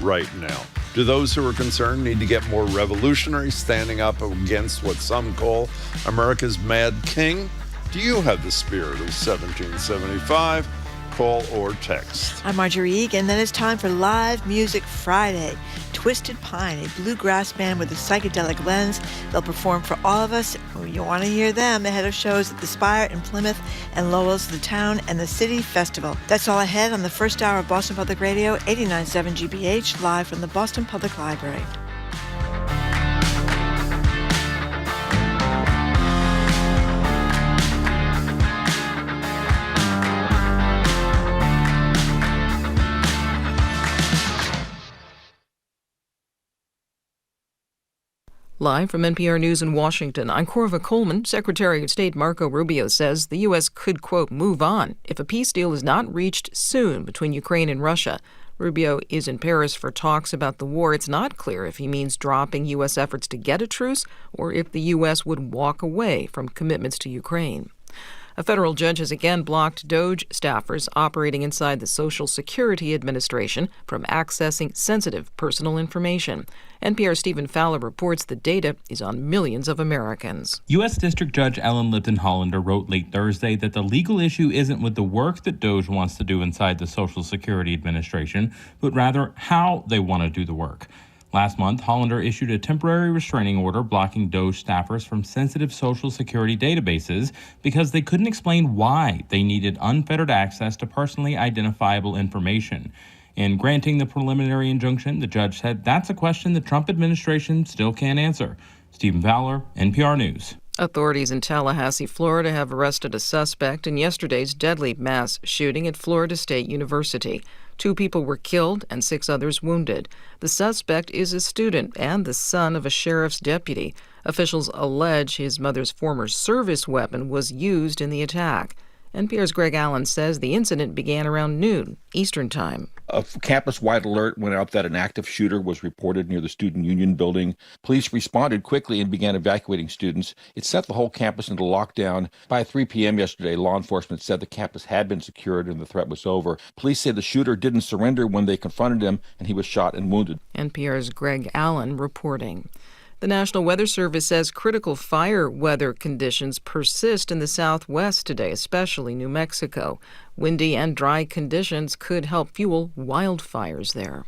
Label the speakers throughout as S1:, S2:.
S1: right now? Do those who are concerned need to get more revolutionary, standing up against what some call America's Mad King? Do you have the spirit of 1775? Call or text.
S2: I'm Marjorie Egan. Then it's time for Live Music Friday. Twisted Pine, a bluegrass band with a psychedelic lens. They'll perform for all of us. You want to hear them ahead of shows at the Spire in Plymouth and Lowell's The Town and the City Festival. That's all ahead on the first hour of Boston Public Radio, 89.7 GBH, live from the Boston Public Library.
S3: Live from NPR News in Washington, I'm Corva Coleman. Secretary of State Marco Rubio says the U.S. could, quote, move on if a peace deal is not reached soon between Ukraine and Russia. Rubio is in Paris for talks about the war. It's not clear if he means dropping U.S. efforts to get a truce or if the U.S. would walk away from commitments to Ukraine. A federal judge has again blocked DOJ staffers operating inside the Social Security Administration from accessing sensitive personal information. NPR's Stephen Fowler reports the data is on millions of Americans.
S4: U.S. District Judge Ellen Lipton Hollander wrote late Thursday that the legal issue isn't with the work that DOJ wants to do inside the Social Security Administration, but rather how they want to do the work. Last month, Hollander issued a temporary restraining order blocking DOJ staffers from sensitive Social Security databases because they couldn't explain why they needed unfettered access to personally identifiable information. In granting the preliminary injunction, the judge said that's a question the Trump administration still can't answer. Stephen Fowler, NPR News.
S3: Authorities in Tallahassee, Florida, have arrested a suspect in yesterday's deadly mass shooting at Florida State University. 2 people were killed and 6 others wounded. The suspect is a student and the son of a sheriff's deputy. Officials allege his mother's former service weapon was used in the attack. NPR's Greg Allen says the incident began around noon Eastern Time.
S5: A campus-wide alert went out that an active shooter was reported near the Student Union building. Police responded quickly and began evacuating students. It set the whole campus into lockdown. By 3 p.m. yesterday, law enforcement said the campus had been secured and the threat was over. Police say the shooter didn't surrender when they confronted him, and he was shot and wounded.
S3: NPR's Greg Allen reporting. The National Weather Service says critical fire weather conditions persist in the Southwest today, especially New Mexico. Windy and dry conditions could help fuel wildfires there.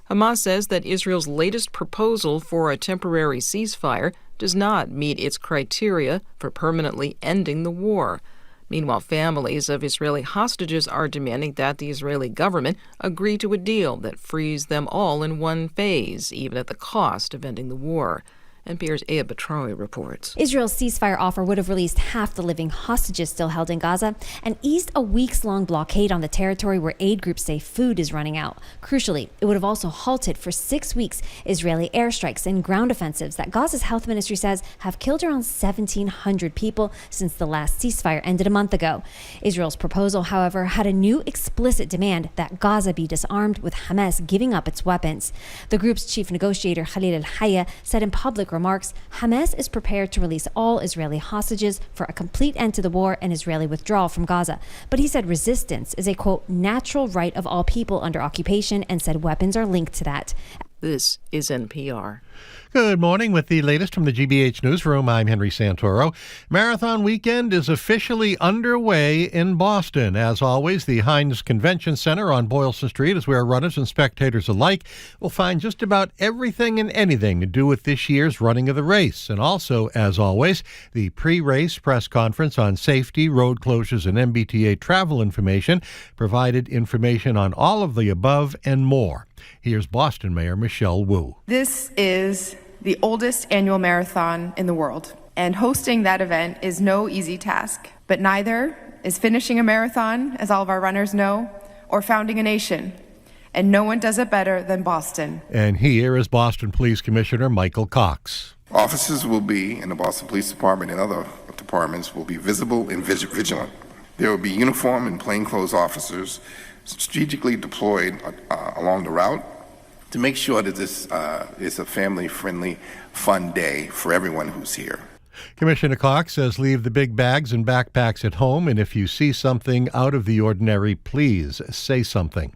S3: Hamas says that Israel's latest proposal for a temporary ceasefire does not meet its criteria for permanently ending the war. Meanwhile, families of Israeli hostages are demanding that the Israeli government agree to a deal that frees them all in one phase, even at the cost of ending the war. NPR's Aya Batrawi reports.
S6: Israel's ceasefire offer would have released half the living hostages still held in Gaza and eased a weeks-long blockade on the territory where aid groups say food is running out. Crucially, it would have also halted for 6 weeks Israeli airstrikes and ground offensives that Gaza's health ministry says have killed around 1,700 people since the last ceasefire ended a month ago. Israel's proposal, however, had a new explicit demand that Gaza be disarmed, with Hamas giving up its weapons. The group's chief negotiator, Khalil al-Hayya, said in public remarks, Hamas is prepared to release all Israeli hostages for a complete end to the war and Israeli withdrawal from Gaza. But he said resistance is a, quote, natural right of all people under occupation, and said weapons are linked to that.
S3: This is NPR.
S7: Good morning. With the latest from the GBH Newsroom, I'm Henry Santoro. Marathon weekend is officially underway in Boston. As always, the Heinz Convention Center on Boylston Street is where runners and spectators alike will find just about everything and anything to do with this year's running of the race. And also, as always, the pre-race press conference on safety, road closures, and MBTA travel information provided information on all of the above and more. Here's Boston Mayor Michelle Wu.
S8: This is the oldest annual marathon in the world, and hosting that event is no easy task. But neither is finishing a marathon, as all of our runners know, or founding a nation. And no one does it better than Boston.
S7: And here is Boston Police Commissioner Michael Cox.
S9: Officers will be in the Boston Police Department and other departments will be visible and vigilant. There will be uniformed and plainclothes officers strategically deployed along the route to make sure that this is a family-friendly, fun day for everyone who's here.
S7: Commissioner Cox says leave the big bags and backpacks at home, and if you see something out of the ordinary, please say something.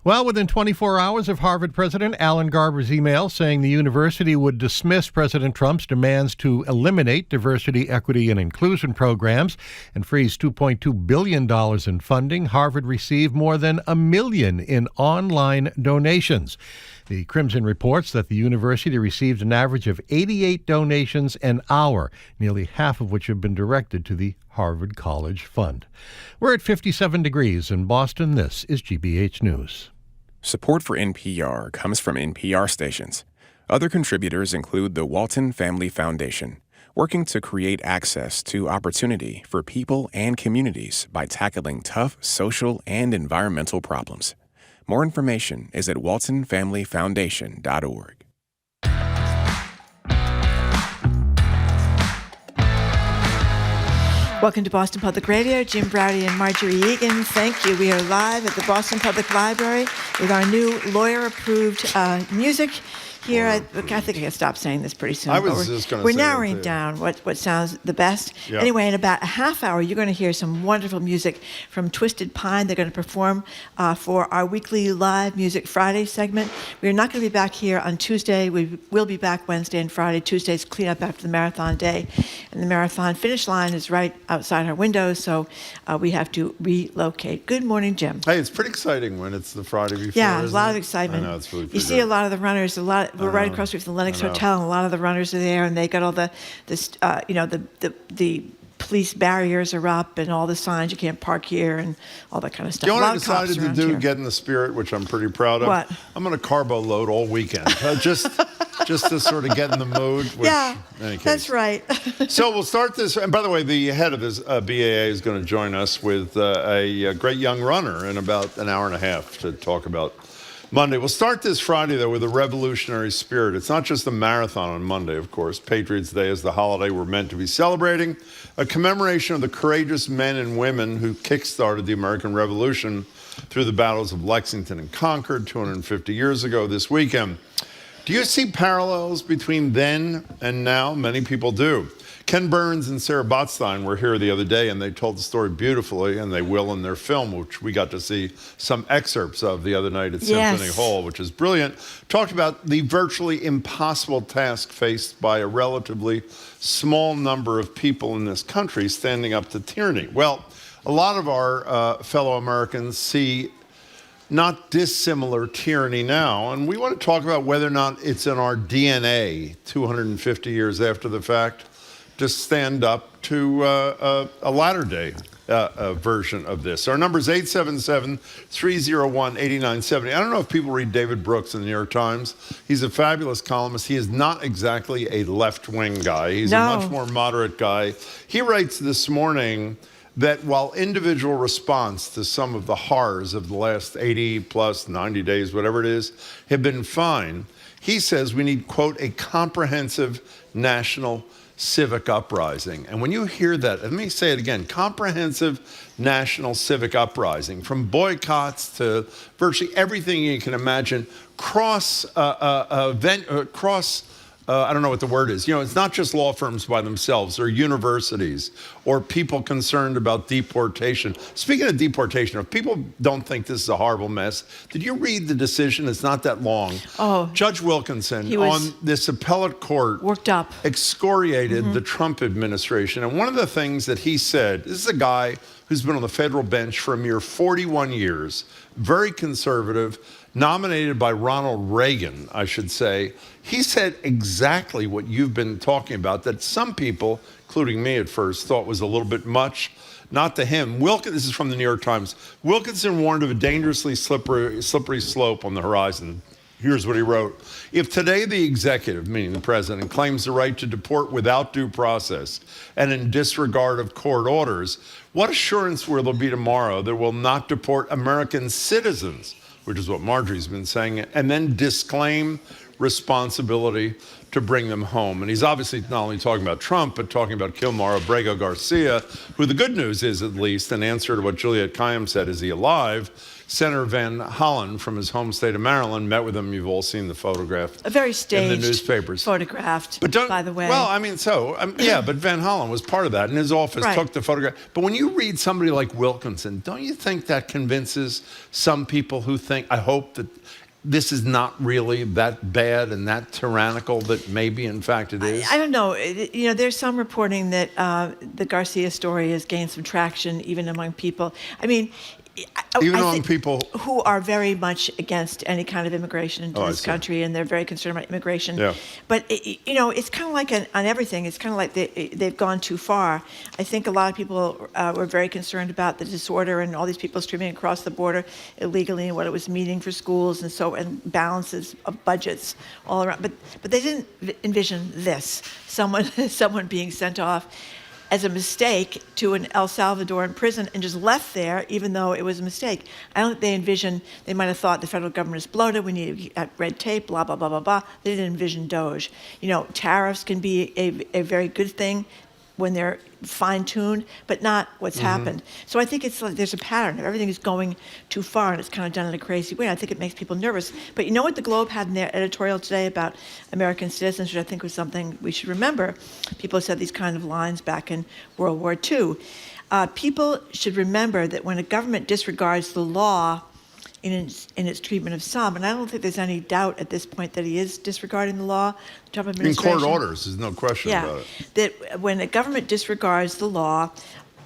S7: Well, within 24 hours of Harvard President Alan Garber's email saying the university would dismiss President Trump's demands to eliminate diversity, equity, and inclusion programs and freeze $2.2 billion in funding, Harvard received more than $1 million in online donations. The Crimson reports that the university received an average of 88 donations an hour, nearly half of which have been directed to the Harvard College Fund. We're at 57 degrees in Boston. This is GBH News.
S10: Support for NPR comes from NPR stations. Other contributors include the Walton Family Foundation, working to create access to opportunity for people and communities by tackling tough social and environmental problems. More information is at waltonfamilyfoundation.org.
S2: Welcome to Boston Public Radio. Jim Browdy and Marjorie Egan. Thank you. We are live at the Boston Public Library with our new lawyer-approved music. Here, I think I can stop saying this pretty soon.
S1: I was just going to say
S2: we're narrowing down what sounds the best.
S1: Yep.
S2: Anyway, in about a half hour, you're going to hear some wonderful music from Twisted Pine. They're going to perform for our weekly live Music Friday segment. We're not going to be back here on Tuesday. We will be back Wednesday and Friday. Tuesday's clean up after the marathon day. And the marathon finish line is right outside our windows, so we have to relocate. Good morning, Jim.
S1: Hey, it's pretty exciting when it's the Friday before.
S2: Yeah, a lot
S1: it?
S2: of excitement.
S1: I know, it's really
S2: you see a lot of the runners, we're right across from the Lennox Hotel, and a lot of the runners are there, and they got all the police barriers are up and all the signs you can't park here and all that kind of stuff.
S1: Do you know what I decided to do, get in the spirit, which I'm pretty proud of?
S2: What?
S1: I'm going to carbo load all weekend, just to sort of get in the mood. Which,
S2: yeah,
S1: in any case.
S2: That's right.
S1: So we'll start this, and by the way, the head of this BAA is going to join us with a great young runner in about an hour and a half to talk about Monday. We'll start this Friday, though, with a revolutionary spirit. It's not just a marathon on Monday, of course. Patriots Day is the holiday we're meant to be celebrating, a commemoration of the courageous men and women who kick-started the American Revolution through the battles of Lexington and Concord 250 years ago this weekend. Do you see parallels between then and now? Many people do. Ken Burns and Sarah Botstein were here the other day, and they told the story beautifully, and they will in their film, which we got to see some excerpts of the other night at Symphony Hall, which is brilliant. Talked about the virtually impossible task faced by a relatively small number of people in this country standing up to tyranny. Well, a lot of our fellow Americans see not dissimilar tyranny now, and we want to talk about whether or not it's in our DNA 250 years after the fact to stand up to a latter-day version of this. Our number is 877-301-8970. I don't know if people read David Brooks in the New York Times. He's a fabulous columnist. He is not exactly a left-wing guy. He's a much more moderate guy. He writes this morning that while individual response to some of the horrors of the last 80 plus 90 days, whatever it is, have been fine, he says we need, quote, a comprehensive national civic uprising. And when you hear that, let me say it again, comprehensive national civic uprising, from boycotts to virtually everything you can imagine, I don't know what the word is. You know, it's not just law firms by themselves or universities or people concerned about deportation. Speaking of deportation, if people don't think this is a horrible mess, did you read the decision? It's not that long. Oh, Judge Wilkinson on this appellate court
S2: worked up,
S1: excoriated the Trump administration. And one of the things that he said, this is a guy who's been on the federal bench for a mere 41 years, very conservative, nominated by Ronald Reagan, I should say. He said exactly what you've been talking about, that some people, including me at first, thought was a little bit much. Not to him. This is from the New York Times. Wilkinson warned of a dangerously slippery slope on the horizon. Here's what he wrote. If today the executive, meaning the president, claims the right to deport without due process and in disregard of court orders, what assurance will there be tomorrow that will not deport American citizens, which is what Marjorie's been saying, and then disclaim responsibility to bring them home? And he's obviously not only talking about Trump, but talking about Kilmar Abrego Garcia, who the good news is, at least, in answer to what Juliette Kayyem said, is he alive? Senator Van Hollen from his home state of Maryland met with him. You've all seen the photograph.
S2: A very staged
S1: in the newspapers.
S2: Photographed, by the way.
S1: Well, I mean, but Van Hollen was part of that, and his office took the photograph. But when you read somebody like Wilkinson, don't you think that convinces some people who think, I hope that this is not really that bad and that tyrannical that maybe, in fact, it is?
S2: I don't know. There's some reporting that the Garcia story has gained some traction even among people. I mean,
S1: even among people
S2: who are very much against any kind of immigration into this country, and they're very concerned about immigration.
S1: Yeah.
S2: But it's kind of like on everything. It's kind of like they've gone too far. I think a lot of people were very concerned about the disorder and all these people streaming across the border illegally and what it was meaning for schools and balances of budgets all around. But they didn't envision this: someone being sent off as a mistake to an El Salvadoran prison and just left there, even though it was a mistake. I don't think they might have thought the federal government is bloated, we need red tape, blah, blah, blah, blah, blah. They didn't envision DOGE. Tariffs can be a very good thing when they're fine-tuned, but not what's happened. So I think it's like there's a pattern. Everything is going too far, and it's kind of done in a crazy way. I think it makes people nervous. But you know what the Globe had in their editorial today about American citizens, which I think was something we should remember? People said these kind of lines back in World War II. People should remember that when a government disregards the law in its treatment of some, and I don't think there's any doubt at this point that he is disregarding the law, the Trump administration.
S1: In court orders, there's no question about it.
S2: That when a government disregards the law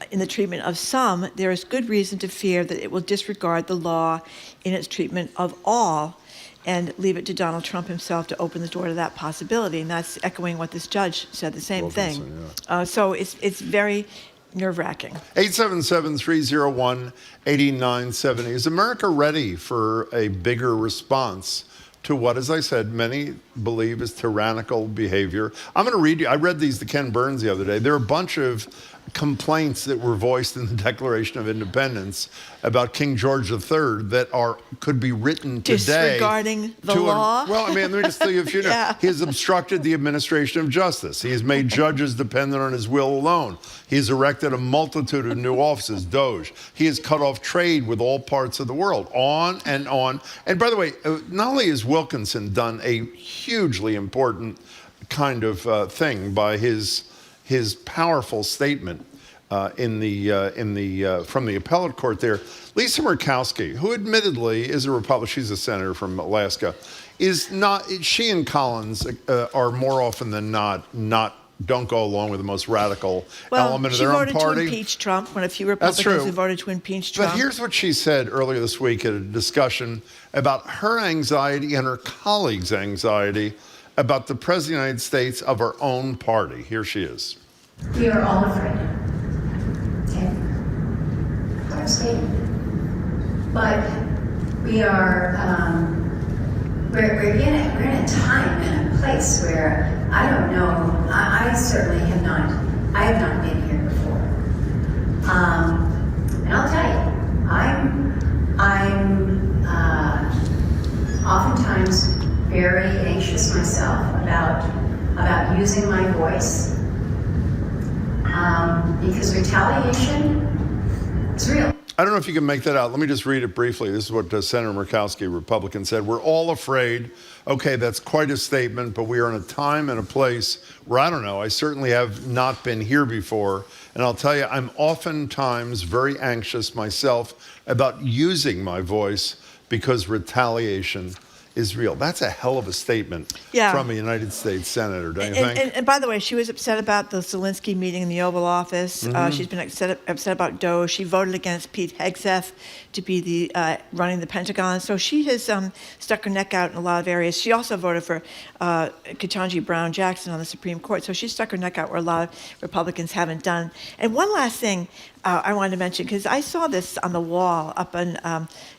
S2: in the treatment of some, there is good reason to fear that it will disregard the law in its treatment of all, and leave it to Donald Trump himself to open the door to that possibility. And that's echoing what this judge said, the same thing. Yeah. So it's very nerve-wracking.
S1: 877-301-8970. Is America ready for a bigger response to what, as I said, many believe is tyrannical behavior? I'm going to read you. I read these to Ken Burns the other day. There are a bunch of complaints that were voiced in the Declaration of Independence about King George III that could be written today.
S2: Disregarding the law?
S1: Well, I mean, let me just tell you a few.
S2: Yeah.
S1: He has obstructed the administration of justice. He has made judges dependent on his will alone. He has erected a multitude of new offices, DOGE. He has cut off trade with all parts of the world, on and on. And by the way, not only has Wilkinson done a hugely important kind of thing by his powerful statement from the appellate court there. Lisa Murkowski, who admittedly is a Republican, she's a senator from Alaska, is not. She and Collins are more often than not don't go along with the most radical element of their own party.
S2: She voted to impeach Trump when a few Republicans have voted to impeach Trump.
S1: But here's what she said earlier this week at a discussion about her anxiety and her colleagues' anxiety about the President of the United States of our own party. Here she is.
S11: We are all afraid. Okay? Hard statement. But we are, we're in a time and a place where I don't know, I certainly have not been here before. And I'll tell you, I'm oftentimes very anxious myself about using my voice. Because retaliation is real.
S1: I don't know if you can make that out. Let me just read it briefly. This is what Senator Murkowski, Republican, said. We're all afraid. Okay, that's quite a statement, but we are in a time and a place where, I don't know, I certainly have not been here before. And I'll tell you, I'm oftentimes very anxious myself about using my voice because retaliation is real. That's a hell of a statement from a United States senator, don't you think?
S2: And by the way, she was upset about the Zelensky meeting in the Oval Office. She's been upset about DOGE. She voted against Pete Hegseth to be the running the Pentagon. So she has stuck her neck out in a lot of areas. She also voted for Ketanji Brown Jackson on the Supreme Court. So she stuck her neck out where a lot of Republicans haven't done. And one last thing I wanted to mention, because I saw this on the wall up in,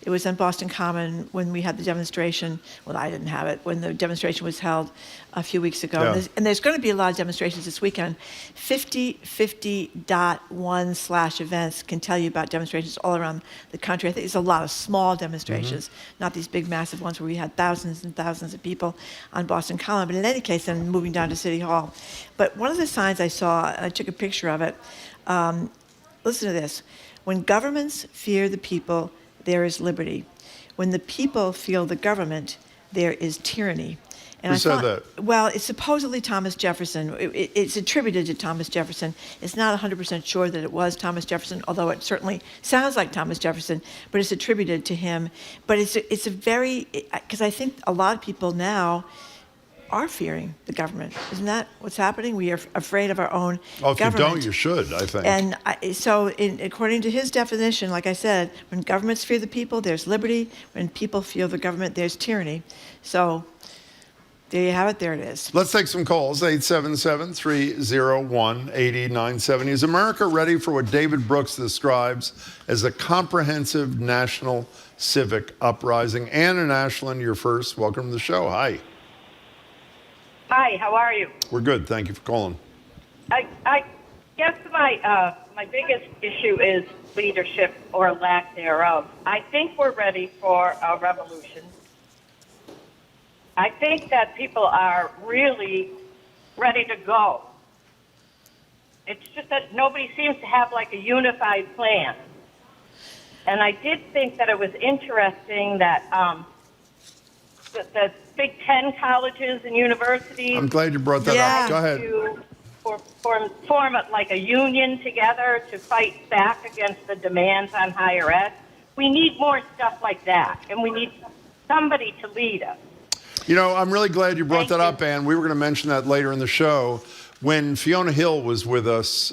S2: it was on Boston Common when we had the demonstration. Well, I didn't have it, when the demonstration was held a few weeks ago.
S1: Yeah.
S2: And there's going to be a lot of demonstrations this weekend. 5050.1/events can tell you about demonstrations all around the country. I think there's a lot of small demonstrations, not these big, massive ones where we had thousands and thousands of people on Boston Common. But in any case, I'm moving down to City Hall. But one of the signs I saw, and I took a picture of it, listen to this. When governments fear the people, there is liberty. When the people feel the government, there is tyranny. And
S1: Who said that?
S2: Well, it's supposedly Thomas Jefferson. It's attributed to Thomas Jefferson. It's not 100% sure that it was Thomas Jefferson, although it certainly sounds like Thomas Jefferson, but it's attributed to him. But it's a very, because I think a lot of people now are fearing the government. Isn't that what's happening? We are afraid of our own
S1: Well, if
S2: government.
S1: you don't, you should, I think.
S2: And according to his definition, like I said, when governments fear the people, there's liberty. When people fear the government, there's tyranny. So there you have it. There it is.
S1: Let's take some calls. 877-301-8090. Is America ready for what David Brooks describes as a comprehensive national civic uprising? Ann in Ashland, you're first. Welcome to the show. Hi.
S12: Hi, how are you?
S1: We're good. Thank you for calling.
S12: I guess my biggest issue is leadership or lack thereof. I think we're ready for a revolution. I think that people are really ready to go. It's just that nobody seems to have like a unified plan. And I did think that it was interesting that the Big Ten colleges and universities.
S1: I'm glad you brought that up. Go ahead.
S12: To form like a union together to fight back against the demands on higher ed. We need more stuff like that, and we need somebody to lead us.
S1: You know, I'm really glad you brought that up, Ann. We were going to mention that later in the show. When Fiona Hill was with us,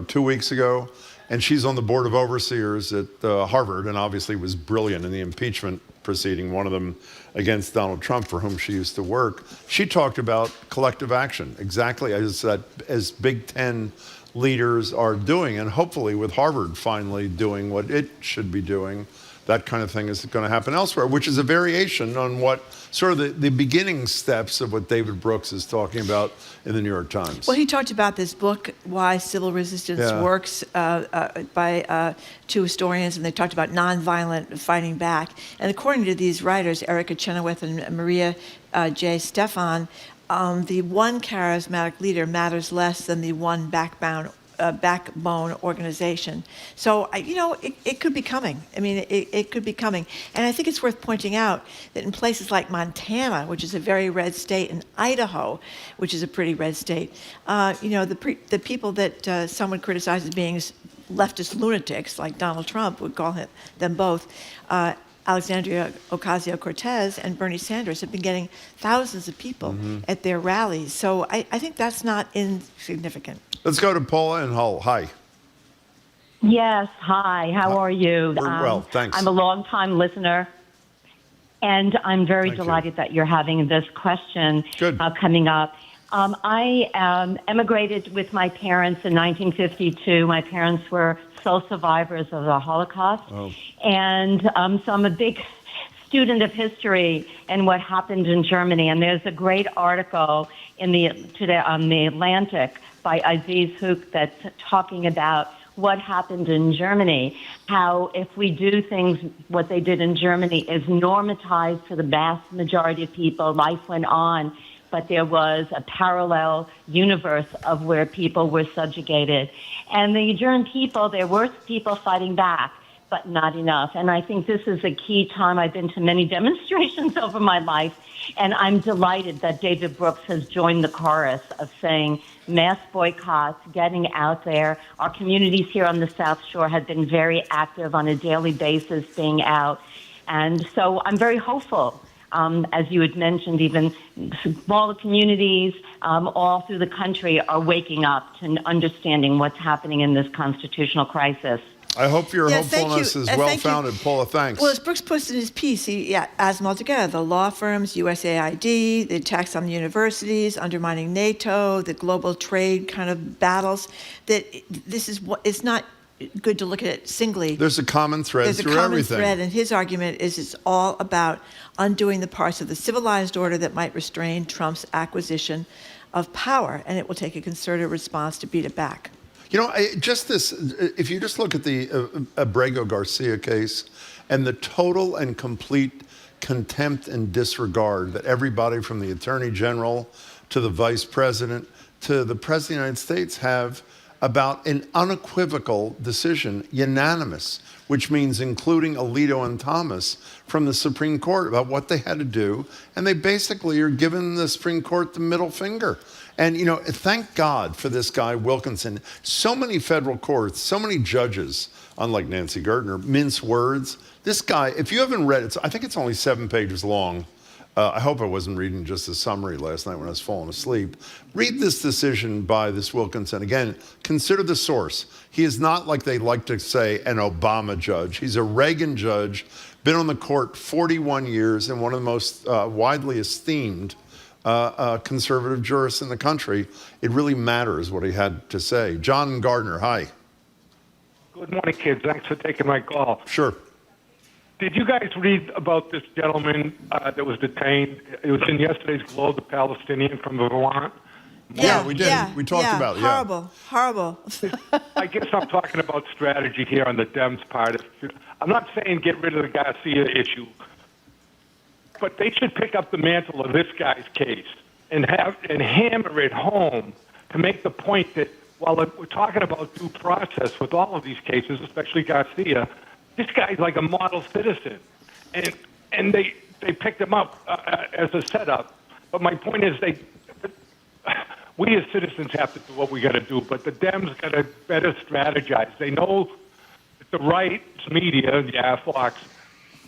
S1: 2 weeks ago, and she's on the Board of Overseers at Harvard, and obviously was brilliant in the impeachment proceeding, one of them against Donald Trump, for whom she used to work. She talked about collective action, exactly as Big Ten leaders are doing, and hopefully with Harvard finally doing what it should be doing, that kind of thing is going to happen elsewhere, which is a variation on what sort of the beginning steps of what David Brooks is talking about in the New York Times.
S2: Well, he talked about this book, Why Civil Resistance Works, by two historians, and they talked about nonviolent fighting back. And according to these writers, Erica Chenoweth and Maria J. Stefan, the one charismatic leader matters less than the one backbone organization. So, it could be coming. I mean, it could be coming. And I think it's worth pointing out that in places like Montana, which is a very red state, and Idaho, which is a pretty red state, the people that some would criticize as being leftist lunatics, like Donald Trump would call them both, Alexandria Ocasio-Cortez and Bernie Sanders have been getting thousands of people at their rallies. So I think that's not insignificant.
S1: Let's go to Paula in Hull. Hi.
S13: Yes, hi. How are you?
S1: We're well, thanks.
S13: I'm a long-time listener, and I'm very delighted that you're having this question coming up. I emigrated with my parents in 1952. My parents were sole survivors of the Holocaust, and so I'm a big student of history and what happened in Germany. And there's a great article today on the Atlantic by Aziz Hook that's talking about what happened in Germany, how if we do things, what they did in Germany is normatized for the vast majority of people. Life went on, but there was a parallel universe of where people were subjugated. And the German people, there were people fighting back, but not enough. And I think this is a key time. I've been to many demonstrations over my life, and I'm delighted that David Brooks has joined the chorus of saying mass boycotts, getting out there. Our communities here on the South Shore have been very active on a daily basis, being out. And so I'm very hopeful. As you had mentioned, even smaller communities all through the country are waking up to understanding what's happening in this constitutional crisis.
S1: I hope your hopefulness is well-founded, Paula. Thanks.
S2: Well, as Brooks posted in his piece, he adds them all together. The law firms, USAID, the attacks on the universities, undermining NATO, the global trade kind of battles, that this is what, it's not good to look at it singly.
S1: There's a common thread through everything.
S2: There's a common thread, and his argument is it's all about undoing the parts of the civilized order that might restrain Trump's acquisition of power, and it will take a concerted response to beat it back.
S1: You know, if you just look at the Abrego Garcia case and the total and complete contempt and disregard that everybody from the Attorney General to the Vice President to the President of the United States have about an unequivocal decision, unanimous, which means including Alito and Thomas from the Supreme Court about what they had to do. And they basically are giving the Supreme Court the middle finger. And, you know, thank God for this guy, Wilkinson. So many federal courts, so many judges, unlike Nancy Gertner, mince words. This guy, if you haven't read it, I think it's only 7 pages long. I hope I wasn't reading just a summary last night when I was falling asleep. Read this decision by this Wilkinson. Again, consider the source. He is not, like they like to say, an Obama judge. He's a Reagan judge, been on the court 41 years and one of the most widely esteemed conservative jurists in the country. It really matters what he had to say. John Gardner, hi.
S14: Good morning, kids. Thanks for taking my call.
S1: Sure.
S14: Did you guys read about this gentleman that was detained? It was in yesterday's Globe, the Palestinian from Vermont.
S1: Yeah, we did. Yeah, we talked about it.
S2: Horrible, horrible.
S14: I guess I'm talking about strategy here on the Dems' part. I'm not saying get rid of the Garcia issue, but they should pick up the mantle of this guy's case and hammer it home to make the point that while we're talking about due process with all of these cases, especially Garcia, this guy's like a model citizen, and they picked him up as a setup. But my point is, we as citizens have to do what we got to do. But the Dems got to better strategize. They know that the right media, Fox,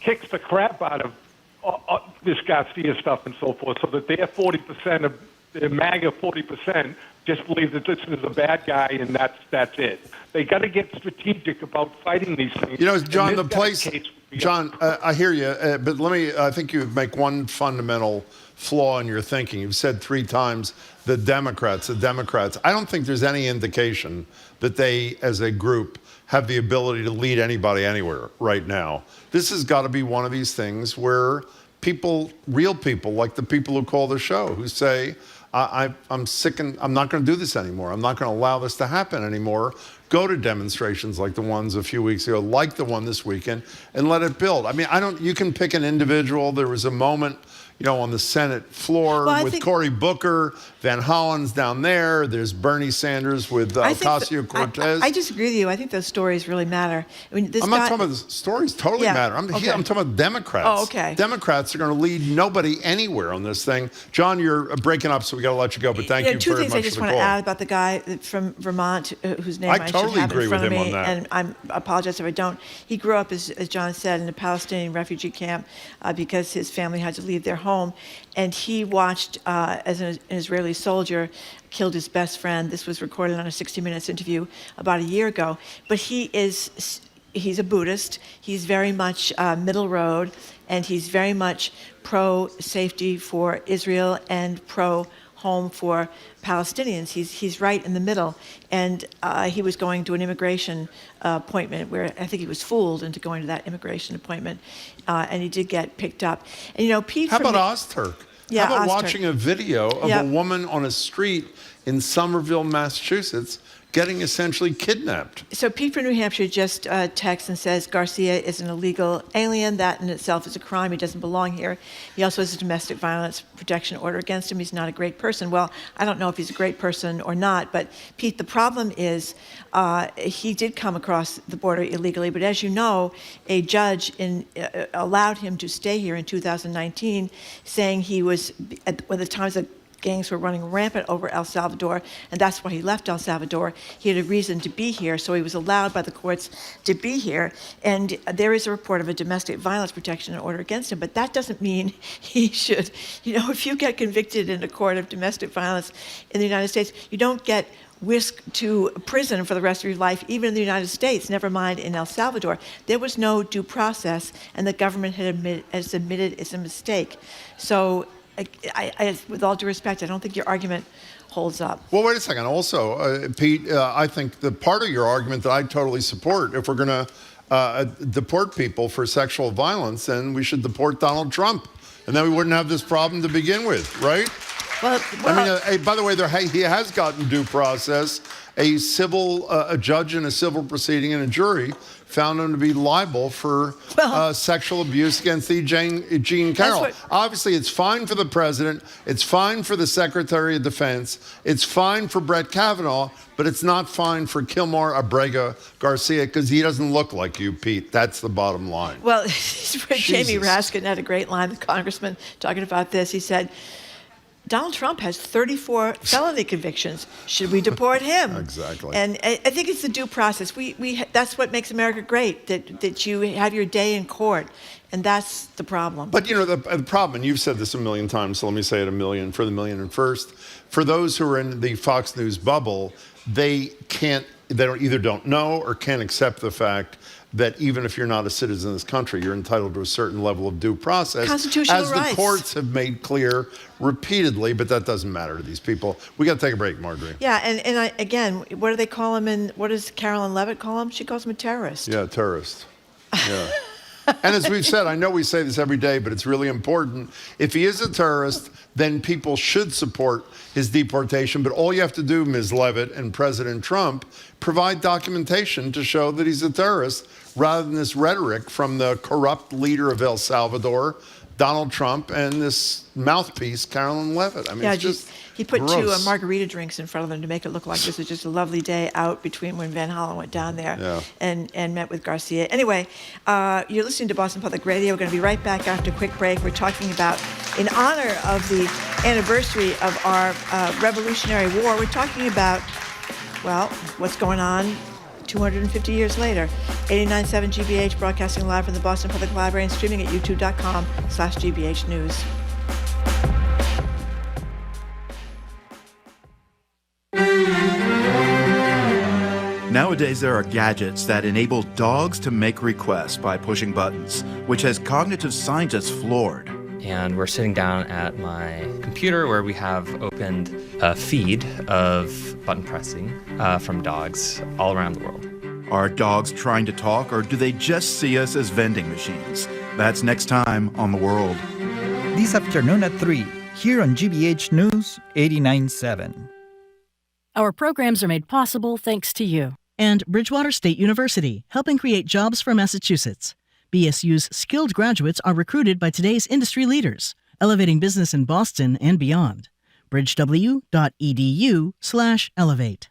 S14: kicks the crap out of this Garcia stuff and so forth, so that their 40% of the MAGA 40% just believe that this is a bad guy and that's it. They got to get strategic about fighting these things.
S1: You know, John, John, I hear you, but I think you make one fundamental flaw in your thinking. You've said 3 times the Democrats. I don't think there's any indication that they, as a group, have the ability to lead anybody anywhere right now. This has got to be one of these things where real people, like the people who call the show, who say, I'm sick and I'm not going to do this anymore. I'm not going to allow this to happen anymore. Go to demonstrations like the ones a few weeks ago, like the one this weekend, and let it build. I mean, you can pick an individual. There was a moment, you know, on the Senate floor with Cory Booker, Van Hollen's down there. There's Bernie Sanders with Ocasio-Cortez.
S2: I disagree with you. I think those stories really matter. I mean,
S1: I'm not talking about the stories. Totally matter. I'm talking about Democrats.
S2: Oh, okay.
S1: Democrats are going to lead nobody anywhere on this thing. John, you're breaking up, so we got to let you go. But thank you very much for the call.
S2: 2 things I just want to add about the guy from Vermont whose name I should have in front of me, and I apologize if I don't. He grew up, as John said, in a Palestinian refugee camp because his family had to leave their home, and he watched as an Israeli soldier killed his best friend. This was recorded on a 60 Minutes interview about a year ago. But he's a Buddhist. He's very much middle road, and he's very much pro-safety for Israel and pro-home for Palestinians. He's right in the middle. And he was going to an immigration appointment where I think he was fooled into going to that immigration appointment, and he did get picked up. And, you know, Pete...
S1: How about Ozturk?
S2: Yeah,
S1: how about watching a video of a woman on a street in Somerville, Massachusetts, getting essentially kidnapped?
S2: So Pete from New Hampshire just texts and says Garcia is an illegal alien. That in itself is a crime. He doesn't belong here. He also has a domestic violence protection order against him. He's not a great person. Well, I don't know if he's a great person or not, but Pete, the problem is he did come across the border illegally, but as you know, a judge allowed him to stay here in 2019, saying he was, at the times that gangs were running rampant over El Salvador, and that's why he left El Salvador. He had a reason to be here, so he was allowed by the courts to be here. And there is a report of a domestic violence protection order against him, but that doesn't mean he should, you know, if you get convicted in a court of domestic violence in the United States, you don't get whisked to prison for the rest of your life, even in the United States, never mind in El Salvador. There was no due process, and the government has admitted it's a mistake. So I, with all due respect, I don't think your argument holds up.
S1: Well, wait a second. Also, Pete, I think the part of your argument that I totally support, if we're going to deport people for sexual violence, then we should deport Donald Trump. And then we wouldn't have this problem to begin with, right?
S2: Well,
S1: I mean, by the way, he has gotten due process. A judge in a civil proceeding and a jury found him to be liable for sexual abuse against Jean Carroll. Obviously, it's fine for the president. It's fine for the Secretary of Defense. It's fine for Brett Kavanaugh, but it's not fine for Kilmore Abrega Garcia because he doesn't look like you, Pete. That's the bottom line.
S2: Well, Jamie Raskin had a great line, the congressman, talking about this. He said, Donald Trump has 34 felony convictions. Should we deport him?
S1: Exactly.
S2: And I think it's the due process. That's what makes America great, that you have your day in court. And that's the problem.
S1: But, the problem, and you've said this a million times, so let me say it for the million and first. For those who are in the Fox News bubble, they either don't know or can't accept the fact that even if you're not a citizen of this country, you're entitled to a certain level of due process.
S2: Constitutional rights.
S1: As the courts have made clear repeatedly, but that doesn't matter to these people. We got to take a break, Marjorie.
S2: Yeah, and again, what do they call him, what does Carolyn Levitt call him? She calls him a terrorist.
S1: Yeah, terrorist. Yeah. And as we've said, I know we say this every day, but it's really important. If he is a terrorist, then people should support his deportation. But all you have to do, Ms. Levitt and President Trump, provide documentation to show that he's a terrorist rather than this rhetoric from the corrupt leader of El Salvador, Donald Trump, and this mouthpiece, Carolyn Levitt. I mean, it's just
S2: he put
S1: gross.
S2: 2 margarita drinks in front of them to make it look like this was just a lovely day out between when Van Hollen went down there and met with Garcia. Anyway, you're listening to Boston Public Radio. We're going to be right back after a quick break. We're talking about, in honor of the anniversary of our Revolutionary War, we're talking about, what's going on 250 years later. 89.7 GBH, broadcasting live from the Boston Public Library and streaming at youtube.com/GBH News.
S15: Nowadays, there are gadgets that enable dogs to make requests by pushing buttons, which has cognitive scientists floored.
S16: And we're sitting down at my computer where we have opened a feed of button pressing from dogs all around the world.
S15: Are dogs trying to talk, or do they just see us as vending machines? That's next time on The World.
S17: This afternoon at 3, here on GBH News 89.7.
S18: Our programs are made possible thanks to you.
S19: And Bridgewater State University, helping create jobs for Massachusetts. BSU's skilled graduates are recruited by today's industry leaders, elevating business in Boston and beyond. bridgew.edu/elevate.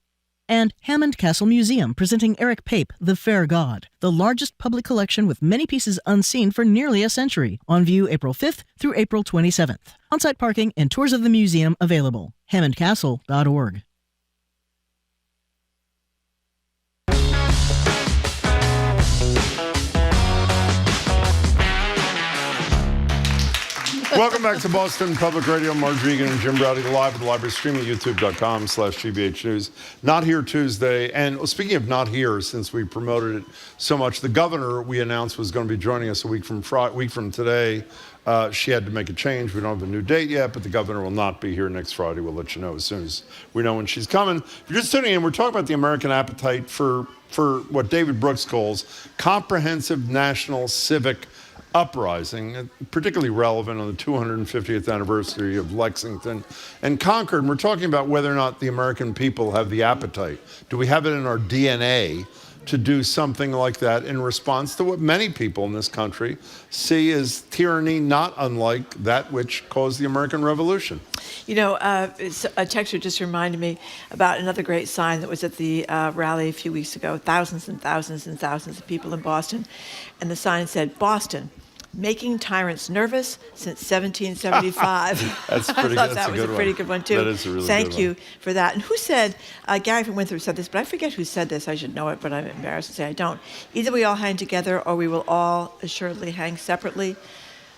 S19: And Hammond Castle Museum presenting Eric Pape, The Fair God, the largest public collection with many pieces unseen for nearly a century. On view April 5th through April 27th. On-site parking and tours of the museum available. hammondcastle.org.
S1: Welcome back to Boston Public Radio. Mark Regan and Jim Browdy live at the library, streaming at youtube.com/GBH News. Not here Tuesday. And speaking of not here, since we promoted it so much, the governor we announced was going to be joining us a week from today. She had to make a change. We don't have a new date yet, but the governor will not be here next Friday. We'll let you know as soon as we know when she's coming. If you're just tuning in, we're talking about the American appetite for what David Brooks calls comprehensive national civic uprising, particularly relevant on the 250th anniversary of Lexington and Concord. And we're talking about whether or not the American people have the appetite. Do we have it in our DNA to do something like that in response to what many people in this country see as tyranny not unlike that which caused the American Revolution?
S2: You know, a texter just reminded me about another great sign that was at the rally a few weeks ago. Thousands and thousands and thousands of people in Boston. And the sign said, "Boston, making tyrants nervous since 1775.
S1: That's pretty good.
S2: I thought that was a pretty good one, too.
S1: That is a really
S2: Thank
S1: good
S2: you
S1: one.
S2: for that. And who said, Gary from Winthrop said this, but I forget who said this. I should know it, but I'm embarrassed to say I don't. Either we all hang together or we will all assuredly hang separately.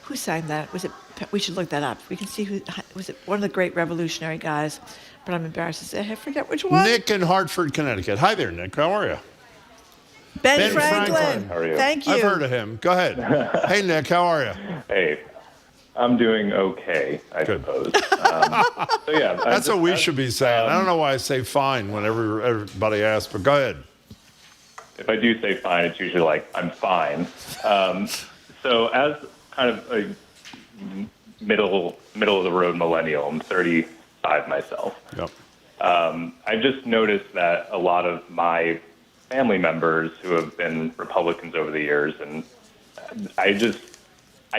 S2: Who sang that? Was it? We should look that up. We can see who, was it one of the great revolutionary guys, but I'm embarrassed to say I forget which one.
S1: Nick in Hartford, Connecticut. Hi there, Nick. How are you?
S2: Ben Franklin.
S20: How are you?
S2: Thank you.
S1: I've heard of him. Go ahead. Hey, Nick, how are you?
S20: Hey, I'm doing okay, I suppose. So yeah,
S1: that's what we should be saying. I don't know why I say fine whenever everybody asks, but go ahead.
S20: If I do say fine, it's usually like I'm fine. So as kind of a middle of the road millennial, I'm 30 beside myself.
S1: Yep.
S20: I've just noticed that a lot of my family members who have been Republicans over the years, and I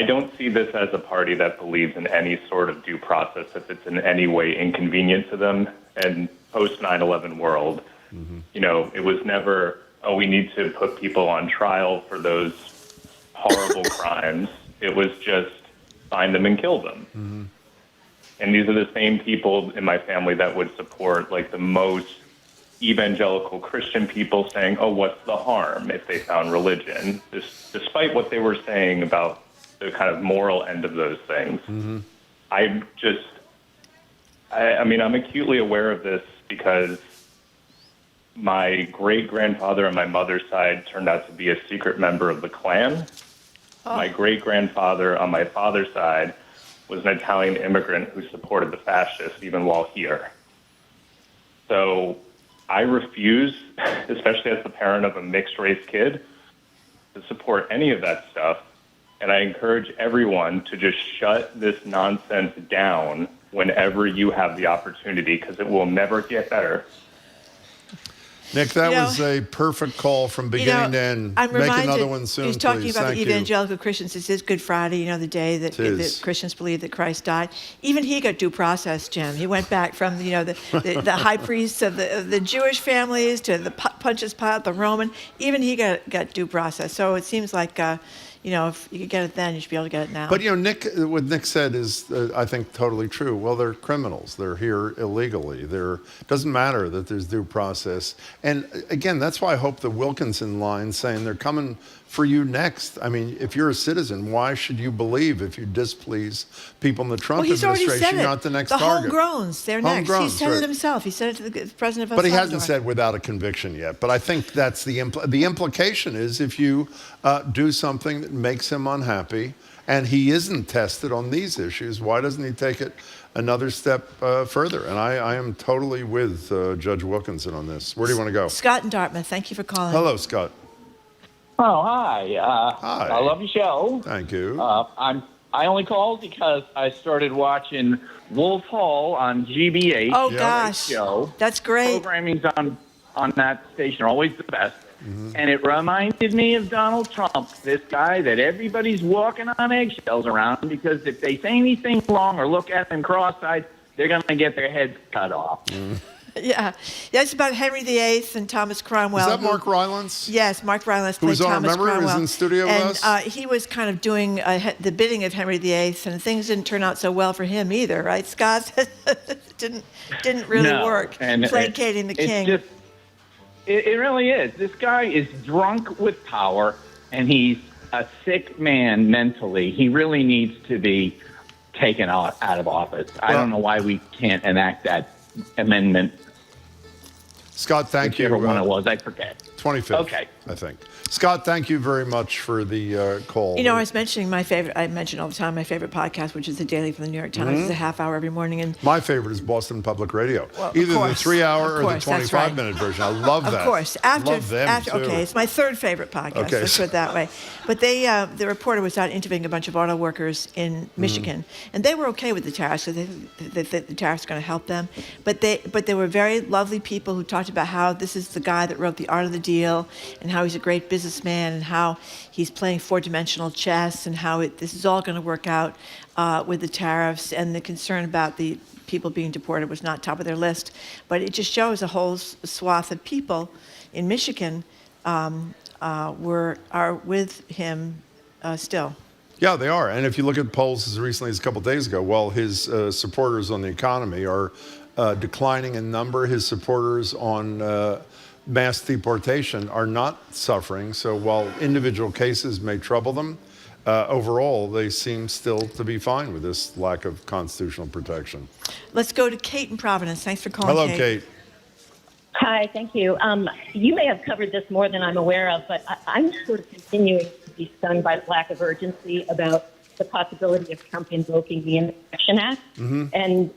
S20: don't see this as a party that believes in any sort of due process if it's in any way inconvenient to them. And post 9/11 world, it was never, we need to put people on trial for those horrible crimes. It was just find them and kill them. And these are the same people in my family that would support like the most evangelical Christian people saying, oh, what's the harm if they found religion, despite what they were saying about the kind of moral end of those things. I'm acutely aware of this because my great-grandfather on my mother's side turned out to be a secret member of the Klan. My great-grandfather on my father's side was an Italian immigrant who supported the fascists even while here. So I refuse, especially as the parent of a mixed-race kid, to support any of that stuff. And I encourage everyone to just shut this nonsense down whenever you have the opportunity, because it will never get better.
S1: Nick, that was a perfect call from beginning to end.
S2: I'm
S1: Make
S2: reminded,
S1: another one soon,
S2: he's talking
S1: please.
S2: about
S1: Thank
S2: the
S1: you.
S2: evangelical Christians. This is Good Friday, the day that Christians believe that Christ died. Even he got due process, Jim. He went back from the high priests of the Jewish families to the Pontius Pilate, the Roman. Even he got due process. So it seems like if you could get it then, you should be able to get it now.
S1: But what Nick said is, I think, totally true. Well, they're criminals. They're here illegally. It doesn't matter that there's due process. And again, that's why I hope the Wilkinson line saying they're coming for you next. I mean, if you're a citizen, why should you believe if you displease people in the Trump administration, you're not the next target?
S2: The homegrowns, they're next. He said it himself. He said it to the president of El Salvador.
S1: But he hasn't said without a conviction yet. But I think that's the implication is if you do something that makes him unhappy, and he isn't tested on these issues, why doesn't he take it another step further? And I am totally with Judge Wilkinson on this. Where do you want to go?
S2: Scott in Dartmouth, thank you for calling.
S1: Hello, Scott.
S21: Oh, hi.
S1: Hi.
S21: I love your show.
S1: Thank you.
S21: I only called because I started watching Wolf Hall on GBH.
S2: Oh, gosh.
S21: Show.
S2: That's great.
S21: Programming's on that station are always the best. And it reminded me of Donald Trump, this guy that everybody's walking on eggshells around because if they say anything wrong or look at them cross-eyed, they're going to get their heads cut off.
S2: Yeah, it's about Henry VIII and Thomas Cromwell.
S1: Is that Mark Rylance?
S2: Yes, Mark Rylance played
S1: Who's on,
S2: Thomas
S1: remember,
S2: Cromwell.
S1: was in studio with us?
S2: He was kind of doing the bidding of Henry VIII, and things didn't turn out so well for him either, right, Scott? didn't really work, placating the king.
S21: It really is. This guy is drunk with power, and he's a sick man mentally. He really needs to be taken out of office. I don't know why we can't enact that amendment.
S1: Scott, thank you.
S21: Whichever one it was, I forget.
S1: 25th,
S21: okay.
S1: I think. Scott, thank you very much for the call.
S2: I was mentioning my favorite, I mention all the time my favorite podcast, which is The Daily from the New York Times. It's a half hour every morning. And
S1: my favorite is Boston Public Radio.
S2: Well,
S1: either
S2: course,
S1: the 3-hour or the 25-minute
S2: right.
S1: version. I love that.
S2: Of course.
S1: Love them too.
S2: Okay, it's my third favorite podcast.
S1: Okay.
S2: Let's put it that way. But the reporter was out interviewing a bunch of auto workers in Michigan, and they were okay with the tariffs. So the tariffs are going to help them. But they were very lovely people who talked about how this is the guy that wrote The Art of the Deal, and how he's a great businessman, and how he's playing four-dimensional chess, and how this is all going to work out with the tariffs. And the concern about the people being deported was not top of their list. But it just shows a whole swath of people in Michigan are with him still.
S1: Yeah, they are. And if you look at polls as recently as a couple of days ago, while his supporters on the economy are declining in number, his supporters on mass deportation are not suffering. So while individual cases may trouble them, overall, they seem still to be fine with this lack of constitutional protection.
S2: Let's go to Kate in Providence. Thanks for calling,
S1: Hello, Kate.
S22: Hi, thank you. You may have covered this more than I'm aware of, but I'm sort of continuing to be stunned by the lack of urgency about the possibility of Trump invoking the Insurrection Act.
S1: Mm-hmm.
S22: And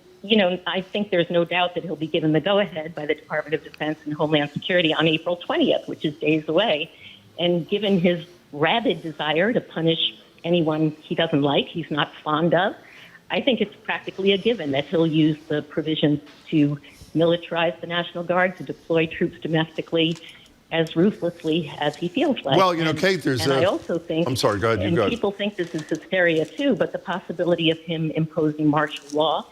S22: I think there's no doubt that he'll be given the go-ahead by the Department of Defense and Homeland Security on April 20th, which is days away. And given his rabid desire to punish anyone he doesn't like, he's not fond of, I think it's practically a given that he'll use the provisions to militarize the National Guard, to deploy troops domestically as ruthlessly as he feels like.
S1: Well, Kate,
S22: I also think...
S1: I'm sorry, go ahead, you
S22: and
S1: go ahead.
S22: people think this is hysteria, too, but the possibility of him imposing martial law.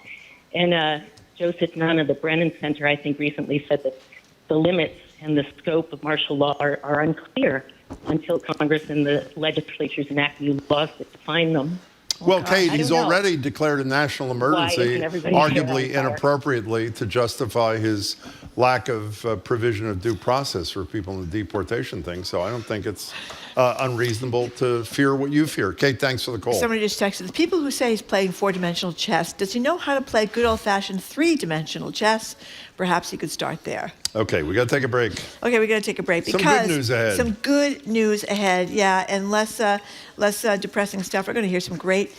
S22: And Joseph Nunn of the Brennan Center, I think, recently said that the limits and the scope of martial law are unclear until Congress and the legislatures enact new laws that define them.
S1: Well, Kate, he's already declared a national emergency, arguably inappropriately, to justify his lack of provision of due process for people in the deportation thing. So I don't think it's unreasonable to fear what you fear. Kate, thanks for the call.
S2: Somebody just texted, the people who say he's playing 4-dimensional chess, does he know how to play good old-fashioned 3-dimensional chess? Perhaps he could start there.
S1: Okay, we got to take a break.
S2: Okay, we got to take a break because
S1: some good news ahead.
S2: Some good news ahead, yeah, and less depressing stuff. We're going to hear some great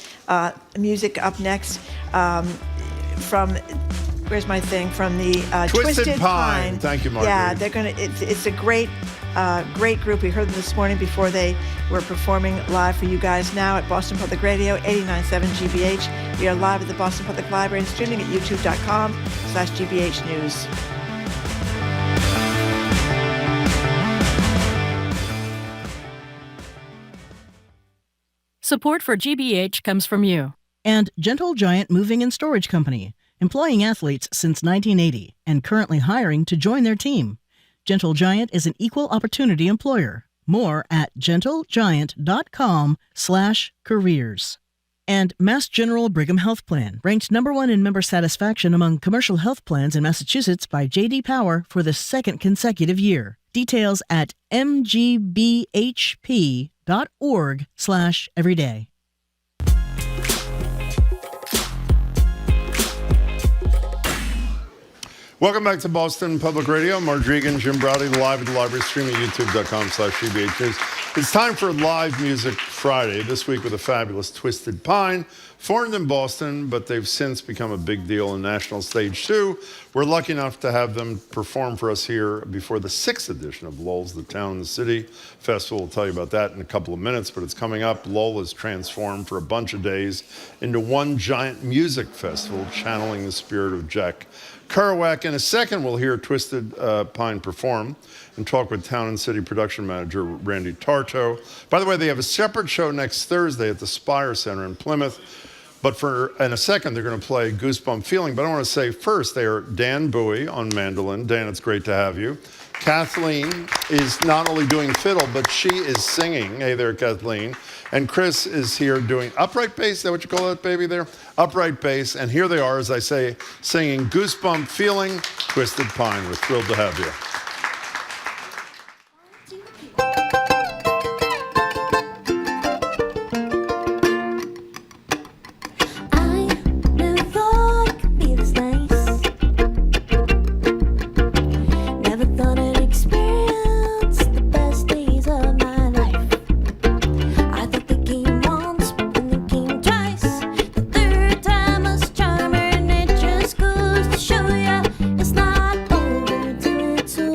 S2: music up next from. Where's my thing from the
S1: Twisted Pine? Thank you, Margaret.
S2: Yeah, they're going to. It's a great group. We heard them this morning before they were performing live for you guys now at Boston Public Radio 89.7 GBH. We are live at the Boston Public Library and streaming at youtube.com/GBH News.
S18: Support for GBH comes from you.
S19: And Gentle Giant Moving and Storage Company, employing athletes since 1980 and currently hiring to join their team. Gentle Giant is an equal opportunity employer. More at gentlegiant.com/careers. And Mass General Brigham Health Plan, ranked #1 in member satisfaction among commercial health plans in Massachusetts by J.D. Power for the second consecutive year. Details at mgbhp.org/everyday.
S1: Welcome back to Boston Public Radio. Mark Regan, Jim Browdy, live at the library, streaming youtube.com/GBH News. It's time for Live Music Friday, this week with a fabulous Twisted Pine. Formed in Boston, but they've since become a big deal on national stage too. We're lucky enough to have them perform for us here before the 6th edition of Lowell's The Town and the City Festival. We'll tell you about that in a couple of minutes, but it's coming up. Lowell is transformed for a bunch of days into one giant music festival, channeling the spirit of Jack Kerouac. In a second, we'll hear Twisted Pine perform and talk with Town and City production manager Randy Tartow. By the way, they have a separate show next Thursday at the Spire Center in Plymouth. But in a second, they're going to play Goosebump Feeling. But I want to say first, they are Dan Bowie on mandolin. Dan, it's great to have you. Kathleen is not only doing fiddle, but she is singing. Hey there, Kathleen. And Chris is here doing upright bass. Is that what you call that, baby, there? Upright bass. And here they are, as I say, singing Goosebump Feeling, Twisted Pine. We're thrilled to have you.
S4: It's not over till it's over.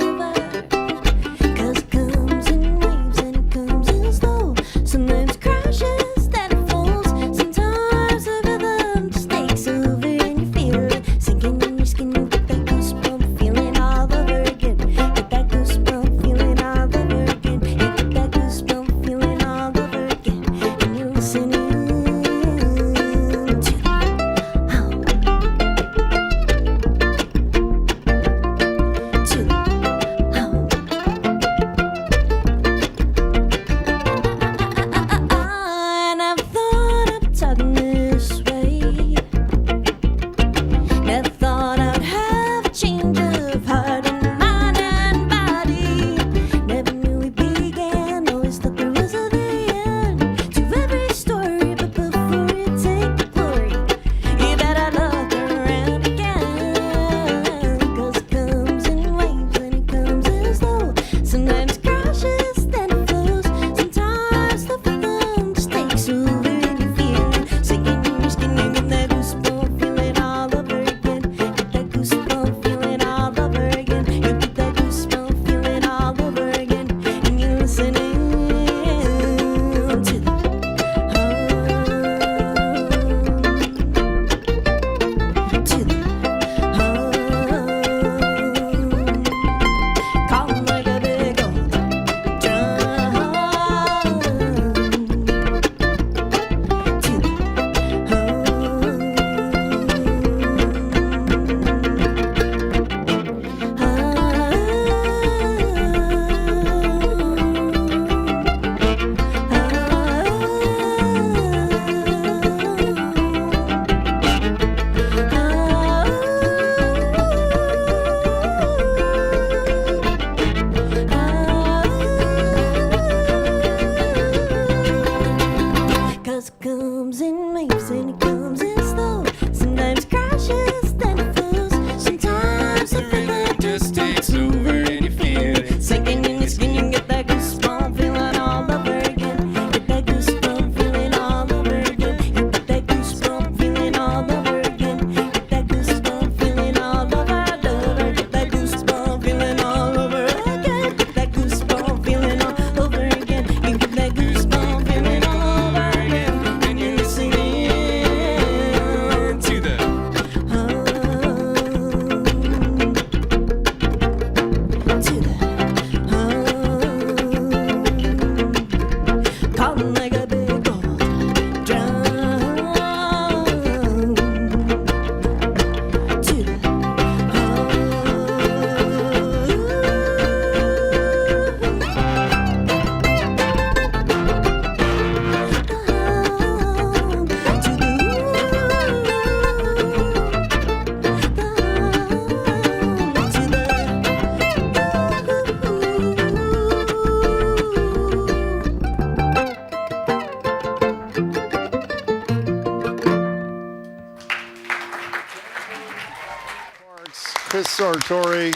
S1: Chris Sartori,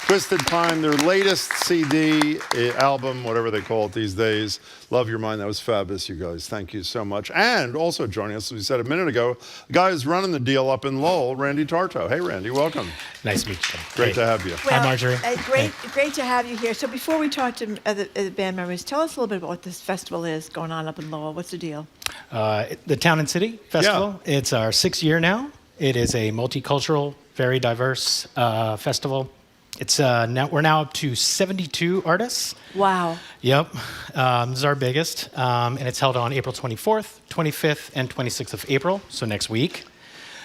S1: Twisted Pine, their latest CD, album, whatever they call it these days. Love Your Mind. That was fabulous, you guys. Thank you so much. And also joining us, as we said a minute ago, the guy who's running the deal up in Lowell, Randy Tartow. Hey, Randy, welcome.
S4: Nice to meet you.
S1: Great to have you.
S2: Well,
S4: Hi, Marjorie.
S2: Great to have you here. So before we talk to the band members, tell us a little bit about what this festival is going on up in Lowell. What's the deal?
S4: The Town and City Festival. Yeah. It's our 6th year now. It is a multicultural, very diverse festival. It's we're now up to 72 artists.
S2: Wow.
S4: Yep. This is our biggest. And it's held on April 24th, 25th, and 26th of April, so next week.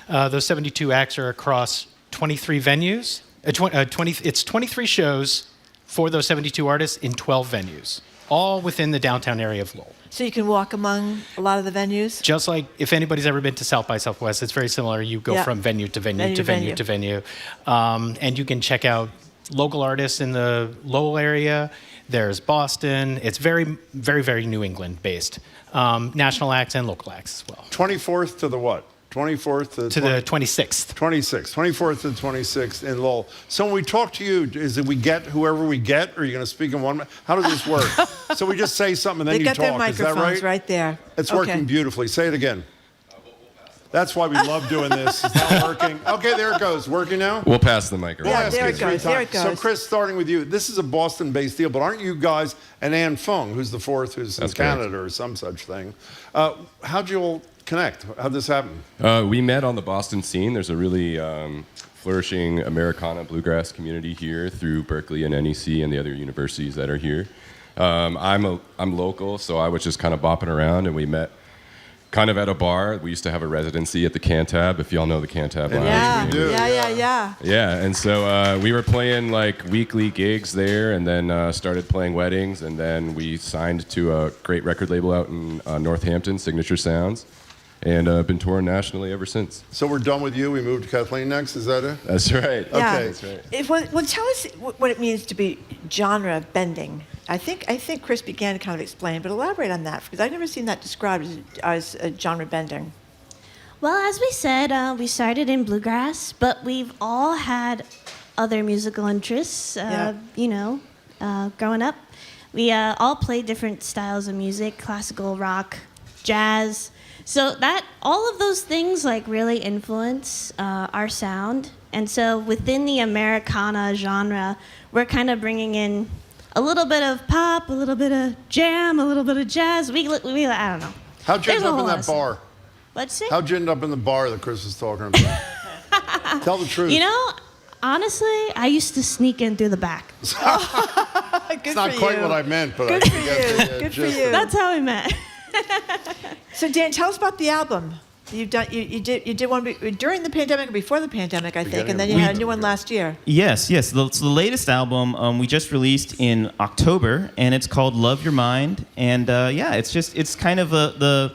S4: Those 72 acts are across 23 venues. It's 23 shows for those 72 artists in 12 venues, all within the downtown area of Lowell.
S2: So you can walk among a lot of the venues?
S4: Just like if anybody's ever been to South by Southwest, it's very similar. You go from venue to venue to venue to venue. And you can check out local artists in the Lowell area. There's Boston. It's very, very, very New England based. National acts and local acts as well.
S1: 24th to the what? 24th to
S4: the 26th.
S1: 24th to the 26th in Lowell. So when we talk to you, is it we get whoever we get, or are you going to speak in one? How does this work? So we just say something and then
S2: you talk.
S1: They got their microphones
S2: right there.
S1: It's working beautifully. Say it again. That's why we love doing this. It's not working. Okay, there it goes. Working now?
S5: We'll pass the microphone.
S2: Yeah, there it goes.
S1: So, Chris, starting with you, this is a Boston-based deal, but aren't you guys, and Ann Fung, who's the fourth, who's in Canada or some such thing. How'd you all connect? How'd this happen?
S5: We met on the Boston scene. There's a really flourishing Americana bluegrass community here through Berkeley and NEC and the other universities that are here. I'm local, so I was just kind of bopping around, and we met kind of at a bar. We used to have a residency at the Cantab, if y'all know the Cantab Lounge.
S2: Yeah, we do. Yeah.
S5: Yeah, and so we were playing like weekly gigs there, and then started playing weddings, and then we signed to a great record label out in Northampton, Signature Sounds, and been touring nationally ever since.
S1: So we're done with you. We moved to Kathleen next. Is that it?
S5: That's right.
S2: Yeah.
S1: Okay.
S5: That's right.
S2: Well, tell us what it means to be genre bending. I think Chris began to kind of explain, but elaborate on that, because I've never seen that described as genre bending.
S23: Well, as we said, we started in bluegrass, but we've all had other musical interests. Growing up, we all played different styles of music: classical, rock, jazz. So that all of those things like really influence our sound. And so within the Americana genre, we're kind of bringing in a little bit of pop, a little bit of jam, a little bit of jazz. I don't know.
S1: How'd you end up in that bar?
S23: What'd you say?
S1: How'd you end up in the bar that Chris was talking about? Tell the truth.
S23: You know, honestly, I used to sneak in through the back.
S1: It's not quite what I meant, but
S2: Good for you. Good for you.
S23: That's how we met.
S2: So Dan, tell us about the album. You did one during the pandemic or before the pandemic, I think, and then you had a new one last year.
S24: Yes. So the latest album we just released in October, and it's called Love Your Mind. And it's kind of the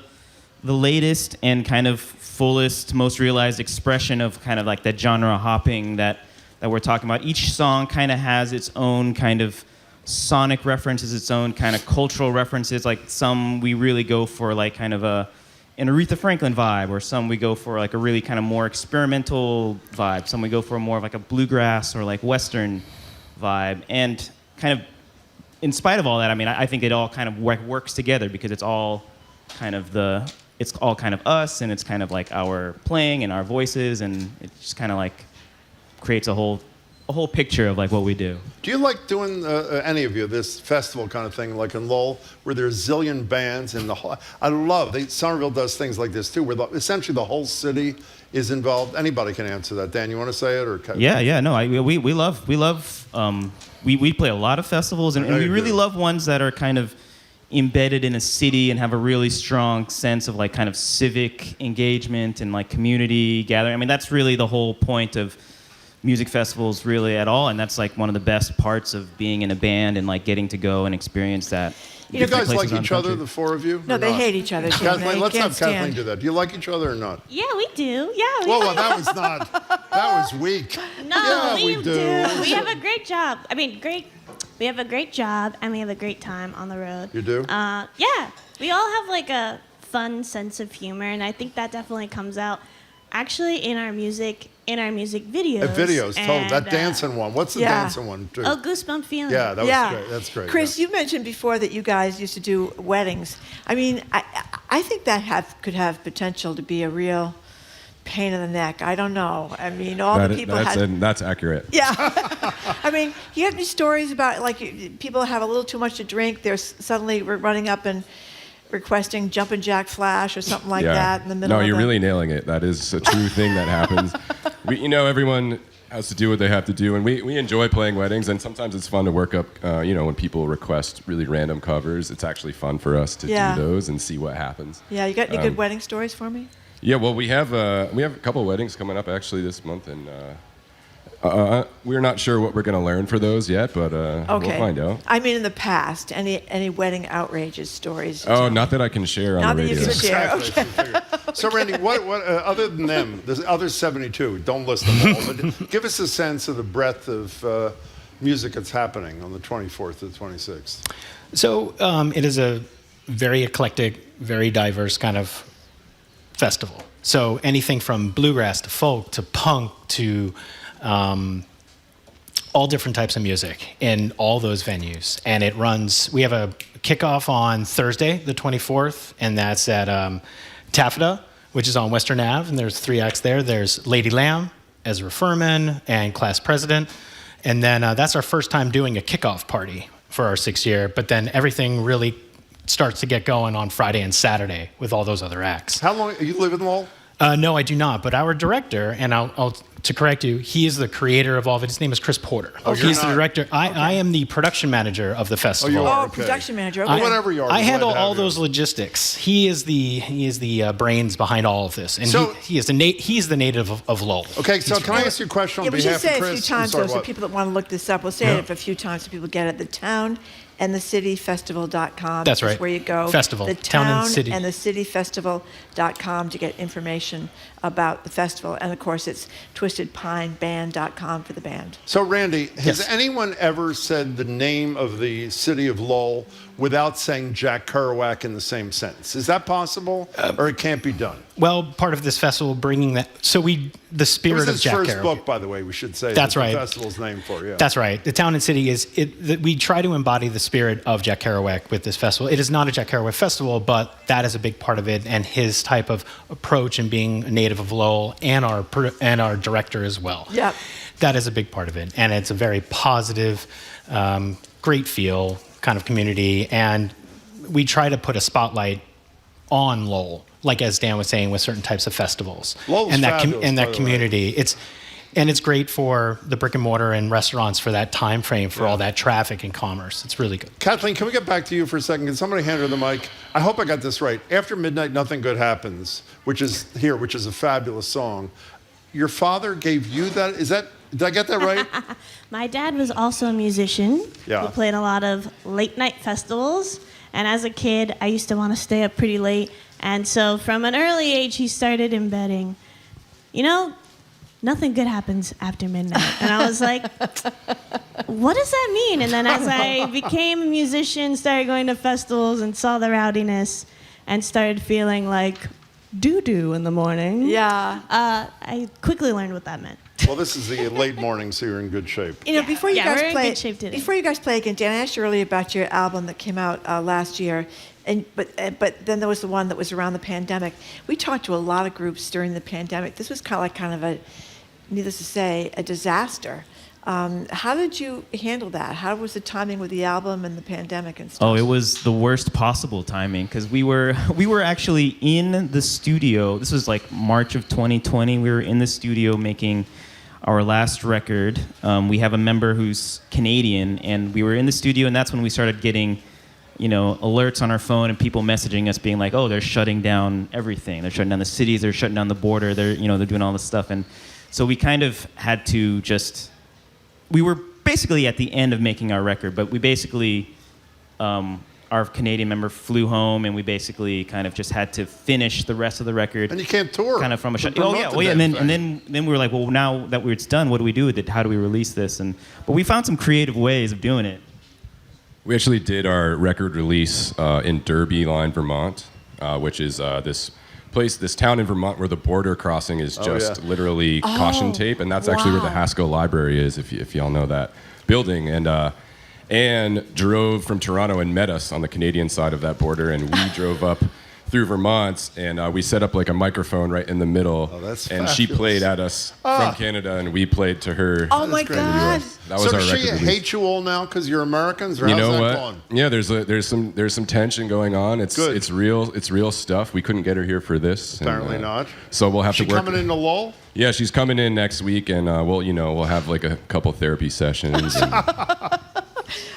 S24: latest and kind of fullest, most realized expression of kind of like that genre hopping that we're talking about. Each song kind of has its own kind of sonic references, its own kind of cultural references. Like some we really go for like kind of an Aretha Franklin vibe, or some we go for like a really kind of more experimental vibe. Some we go for more of like a bluegrass or like Western vibe. And kind of, in spite of all that, I mean, I think it all kind of works together because it's all kind of us, and it's kind of like our playing and our voices, and it just kind of like creates a whole picture of like what we do.
S1: Do you like doing any of you this festival kind of thing, like in Lowell, where there's a zillion bands and Somerville does things like this too, where essentially the whole city is involved. Anybody can answer that. Dan, you want to say it or?
S24: We love. We play a lot of festivals, and we really love ones that are kind of embedded in a city and have a really strong sense of like kind of civic engagement and like community gathering. I mean, that's really the whole point of music festivals really at all, and that's like one of the best parts of being in a band and like getting to go and experience that.
S1: You guys like each other, the four of you?
S2: No, they hate each other.
S1: Kathleen, let's have Kathleen do that. Do you like each other or not?
S23: Yeah, we do. Yeah.
S1: Well, that was weak.
S23: No,
S1: we do.
S23: We have a great job. We have a great job, and we have a great time on the road.
S1: You do?
S23: Yeah. We all have like a fun sense of humor, and I think that definitely comes out actually in our music in our music videos.
S1: Videos, total.
S23: And,
S1: That dancing one. What's the dancing one, too?
S23: Oh, Goosebump Feeling.
S1: Yeah, that was great. That's great.
S2: Chris, you mentioned before that you guys used to do weddings. I mean, I think that could have potential to be a real pain in the neck. I don't know. I mean,
S5: that's accurate.
S2: Yeah. I mean, you have any stories about, like, people have a little too much to drink, they're suddenly running up and requesting Jumpin' Jack Flash or something like that in the middle of
S5: No, you're really nailing it. That is a true thing that happens. Everyone has to do what they have to do, and we enjoy playing weddings, and sometimes it's fun to work up, when people request really random covers. It's actually fun for us to do those and see what happens.
S2: Yeah, you got any good wedding stories for me?
S5: Yeah, well, we have a couple of weddings coming up actually this month, and we're not sure what we're going to learn for those yet, but we'll find out.
S2: I mean, in the past, any wedding outrageous stories?
S5: Oh, not that I can share on the radio.
S2: Not that you can share. Okay.
S1: So, Randy, what other than them, there's other 72. Don't list them all, but give us a sense of the breadth of music that's happening on the 24th to the 26th.
S4: So it is a very eclectic, very diverse kind of festival. So anything from bluegrass to folk to punk to all different types of music in all those venues. And it runs, we have a kickoff on Thursday, the 24th, and that's at Taffeta, which is on Western Ave, and there's 3 acts there. There's Lady Lamb, Ezra Furman, and Class President. And then that's our first time doing a kickoff party for our 6th year, but then everything really starts to get going on Friday and Saturday with all those other acts.
S1: How long, you live in Lowell?
S4: No, I do not, but our director, and I'll to correct you, he is the creator of all of it. His name is Chris Porter.
S1: Oh,
S4: he's the director. I am the production manager of the festival.
S1: Oh, you are?
S2: Production manager.
S1: Okay. Whatever you are.
S4: I handle all those logistics. He is the brains behind all of this, and
S1: so,
S4: he's the native of Lowell.
S1: Okay, so can I ask you a question on behalf of Chris?
S2: We should say a few times, though, so people that want to look this up, we'll say it a few times so people get it. The Town and the cityfestival.com.
S4: That's right.
S2: That's where you go.
S4: Festival.
S2: The Town and the cityfestival.com to get information about the festival. And of course, it's twistedpineband.com for the band.
S1: So, Randy, has anyone ever said the name of the city of Lowell without saying Jack Kerouac in the same sentence? Is that possible, or it can't be done?
S4: Well, part of this festival bringing that, the spirit of Jack Kerouac.
S1: It was his first book, by the way, we should say.
S4: That's right.
S1: The festival's named for,
S4: That's right. The Town and City we try to embody the spirit of Jack Kerouac with this festival. It is not a Jack Kerouac festival, but that is a big part of it, and his type of approach and being a native of Lowell, and our director as well.
S2: Yeah.
S4: That is a big part of it, and it's a very positive, great feel kind of community, and we try to put a spotlight on Lowell, like as Dan was saying, with certain types of festivals.
S1: Lowell's
S4: and
S1: fabulous,
S4: that community. It's great for the brick and mortar and restaurants for that time frame, for all that traffic and commerce. It's really good.
S1: Kathleen, can we get back to you for a second? Can somebody hand her the mic? I hope I got this right. After Midnight, Nothing Good Happens, which is a fabulous song. Your father gave you that? Did I get that right?
S23: My dad was also a musician.
S1: Yeah.
S23: He played a lot of late night festivals. And as a kid, I used to want to stay up pretty late. And so from an early age, he started embedding, nothing good happens after midnight. And I was like, what does that mean? And then as I became a musician, started going to festivals and saw the rowdiness and started feeling like doo-doo in the morning.
S2: Yeah.
S23: I quickly learned what that meant.
S1: Well, this is the late morning, so you're in good shape.
S2: Before you guys
S23: we're
S2: play,
S23: in good shape today.
S2: Before you guys play again, Dan, I asked you earlier about your album that came out last year, but then there was the one that was around the pandemic. We talked to a lot of groups during the pandemic. This was kind of a, needless to say, a disaster. How did you handle that? How was the timing with the album and the pandemic and stuff?
S24: Oh, it was the worst possible timing because we were actually in the studio. This was like March of 2020. We were in the studio making our last record. We have a member who's Canadian, and we were in the studio, and that's when we started getting, alerts on our phone and people messaging us being like, "Oh, they're shutting down everything. They're shutting down the cities. They're shutting down the border. They're doing all this stuff." And so we kind of had to just. We were basically at the end of making our record, but we basically, our Canadian member flew home, and we basically kind of just had to finish the rest of the record.
S1: And you can't tour.
S24: Kind of from a shut. Oh yeah, and then we were like, well, now that it's done, what do we do with it? How do we release this? But we found some creative ways of doing it.
S5: We actually did our record release in Derby Line, Vermont, which is this this town in Vermont where the border crossing is just literally caution tape, and that's actually where the Haskell Library is, if y'all know that building. And Anne drove from Toronto and met us on the Canadian side of that border, and we drove up through Vermont, and we set up like a microphone right in the middle.
S1: Oh, that's
S5: and
S1: fabulous.
S5: she played at us from Canada, and we played to her.
S2: Oh my God!
S5: That was
S1: so
S5: our
S1: does she
S5: record
S1: hate you all now because you're Americans, or
S5: you
S1: how's
S5: know
S1: that
S5: what?
S1: going?
S5: Yeah, there's some tension going on. It's real stuff. We couldn't get her here for this.
S1: Apparently not.
S5: So we'll have
S1: She
S5: to work.
S1: coming into Lowell?
S5: Yeah, she's coming in next week, and we'll have like a couple therapy sessions. And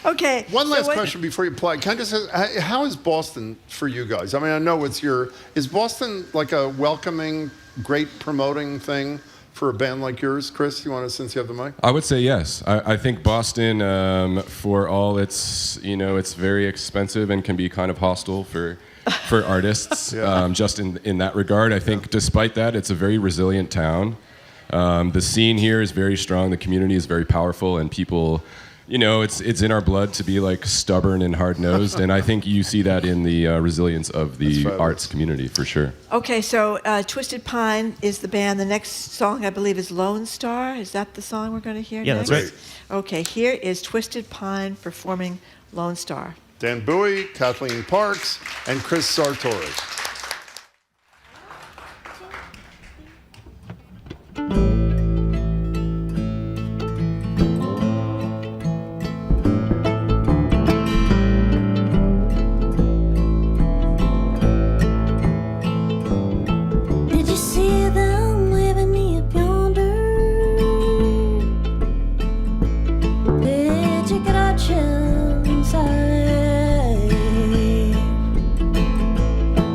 S2: Okay.
S1: One last question before you play. Can I just say, how is Boston for you guys? I mean, I know is Boston like a welcoming, great promoting thing for a band like yours? Chris, you want to, since you have the mic?
S5: I would say yes. I think Boston, for all it's very expensive and can be kind of hostile for artists. Just in that regard, I think despite that, it's a very resilient town. The scene here is very strong. The community is very powerful, and people. It's in our blood to be like stubborn and hard-nosed, and I think you see that in the resilience of the arts community for sure.
S2: Okay, so Twisted Pine is the band. The next song, I believe, is Lone Star. Is that the song we're going to hear next?
S24: That's right.
S2: Okay, here is Twisted Pine performing Lone Star.
S1: Dan Bowie, Kathleen Parks, and Chris Sartori.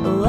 S3: Oh,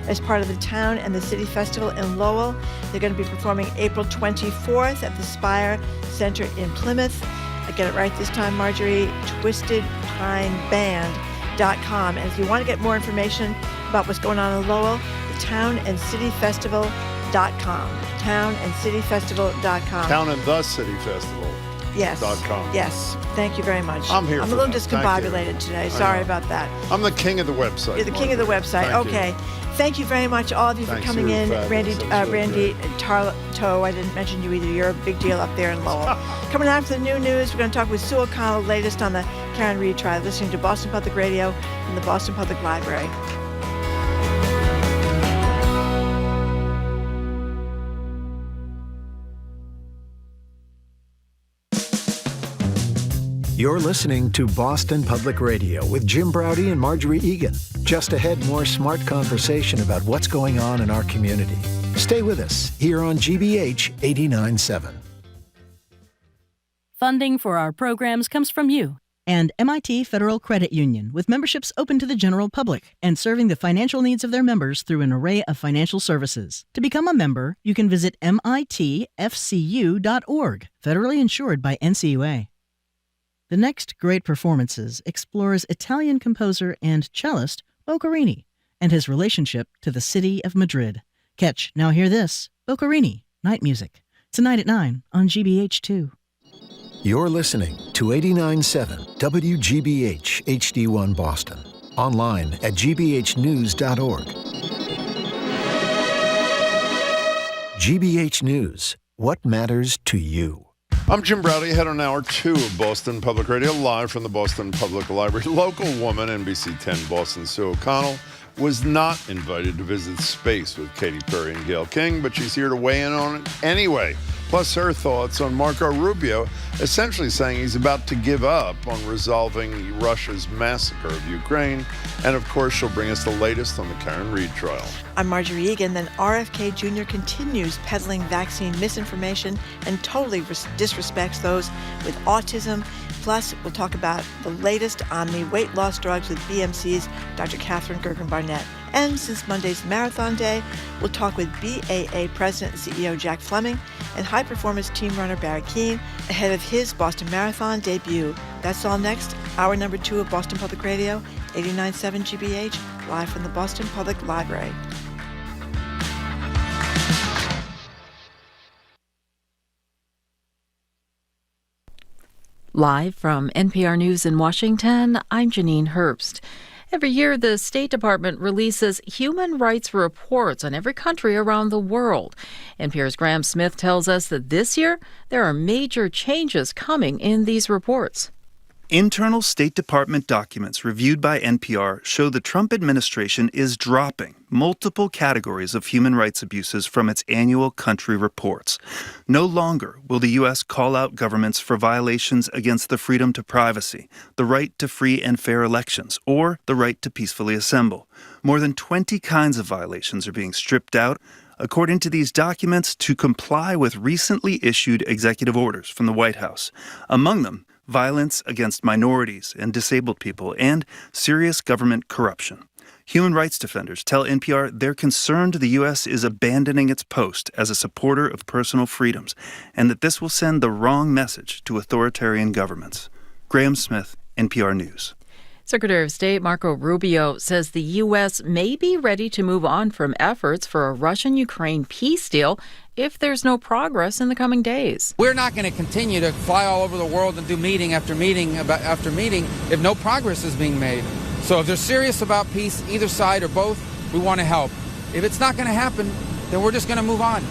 S2: as part of the Town and the City Festival in Lowell. They're going to be performing April 24th at the Spire Center in Plymouth. I get it right this time, Marjorie, twistedpineband.com. And if you want to get more information about what's going on in Lowell, the townandcityfestival.com. Townandcityfestival.com.
S1: Town and the City Festival.
S2: Yes.
S1: .com.
S2: Yes. Thank you very much.
S1: I'm here.
S2: I'm
S1: for
S2: a little
S1: that.
S2: discombobulated today. Sorry about that.
S1: I'm the king of the website.
S2: You're the king of the website.
S1: Thank
S2: okay.
S1: you.
S2: Thank you very much, all of you,
S1: Thanks,
S2: for coming
S1: you're
S2: in.
S1: fabulous.
S2: Randy Tartow, I didn't mention you either. You're a big deal up there in Lowell. Coming after the new news, we're going to talk with Sue O'Connell, latest on the Karen Reid trial, listening to Boston Public Radio and the Boston Public Library.
S3: You're listening to Boston Public Radio with Jim Braude and Marjorie Egan. Just ahead, more smart conversation about what's going on in our community. Stay with us here on GBH 89.7.
S18: Funding for our programs comes from you.
S19: And MIT Federal Credit Union, with memberships open to the general public and serving the financial needs of their members through an array of financial services. To become a member, you can visit mitfcu.org, federally insured by NCUA. The next Great Performances explores Italian composer and cellist Boccherini and his relationship to the city of Madrid. Catch Now Hear This, Boccherini, Night Music, tonight at 9 on GBH2.
S3: You're listening to 89.7 WGBH HD1 Boston. Online at gbhnews.org. GBH News, what matters to you?
S1: I'm Jim Braude, head on Hour 2 of Boston Public Radio, live from the Boston Public Library. Local woman, NBC 10 Boston Sue O'Connell, was not invited to visit space with Katy Perry and Gale King, but she's here to weigh in on it anyway. Plus her thoughts on Marco Rubio essentially saying he's about to give up on resolving Russia's massacre of Ukraine. And of course, she'll bring us the latest on the Karen Reid trial.
S2: I'm Marjorie Egan. Then RFK Jr. continues peddling vaccine misinformation and totally disrespects those with autism. Plus, we'll talk about the latest on the weight loss drugs with BMC's Dr. Katherine Gergen Barnett. And since Monday's Marathon Day, we'll talk with BAA President and CEO Jack Flemming and high-performance team runner Barry Keane ahead of his Boston Marathon debut. That's all next. Hour number 2 of Boston Public Radio, 89.7 GBH, live from the Boston Public Library.
S6: Live from NPR News in Washington, I'm Janine Herbst. Every year, the State Department releases human rights reports on every country around the world. NPR's Graham Smith tells us that this year, there are major changes coming in these reports.
S15: Internal State Department documents reviewed by NPR show the Trump administration is dropping multiple categories of human rights abuses from its annual country reports. No longer will the U.S. call out governments for violations against the freedom to privacy, the right to free and fair elections, or the right to peacefully assemble. More than 20 kinds of violations are being stripped out, according to these documents, to comply with recently issued executive orders from the White House. Among them, violence against minorities and disabled people, and serious government corruption. Human rights defenders tell NPR they're concerned the U.S. is abandoning its post as a supporter of personal freedoms, and that this will send the wrong message to authoritarian governments. Graham Smith, NPR News.
S6: Secretary of State Marco Rubio says the U.S. may be ready to move on from efforts for a Russian-Ukraine peace deal if there's no progress in the coming days.
S8: We're not going to continue to fly all over the world and do meeting after meeting after meeting if no progress is being made. So if they're serious about peace, either side or both, we want to help. If it's not going to happen, then we're just going to move on.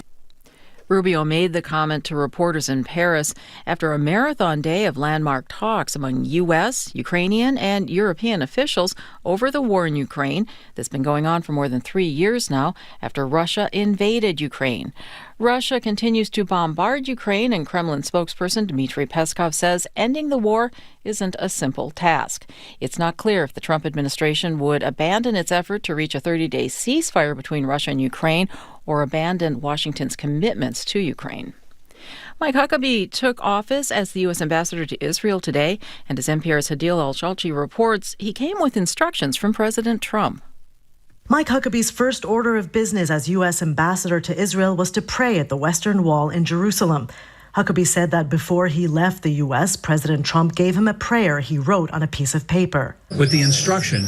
S6: Rubio made the comment to reporters in Paris after a marathon day of landmark talks among U.S., Ukrainian, and European officials over the war in Ukraine that's been going on for more than 3 years now after Russia invaded Ukraine. Russia continues to bombard Ukraine, and Kremlin spokesperson Dmitry Peskov says ending the war isn't a simple task. It's not clear if the Trump administration would abandon its effort to reach a 30-day ceasefire between Russia and Ukraine or abandon Washington's commitments to Ukraine. Mike Huckabee took office as the U.S. ambassador to Israel today, and as NPR's Hadil Al-Shalchi reports, he came with instructions from President Trump.
S7: Mike Huckabee's first order of business as U.S. ambassador to Israel was to pray at the Western Wall in Jerusalem. Huckabee said that before he left the U.S., President Trump gave him a prayer he wrote on a piece of paper.
S9: With the instruction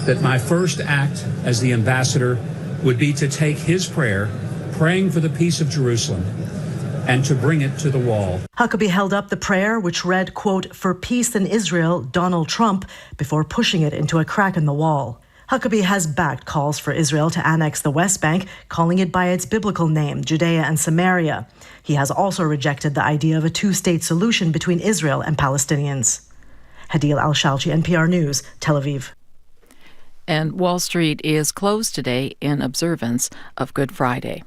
S9: that my first act as the ambassador would be to take his prayer, praying for the peace of Jerusalem, and to bring it to the wall.
S7: Huckabee held up the prayer, which read, quote, "For peace in Israel, Donald Trump," before pushing it into a crack in the wall. Huckabee has backed calls for Israel to annex the West Bank, calling it by its biblical name, Judea and Samaria. He has also rejected the idea of a two-state solution between Israel and Palestinians. Hadil Al-Shalchi, NPR News, Tel Aviv.
S6: And Wall Street is closed today in observance of Good Friday.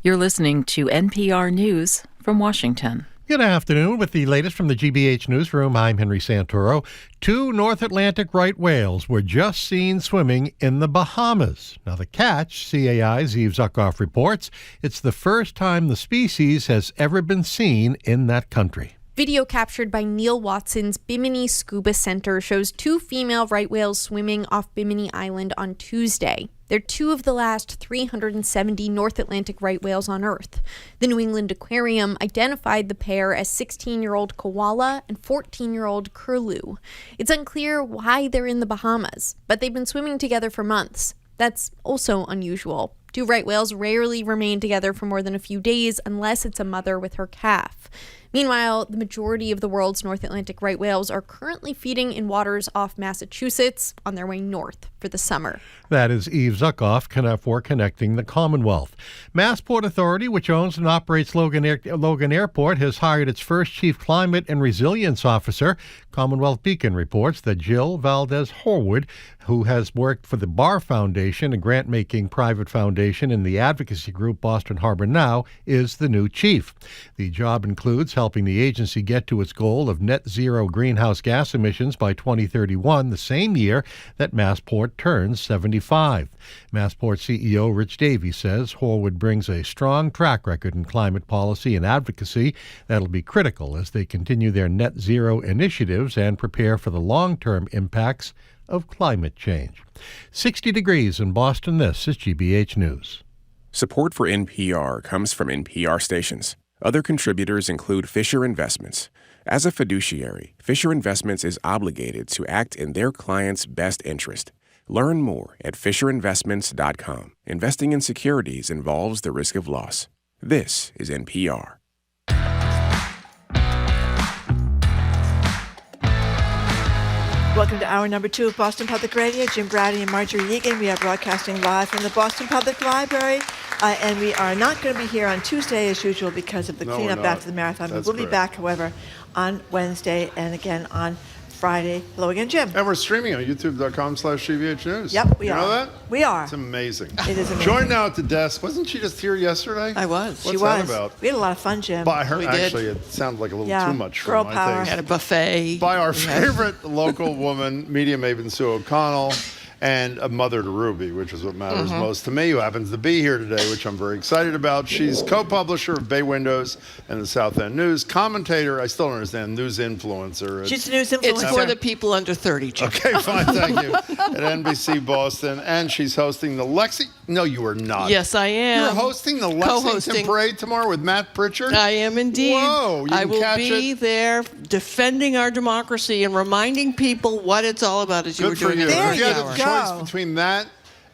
S6: You're listening to NPR News from Washington.
S10: Good afternoon. With the latest from the GBH Newsroom, I'm Henry Santoro. 2 North Atlantic right whales were just seen swimming in the Bahamas. Now, the catch, CAI's Eve Zuckoff reports, it's the first time the species has ever been seen in that country.
S11: Video captured by Neil Watson's Bimini Scuba Center shows 2 female right whales swimming off Bimini Island on Tuesday. They're 2 of the last 370 North Atlantic right whales on Earth. The New England Aquarium identified the pair as 16-year-old koala and 14-year-old curlew. It's unclear why they're in the Bahamas, but they've been swimming together for months. That's also unusual. 2 right whales rarely remain together for more than a few days unless it's a mother with her calf. Meanwhile, the majority of the world's North Atlantic right whales are currently feeding in waters off Massachusetts on their way north for the summer.
S10: That is Eve Zuckoff for Connecting the Commonwealth. Massport Authority, which owns and operates Logan Airport, has hired its first Chief Climate and Resilience Officer. Commonwealth Beacon reports that Jill Valdez Horwood, who has worked for the Barr Foundation, a grant-making private foundation, and the advocacy group Boston Harbor Now, is the new chief. The job includes helping the agency get to its goal of net zero greenhouse gas emissions by 2031, the same year that Massport turns 75. Massport CEO Rich Davey says Horwood brings a strong track record in climate policy and advocacy that'll be critical as they continue their net zero initiatives and prepare for the long-term impacts of climate change. 60 degrees in Boston. This is GBH News.
S25: Support for NPR comes from NPR stations. Other contributors include Fisher Investments. As a fiduciary, Fisher Investments is obligated to act in their client's best interest. Learn more at FisherInvestments.com. Investing in securities involves the risk of loss. This is NPR.
S2: Welcome to hour number 2 of Boston Public Radio. Jim Brady and Marjorie Egan. We are broadcasting live from the Boston Public Library. And we are not going to be here on Tuesday as usual because of the cleanup after the marathon.
S1: That's
S2: we will be
S1: correct.
S2: back, however, on Wednesday and again on Friday. Hello again, Jim.
S1: And we're streaming on youtube.com/GBH News.
S2: Yep, we
S1: are.
S2: are.
S1: You know that?
S2: We are.
S1: It's amazing.
S2: It is amazing.
S1: Joined now at the desk. Wasn't she just here yesterday?
S26: I was.
S1: What's that about?
S2: We had a lot of fun, Jim.
S1: By her,
S26: We did.
S1: actually, it sounded like a little too much for
S2: girl
S1: my
S2: power.
S1: taste.
S26: Had a buffet.
S1: By our favorite local woman, media maven Sue O'Connell, and a mother to Ruby, which is what matters most to me, who happens to be here today, which I'm very excited about. She's co-publisher of Bay Windows and the South End News, commentator, I still don't understand, news influencer.
S2: She's a news influencer.
S26: It's for the people under 30, Jim.
S1: Okay, fine, thank you. At NBC Boston, and she's hosting the No, you are not.
S26: Yes, I am.
S1: You're hosting the Lexington Parade tomorrow with Matt Pritchard?
S26: I am indeed.
S1: Whoa, you
S26: I
S1: can
S26: will
S1: catch
S26: be
S1: it?
S26: there defending our democracy and reminding people what it's all about, as you were
S1: Good for
S26: doing
S1: you.
S26: in the
S1: If
S26: first
S1: you had
S26: hour.
S1: a choice between that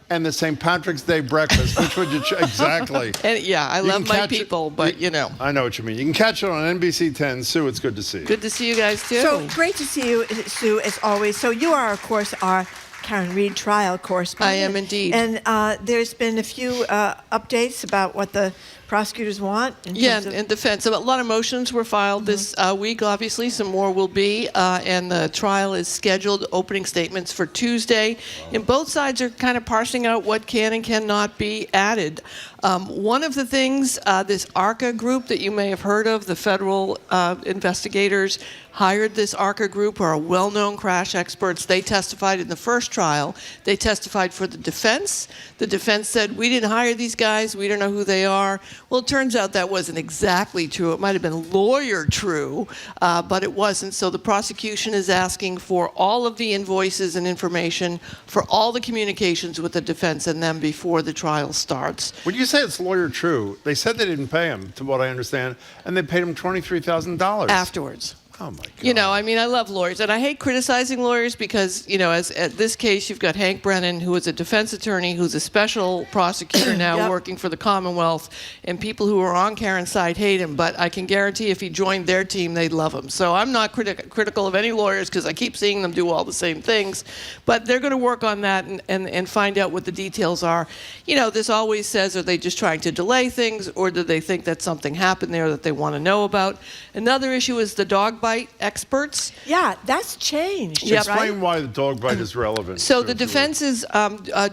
S1: and the St. Patrick's Day breakfast, which would you exactly?
S26: And yeah, I
S1: You
S26: love
S1: can
S26: my
S1: catch it-
S26: people, but you know.
S1: I know what you mean. You can catch it on NBC 10. Sue, it's good to see you.
S26: Good to see you guys too.
S2: So great to see you, Sue, as always. So you are, of course, our Karen Reed trial correspondent.
S26: I am indeed.
S2: And there's been a few updates about what the prosecutors want.
S26: In defense. So a lot of motions were filed this week, obviously. Some more will be. And the trial is scheduled, opening statements for Tuesday. And both sides are kind of parsing out what can and cannot be added. One of the things, this ARCA group that you may have heard of, the federal investigators hired this ARCA group, who are well-known crash experts. They testified in the first trial. They testified for the defense. The defense said, we didn't hire these guys. We don't know who they are. Well, it turns out that wasn't exactly true. It might have been lawyer true, but it wasn't. So the prosecution is asking for all of the invoices and information for all the communications with the defense and them before the trial starts.
S1: When you say it's lawyer true, they said they didn't pay him, to what I understand, and they paid him $23,000
S26: afterwards.
S1: Oh my God.
S26: You know, I mean, I love lawyers, and I hate criticizing lawyers because, you know, as at this case, you've got Hank Brennan, who is a defense attorney, who's a special prosecutor now working for the Commonwealth, and people who are on Karen's side hate him, but I can guarantee if he joined their team, they'd love him. So I'm not critical of any lawyers because I keep seeing them do all the same things, but they're going to work on that and find out what the details are. You know, this always says, are they just trying to delay things, or do they think that something happened there that they want to know about? Another issue is the dog bite experts.
S2: Yeah, that's changed.
S1: Explain why the dog bite is relevant.
S26: So the defense is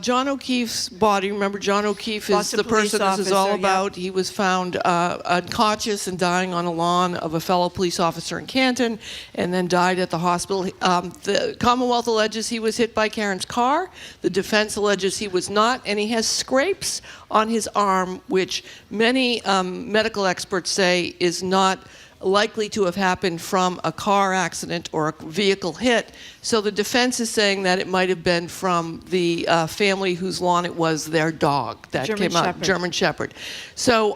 S26: John O'Keefe's body. Remember, John O'Keefe is the person this is all about. He was found unconscious and dying on a lawn of a fellow police officer in Canton, and then died at the hospital. The Commonwealth alleges he was hit by Karen's car. The defense alleges he was not, and he has scrapes on his arm, which many medical experts say is not likely to have happened from a car accident or a vehicle hit. So the defense is saying that it might have been from the family whose lawn it was, their dog that came out, German Shepherd. So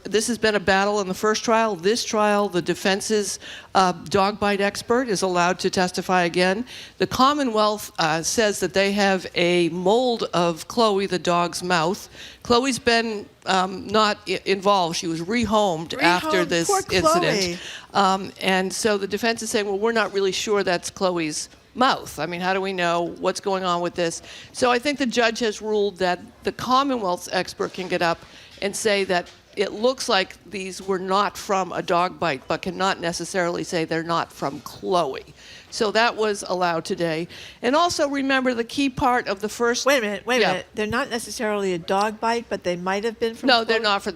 S26: this has been a battle in the first trial. This trial, the defense's dog bite expert is allowed to testify again. The Commonwealth says that they have a mold of Chloe, the dog's mouth. Chloe's been not involved. She was rehomed after this incident. And so the defense is saying, well, we're not really sure that's Chloe's mouth. I mean, how do we know what's going on with this? So I think the judge has ruled that the Commonwealth's expert can get up and say that it looks like these were not from a dog bite, but cannot necessarily say they're not from Chloe. So that was allowed today. And also remember the key part of the first...
S2: Wait a minute. They're not necessarily a dog bite, but they might have been from
S26: No,
S2: Chloe?
S26: they're not for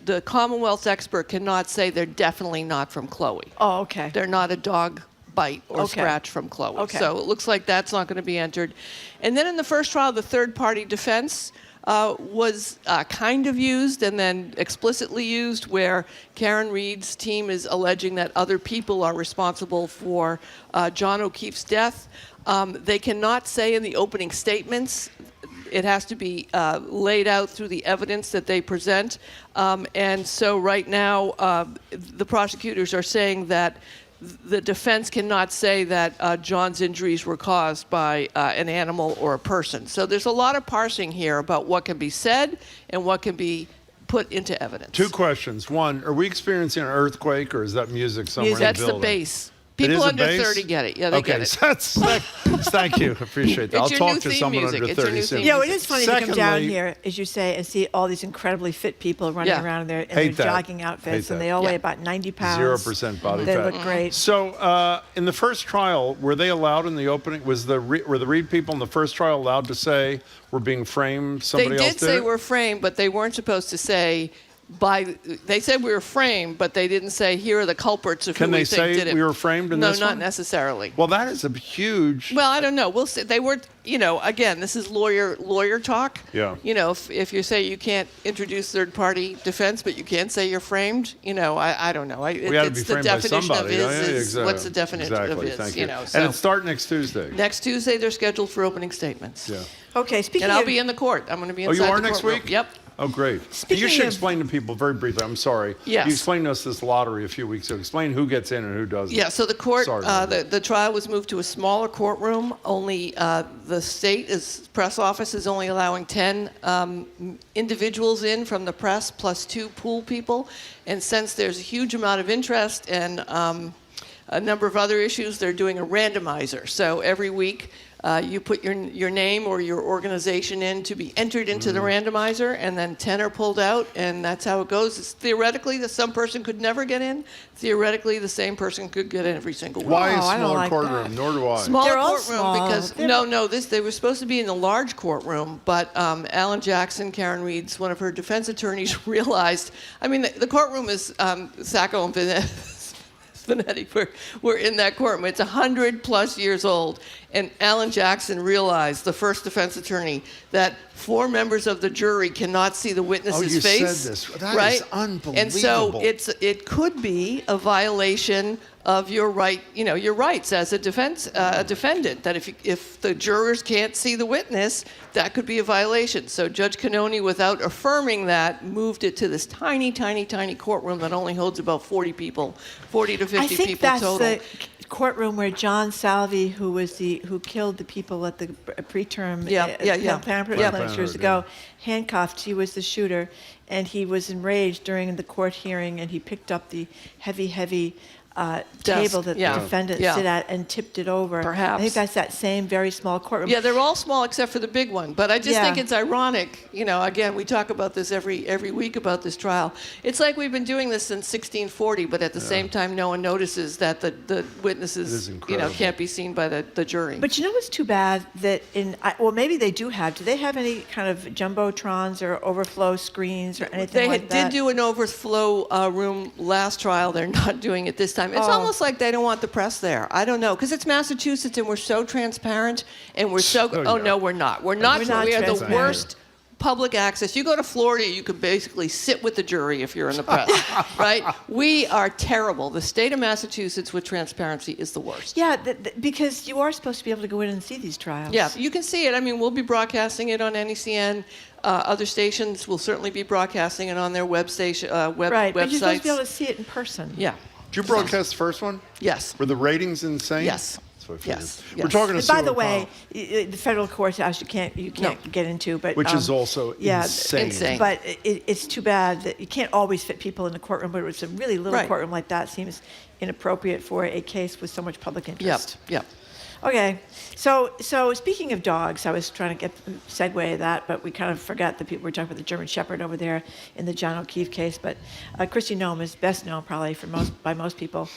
S26: the Commonwealth's expert cannot say they're definitely not from Chloe.
S2: Oh, okay.
S26: They're not a dog bite or scratch from Chloe.
S2: Okay.
S26: So it looks like that's not going to be entered. And then in the first trial, the third-party defense was kind of used and then explicitly used, where Karen Reed's team is alleging that other people are responsible for John O'Keefe's death. They cannot say in the opening statements. It has to be laid out through the evidence that they present. And so right now, the prosecutors are saying that the defense cannot say that John's injuries were caused by an animal or a person. So there's a lot of parsing here about what can be said and what can be put into evidence.
S1: Two questions. One, are we experiencing an earthquake, or is that music somewhere in the building?
S26: That's the bass. People under 30 get it. Yeah, they get it.
S1: Thank you. I appreciate that. I'll talk to someone under 30 soon.
S2: You know, it is funny to come down here, as you say, and see all these incredibly fit people running around in their jogging outfits, and they all weigh about 90 pounds.
S1: 0% body fat.
S2: They look great.
S1: So in the first trial, were they allowed in the opening? Were the Reed people in the first trial allowed to say we're being framed? Somebody else did?
S26: They did say we're framed, but they weren't supposed to say... they said we were framed, but they didn't say here are the culprits of who we think did it.
S1: Can they say we were framed in this one?
S26: No, not necessarily.
S1: Well, that is a huge...
S26: Well, I don't know. We'll see. They weren't, you know, again, this is lawyer talk.
S1: Yeah.
S26: You know, if you say you can't introduce third-party defense, but you can say you're framed, you know, I don't know.
S1: We got to be framed by somebody.
S26: What's the definition of is,
S1: Thank
S26: you know.
S1: And it starts next Tuesday.
S26: Next Tuesday, they're scheduled for opening statements.
S1: Yeah.
S2: Okay, speaking
S26: and I'll be in the court. I'm going to be inside
S1: the courtroom.
S26: the
S1: next
S26: courtroom.
S1: week?
S26: Yep.
S1: Oh, great. You should explain to people very briefly. I'm sorry.
S26: Yes.
S1: You explained to us this lottery a few weeks ago. Explain who gets in and who doesn't.
S26: Yeah, so the court, the trial was moved to a smaller courtroom. Only the state's press office is only allowing 10 individuals in from the press plus 2 pool people. And since there's a huge amount of interest and a number of other issues, they're doing a randomizer. So every week, you put your name or your organization in to be entered into the randomizer, and then 10 are pulled out, and that's how it goes. It's theoretically, that some person could never get in. Theoretically, the same person could get in every single week.
S1: Why a smaller courtroom? Nor do I.
S26: Smaller courtroom because they were supposed to be in the large courtroom, but Alan Jackson, Karen Reed's one of her defense attorneys, realized. I mean, the courtroom is Sacco and Spinetti were in that courtroom. It's 100+ years old. And Alan Jackson realized, the first defense attorney, that 4 members of the jury cannot see the witness's face.
S1: Oh, you said this. That
S26: right?
S1: is unbelievable.
S26: And so it could be a violation of your right, your rights as a defendant. That if the jurors can't see the witness, that could be a violation. So Judge Cannoni, without affirming that, moved it to this tiny, tiny, tiny courtroom that only holds about 40 people, 40 to 50 people total.
S2: I think that's the courtroom where John Salvi, who killed the people at the preterm Planned Parenthood years ago, handcuffed. He was the shooter, and he was enraged during the court hearing, and he picked up the heavy table that the defendant sit at and tipped it over.
S26: Perhaps.
S2: I think that's that same very small courtroom.
S26: Yeah, they're all small except for the big one. But I just think it's ironic. Again, we talk about this every week about this trial. It's like we've been doing this since 1640, but at the same time, no one notices that the witnesses, can't be seen by the jury.
S2: But what's too bad that maybe they do have. Do they have any kind of jumbotrons or overflow screens or anything like that?
S26: They did do an overflow room last trial. They're not doing it this time. It's almost like they don't want the press there. I don't know, because it's Massachusetts and we're so transparent and we're so. No, we're not. We're not. We are the worst public access. You go to Florida, you could basically sit with the jury if you're in the press, right? We are terrible. The state of Massachusetts with transparency is the worst.
S2: Yeah, because you are supposed to be able to go in and see these trials.
S26: Yeah, you can see it. I mean, we'll be broadcasting it on NECN. Other stations will certainly be broadcasting it on their websites.
S2: Right, but you're supposed to be able to see it in person.
S26: Yeah.
S1: Did you broadcast the first one?
S26: Yes.
S1: Were the ratings insane?
S26: Yes.
S1: That's what I figured.
S26: Yes.
S1: We're talking to
S2: By the way, the federal courthouse you can't get into, but
S1: which is also insane.
S2: But it's too bad that you can't always fit people in the courtroom. But it's a really little courtroom like that seems inappropriate for a case with so much public interest.
S26: Yep.
S2: Okay, so speaking of dogs, I was trying to segue that, but we kind of forgot the people. We're talking about the German Shepherd over there in the John O'Keefe case. But Kristi Noem is best known probably by most people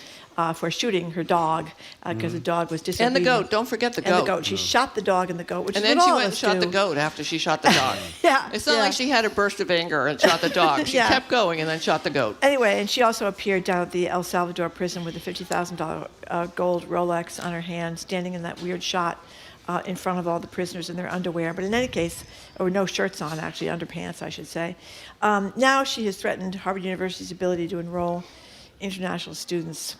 S2: for shooting her dog because the dog was disobedient.
S26: And the goat. Don't forget the goat.
S2: And the goat. She shot the dog and the goat, which
S26: and
S2: is
S26: then
S2: what
S26: she
S2: all
S26: went
S2: of
S26: and
S2: us
S26: shot
S2: do.
S26: the goat after she shot the dog. It's not like she had a burst of anger and shot the dog. She kept going and then shot the goat.
S2: Anyway, and she also appeared down at the El Salvador prison with a $50,000 gold Rolex on her hand, standing in that weird shot in front of all the prisoners in their underwear. But in any case, or no shirts on, actually, underpants, I should say. Now she has threatened Harvard University's ability to enroll international students.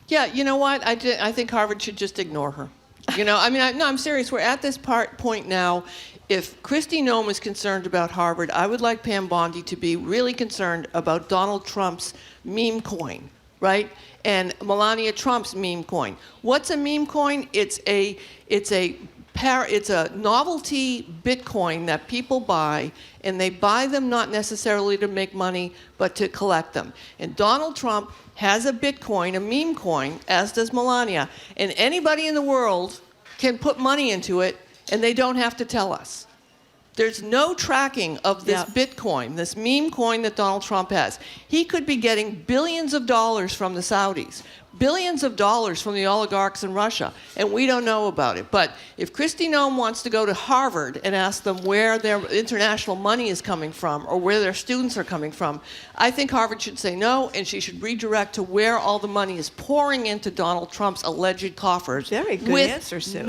S26: Yeah, you know what? I think Harvard should just ignore her. I'm serious. We're at this point now. If Kristi Noem is concerned about Harvard, I would like Pam Bondi to be really concerned about Donald Trump's meme coin, right? And Melania Trump's meme coin. What's a meme coin? It's a novelty Bitcoin that people buy, and they buy them not necessarily to make money, but to collect them. And Donald Trump has a Bitcoin, a meme coin, as does Melania. And anybody in the world can put money into it, and they don't have to tell us. There's no tracking of this Bitcoin, this meme coin that Donald Trump has. He could be getting billions of dollars from the Saudis, billions of dollars from the oligarchs in Russia, and we don't know about it. But if Kristi Noem wants to go to Harvard and ask them where their international money is coming from or where their students are coming from, I think Harvard should say no, and she should redirect to where all the money is pouring into Donald Trump's alleged coffers.
S2: Very good answer, Sue.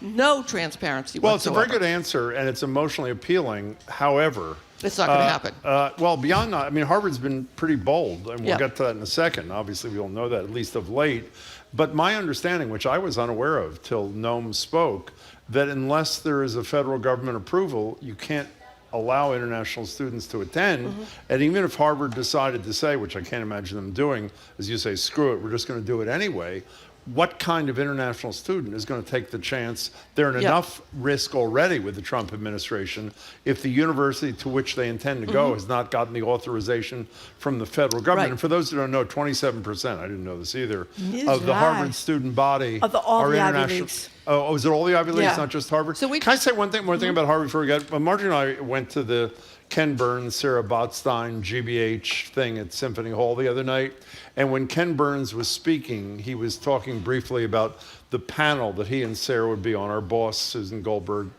S26: No transparency
S1: Well,
S26: whatsoever.
S1: it's a very good answer, and it's emotionally appealing. However,
S26: it's not going to happen.
S1: Well, beyond that, Harvard's been pretty bold, and we'll get to that in a second. Obviously, we all know that, at least of late. But my understanding, which I was unaware of till Noem spoke, that unless there is a federal government approval, you can't allow international students to attend. Mm-hmm. And even if Harvard decided to say, which I can't imagine them doing, as you say, screw it, we're just going to do it anyway, what kind of international student is going to take the chance? They're in enough risk already with the Trump administration if the university to which they intend to go has not gotten the authorization from the federal government.
S2: Right.
S1: And for those who don't know, 27%, I didn't know this either, of the Harvard student body are international. Oh, is it all the Ivy Leagues, not just Harvard? Can I say one more thing about Harvard before we get? Well, Marjorie and I went to the Ken Burns, Sarah Botstein, GBH thing at Symphony Hall the other night. And when Ken Burns was speaking, he was talking briefly about the panel that he and Sarah would be on. Our boss, Susan Goldberg,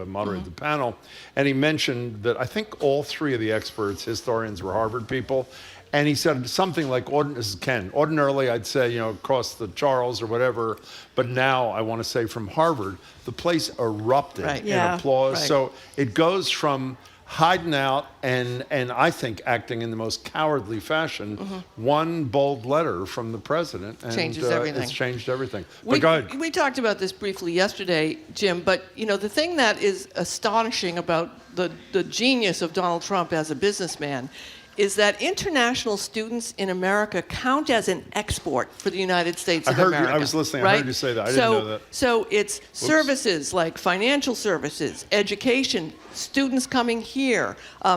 S1: moderated the panel. And he mentioned that I think all three of the experts, historians, were Harvard people. And he said something like, this is Ken, ordinarily I'd say, across the Charles or whatever, but now I want to say from Harvard, the place erupted in applause.
S26: Right.
S1: So it goes from hiding out and I think acting in the most cowardly fashion, one bold letter from the president and
S26: Changes everything.
S1: It's changed everything. But go ahead.
S26: We talked about this briefly yesterday, Jim, but the thing that is astonishing about the genius of Donald Trump as a businessman is that international students in America count as an export for the United States of America.
S1: I was listening.
S26: Right?
S1: I heard you say that. I didn't know that.
S26: So it's services like financial services, education, students coming here,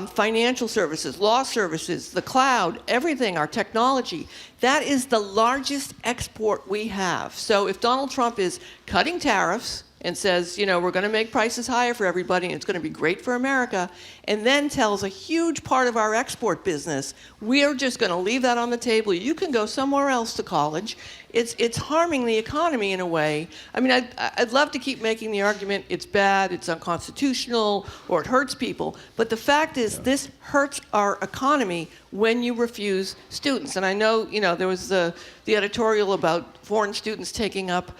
S26: financial services, law services, the cloud, everything, our technology. That is the largest export we have. So if Donald Trump is cutting tariffs and says, we're going to make prices higher for everybody and it's going to be great for America, and then tells a huge part of our export business, we're just going to leave that on the table. You can go somewhere else to college. It's harming the economy in a way. I mean, I'd love to keep making the argument it's bad, it's unconstitutional, or it hurts people. But the fact is, this hurts our economy when you refuse students. And I know, there was the editorial about foreign students taking up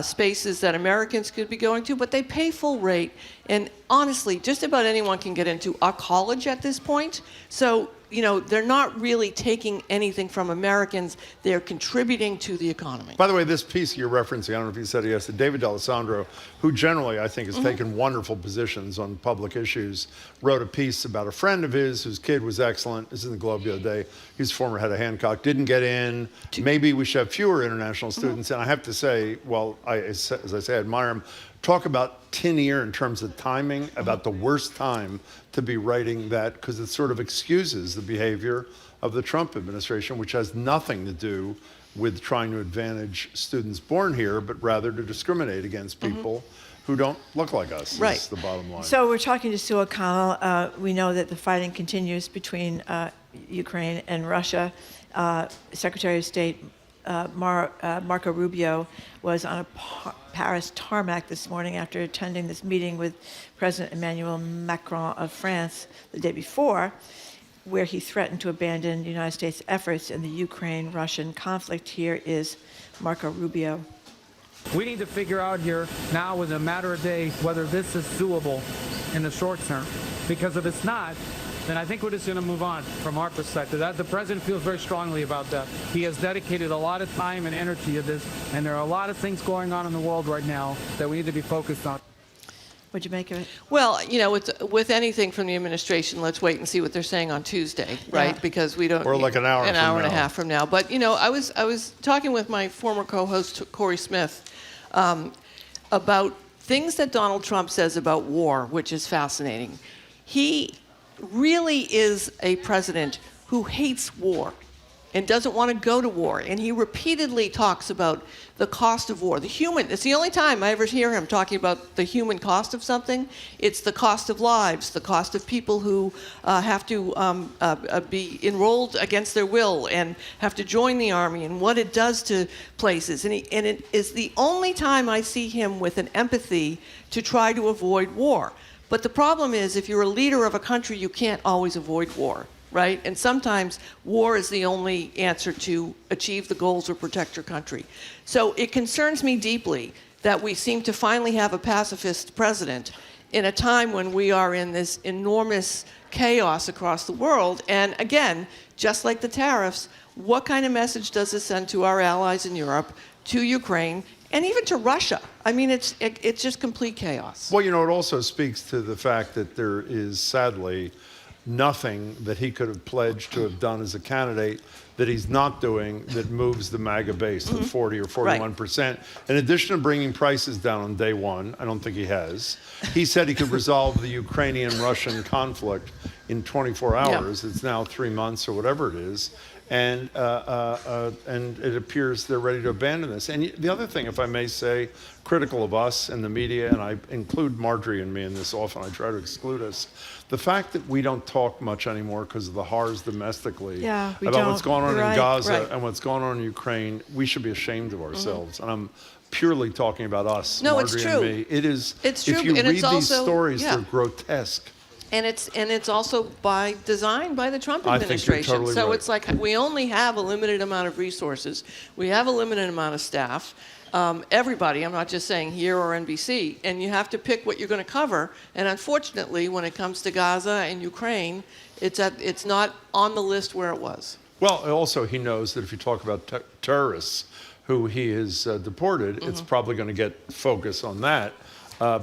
S26: spaces that Americans could be going to, but they pay full rate. And honestly, just about anyone can get into a college at this point. So, they're not really taking anything from Americans. They're contributing to the economy.
S1: By the way, this piece you're referencing, I don't know if you said it yesterday, David D'Alessandro, who generally I think has taken wonderful positions on public issues, wrote a piece about a friend of his whose kid was excellent. This is in the Globe the other day. He's former head of Hancock, didn't get in. Maybe we should have fewer international students. And I have to say, as I say, I admire him. Talk about tin ear in terms of timing, about the worst time to be writing that, because it sort of excuses the behavior of the Trump administration, which has nothing to do with trying to advantage students born here, but rather to discriminate against people who don't look like us, is the bottom line.
S2: So we're talking to Sue O'Connell. We know that the fighting continues between Ukraine and Russia. Secretary of State Marco Rubio was on a Paris tarmac this morning after attending this meeting with President Emmanuel Macron of France the day before, where he threatened to abandon the United States' efforts in the Ukraine-Russian conflict. Here is Marco Rubio.
S12: We need to figure out here now, within a matter of days, whether this is doable in the short term. Because if it's not, then I think we're just going to move on from our perspective. The president feels very strongly about that. He has dedicated a lot of time and energy to this, and there are a lot of things going on in the world right now that we need to be focused on.
S2: What'd you make of it?
S26: Well, with anything from the administration, let's wait and see what they're saying on Tuesday, right? Because we don't.
S1: Or like an hour
S26: and a half from now. But I was talking with my former co-host Corey Smith about things that Donald Trump says about war, which is fascinating. He really is a president who hates war and doesn't want to go to war. And he repeatedly talks about the cost of war. It's the only time I ever hear him talking about the human cost of something. It's the cost of lives, the cost of people who have to be enrolled against their will and have to join the army, and what it does to places. And it is the only time I see him with an empathy to try to avoid war. But the problem is, if you're a leader of a country, you can't always avoid war, right? And sometimes war is the only answer to achieve the goals or protect your country. So it concerns me deeply that we seem to finally have a pacifist president in a time when we are in this enormous chaos across the world. And again, just like the tariffs, what kind of message does this send to our allies in Europe, to Ukraine, and even to Russia? I mean, it's just complete chaos.
S1: Well, it also speaks to the fact that there is, sadly, nothing that he could have pledged to have done as a candidate that he's not doing that moves the MAGA base to 40 or 41%. In addition to bringing prices down on day one, I don't think he has. He said he could resolve the Ukrainian-Russian conflict in 24 hours. It's now 3 months or whatever it is. And it appears they're ready to abandon this. And the other thing, if I may say, critical of us and the media, and I include Marjorie and me in this often, I try to exclude us, the fact that we don't talk much anymore because of the horrors domestically about what's going on in Gaza and what's going on in Ukraine, we should be ashamed of ourselves. And I'm purely talking about us,
S26: No,
S1: Marjorie
S26: it's true.
S1: and me. It is,
S26: It's true,
S1: if you
S26: and
S1: read
S26: it's
S1: these
S26: also-
S1: stories,
S26: yeah.
S1: they're grotesque.
S26: And it's also by design by the Trump
S1: I think you're
S26: administration.
S1: totally
S26: So
S1: right.
S26: it's like we only have a limited amount of resources. We have a limited amount of staff. Everybody, I'm not just saying here or NBC, and you have to pick what you're going to cover. And unfortunately, when it comes to Gaza and Ukraine, it's not on the list where it was.
S1: Well, also he knows that if you talk about terrorists who he has deported, it's probably going to get focus on that,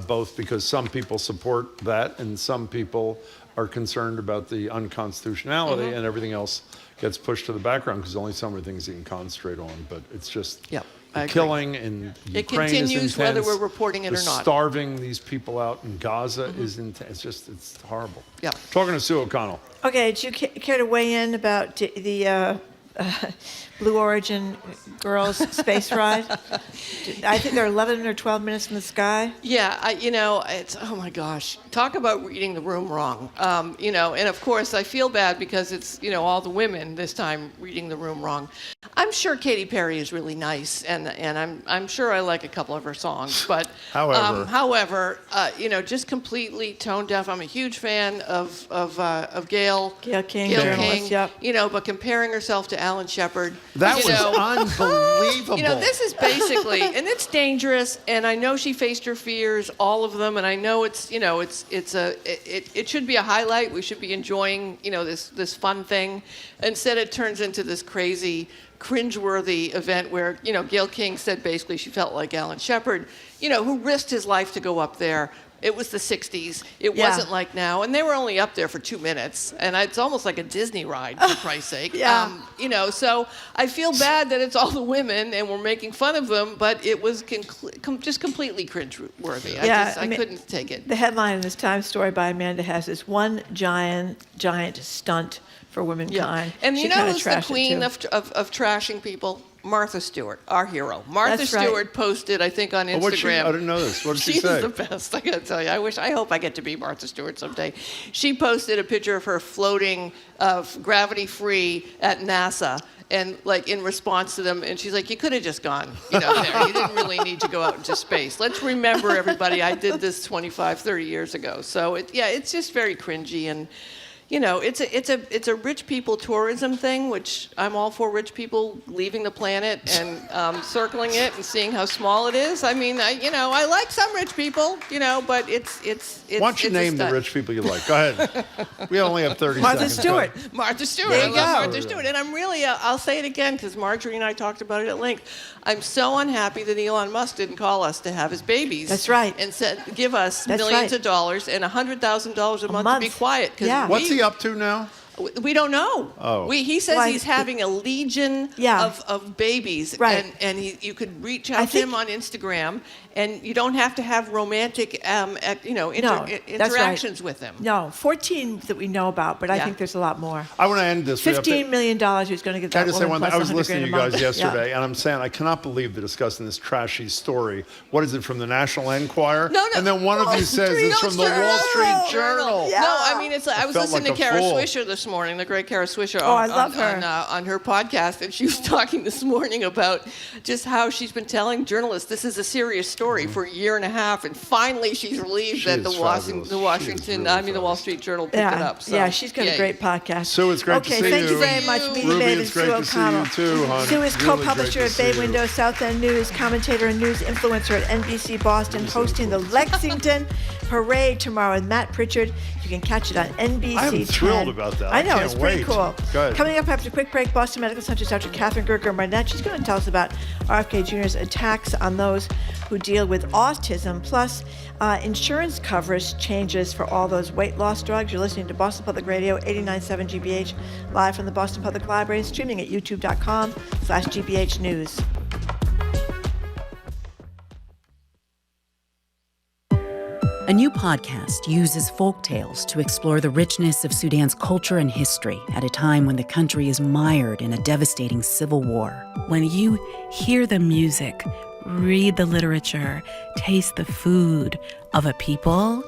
S1: both because some people support that and some people are concerned about the unconstitutionality and everything else gets pushed to the background because only so many things you can concentrate on. But it's just the killing in Ukraine
S26: it continues
S1: is intense.
S26: whether we're reporting it or not.
S1: Starving these people out in Gaza is intense. It's horrible.
S26: Yeah.
S1: Talking to Sue O'Connell.
S2: Okay, do you care to weigh in about the Blue Origin girls' space ride? I think they're 11 or 12 minutes in the sky.
S26: Yeah, it's, oh my gosh. Talk about reading the room wrong. And of course I feel bad because it's, all the women this time reading the room wrong. I'm sure Katy Perry is really nice and I'm sure I like a couple of her songs, but however, just completely tone deaf. I'm a huge fan of Gale King, but comparing herself to Alan Shepard.
S1: That was unbelievable.
S26: This is basically, and it's dangerous, and I know she faced her fears, all of them, and I know it should be a highlight. We should be enjoying, this fun thing. Instead, it turns into this crazy, cringeworthy event where, Gale King said basically she felt like Alan Shepard, who risked his life to go up there. It was the 60s. It wasn't like now. And they were only up there for 2 minutes. And it's almost like a Disney ride, for Christ's sake. So I feel bad that it's all the women and we're making fun of them, but it was just completely cringe-worthy. I couldn't take it.
S2: The headline in this Times story by Amanda Hess is "One giant stunt for womankind."
S26: And you know who's the queen of trashing people? Martha Stewart, our hero. Martha Stewart posted, I think, on Instagram.
S1: I didn't know this. What did she say?
S26: She's the best, I gotta tell you. I hope I get to be Martha Stewart someday. She posted a picture of her floating gravity-free at NASA, and in response to them, and she's like, you could have just gone, there. You didn't really need to go out into space. Let's remember, everybody, I did this 25, 30 years ago. So, it's just very cringy, and it's a rich people tourism thing, which I'm all for rich people leaving the planet and circling it and seeing how small it is. I mean, I like some rich people, but it's
S1: why don't you name the rich people you like? Go ahead. We only have 30
S2: Martha
S1: seconds.
S2: Stewart.
S26: Martha Stewart.
S2: There you
S26: I love
S2: go.
S26: Martha Stewart. And I'm really, I'll say it again because Marjorie and I talked about it at length. I'm so unhappy that Elon Musk didn't call us to have his babies.
S2: That's right.
S26: And said, give us millions of dollars and $100,000 a month to be quiet.
S1: What's he up to now?
S26: We don't know.
S1: Oh.
S26: He says he's having a legion of babies.
S2: Right.
S26: And you could reach out to him on Instagram, and you don't have to have romantic interactions with him.
S2: No, 14 that we know about, but I think there's a lot more.
S1: I want to end this.
S2: $15 million he's going to get that
S1: Can I just say
S2: woman
S1: one thing?
S2: plus
S1: I was
S2: 100
S1: listening to you
S2: grand a
S1: guys
S2: month.
S1: yesterday, and I'm saying I cannot believe they're discussing this trashy story. What is it, from the National Enquirer?
S26: No.
S1: And then one of you says it's from the Wall Street Journal.
S26: No, I mean, I was listening to Kara Swisher this morning, the great Kara Swisher,
S2: I love her.
S26: On her podcast, and she was talking this morning about just how she's been telling journalists this is a serious story for a year and a half, and finally she's relieved that the Wall Street Journal picked it up. So,
S2: she's got a great podcast.
S1: Sue, it's great to see you.
S2: Okay, thank you very much, Media
S1: Ruby,
S2: Maid and
S1: it's great
S2: Sue
S1: to see
S2: O'Connell.
S1: you too, hon.
S2: Sue is
S1: Really
S2: co-publisher
S1: great
S2: at
S1: to see
S2: Bay
S1: you.
S2: Window, South End News, commentator and news influencer at NBC Boston, hosting the Lexington Parade tomorrow with Matt Pritchard. You can catch it on NBC 10.
S1: I'm thrilled about that.
S2: I know,
S1: can't
S2: it's pretty
S1: wait.
S2: cool.
S1: Go ahead.
S2: Coming up after a quick break, Boston Medical Center's Dr. Katherine Gergen Barnett. She's going to tell us about RFK Jr.'s attacks on those who deal with autism, plus insurance coverage changes for all those weight loss drugs. You're listening to Boston Public Radio, 89.7 GBH, live from the Boston Public Library, streaming at youtube.com/GBH News.
S13: A new podcast uses folk tales to explore the richness of Sudan's culture and history at a time when the country is mired in a devastating civil war.
S14: When you hear the music, read the literature, taste the food of a people,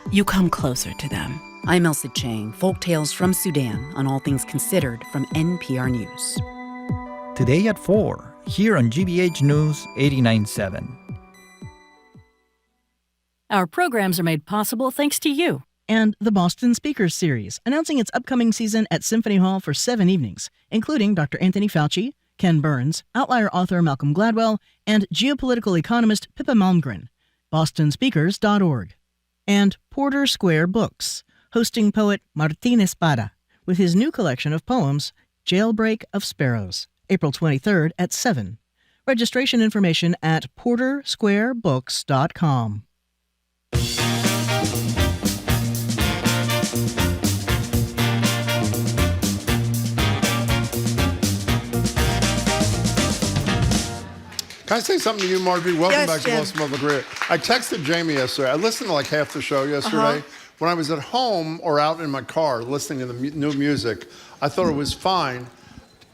S14: you come closer to them.
S13: I'm Elsa Chang, Folk Tales from Sudan on All Things Considered from NPR News.
S16: Today at 4, here on GBH News 89.7.
S18: Our programs are made possible thanks to you.
S19: And the Boston Speakers Series, announcing its upcoming season at Symphony Hall for 7 evenings, including Dr. Anthony Fauci, Ken Burns, outlier author Malcolm Gladwell, and geopolitical economist Pippa Malmgren. BostonSpeakers.org. And Porter Square Books, hosting poet Martin Espada with his new collection of poems, Jailbreak of Sparrows, April 23rd at 7. Registration information at portersquarebooks.com.
S1: Can I say something to you, Marjorie? Welcome
S2: Yes,
S1: back to
S2: Jim.
S1: Most Public Radio. I texted Jamie yesterday. I listened to like half the show yesterday. When I was at home or out in my car listening to the new music, I thought it was fine.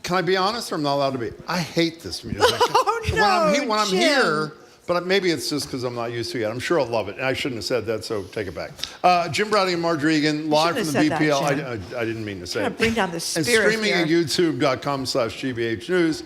S1: Can I be honest, or I'm not allowed to be? I hate this music.
S2: Oh, no,
S1: when I'm
S2: Jim.
S1: here, but maybe it's just because I'm not used to it yet. I'm sure I'll love it. And I shouldn't have said that, so take it back. Jim Browdy and Marjorie Egan, live from the
S2: shouldn't have said
S1: BPL.
S2: that, Jim.
S1: I didn't mean to say
S2: Trying
S1: it.
S2: to bring down the
S1: And
S2: spirit
S1: streaming at
S2: here.
S1: youtube.com/GBH News.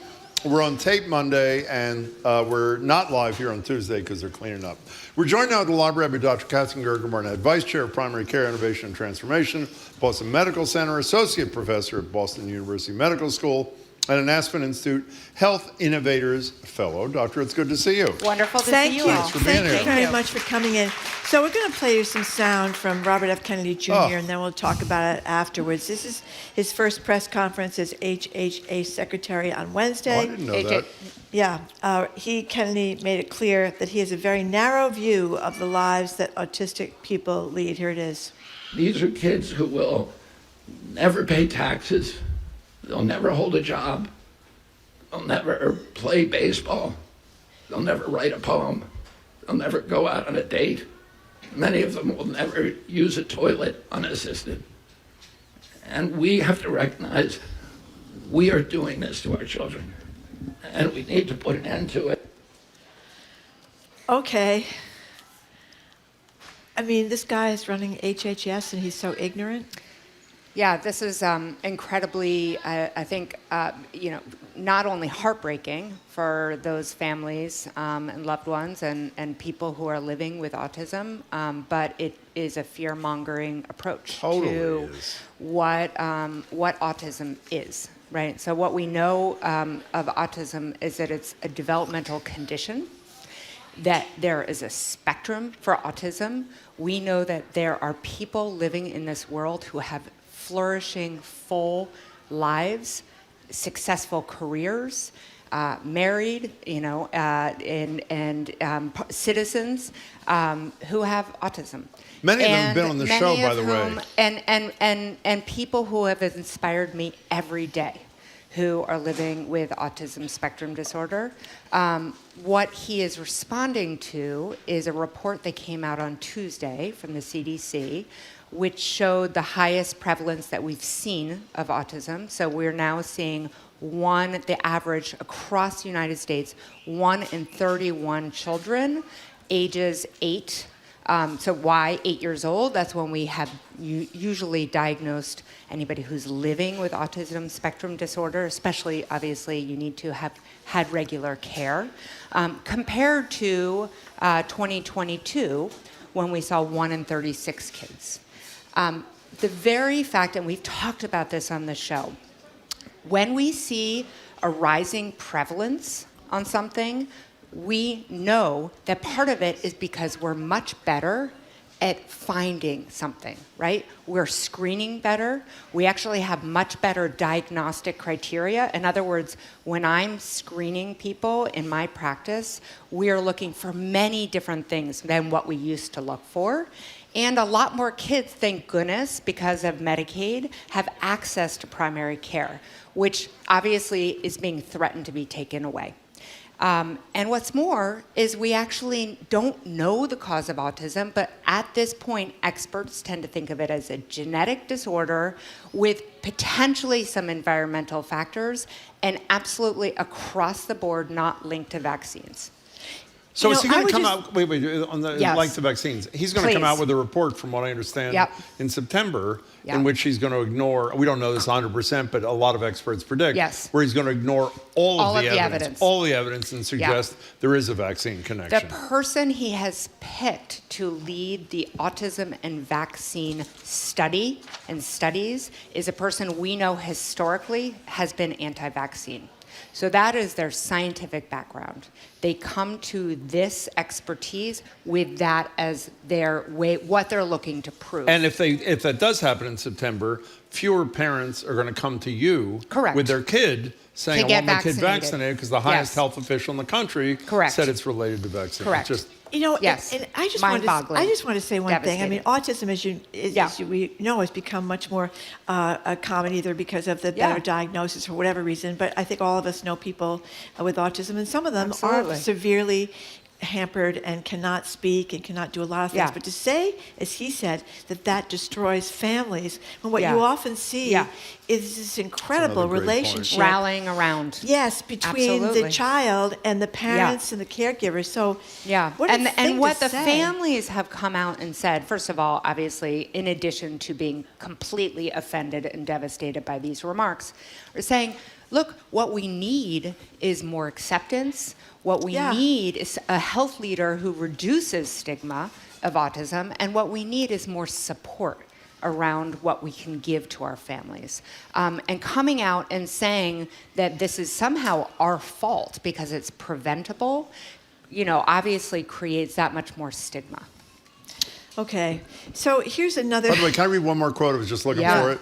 S1: We're on tape Monday, and we're not live here on Tuesday because they're cleaning up. We're joined now at the library by Dr. Katherine Gergen Barnett, Vice Chair of Primary Care Innovation and Transformation, Boston Medical Center, Associate Professor at Boston University Medical School, and an Aspen Institute Health Innovators Fellow. Doctor, it's good to see you.
S17: Wonderful to
S2: Thank
S17: see
S2: you.
S17: you all.
S1: Thanks for being here.
S2: Thank you very much for coming in. So we're going to play you some sound from Robert F. Kennedy Jr., and then we'll talk about it afterwards. This is his first press conference as HHA Secretary on Wednesday.
S1: Oh, I didn't know that.
S2: Yeah. Kennedy made it clear that he has a very narrow view of the lives that autistic people lead. Here it is.
S20: These are kids who will never pay taxes. They'll never hold a job. They'll never play baseball. They'll never write a poem. They'll never go out on a date. Many of them will never use a toilet unassisted. And we have to recognize we are doing this to our children. And we need to put an end to it.
S2: Okay. I mean, this guy is running HHS, and he's so ignorant.
S17: Yeah, this is incredibly, I think, not only heartbreaking for those families and loved ones and people who are living with autism, but it is a fear-mongering approach to what autism is, right? So what we know of autism is that it's a developmental condition, that there is a spectrum for autism. We know that there are people living in this world who have flourishing, full lives, successful careers, married, citizens who have autism.
S1: Many of them have been on the show, by the way.
S17: And people who have inspired me every day, who are living with autism spectrum disorder. What he is responding to is a report that came out on Tuesday from the CDC, which showed the highest prevalence that we've seen of autism. So we're now seeing the average across the United States, 1 in 31 children, ages 8. So why 8 years old? That's when we have usually diagnosed anybody who's living with autism spectrum disorder, especially, obviously, you need to have had regular care. Compared to 2022, when we saw 1 in 36 kids. The very fact, and we've talked about this on the show, when we see a rising prevalence on something, we know that part of it is because we're much better at finding something, right? We're screening better. We actually have much better diagnostic criteria. In other words, when I'm screening people in my practice, we are looking for many different things than what we used to look for. And a lot more kids, thank goodness, because of Medicaid, have access to primary care, which obviously is being threatened to be taken away. And what's more is we actually don't know the cause of autism, but at this point, experts tend to think of it as a genetic disorder with potentially some environmental factors and absolutely across the board not linked to vaccines.
S1: So is he going to come out, wait, on the like the vaccines, he's going to come out with a report, from what I understand, in September, in which he's going to ignore, we don't know this 100%, but a lot of experts predict, where he's going to ignore all of the evidence and suggest there is a vaccine connection.
S17: The person he has picked to lead the autism and vaccine study and studies is a person we know historically has been anti-vaccine. So that is their scientific background. They come to this expertise with that as their way, what they're looking to prove.
S1: And if that does happen in September, fewer parents are going to come to you with their kid saying, I want my kid vaccinated, because the highest health official in the country said it's related to vaccine.
S17: Correct.
S2: And I just want to say one thing. I mean, autism, as we know, has become much more common, either because of the better diagnosis for whatever reason. But I think all of us know people with autism, and some of them are severely hampered and cannot speak and cannot do a lot of things. But to say, as he said, that destroys families, and what you often see is this incredible relationship.
S17: Rallying around.
S2: Yes, between the child and the parents and the caregivers. So
S17: what the families have come out and said, first of all, obviously, in addition to being completely offended and devastated by these remarks, are saying, look, what we need is more acceptance. What we need is a health leader who reduces stigma of autism, and what we need is more support around what we can give to our families. And coming out and saying that this is somehow our fault because it's preventable, obviously creates that much more stigma.
S2: Okay, so here's another...
S1: By the way, can I read one more quote? I was just looking for it.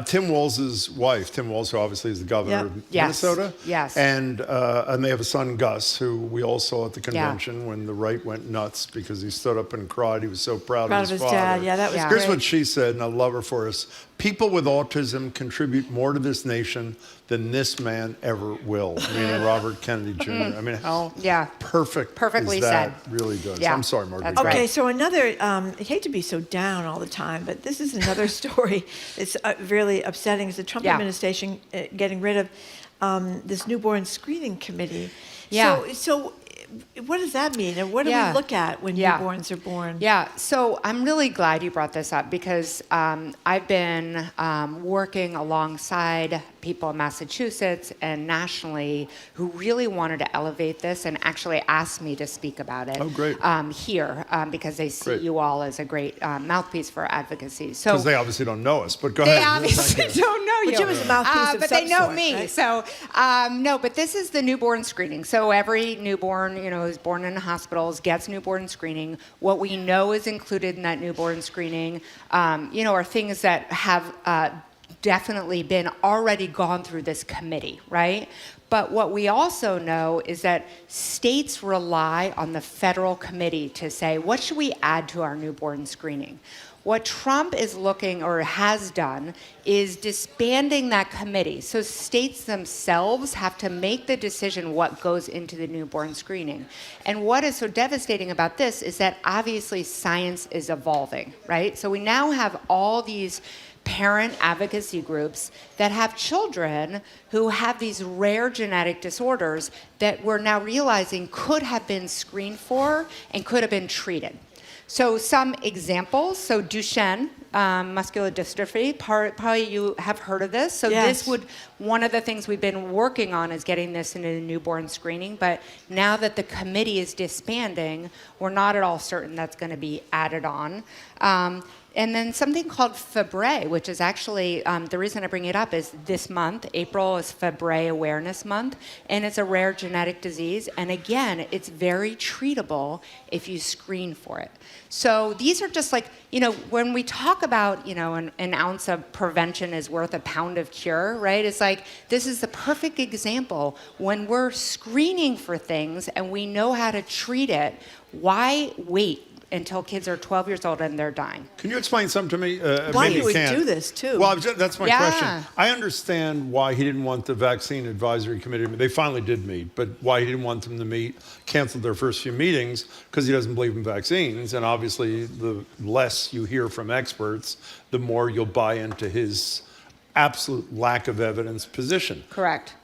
S1: Tim Walz's wife, Tim Walz, who obviously is the governor of Minnesota.
S17: Yes.
S1: And they have a son, Gus, who we all saw at the convention when the right went nuts because he stood up and cried. He was so proud of his father.
S2: Dad. Yeah, that was
S1: Here's what she said, and I love her for us. People with autism contribute more to this nation than this man ever will, meaning Robert Kennedy Jr. I mean, how perfectly is that really does. I'm sorry, Margaret.
S2: Okay, so another, I hate to be so down all the time, but this is another story. It's really upsetting. Is the Trump administration getting rid of this newborn screening committee. So what does that mean? And what do we look at when newborns are born?
S17: So I'm really glad you brought this up because I've been working alongside people in Massachusetts and nationally who really wanted to elevate this and actually asked me to speak about it here because they see you all as a great mouthpiece for advocacy. So
S1: because they obviously don't know us, but go ahead.
S17: They obviously don't know you.
S2: But Jim is a mouthpiece of
S17: but
S2: some
S17: they know
S2: sort,
S17: me.
S2: Right?
S17: So no, but this is the newborn screening. So every newborn, who's born in hospitals gets newborn screening. What we know is included in that newborn screening, are things that have definitely been already gone through this committee, right? But what we also know is that states rely on the federal committee to say, what should we add to our newborn screening? What Trump is looking or has done is disbanding that committee. So states themselves have to make the decision what goes into the newborn screening. And what is so devastating about this is that obviously science is evolving, right? So we now have all these parent advocacy groups that have children who have these rare genetic disorders that we're now realizing could have been screened for and could have been treated. So some examples, so Duchenne muscular dystrophy, probably you have heard of this. So this one of the things we've been working on is getting this into the newborn screening, but now that the committee is disbanding, we're not at all certain that's going to be added on. And then something called Fabry, which is actually, the reason I bring it up is this month, April is Fabry Awareness Month, and it's a rare genetic disease. And again, it's very treatable if you screen for it. So these are just like, when we talk about, an ounce of prevention is worth a pound of cure, right? It's like, this is the perfect example. When we're screening for things and we know how to treat it, why wait until kids are 12 years old and they're dying.
S1: Can you explain something to me?
S2: Why
S1: maybe
S2: he would
S1: can't.
S2: do this, too?
S1: Well, that's my
S17: Yeah.
S1: question. I understand why he didn't want the vaccine advisory committee to meet. They finally did meet, but why he didn't want them to meet, canceled their first few meetings, because he doesn't believe in vaccines. And obviously, the less you hear from experts, the more you'll buy into his absolute lack of evidence position.
S17: Correct.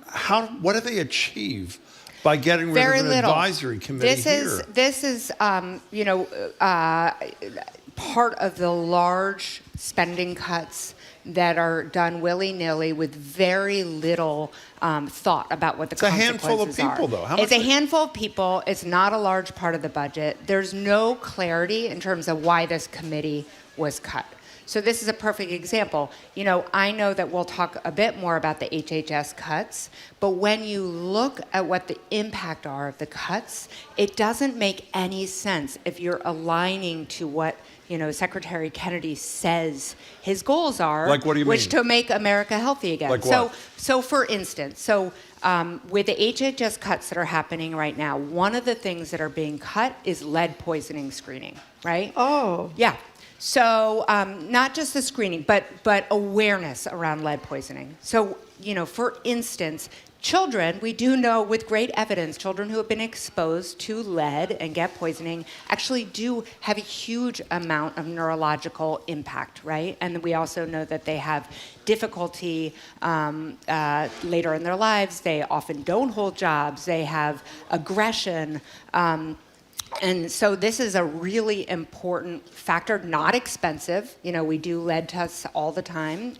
S1: What do they achieve by getting rid
S17: Very
S1: of an
S17: little.
S1: advisory committee here?
S17: This is part of the large spending cuts that are done willy-nilly with very little thought about what the consequences are.
S1: It's a handful of people, though.
S17: It's a handful of people. It's not a large part of the budget. There's no clarity in terms of why this committee was cut. So this is a perfect example. I know that we'll talk a bit more about the HHS cuts, but when you look at what the impact are of the cuts, it doesn't make any sense if you're aligning to what Secretary Kennedy says his goals are.
S1: Like what do you
S17: which
S1: mean?
S17: to make America healthy again.
S1: Like what?
S17: So for instance, with the HHS cuts that are happening right now, one of the things that are being cut is lead poisoning screening, right?
S2: Oh.
S17: Yeah. So not just the screening, but awareness around lead poisoning. So, for instance, children, we do know with great evidence, children who have been exposed to lead and get poisoning actually do have a huge amount of neurological impact, right? And we also know that they have difficulty later in their lives. They often don't hold jobs. They have aggression. And so this is a really important factor, not expensive. We do lead tests all the time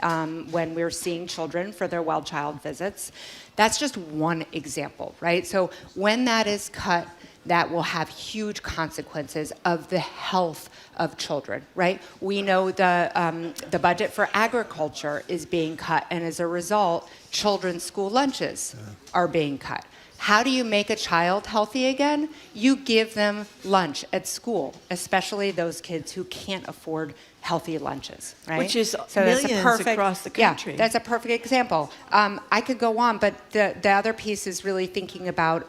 S17: when we're seeing children for their well child visits. That's just one example, right? So when that is cut, that will have huge consequences of the health of children, right? We know the budget for agriculture is being cut, and as a result, children's school lunches are being cut. How do you make a child healthy again? You give them lunch at school, especially those kids who can't afford healthy lunches, right?
S2: Which is
S17: so
S2: millions across the country.
S17: Yeah, that's a perfect example. I could go on, but the other piece is really thinking about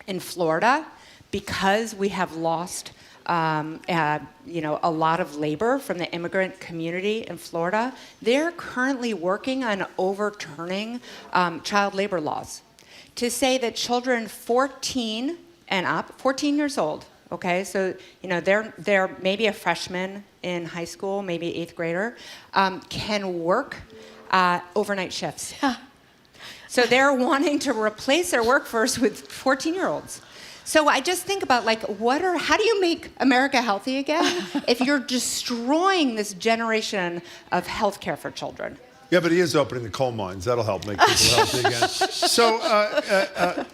S17: in Florida, because we have lost a lot of labor from the immigrant community in Florida. They're currently working on overturning child labor laws to say that children 14 and up, 14 years old, okay, so they're maybe a freshman in high school, maybe 8th grader, can work overnight shifts. So they're wanting to replace their workforce with 14-year-olds. So I just think about how do you make America healthy again if you're destroying this generation of healthcare for children?
S1: Yeah, but he is opening the coal mines. That'll help make people healthy again. So,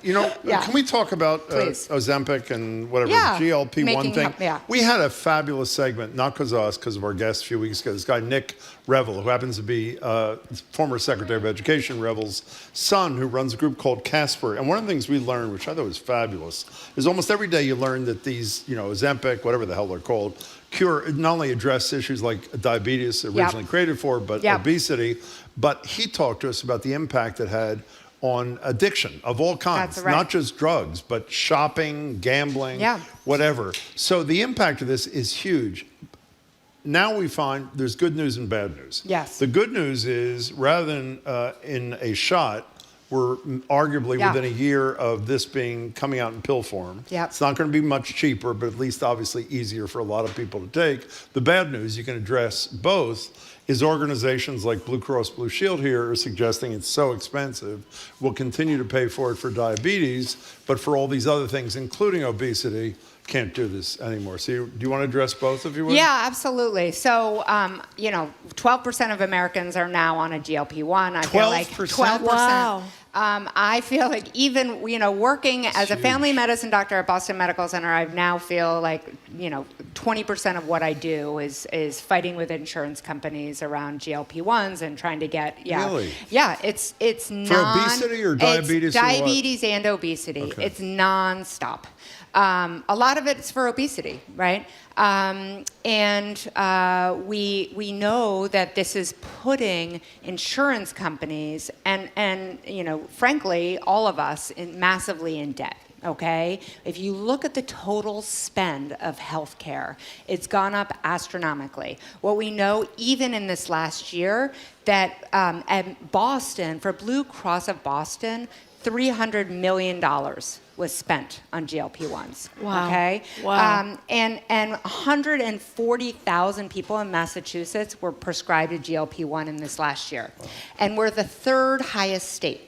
S1: can we talk about Ozempic and whatever, GLP-1 thing? We had a fabulous segment, not because of us, because of our guest a few weeks ago, this guy, Nick Revel, who happens to be former Secretary of Education, Revel's son, who runs a group called Casper. And one of the things we learned, which I thought was fabulous, is almost every day you learn that these, Ozempic, whatever the hell they're called, cure not only address issues like diabetes originally created for, but obesity. But he talked to us about the impact it had on addiction of all kinds,
S17: That's right.
S1: not just drugs, but shopping, gambling, whatever. So the impact of this is huge. Now we find there's good news and bad news.
S17: Yes.
S1: The good news is rather than in a shot, we're arguably within a year of this coming out in pill form.
S17: Yep.
S1: It's not going to be much cheaper, but at least obviously easier for a lot of people to take. The bad news, you can address both, is organizations like Blue Cross Blue Shield here are suggesting it's so expensive, we'll continue to pay for it for diabetes, but for all these other things, including obesity, can't do this anymore. So do you want to address both, if you would?
S17: Yeah, absolutely. So, 12% of Americans are now on a GLP-1. I feel like 12%.
S2: Wow.
S17: I feel like even, working as a family medicine doctor at Boston Medical Center, I now feel like, 20% of what I do is fighting with insurance companies around GLP-1s and trying to get,
S1: Really?
S17: Yeah, it's
S1: For obesity or diabetes?
S17: It's diabetes and obesity.
S1: Okay.
S17: It's nonstop. A lot of it's for obesity, right? We know that this is putting insurance companies and frankly, all of us massively in debt. okay? If you look at the total spend of healthcare, it's gone up astronomically. What we know, even in this last year, that at Boston, for Blue Cross of Boston, $300 million was spent on GLP-1s.
S2: Wow.
S17: Okay?
S2: Wow.
S17: And 140,000 people in Massachusetts were prescribed a GLP-1 in this last year. Wow. And we're the third highest state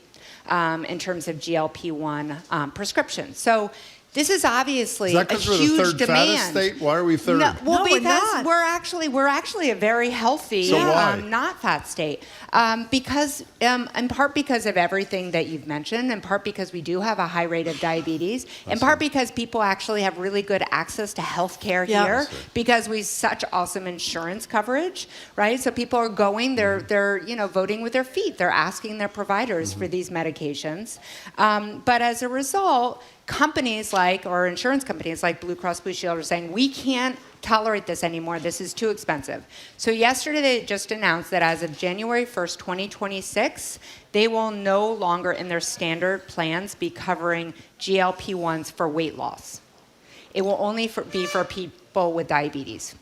S17: in terms of GLP-1 prescriptions. So this is obviously a huge demand.
S1: State? Why are we third?
S17: Well, because we're actually a very healthy, not fat state. Because in part because of everything that you've mentioned, in part because we do have a high rate of diabetes, in part because people actually have really good access to health care here, because we have such awesome insurance coverage, right? So people are going, they're voting with their feet. They're asking their providers for these medications. But as a result, companies or insurance companies like Blue Cross Blue Shield are saying, we can't tolerate this anymore. This is too expensive. So yesterday they just announced that as of January 1st, 2026, they will no longer in their standard plans be covering GLP-1s for weight loss. It will only be for people with diabetes.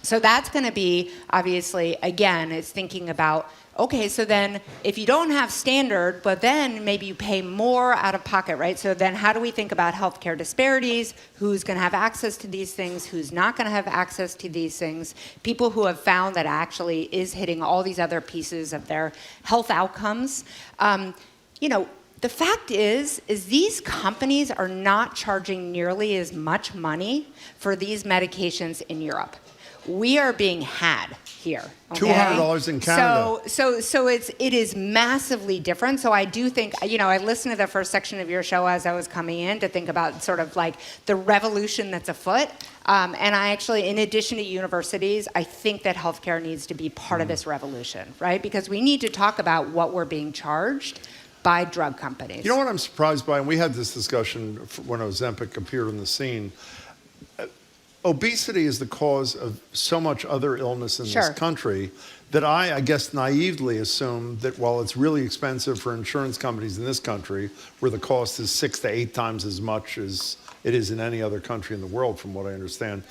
S17: So that's going to be, obviously, again, it's thinking about, okay, so then if you don't have standard, but then maybe you pay more out of pocket, right? So then how do we think about healthcare disparities? Who's going to have access to these things? Who's not going to have access to these things? People who have found that actually is hitting all these other pieces of their health outcomes. The fact is these companies are not charging nearly as much money for these medications in Europe. We are being had here. Okay?
S1: $200 in Canada.
S17: So it is massively different. So I do think, I listened to the first section of your show as I was coming in to think about sort of like the revolution that's afoot. And I actually, in addition to universities, I think that healthcare needs to be part of this revolution, right? Because we need to talk about what we're being charged by drug companies.
S1: You know what I'm surprised by? And we had this discussion when Ozempic appeared on the scene. Obesity is the cause of so much other illness in this country that I guess naively assume that while it's really expensive for insurance companies in this country, where the cost is 6 to 8 times as much as it is in any other country in the world, from what I understand,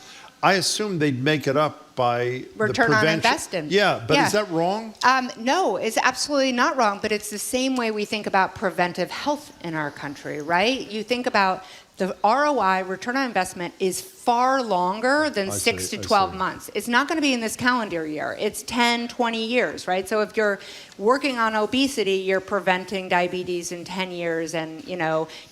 S1: I assume they'd make it up by
S17: return on investment.
S1: Yeah, but is that wrong?
S17: No, it's absolutely not wrong, but it's the same way we think about preventive health in our country, right? You think about the ROI, return on investment, is far longer than 6 to 12 months. It's not going to be in this calendar year. It's 10, 20 years, right? So if you're working on obesity, you're preventing diabetes in 10 years and,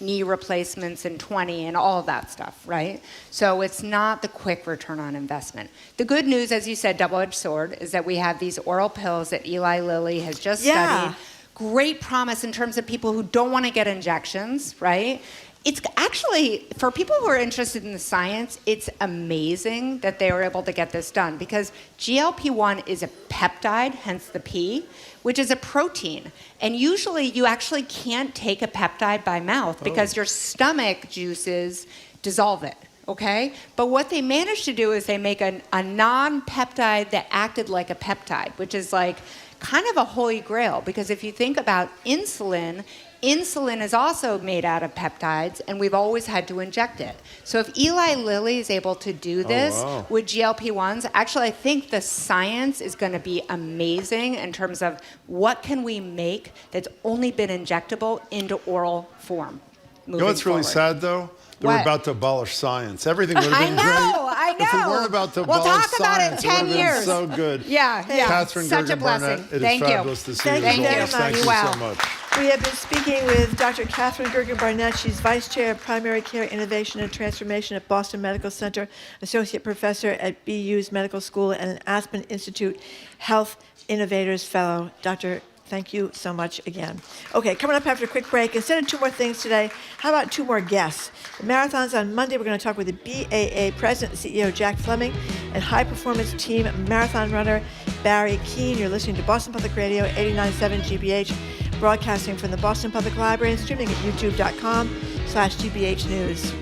S17: knee replacements in 20 and all of that stuff, right? So it's not the quick return on investment. The good news, as you said, double-edged sword, is that we have these oral pills that Eli Lilly has just studied. Great promise in terms of people who don't want to get injections, right? It's actually, for people who are interested in the science, it's amazing that they were able to get this done, because GLP-1 is a peptide, hence the P, which is a protein. And usually you actually can't take a peptide by mouth because your stomach juices dissolve it, okay? But what they managed to do is they make a non-peptide that acted like a peptide, which is like kind of a holy grail, because if you think about insulin is also made out of peptides, and we've always had to inject it. So if Eli Lilly is able to do this with GLP-1s, actually I think the science is going to be amazing in terms of what can we make that's only been injectable into oral form.
S1: You know what's really sad, though? That we're about to abolish science. Everything would have been great.
S17: I know.
S1: If we weren't about to abolish
S17: talk about
S1: science,
S17: it in 10 years.
S1: So good.
S17: Yeah.
S1: Katherine
S17: Such a
S1: Gergen
S17: blessing.
S1: Barnett, it
S17: Thank
S1: is
S17: you.
S1: fabulous to see you.
S2: Thank you very much.
S1: Thank you so much.
S2: We have been speaking with Dr. Katherine Gergen Barnett. She's Vice Chair of Primary Care Innovation and Transformation at Boston Medical Center, Associate Professor at BU's Medical School, and an Aspen Institute Health Innovators Fellow. Dr. Thank you so much again. Okay, coming up after a quick break, instead of 2 more things today, how about 2 more guests? The marathon's on Monday. We're going to talk with the BAA President and CEO Jack Flemming and High Performance Team Marathon Runner Barry Keane. You're listening to Boston Public Radio 89.7 GBH, broadcasting from the Boston Public Library and streaming at youtube.com/GBH News.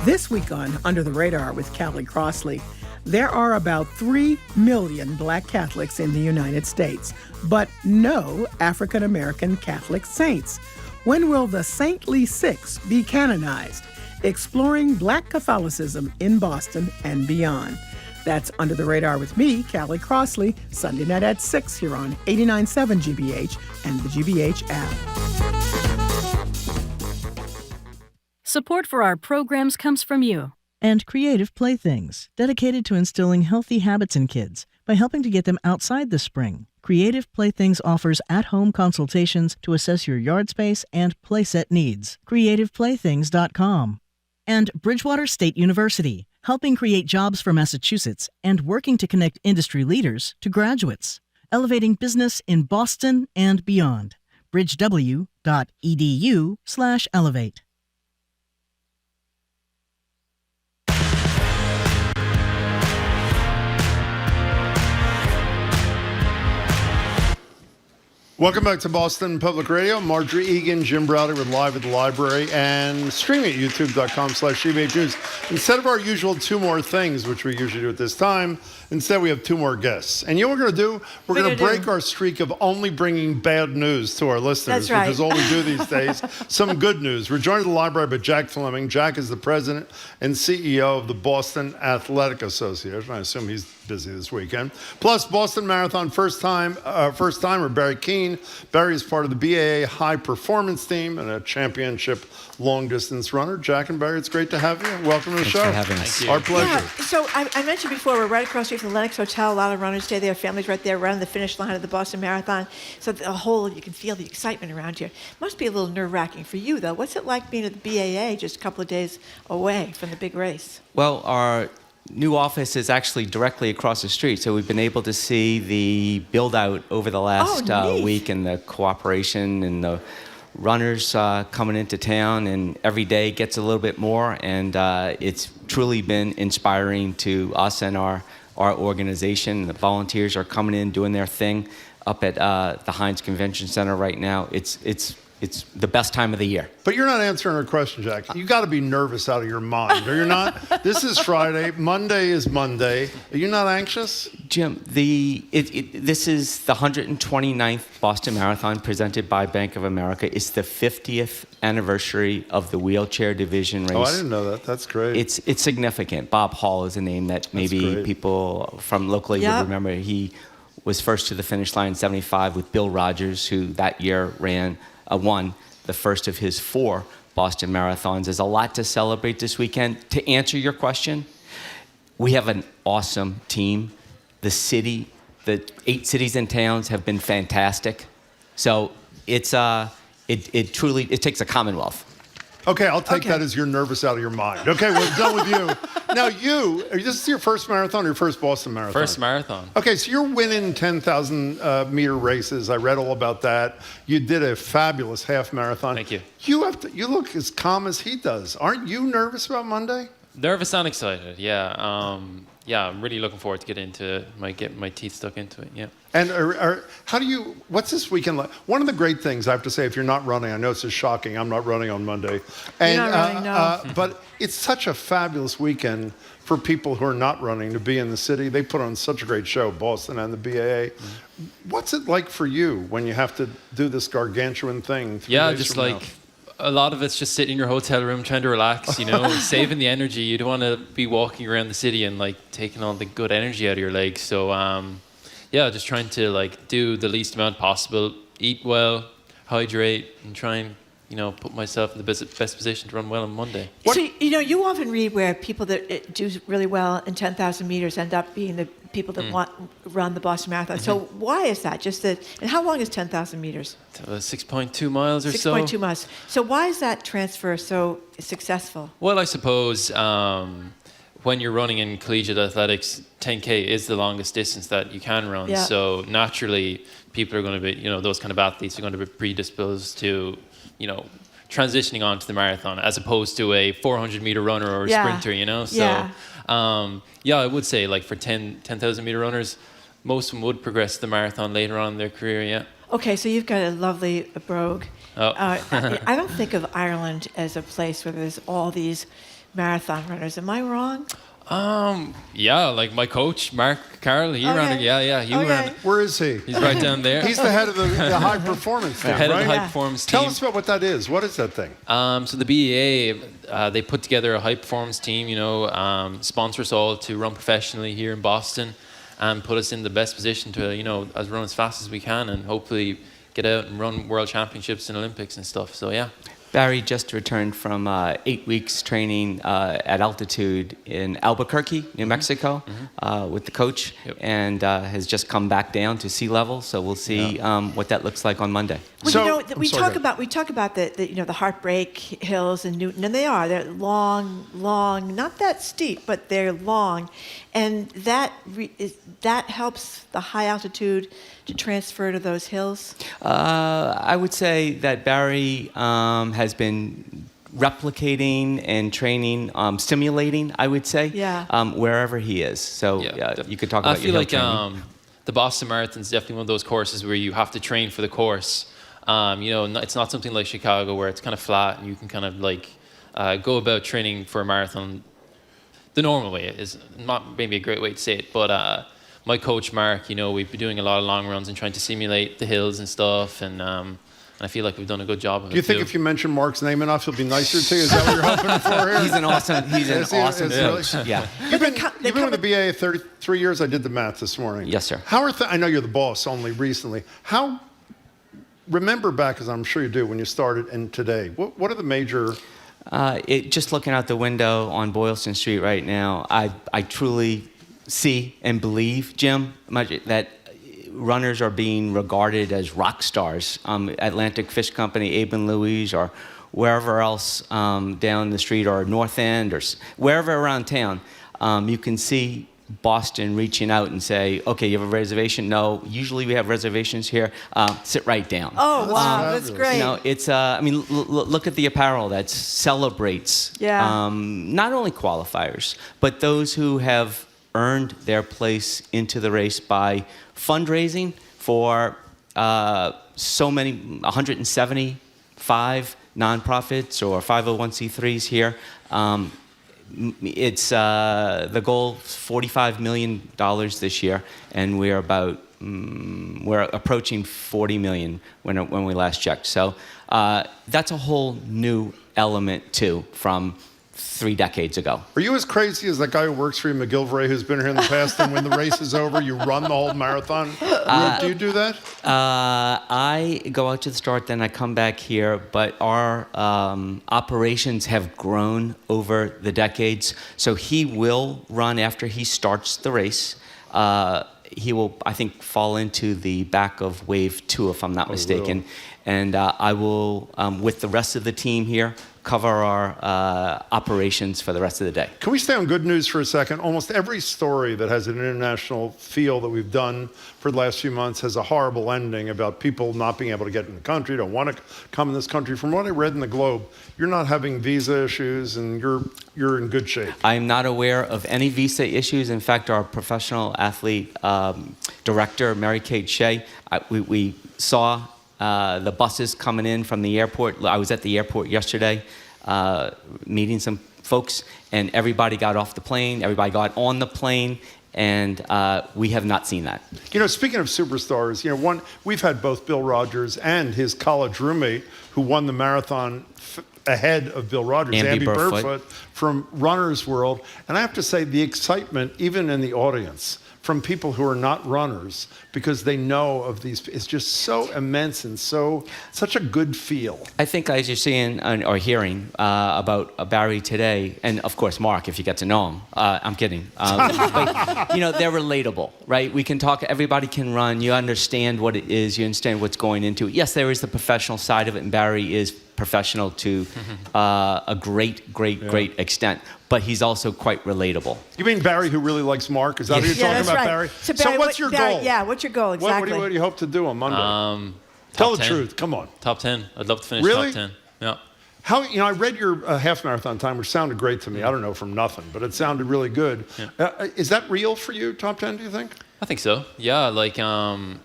S4: This week on Under the Radar with Callie Crossley, There are about 3 million Black Catholics in the United States, but no African American Catholic saints. When will the Saintly Six be canonized? Exploring Black Catholicism in Boston and beyond. That's Under the Radar with me, Callie Crossley, Sunday night at 6 here on 89.7 GBH and the GBH app.
S18: Support for our programs comes from you.
S19: And Creative Playthings, dedicated to instilling healthy habits in kids by helping to get them outside this spring. Creative Playthings offers at-home consultations to assess your yard space and playset needs. CreativePlaythings.com. And Bridgewater State University, helping create jobs for Massachusetts and working to connect industry leaders to graduates. Elevating business in Boston and beyond. bridgew.edu/elevate.
S1: Welcome back to Boston Public Radio. Marjorie Egan, Jim Browder with Live at the Library and streaming at youtube.com/GBH News. Instead of our usual two more things, which we usually do at this time, instead we have two more guests. And you know what we're going to do? We're going to break our streak of only bringing bad news to our listeners,
S2: That's right.
S1: which is all we do these days. Some good news. We're joined at the library by Jack Flemming. Jack is the president and CEO of the Boston Athletic Association. I assume he's busy this weekend. Plus, Boston Marathon first-timer Barry Keane. Barry is part of the BAA high performance team and a championship long-distance runner. Jack and Barry, it's great to have you. Welcome to the show.
S5: Thanks for having us.
S1: Our pleasure.
S2: Yeah, so I mentioned before, we're right across the street from the Lennox Hotel. A lot of runners stay there. Families right there running the finish line of the Boston Marathon. So you can feel the excitement around here. Must be a little nerve-wracking for you, though. What's it like being at the BAA just a couple of days away from the big race?
S5: Well, our new office is actually directly across the street, so we've been able to see the build-out over the last week and the cooperation and the runners coming into town, and every day gets a little bit more, and it's truly been inspiring to us and our organization. The volunteers are coming in, doing their thing up at the Heinz Convention Center right now. It's the best time of the year.
S1: But you're not answering our question, Jack. You got to be nervous out of your mind, are you not? This is Friday. Monday is Monday. Are you not anxious?
S5: Jim, this is the 129th Boston Marathon presented by Bank of America. It's the 50th anniversary of the wheelchair division race.
S1: Oh, I didn't know that. That's great.
S5: It's significant. Bob Hall is a name that maybe people from locally would remember. He was first to the finish line in 75 with Bill Rogers, who that year won the first of his 4 Boston Marathons. There's a lot to celebrate this weekend. To answer your question, we have an awesome team. The 8 cities and towns have been fantastic. So it truly takes a Commonwealth.
S1: Okay, I'll take that as you're nervous out of your mind. Okay, we're done with you. Now this is your first marathon or your first Boston Marathon?
S21: First marathon.
S1: Okay, so you're winning 10,000 meter races. I read all about that. You did a fabulous half marathon.
S21: Thank you.
S1: You look as calm as he does. Aren't you nervous about Monday?
S21: Nervous and excited, yeah. I'm really looking forward to getting my teeth stuck into it, yeah.
S1: And what's this weekend like? One of the great things I have to say, if you're not running, I know this is shocking, I'm not running on Monday. And,
S2: you're not running, no.
S1: But it's such a fabulous weekend for people who are not running to be in the city. They put on such a great show, Boston and the BAA. Mm-hmm. What's it like for you when you have to do this gargantuan thing?
S21: A lot of it's just sitting in your hotel room trying to relax, saving the energy. You don't want to be walking around the city and taking all the good energy out of your legs. So just trying to do the least amount possible, eat well, hydrate, and try and put myself in the best position to run well on Monday.
S2: So you often read where people that do really well in 10,000 meters end up being the people that run the Boston Marathon. So why is that? And how long is 10,000 meters?
S21: 6.2 miles or so.
S2: 6.2 miles. So why is that transfer so successful?
S21: Well, I suppose when you're running in collegiate athletics, 10K is the longest distance that you can run. Yeah. So naturally, people are going to be, those kind of athletes are going to be predisposed to, transitioning onto the marathon as opposed to a 400-meter runner or a sprinter, So, I would say for 10,000 meter runners, most of them would progress to the marathon later on in their career, yeah.
S2: Okay, so you've got a lovely brogue.
S21: Oh.
S2: I don't think of Ireland as a place where there's all these marathon runners. Am I wrong?
S21: Yeah, like my coach, Mark Carroll, he ran it. Yeah, he ran it.
S1: Where is he?
S21: He's right down there.
S1: He's the head of the high performance team,
S21: head
S1: right?
S21: of the high performance team.
S1: Tell us about what that is. What is that thing?
S21: So the BAA, they put together a high performance team, sponsor us all to run professionally here in Boston and put us in the best position to, as run as fast as we can and hopefully get out and run world championships and Olympics and stuff. So, yeah.
S5: Barry just returned from 8 weeks training at altitude in Albuquerque, New Mexico, with the coach, and has just come back down to sea level. So we'll see what that looks like on Monday.
S2: Well, we talk about the Heartbreak Hills in Newton, and they're long, not that steep, but they're long, and that helps the high altitude to transfer to those hills?
S5: I would say that Barry has been replicating and training, simulating, I would say, wherever he is. So you could talk about your hill training.
S21: I feel like the Boston Marathon is definitely one of those courses where you have to train for the course. It's not something like Chicago where it's kind of flat and you can kind of go about training for a marathon the normal way. Is not maybe a great way to say it, but my coach Mark, we've been doing a lot of long runs and trying to simulate the hills and stuff, and I feel like we've done a good job of it.
S1: Do you think if you mention Mark's name enough, he'll be nicer to you? Is that what you're hoping for here?
S5: He's an awesome coach.
S1: Really? Yeah. You've been with the BAA 33 years. I did the math this morning.
S5: Yes, sir.
S1: How are I know you're the boss only recently. Remember back, as I'm sure you do, when you started and today. What are the major?
S5: Just looking out the window on Boylston Street right now, I truly see and believe, Jim, that runners are being regarded as rock stars. Atlantic Fish Company, Abe and Louise, or wherever else down the street, or North End, or wherever around town, you can see Boston reaching out and say, okay, you have a reservation? No, usually we have reservations here. Sit right down.
S2: Oh, wow, that's great.
S5: It's, look at the apparel that celebrates not only qualifiers, but those who have earned their place into the race by fundraising for so many, 175 nonprofits or 501c3s here. It's the goal is $45 million this year, and we're approaching 40 million when we last checked. So that's a whole new element too from 3 decades ago.
S1: Are you as crazy as that guy who works for you, McGilvray, who's been here in the past, and when the race is over, you run the whole marathon? Do you do that?
S5: I go out to the start, then I come back here, but our operations have grown over the decades, so he will run after he starts the race. He will, I think, fall into the back of wave 2, if I'm not mistaken.
S1: Really?
S5: And I will, with the rest of the team here, cover our operations for the rest of the day.
S1: Can we stay on good news for a second? Almost every story that has an international feel that we've done for the last few months has a horrible ending about people not being able to get in the country, don't want to come in this country. From what I read in the Globe, you're not having visa issues and you're in good shape.
S5: I'm not aware of any visa issues. In fact, our professional athlete director, Mary Kate Shea, we saw the buses coming in from the airport. I was at the airport yesterday meeting some folks, and everybody got off the plane, everybody got on the plane, and we have not seen that.
S1: Speaking of superstars, we've had both Bill Rogers and his college roommate who won the marathon ahead of Bill Rogers, Andy Burfoot, from Runner's World. And I have to say, the excitement, even in the audience, from people who are not runners, because they know of these, it's just so immense and such a good feel.
S5: I think as you're seeing or hearing about Barry today, and of course Mark, if you get to know him, I'm kidding. But, they're relatable, right? We can talk, everybody can run, you understand what it is, you understand what's going into it. Yes, there is the professional side of it, and Barry is professional to a great extent. But he's also quite relatable.
S1: You mean Barry, who really likes Mark? Is that what you're talking about,
S2: right.
S1: Barry?
S2: So
S1: what's your goal?
S2: Yeah, what's your goal exactly?
S1: What do you hope to do on Monday? Tell the truth. Come on.
S21: Top 10. I'd love to finish top 10. Yeah.
S1: I read your half marathon time, which sounded great to me. I don't know from nothing, but it sounded really good. Yeah. Is that real for you, top 10, do you think?
S21: I think so. Yeah,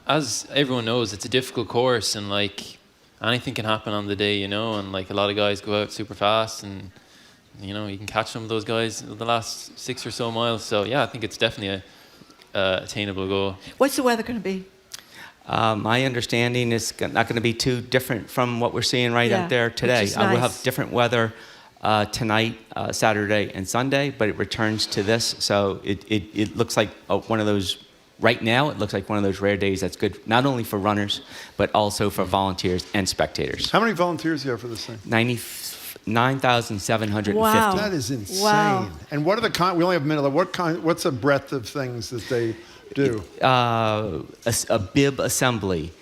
S21: as everyone knows, it's a difficult course, and anything can happen on the day, and a lot of guys go out super fast and you can catch some of those guys in the last 6 or so miles. So yeah, I think it's definitely a attainable goal.
S2: What's the weather going to be?
S5: My understanding is not going to be too different from what we're seeing out there today.
S2: Which is nice.
S5: We'll have different weather tonight, Saturday and Sunday, but it returns to this. So it looks like one of those, right now, it looks like one of those rare days that's good not only for runners, but also for volunteers and spectators.
S1: How many volunteers do you have for this thing?
S5: 9,750.
S2: Wow.
S1: That is insane.
S2: Wow.
S1: And what are the we only have a minute left. What's the breadth of things that they do?
S5: A bib assembly,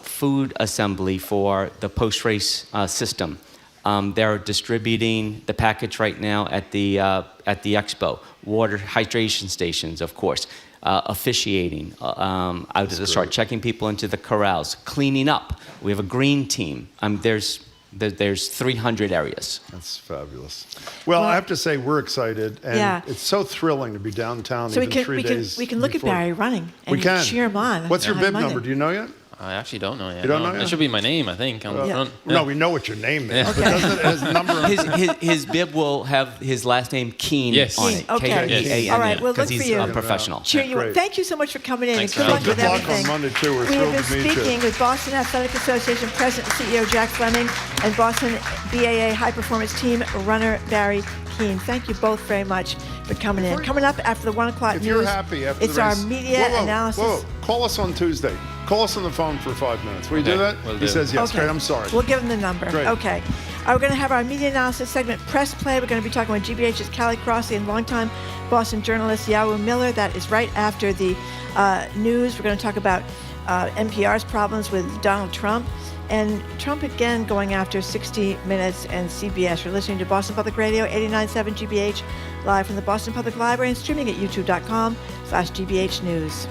S5: food assembly for the post-race system. They're distributing the package right now at the expo. Water hydration stations, of course. Officiating out at the start, checking people into the corrals, cleaning up. We have a green team. There's 300 areas.
S1: That's fabulous. Well, I have to say we're excited, and it's so thrilling to be downtown.
S2: So
S1: even 3 days
S2: we can look
S1: before.
S2: at Barry running and
S1: we can.
S2: cheer him on.
S1: What's your
S2: on
S1: bib
S2: Monday.
S1: number? Do you know yet?
S21: I actually don't know yet.
S1: You don't know yet?
S21: That should be my name, I think, on the front.
S1: No, we know what your name is.
S21: Yeah.
S1: But doesn't it has a number?
S5: His bib will have his last name Keane on it.
S2: Okay.
S5: K-E-A-N-E,
S2: All right. We'll look
S5: because
S2: for
S5: he's
S2: you.
S5: a professional.
S2: Cheer you.
S1: Great.
S2: Thank you so much for coming in.
S21: Thanks
S2: and
S21: for
S2: good luck
S21: having
S2: with
S1: Good luck
S2: everything.
S1: on Monday, too. We're
S2: We have
S1: thrilled
S2: been
S1: to meet
S2: speaking
S1: you.
S2: with Boston Athletic Association President and CEO Jack Flemming and Boston BAA High Performance Team runner Barry Keane. Thank you both very much for coming in. Coming up after the 1 o'clock
S1: If
S2: news,
S1: you're happy after
S2: it's
S1: the
S2: our
S1: race,
S2: media analysis.
S1: Whoa. Call us on Tuesday. Call us on the phone for 5 minutes. Will you do that?
S21: Will
S1: He
S21: do.
S1: says yes.
S2: Okay.
S1: Great. I'm sorry.
S2: We'll give him the number.
S1: Great.
S2: Okay. We're going to have our media analysis segment, Press Play. We're going to be talking with GBH's Callie Crossley and longtime Boston journalist Yawu Miller. That is right after the news. We're going to talk about NPR's problems with Donald Trump. And Trump again going after 60 Minutes and CBS. You're listening to Boston Public Radio, 89.7 GBH, live from the Boston Public Library and streaming at youtube.com/GBH News.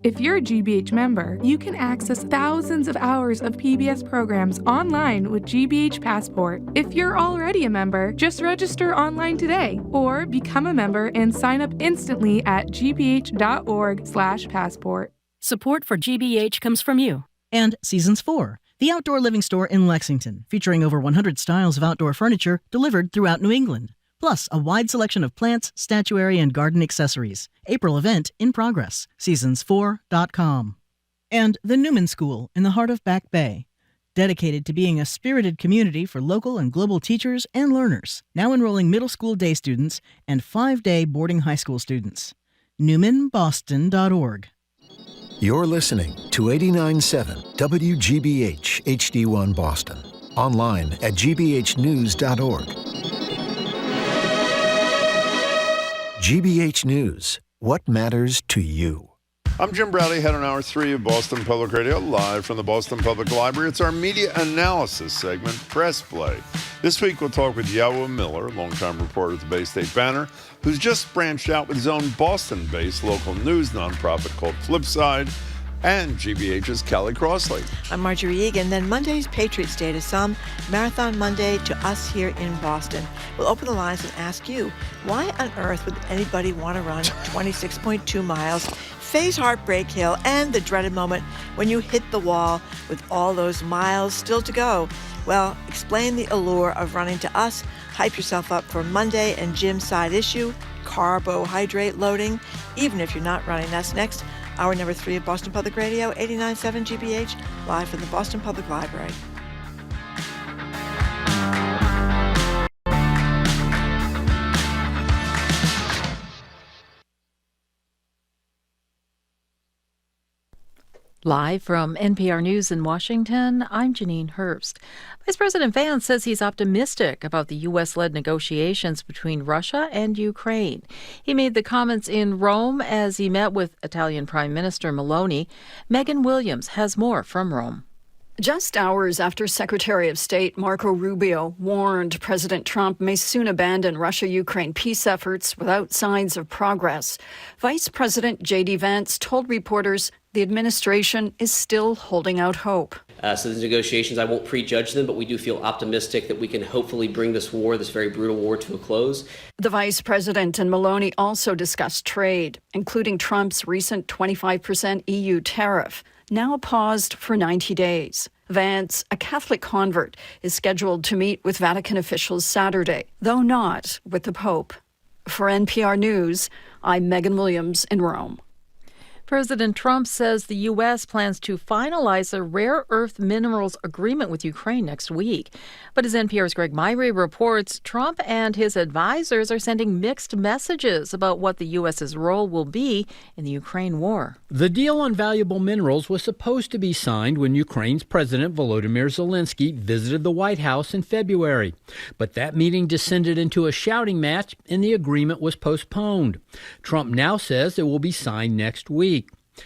S3: If you're a GBH member, you can access thousands of hours of PBS programs online with GBH Passport. If you're already a member, just register online today or become a member and sign up instantly at gbh.org/passport.
S18: Support for GBH comes from you.
S19: And Seasons 4, the outdoor living store in Lexington, featuring over 100 styles of outdoor furniture delivered throughout New England. Plus, a wide selection of plants, statuary, and garden accessories. April event in progress. Seasons4.com. And the Newman School in the heart of Back Bay. Dedicated to being a spirited community for local and global teachers and learners. Now enrolling middle school day students and 5-day boarding high school students. NewmanBoston.org.
S8: You're listening to 89.7 WGBH HD1 Boston. Online at gbhnews.org. GBH News, what matters to you?
S1: I'm Jim Bradley, head on Hour 3 of Boston Public Radio, live from the Boston Public Library. It's our media analysis segment, Press Play. This week we'll talk with Yawu Miller, longtime reporter at the Bay State Banner, who's just branched out with his own Boston-based local news nonprofit called Flipside, and GBH's Callie Crossley.
S2: I'm Marjorie Egan. Then Monday's Patriots Day to some, Marathon Monday to us here in Boston. We'll open the lines and ask you, why on earth would anybody want to run 26.2 miles, face Heartbreak Hill, and the dreaded moment when you hit the wall with all those miles still to go? Well, explain the allure of running to us, hype yourself up for Monday and Jim's side issue, carbohydrate loading, even if you're not running. That's next. Hour number 3 of Boston Public Radio, 89.7 GBH, live from the Boston Public Library.
S6: Live from NPR News in Washington, I'm Janine Herbst. Vice President Vance says he's optimistic about the U.S.-led negotiations between Russia and Ukraine. He made the comments in Rome as he met with Italian Prime Minister Meloni. Megan Williams has more from Rome.
S15: Just hours after Secretary of State Marco Rubio warned President Trump may soon abandon Russia-Ukraine peace efforts without signs of progress, Vice President J.D. Vance told reporters The administration is still holding out hope.
S7: So these negotiations, I won't prejudge them, but we do feel optimistic that we can hopefully bring this very brutal war, to a close.
S15: The vice president and Maloney also discussed trade, including Trump's recent 25% EU tariff, now paused for 90 days. Vance, a Catholic convert, is scheduled to meet with Vatican officials Saturday, though not with the Pope. For NPR News, I'm Megan Williams in Rome.
S6: President Trump says the U.S. plans to finalize a rare earth minerals agreement with Ukraine next week. But as NPR's Greg Myrie reports, Trump and his advisors are sending mixed messages about what the U.S.'s role will be in the Ukraine war.
S9: The deal on valuable minerals was supposed to be signed when Ukraine's President Volodymyr Zelensky visited the White House in February. But that meeting descended into a shouting match and the agreement was postponed. Trump now says it will be signed next week.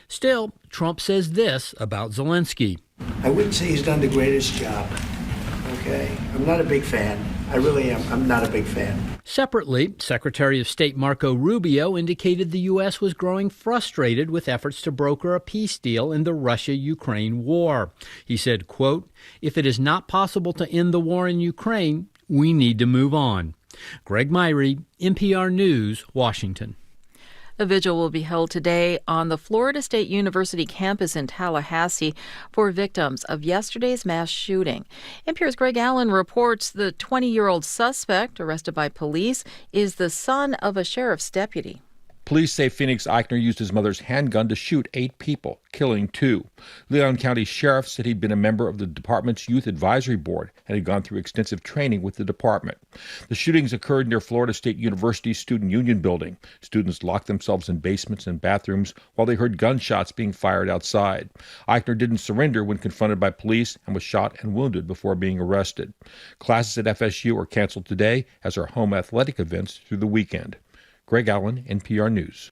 S9: Still, Trump says this about Zelensky.
S11: I wouldn't say he's done the greatest job, okay? I'm not a big fan. I really am. I'm not a big fan.
S9: Separately, Secretary of State Marco Rubio indicated the U.S. was growing frustrated with efforts to broker a peace deal in the Russia-Ukraine war. He said, quote, "If it is not possible to end the war in Ukraine, we need to move on." Greg Myrie, NPR News, Washington.
S6: A vigil will be held today on the Florida State University campus in Tallahassee for victims of yesterday's mass shooting. NPR's Greg Allen reports the 20-year-old suspect, arrested by police, is the son of a sheriff's deputy.
S22: Police say Phoenix Eichner used his mother's handgun to shoot 8 people, killing 2. Leon County Sheriff said he'd been a member of the department's Youth Advisory Board and had gone through extensive training with the department. The shootings occurred near Florida State University's Student Union building. Students locked themselves in basements and bathrooms while they heard gunshots being fired outside. Eichner didn't surrender when confronted by police and was shot and wounded before being arrested. Classes at FSU are canceled today, as are home athletic events through the weekend. Greg Allen, NPR News.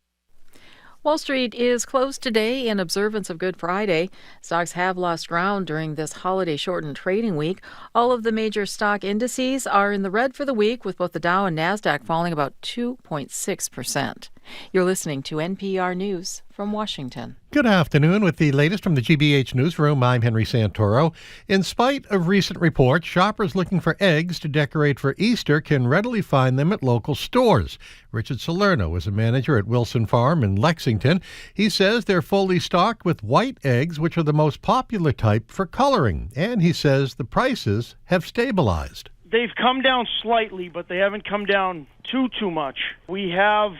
S6: Wall Street is closed today in observance of Good Friday. Stocks have lost ground during this holiday-shortened trading week. All of the major stock indices are in the red for the week, with both the Dow and NASDAQ falling about 2.6%. You're listening to NPR News from Washington.
S10: Good afternoon. With the latest from the GBH Newsroom, I'm Henry Santoro. In spite of recent reports, shoppers looking for eggs to decorate for Easter can readily find them at local stores. Richard Salerno is a manager at Wilson Farm in Lexington. He says they're fully stocked with white eggs, which are the most popular type for coloring. And he says the prices have stabilized.
S23: They've come down slightly, but they haven't come down too much. We have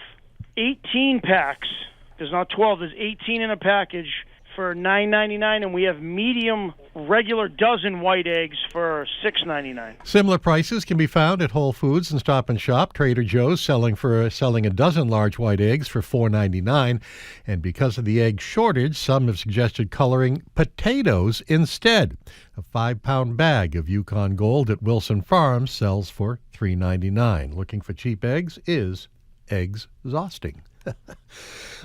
S23: 18 packs. There's not 12. There's 18 in a package for $9.99, and we have medium regular dozen white eggs for $6.99.
S10: Similar prices can be found at Whole Foods and Stop and Shop. Trader Joe's selling a dozen large white eggs for $4.99. And because of the egg shortage, some have suggested coloring potatoes instead. A 5-pound bag of Yukon Gold at Wilson Farms sells for $3.99. Looking for cheap eggs is exhausting.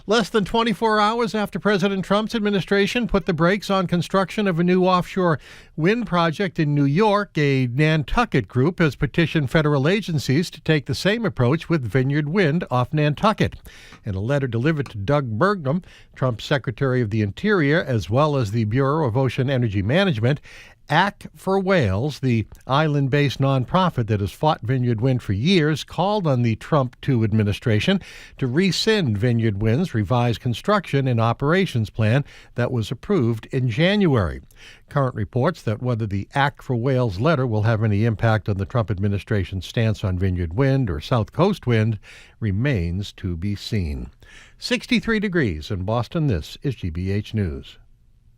S10: Less than 24 hours after President Trump's administration put the brakes on construction of a new offshore wind project in New York, a Nantucket group has petitioned federal agencies to take the same approach with Vineyard Wind off Nantucket. In a letter delivered to Doug Burgum, Trump's Secretary of the Interior, as well as the Bureau of Ocean Energy Management, Act for Whales, the island-based nonprofit that has fought Vineyard Wind for years, called on the Trump II administration to rescind Vineyard Wind's revised construction and operations plan that was approved in January. Current reports that whether the Act for Whales letter will have any impact on the Trump administration's stance on Vineyard Wind or South Coast Wind remains to be seen. 63 degrees in Boston. This is GBH News.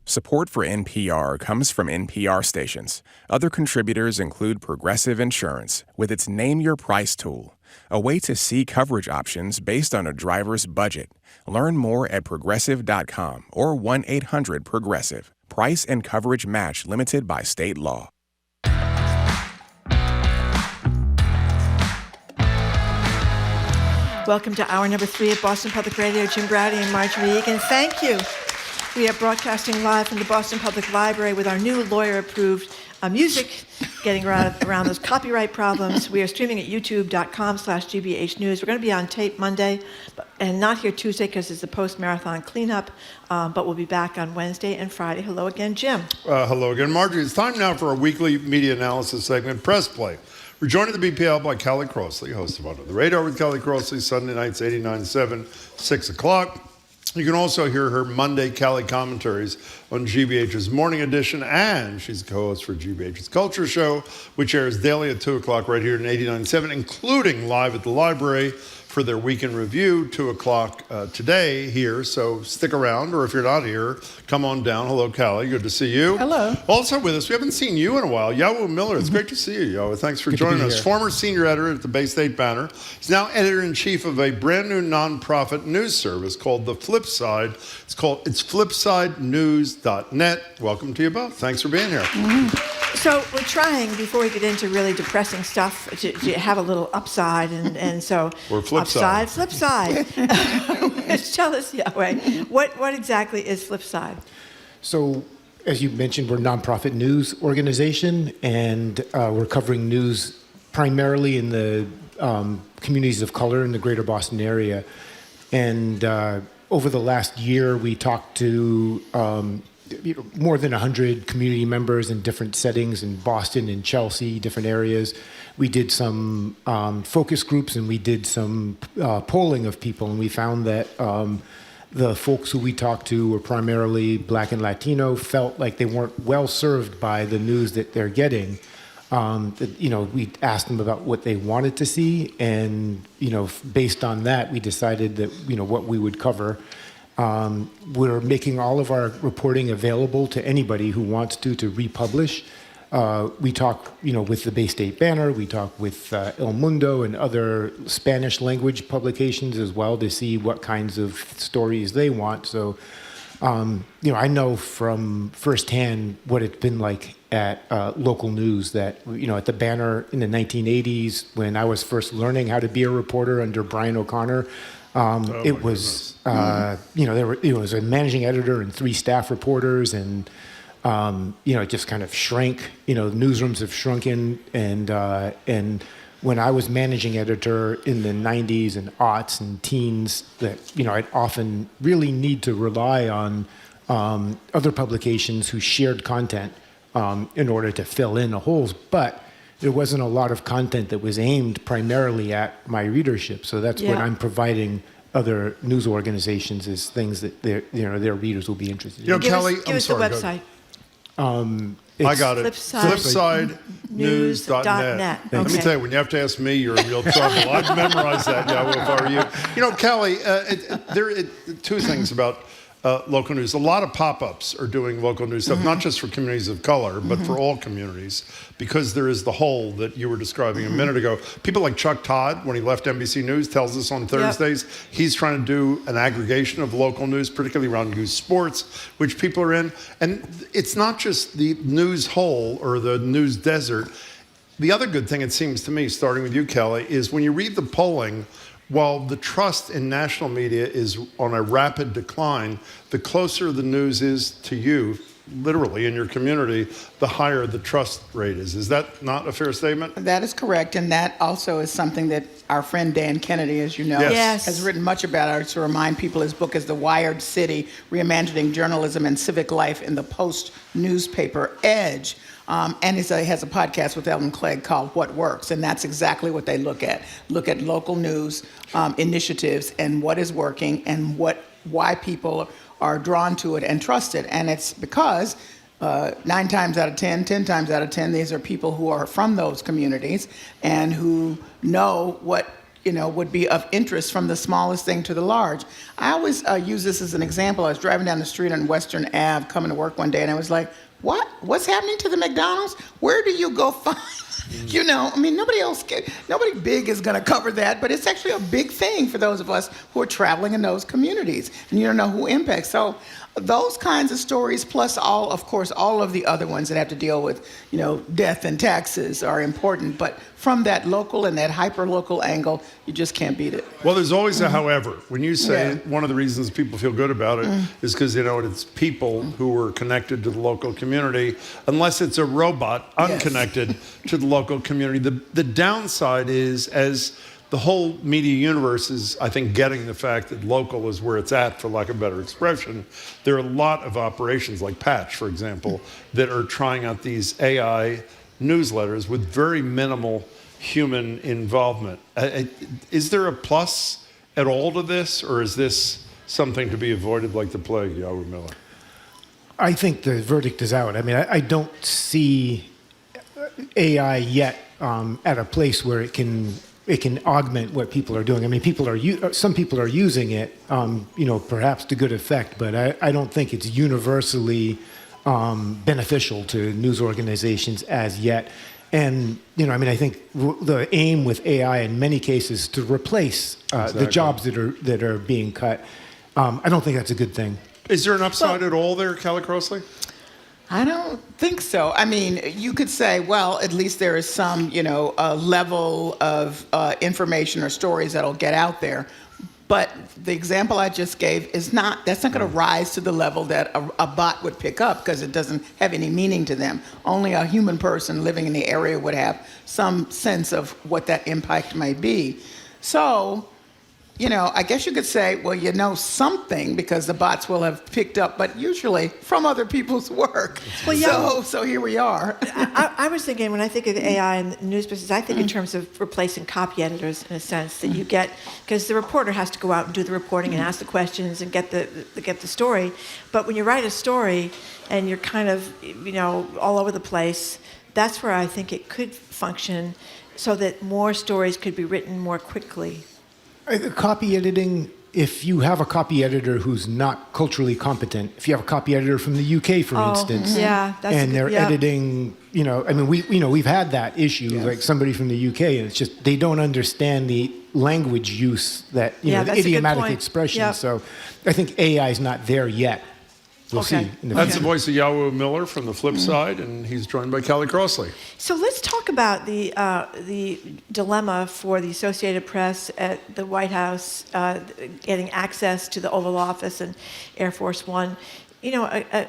S25: Support for NPR comes from NPR stations. Other contributors include Progressive Insurance with its Name Your Price tool, a way to see coverage options based on a driver's budget. Learn more at progressive.com or 1-800-PROGRESSIVE. Price and coverage match limited by state law.
S2: Welcome to hour number 3 of Boston Public Radio. Jim Brady and Marjorie Egan. Thank you. We are broadcasting live from the Boston Public Library with our new lawyer-approved music getting around those copyright problems. We are streaming at youtube.com/GBH News. We're going to be on tape Monday and not here Tuesday because it's the post-marathon cleanup, but we'll be back on Wednesday and Friday. Hello again, Jim.
S1: Hello again, Marjorie. It's time now for our weekly media analysis segment, Press Play. We're joined at the BPL by Callie Crossley, host of Under the Radar with Callie Crossley, Sunday nights, 89.7, 6 o'clock. You can also hear her Monday Callie commentaries on GBH's Morning Edition, and she's a co-host for GBH's Culture Show, which airs daily at 2 o'clock right here in 89.7, including live at the library for their weekend review, 2 o'clock today here. So stick around, or if you're not here, come on down. Hello, Callie. Good to see you.
S4: Hello.
S1: Also with us, we haven't seen you in a while, Yawu Miller. It's great to see you, Yawu. Thanks for joining us.
S22: Here.
S1: Former senior editor at the Bay State Banner. He's now editor-in-chief of a brand new nonprofit news service called The Flipside. It's flipsidenews.net. Welcome to you both. Thanks for being here.
S2: So we're trying, before we get into really depressing stuff, to have a little upside, and so
S1: or flip
S2: side. Tell us, Yahweh, what exactly is Flipside?
S12: So, as you mentioned, we're a nonprofit news organization, and we're covering news primarily in the communities of color in the greater Boston area. And over the last year, we talked to more than 100 community members in different settings in Boston and Chelsea, different areas. We did some focus groups, and we did some polling of people, and we found that the folks who we talked to were primarily Black and Latino, felt like they weren't well served by the news that they're getting. We asked them about what they wanted to see, and based on that, we decided that what we would cover. We're making all of our reporting available to anybody who wants to republish. We talk, with the Bay State Banner. We talk with El Mundo and other Spanish language publications as well to see what kinds of stories they want. So, I know from firsthand what it's been like at local news. That at the Banner in the 1980s, when I was first learning how to be a reporter under Brian O'Connor. It was it was a managing editor and 3 staff reporters, and it just kind of shrank. Newsrooms have shrunken, and when I was managing editor in the 90s and aughts and teens, that I'd often really need to rely on other publications who shared content in order to fill in the holes, but there wasn't a lot of content that was aimed primarily at my readership. So that's what I'm providing other news organizations, is things that their readers will be interested in.
S1: Callie,
S2: give us the website.
S1: I got it. Flipsidenews.net. Let me tell you, when you have to ask me, you're in real trouble. I've memorized that, Yawu, if I were you. Callie, there are 2 things about local news. A lot of pop-ups are doing local news stuff, not just for communities of color, but for all communities, because there is the hole that you were describing a minute ago. People like Chuck Todd, when he left NBC News, tells us on Thursdays, he's trying to do an aggregation of local news, particularly around youth sports, which people are in. And it's not just the news hole or the news desert. The other good thing, it seems to me, starting with you, Callie, is when you read the polling, while the trust in national media is on a rapid decline, the closer the news is to you, literally in your community, the higher the trust rate is. Is that not a fair statement?
S4: That is correct, and that also is something that our friend Dan Kennedy, as you know, has written much about. To remind people, his book is The Wired City, Reimagining Journalism and Civic Life in the Post-Newspaper Edge. And he has a podcast with Ellen Clegg called What Works, and that's exactly what they look at. Look at local news initiatives and what is working and why people are drawn to it and trust it. And it's because 9 times out of 10, 10 times out of 10, these are people who are from those communities and who know what would be of interest from the smallest thing to the large. I always use this as an example. I was driving down the street on Western Ave coming to work one day, and I was like, What's happening to the McDonald's? Where do you go find? Nobody big is going to cover that, but it's actually a big thing for those of us who are traveling in those communities, and you don't know who impacts. So Those kinds of stories, plus all of the other ones that have to deal with, death and taxes are important. But from that local and that hyper-local angle, you just can't beat it.
S1: Well, there's always a however. When you say one of the reasons people feel good about it is because, it's people who are connected to the local community, unless it's a robot unconnected to the local community. The downside is, as the whole media universe is, I think, getting the fact that local is where it's at, for lack of a better expression. There are a lot of operations, like Patch, for example, that are trying out these AI newsletters with very minimal human involvement. Is there a plus at all to this, or is this something to be avoided like the plague, Yawu Miller?
S12: I think the verdict is out. I mean, I don't see AI yet at a place where it can augment what people are doing. I mean, some people are using it, perhaps to good effect, but I don't think it's universally beneficial to news organizations as yet. And, I think the aim with AI in many cases is to replace the jobs that are being cut. I don't think that's a good thing.
S1: Is there an upside at all there, Callie Crossley?
S4: I don't think so. I mean, you could say, well, at least there is some, level of information or stories that'll get out there. But the example I just gave that's not going to rise to the level that a bot would pick up, because it doesn't have any meaning to them. Only a human person living in the area would have some sense of what that impact might be. So, I guess you could say, well, something, because the bots will have picked up, but usually from other people's work. Well, so here we are.
S2: I was thinking, when I think of AI in the news business, I think in terms of replacing copy editors, in a sense, that you get, because the reporter has to go out and do the reporting and ask the questions and get the story. But when you write a story and you're kind of, all over the place, that's where I think it could function so that more stories could be written more quickly.
S12: Copy editing, if you have a copy editor who's not culturally competent, if you have a copy editor from the UK, for instance, and they're editing, we've had that issue, like somebody from the UK, and it's just they don't understand the language use, that the idiomatic expression. Yep. So I think AI is not there yet. We'll see.
S1: That's the voice of Yawu Miller from the Flipside, and he's joined by Callie Crossley.
S2: So let's talk about the dilemma for the Associated Press at the White House getting access to the Oval Office and Air Force One. A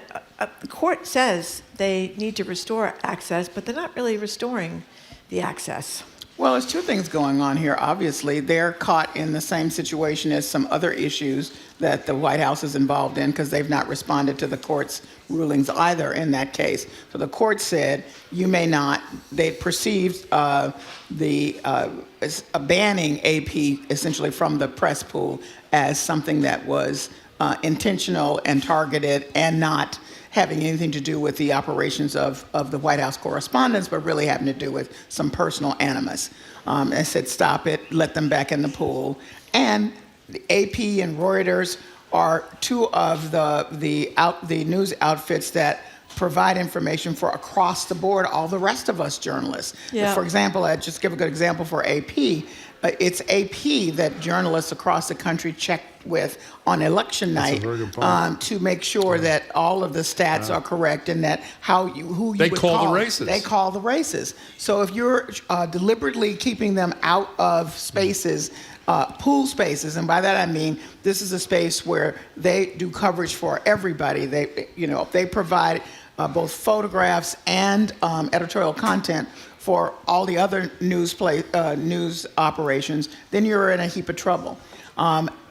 S2: court says they need to restore access, but they're not really restoring the access.
S4: Well, there's two things going on here. Obviously, they're caught in the same situation as some other issues that the White House is involved in, because they've not responded to the court's rulings either in that case. So the court said you may not. They perceived banning AP essentially from the press pool as something that was intentional and targeted and not having anything to do with the operations of the White House correspondence, but really having to do with some personal animus. And said, stop it, let them back in the pool. And the AP and Reuters are two of the news outfits that provide information for across the board all the rest of us journalists. Yeah. For example, I'd just give a good example for AP. It's AP that journalists across the country check with on election night to make sure that all of the stats are correct and that who you would call
S1: the races.
S4: They call the races. So if you're deliberately keeping them out of spaces, pool spaces, and by that I mean this is a space where they do coverage for everybody. They provide both photographs and editorial content for all the other news operations, then you're in a heap of trouble.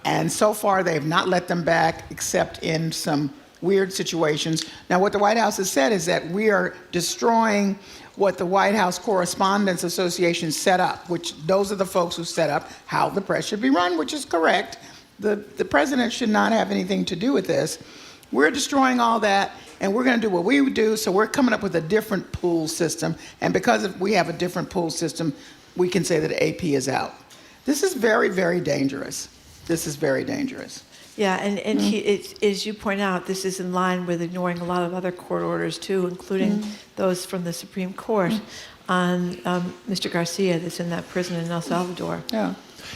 S4: And so far, they've not let them back, except in some weird situations. Now, what the White House has said is that we are destroying what the White House Correspondents Association set up, which those are the folks who set up how the press should be run, which is correct. The president should not have anything to do with this. We're destroying all that, and we're going to do what we would do, so we're coming up with a different pool system. And because we have a different pool system, we can say that AP is out. This is very, very dangerous. This is very dangerous.
S2: Yeah, and as you point out, this is in line with ignoring a lot of other court orders, too, including those from the Supreme Court on Mr. Garcia that's in that prison in El Salvador.
S4: Yeah.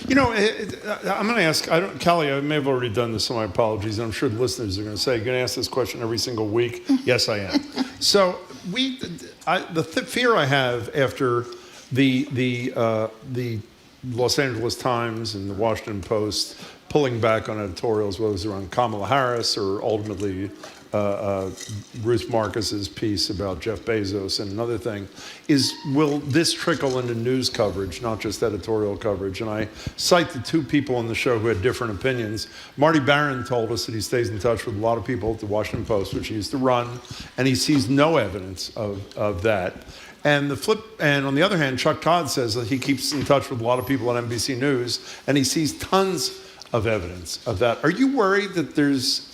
S1: I'm going to ask, Callie, I may have already done this, so my apologies. I'm sure the listeners are going to say, you're going to ask this question every single week. Yes, I am. So the fear I have after the Los Angeles Times and the Washington Post pulling back on editorials, whether it was around Kamala Harris or ultimately Ruth Marcus's piece about Jeff Bezos and another thing, is will this trickle into news coverage, not just editorial coverage? And I cite the two people on the show who had different opinions. Marty Baron told us that he stays in touch with a lot of people at the Washington Post, which he used to run, and he sees no evidence of that. And on the other hand, Chuck Todd says that he keeps in touch with a lot of people at NBC News, and he sees tons of evidence of that. Are you worried that there's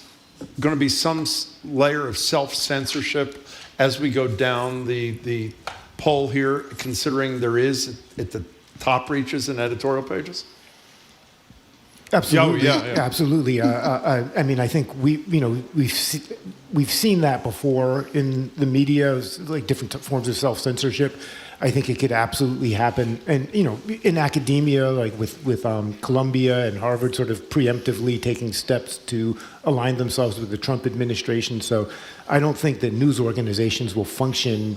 S1: going to be some layer of self-censorship as we go down the poll here, considering there is at the top reaches and editorial pages?
S12: Absolutely,
S1: yeah.
S12: Absolutely. I mean, I think we've seen that before in the media, like different forms of self-censorship. I think it could absolutely happen, and in academia, like with Columbia and Harvard, sort of preemptively taking steps to align themselves with the Trump administration. So, I don't think that news organizations will function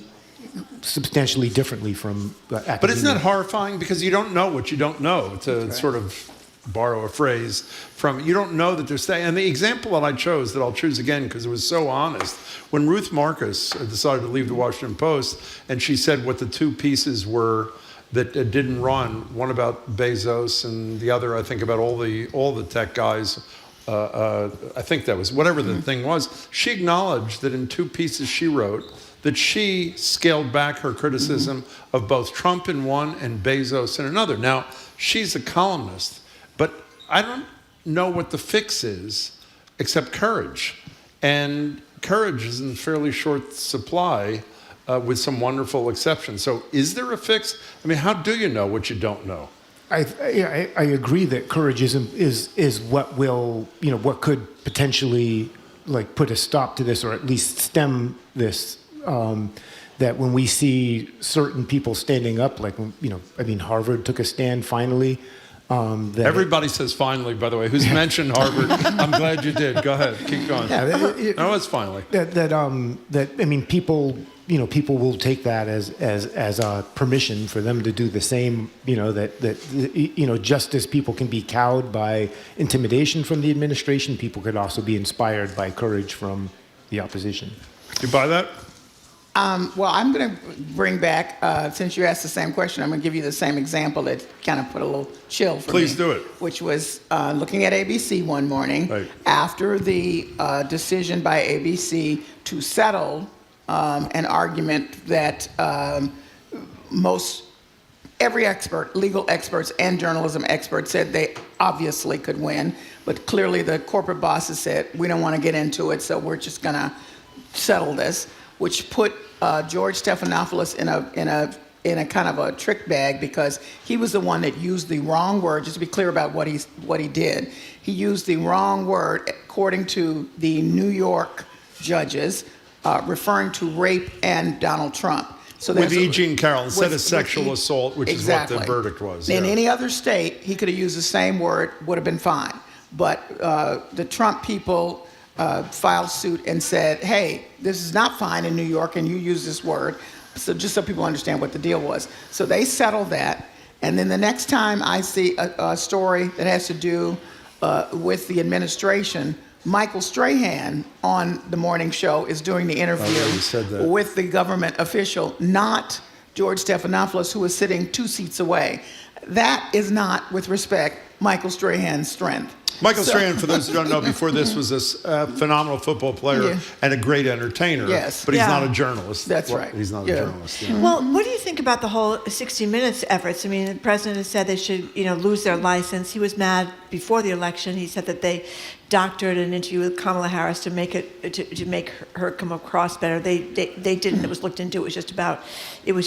S12: substantially differently from academia.
S1: But isn't that horrifying? Because you don't know what you don't know, to sort of borrow a phrase from, you don't know that they're staying. And the example that I chose, that I'll choose again because it was so honest, when Ruth Marcus decided to leave the Washington Post, and she said what the two pieces were that didn't run, one about Bezos and the other, I think, about all the tech guys. I think that was, whatever the thing was, she acknowledged that in two pieces she wrote, that she scaled back her criticism of both Trump in one and Bezos in another. Now, she's a columnist, but I don't know what the fix is except courage. And courage is in fairly short supply with some wonderful exceptions. So is there a fix? I mean, how do you know what you don't know?
S12: I agree that courage is what will, what could potentially like put a stop to this, or at least stem this. That when we see certain people standing up, like, Harvard took a stand finally.
S1: Everybody says finally, by the way. Who's mentioned Harvard? I'm glad you did. Go ahead, keep going. No, it's finally. People will take that as a permission for them to do the same. Just as people can be cowed by intimidation from the administration, people could also be inspired by courage from the opposition. You buy that?
S13: Well, I'm going to bring back, since you asked the same question, I'm going to give you the same example that kind of put a little chill for me.
S1: Please do it.
S13: Which was looking at ABC one morning after the decision by ABC to settle an argument that every expert, legal experts and journalism experts, said they obviously could win, but clearly the corporate bosses said, we don't want to get into it, so we're just going to settle this, which put George Stephanopoulos in a kind of a trick bag, because he was the one that used the wrong word. Just to be clear about what he did, he used the wrong word according to the New York judges, referring to rape and Donald Trump. So
S1: with E. Jean Carroll instead of sexual assault, which
S13: exactly.
S1: is what the verdict was.
S13: In any other state, he could have used the same word, would have been fine. But the Trump people filed suit and said, hey, this is not fine in New York, and you use this word. So just so people understand what the deal was. So they settled that. And then the next time I see a story that has to do with the administration, Michael Strahan on the morning show is doing the interview with the government official, not George Stephanopoulos, who is sitting 2 seats away. That is not, with respect, Michael Strahan's strength.
S1: Michael Strahan, for those who don't know, before this was a phenomenal football player and a great entertainer.
S13: Yes.
S1: But he's not a journalist.
S13: That's right.
S1: He's not a journalist. Yeah.
S2: Well, what do you think about the whole 60 Minutes efforts? I mean, the president has said they should, lose their license. He was mad before the election. He said that they doctored an interview with Kamala Harris to make it to make her come across better. They didn't. It was looked into. It was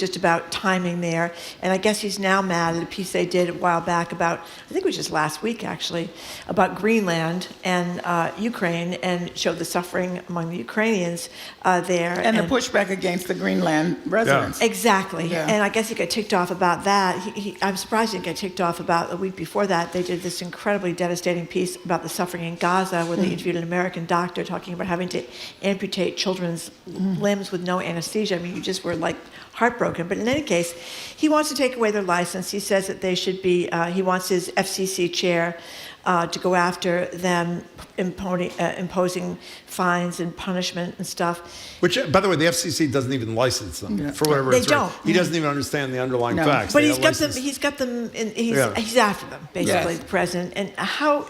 S2: just about timing there. And I guess he's now mad at a piece they did a while back about, I think it was just last week actually, about Greenland and Ukraine, and showed the suffering among the Ukrainians there.
S13: And the pushback against the Greenland residents.
S2: Exactly. And I guess he got ticked off about that. I'm surprised he didn't get ticked off about a week before that. They did this incredibly devastating piece about the suffering in Gaza where they interviewed an American doctor talking about having to amputate children's limbs with no anesthesia. I mean, you just were like heartbroken. But in any case, he wants to take away their license. He says that they should be, he wants his FCC chair to go after them, imposing fines and punishment and stuff.
S1: Which, by the way, the FCC doesn't even license them for whatever
S2: they
S1: it's
S2: don't.
S1: worth. He doesn't even understand the underlying facts.
S2: But he's got them. He's after them, basically, the president. And how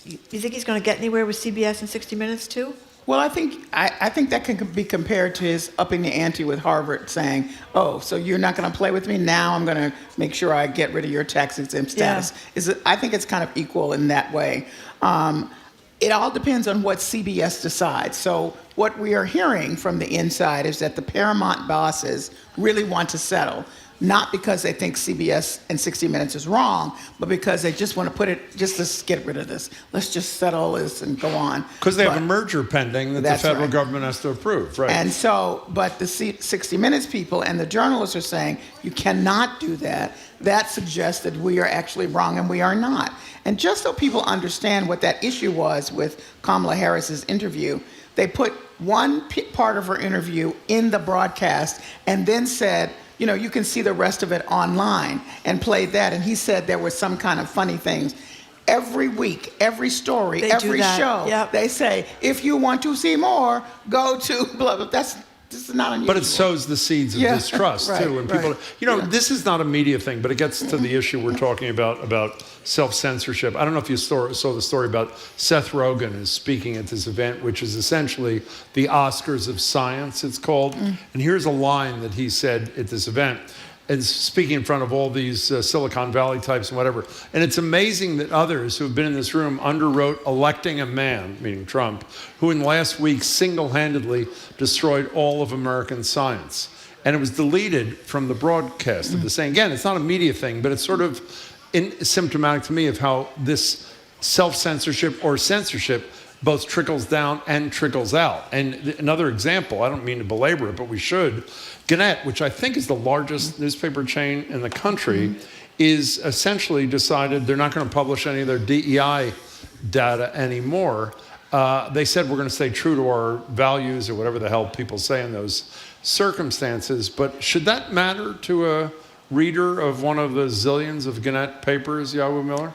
S2: you think he's going to get anywhere with CBS and 60 Minutes too?
S13: Well, I think that can be compared to his upping the ante with Harvard, saying, "Oh, so you're not going to play with me? Now I'm going to make sure I get rid of your tax-exempt status." I think it's kind of equal in that way. It all depends on what CBS decides. So what we are hearing from the inside is that the Paramount bosses really want to settle, not because they think CBS and 60 Minutes is wrong, but because they just want to put it, let's get rid of this. Let's just settle this and go on.
S1: Because they have a merger pending that the federal government has to approve, right?
S13: And so, but the 60 Minutes people and the journalists are saying, you cannot do that. That suggests that we are actually wrong, and we are not. And just so people understand what that issue was with Kamala Harris's interview, they put one part of her interview in the broadcast and then said, you can see the rest of it online, and played that. And he said there were some kind of funny things. Every week, every story, every show, they say, if you want to see more, go to blah, blah. This is not unusual.
S1: But it sows the seeds of distrust, too. And people, this is not a media thing, but it gets to the issue we're talking about self-censorship. I don't know if you saw the story about Seth Rogen is speaking at this event, which is essentially the Oscars of science, it's called. And here's a line that he said at this event. And speaking in front of all these Silicon Valley types and whatever. And it's amazing that others who have been in this room underwrote electing a man, meaning Trump, who in the last week single-handedly destroyed all of American science. And it was deleted from the broadcast of the same. Again, it's not a media thing, but it's sort of symptomatic to me of how this self-censorship or censorship both trickles down and trickles out. And another example, I don't mean to belabor it, but we should. Gannett, which I think is the largest newspaper chain in the country, is essentially decided they're not going to publish any of their DEI data anymore. They said we're going to stay true to our values or whatever the hell people say in those circumstances. But should that matter to a reader of one of the zillions of Gannett papers, Yawu Miller?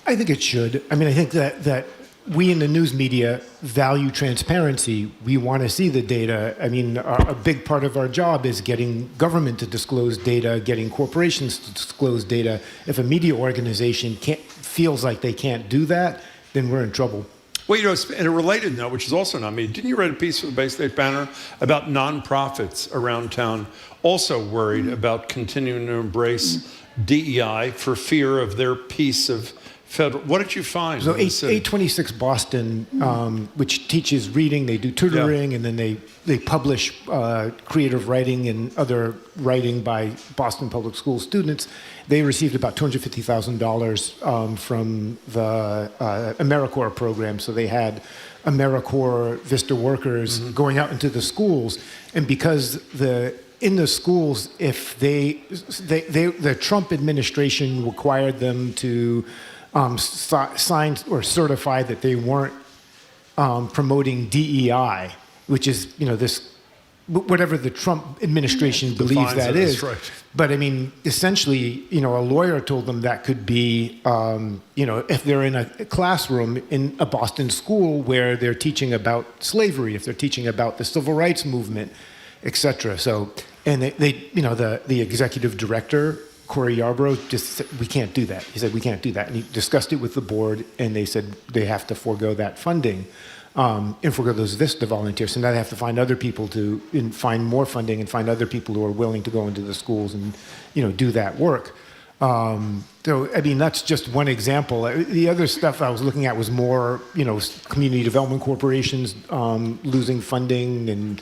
S12: I think it should. I mean, I think that we in the news media value transparency. We want to see the data. I mean, a big part of our job is getting government to disclose data, getting corporations to disclose data. If a media organization feels like they can't do that, then we're in trouble.
S1: Well, in a related note, which is also not me, didn't you write a piece for the Bay State Banner about nonprofits around town also worried about continuing to embrace DEI for fear of their piece of federal? What did you find?
S12: So 826 Boston, which teaches reading, they do tutoring, and then they publish creative writing and other writing by Boston Public School students. They received about $250,000 from the AmeriCorps program. So they had AmeriCorps Vista workers going out into the schools, and because in the schools, if the Trump administration required them to sign or certify that they weren't promoting DEI, which is, this, whatever the Trump administration believes that is.
S1: Right.
S12: But I mean, essentially, a lawyer told them that could be, if they're in a classroom in a Boston school where they're teaching about slavery, if they're teaching about the civil rights movement, et cetera. So, and the executive director, Corey Yarbrough, just said, we can't do that. He said, we can't do that. And he discussed it with the board, and they said they have to forego that funding and forego those Vista volunteers. So now they have to find other people find more funding and find other people who are willing to go into the schools and, do that work. So, I mean, that's just one example. The other stuff I was looking at was more, community development corporations losing funding and,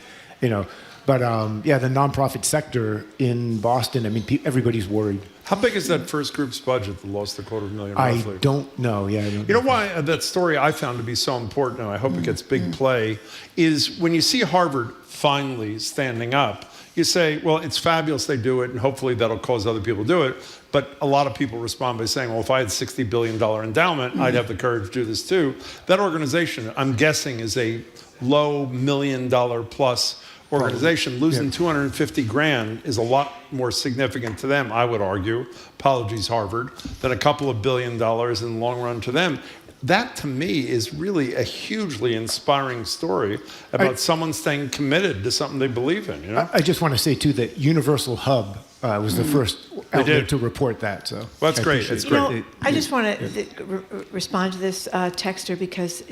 S12: But the nonprofit sector in Boston, I mean, everybody's worried.
S1: How big is that first group's budget that lost $250,000 roughly?
S12: I don't know. Yeah, I don't know.
S1: You know why that story I found to be so important, and I hope it gets big play, is when you see Harvard finally standing up, you say, well, it's fabulous they do it, and hopefully that'll cause other people to do it. But a lot of people respond by saying, well, if I had $60 billion endowment, I'd have the courage to do this too. That organization, I'm guessing, is a low $1 million plus organization. Losing $250,000 is a lot more significant to them, I would argue, apologies Harvard, than a couple of $1 billion in the long run to them. That, to me, is really a hugely inspiring story about someone staying committed to something they believe in. You know?
S12: I just want to say, too, that Universal Hub was the first outlet to report that. So
S1: well, that's great. It's great.
S2: I just want to respond to this texter because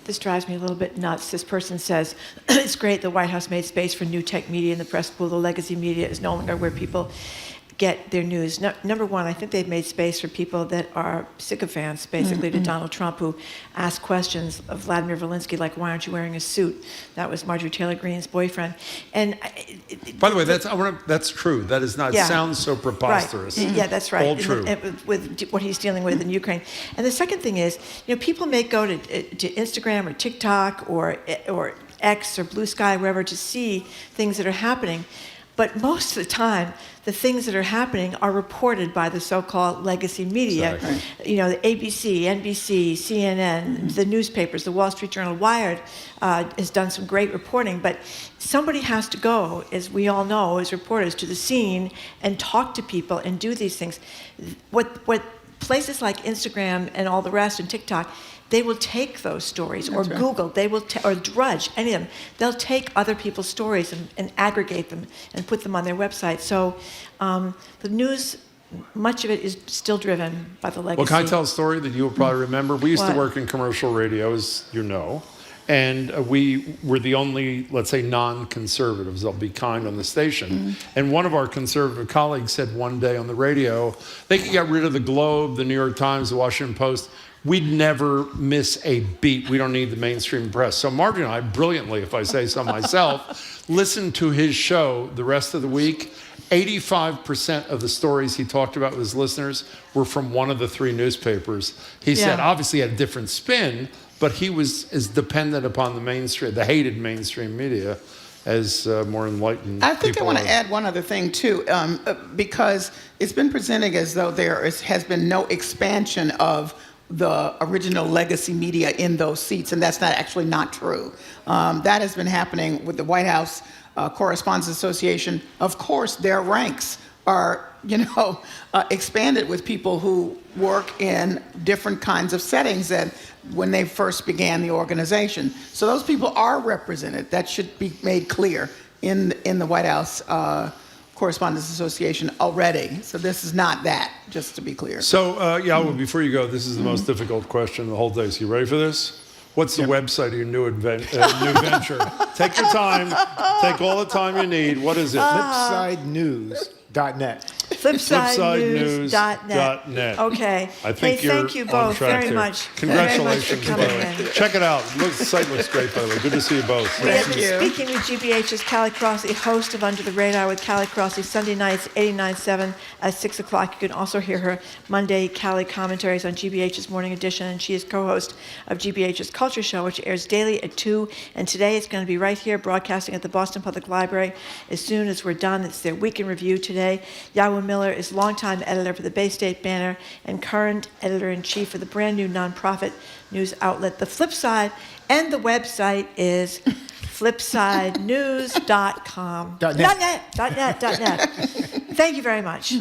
S2: this drives me a little bit nuts. This person says, it's great the White House made space for new tech media in the press pool. The legacy media is no longer where people get their news. Number one, I think they've made space for people that are sycophants, basically, to Donald Trump, who ask questions of Vladimir Zelensky, like, why aren't you wearing a suit? That was Marjorie Taylor Greene's boyfriend. And
S1: by the way, that's true. That is not, it sounds so preposterous.
S2: Right. Yeah, that's right.
S1: All true.
S2: With what he's dealing with in Ukraine. And the second thing is, people may go to Instagram or TikTok or X or Blue Sky, wherever, to see things that are happening. But most of the time, the things that are happening are reported by the so-called legacy media. Exactly. The ABC, NBC, CNN, the newspapers, the Wall Street Journal, Wired has done some great reporting. But somebody has to go, as we all know, as reporters, to the scene and talk to people and do these things. What places like Instagram and all the rest and TikTok, they will take those stories, or Google, they will, or Drudge, any of them. They'll take other people's stories and aggregate them and put them on their website. So the news, much of it is still driven by the legacy.
S1: Well, can I tell a story that you will probably remember? We used to work in commercial radio, as you know, and we were the only, let's say, non-conservatives, I'll be kind, on the station. And one of our conservative colleagues said one day on the radio, they could get rid of the Globe, the New York Times, the Washington Post. We'd never miss a beat. We don't need the mainstream press. So Marjorie and I, brilliantly, if I say so myself, listened to his show the rest of the week. 85% of the stories he talked about with his listeners were from one of the three newspapers. He said, obviously, he had a different spin, but he was as dependent upon the hated mainstream media, as more enlightened
S13: I think
S1: people
S13: I want to add one other thing, too, because it's been presented as though there has been no expansion of the original legacy media in those seats, and that's actually not true. That has been happening with the White House Correspondents Association. Of course, their ranks are, expanded with people who work in different kinds of settings than when they first began the organization. So those people are represented. That should be made clear in the White House Correspondents Association already. So this is not that, just to be clear.
S1: So, Yawu, before you go, this is the most difficult question of the whole day. So you ready for this? What's the website of your new venture? Take your time. Take all the time you need. What is it?
S12: FlipsideNews.net.
S2: FlipsideNews.net. Okay.
S1: I think
S2: thank you both very much.
S1: Congratulations, by the way. Check it out. The site looks great, by the way. Good to see you both.
S2: Thank you. Speaking with GBH's Callie Crossley, host of Under the Radar with Callie Crossley, Sunday nights, 89.7 at 6 o'clock. You can also hear her Monday Callie commentaries on GBH's Morning Edition, and she is co-host of GBH's Culture Show, which airs daily at 2. And today it's going to be right here, broadcasting at the Boston Public Library. As soon as we're done, it's their Week in Review today. Yawu Miller is longtime editor for the Bay State Banner and current editor-in-chief for the brand new nonprofit news outlet, The Flipside, and the website is flipsidenews.com. .net. Thank you very much.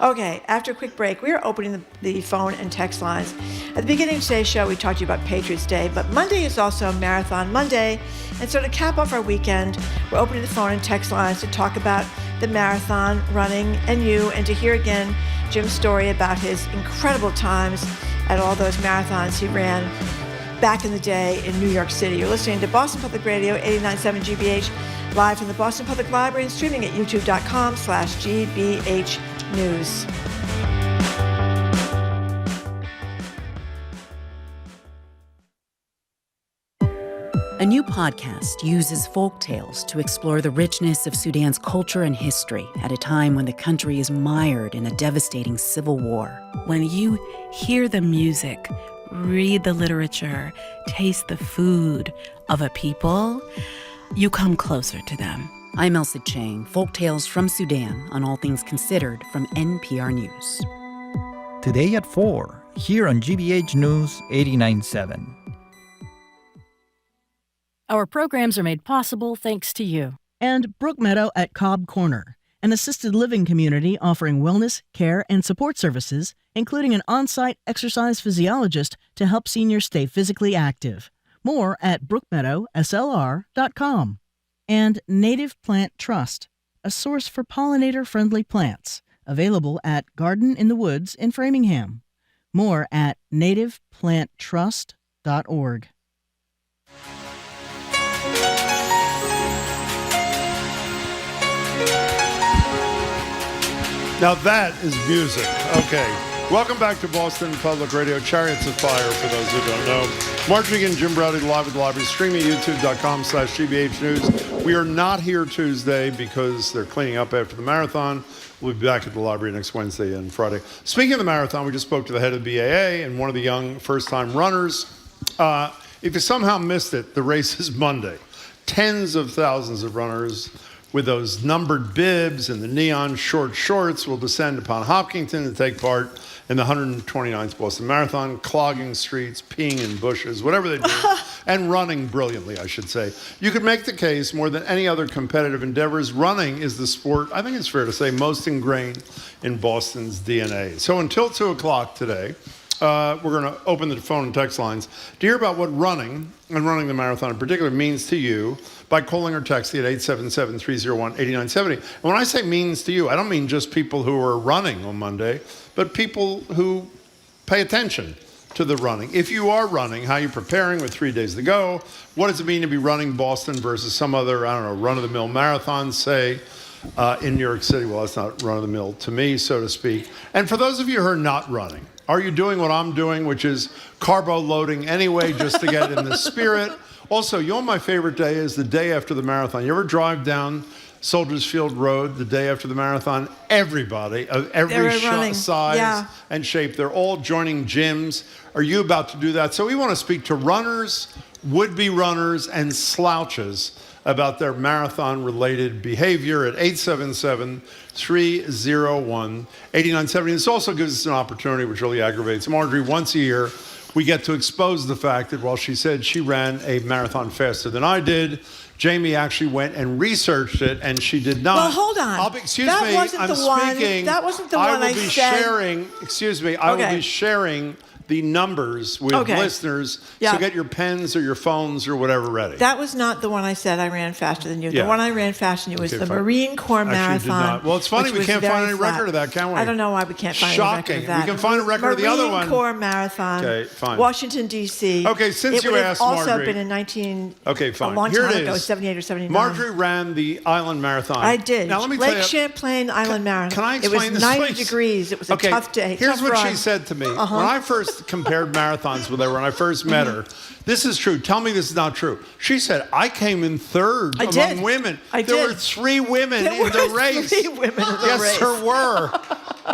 S2: Okay, after a quick break, we are opening the phone and text lines. At the beginning of today's show, we talked to you about Patriots Day, but Monday is also Marathon Monday. And so to cap off our weekend, we're opening the phone and text lines to talk about the marathon running and you, and to hear again Jim's story about his incredible times at all those marathons he ran back in the day in New York City. You're listening to Boston Public Radio, 89.7 GBH, live from the Boston Public Library and streaming at youtube.com/GBH News.
S14: A new podcast uses folk tales to explore the richness of Sudan's culture and history at a time when the country is mired in a devastating civil war.
S3: When you hear the music, read the literature, taste the food of a people, you come closer to them.
S14: I'm Elsa Chang, folk tales from Sudan on All Things Considered from NPR News.
S5: Today at 4, here on GBH News 89.7.
S18: Our programs are made possible thanks to you.
S19: And Brook Meadow at Cobb Corner, an assisted living community offering wellness, care, and support services, including an on-site exercise physiologist to help seniors stay physically active. More at brookmeadowslr.com. And Native Plant Trust, a source for pollinator-friendly plants, available at Garden in the Woods in Framingham. More at nativeplanttrust.org.
S1: Now that is music. Okay. Welcome back to Boston Public Radio, Chariots of Fire, for those who don't know. Mark Megan, Jim Browdy, live at the lobby, streaming youtube.com/GBH News. We are not here Tuesday because they're cleaning up after the marathon. We'll be back at the library next Wednesday and Friday. Speaking of the marathon, we just spoke to the head of the BAA and one of the young first-time runners. If you somehow missed it, the race is Monday. Tens of thousands of runners with those numbered bibs and the neon short shorts will descend upon Hopkinton to take part in the 129th Boston Marathon, clogging streets, peeing in bushes, whatever they do, and running brilliantly, I should say. You could make the case more than any other competitive endeavors, running is the sport, I think it's fair to say, most ingrained in Boston's DNA. So until 2 o'clock today, we're going to open the phone and text lines to hear about what running, and running the marathon in particular, means to you by calling or texting at 877-301-8970. And when I say means to you, I don't mean just people who are running on Monday, but people who pay attention to the running. If you are running, how are you preparing with 3 days to go? What does it mean to be running Boston versus some other, run-of-the-mill marathon, say, in New York City? Well, that's not run-of-the-mill to me, so to speak. And for those of you who are not running, are you doing what I'm doing, which is carbo loading anyway, just to get in the spirit? Also, you know, my favorite day is the day after the marathon. You ever drive down Soldiers Field Road the day after the marathon? Everybody of every size and shape, they're all joining gyms. Are you about to do that? So we want to speak to runners, would-be runners, and slouches about their marathon-related behavior at 877-301-8970. This also gives us an opportunity, which really aggravates Marjorie. Once a year, we get to expose the fact that while she said she ran a marathon faster than I did, Jamie actually went and researched it, and she did not.
S2: Well, hold on.
S1: That wasn't the one I said. I will be sharing the numbers with listeners, so get your pens or your phones or whatever ready.
S2: That was not the one I said I ran faster than you. The one I ran faster than you was the Marine Corps Marathon.
S1: Did not. Well, it's funny we can't find any record of that, can we?
S2: I don't know why we can't find any record of that.
S1: We can find a record of the other one.
S2: Marine Corps Marathon.
S1: Okay, fine.
S2: Washington, D.C.
S1: Okay, since you asked,
S2: Marjorie. It would have also
S1: Marjorie.
S2: been
S1: Okay, fine.
S2: a long
S1: Here
S2: time
S1: it
S2: ago,
S1: is.
S2: 78 or 79.
S1: Marjorie ran the Island Marathon.
S2: I did.
S1: Now, let me tell you.
S2: Lake Champlain Island Marathon.
S1: Can I explain this,
S2: It was 90
S1: please?
S2: degrees. It was a tough day.
S1: Here's what
S2: run.
S1: she said to me. When I first compared marathons with her, when I first met her, this is true. Tell me this is not true. She said, I came in third among women. There were 3 women in the race.
S2: 3 women in the race.
S1: Yes, there were.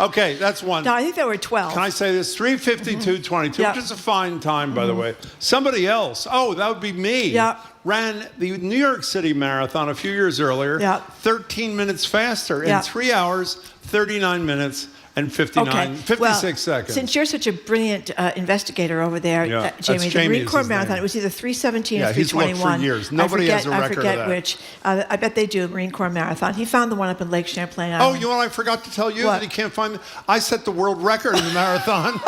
S1: Okay, that's one.
S2: No, I think there were 12.
S1: Can I say this? 3:52:22, which is a fine time, by the way. Somebody else, that would be me, ran the New York City Marathon a few years earlier, 13 minutes faster, in 3 hours, 39 minutes, and 56 seconds.
S2: Since you're such a brilliant investigator over there, Jamie, the Marine Corps Marathon, it was either 3:17 or 3:21.
S1: He's looked for years. Nobody has a record of that.
S2: I forget which. I bet they do, Marine Corps Marathon. He found the one up in Lake Champlain Island.
S1: Oh, you know what I forgot to tell you? That he can't find I set the world record in the marathon.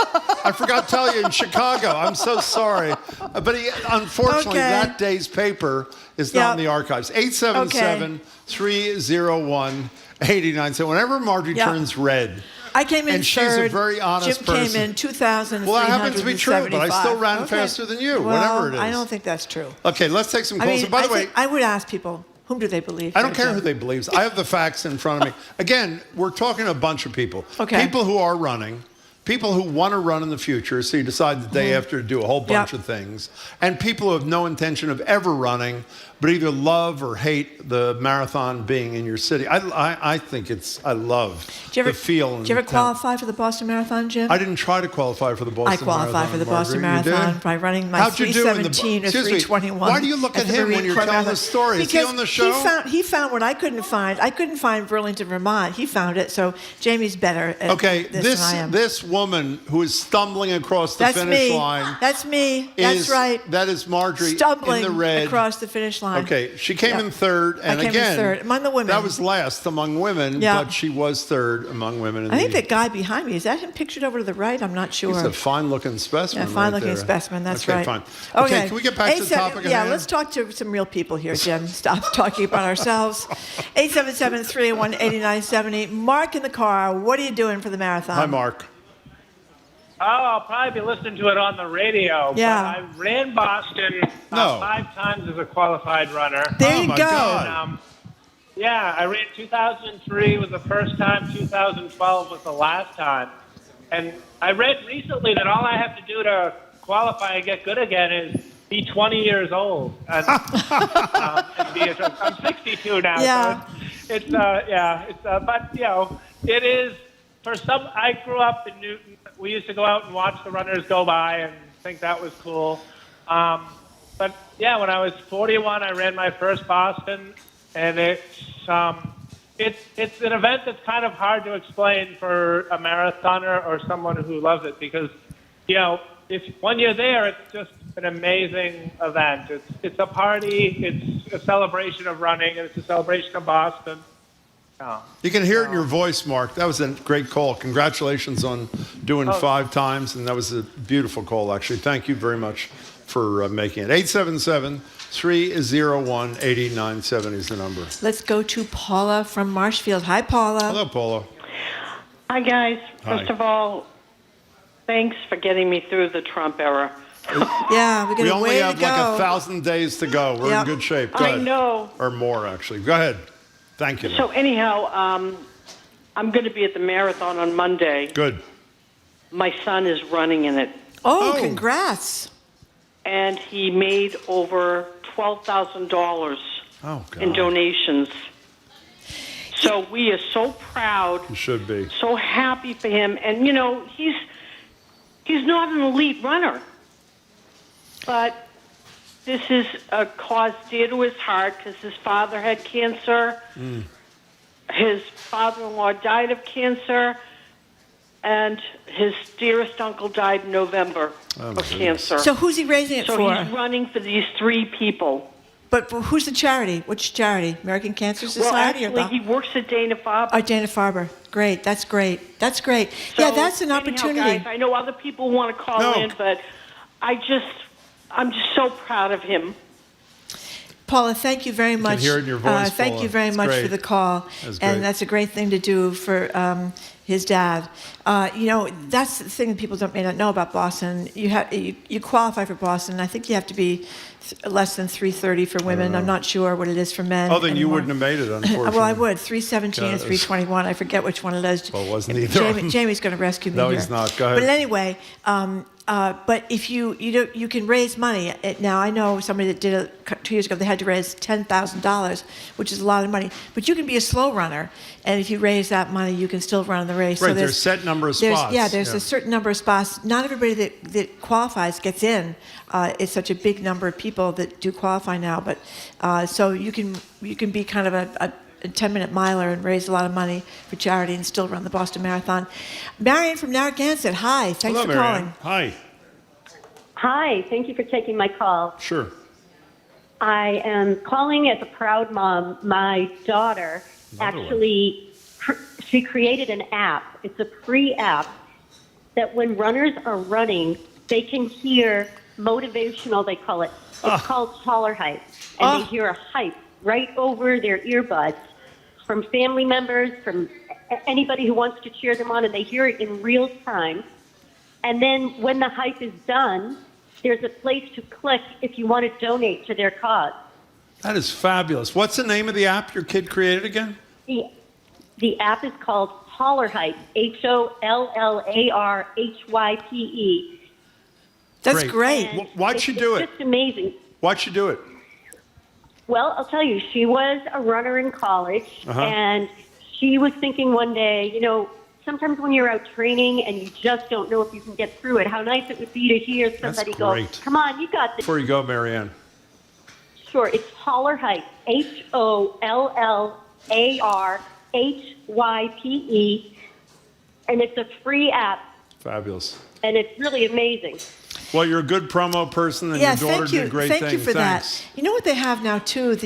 S1: I forgot to tell you, in Chicago. I'm so sorry. But unfortunately, that day's paper is not in the archives. 877-301-89. So whenever Marjorie turns red,
S2: I came in
S1: and
S2: third.
S1: She's a very honest person.
S2: Jim came in 2,000.
S1: Well, that happens to be true, but I still ran faster than you, whatever it is.
S2: I don't think that's true.
S1: Okay, let's take some calls. By the way,
S2: I would ask people, whom do they believe?
S1: I don't care who they believe. I have the facts in front of me. Again, we're talking to a bunch of people.
S2: Okay.
S1: People who are running, people who want to run in the future, so you decide the day after to do a whole bunch of things, and people who have no intention of ever running, but either love or hate the marathon being in your city. I think I love the feel.
S2: Did you ever qualify for the Boston Marathon, Jim?
S1: I didn't try to qualify for the Boston Marathon.
S2: I qualified for the Boston Marathon by running my 3:17 or 3:21.
S1: Why do you look at him when you're telling the story? Is he on the show?
S2: He found what I couldn't find. I couldn't find Burlington, Vermont. He found it, so Jamie's better at this than I am.
S1: This woman who is stumbling across the finish line.
S2: That's me. That's right.
S1: That is Marjorie
S2: stumbling
S1: in the red.
S2: across the finish line.
S1: Okay, she came in third, and
S2: I came in third among the women.
S1: That was last among women, but she was third among women.
S2: I think that guy behind me, is that him pictured over to the right? I'm not sure.
S1: He's a fine-looking specimen.
S2: Yeah, fine-looking specimen. That's right.
S1: Fine. Okay, can we get back to the topic at hand?
S2: Let's talk to some real people here, Jim. Stop talking about ourselves. 877-381-8970. Mark in the car. What are you doing for the marathon?
S1: Hi, Mark.
S16: Oh, I'll probably be listening to it on the radio.
S2: Yeah.
S16: But I ran Boston 5 times as a qualified runner.
S2: There you go.
S16: God. I ran 2003 was the first time, 2012 was the last time. And I read recently that all I have to do to qualify and get good again is be 20 years old. And, I'm 62 now.
S2: Yeah.
S16: So but, it is, for some, I grew up in Newton. We used to go out and watch the runners go by and think that was cool. But when I was 41, I ran my first Boston, and it's an event that's kind of hard to explain for a marathoner or someone who loves it because, when you're there, it's just an amazing event. It's a party, it's a celebration of running, and it's a celebration of Boston.
S1: You can hear it in your voice, Mark. That was a great call. Congratulations on doing 5 times, and that was a beautiful call, actually. Thank you very much for making it. 877-301-8970 is the number.
S2: Let's go to Paula from Marshfield. Hi, Paula.
S1: Hello, Paula.
S17: Hi, guys. First of all, thanks for getting me through the Trump era.
S1: We only have like 1,000 days to go. We're in good shape. Go ahead.
S17: I know.
S1: Or more, actually. Go ahead. Thank you.
S17: So anyhow, I'm going to be at the marathon on Monday.
S1: Good.
S17: My son is running in it.
S2: Oh, congrats.
S17: And he made over $12,000 in donations. So we are so proud.
S1: You should be.
S17: So happy for him. And, he's not an elite runner. But this is a cause dear to his heart because his father had cancer. His father-in-law died of cancer. And his dearest uncle died in November of cancer.
S2: So who's he raising it for?
S17: So he's running for these 3 people.
S2: But who's the charity? Which charity? American Cancer Society?
S17: Well, actually, he works at Dana-Farber.
S2: Oh, Dana-Farber. Great. That's great. That's great.
S17: So,
S2: that's an opportunity.
S17: Anyhow, guys, I know other people want to call in, but I'm just so proud of him.
S2: Paula, thank you very much.
S1: I can hear it in your voice,
S2: thank you very much for the call. And that's a great thing to do for his dad. That's the thing that people may not know about Boston. You qualify for Boston. I think you have to be less than 3:30 for women. I'm not sure what it is for men.
S1: Oh, then you wouldn't have made it, unfortunately.
S2: Well, I would. 3:17 and 3:21. I forget which one it is.
S1: Well, it wasn't either.
S2: Jamie's going to rescue me
S1: No,
S2: here.
S1: he's not. Go ahead.
S2: But anyway, but if you can raise money. Now, I know somebody that did it 2 years ago, they had to raise $10,000, which is a lot of money. But you can be a slow runner, and if you raise that money, you can still run the race.
S1: Right,
S2: so
S1: there's a set number of spots.
S2: There's a certain number of spots. Not everybody that qualifies gets in. It's such a big number of people that do qualify now. But so you can be kind of a 10-minute miler and raise a lot of money for charity and still run the Boston Marathon. Marion from Narragansett, hi. Thanks for calling.
S1: Hi.
S20: Hi. Thank you for taking my call.
S1: Sure.
S20: I am calling as a proud mom. My daughter she created an app. It's a free app that when runners are running, they can hear motivational, they call it. It's called Taller Hype. And they hear a hype right over their earbuds from family members, from anybody who wants to cheer them on, and they hear it in real time. And then when the hype is done, there's a place to click if you want to donate to their cause.
S1: That is fabulous. What's the name of the app your kid created again?
S20: The app is called Hollerhype, HOLLARHYPE.
S2: That's great.
S1: Why'd she do it?
S20: It's just amazing.
S1: Why'd she do it?
S20: Well, I'll tell you, she was a runner in college, and she was thinking one day, you know, sometimes when you're out training and you just don't know if you can get through it, how nice it would be to hear somebody go, come on, you got this.
S1: Before you go, Marianne.
S20: Sure, it's Hollerhype, HOLLARHYPE, and it's a free app,
S1: Fabulous.
S20: and it's really amazing.
S1: Well, you're a good promo person, and your daughter did a great thing.
S2: Thank you for that. You know what they have now too?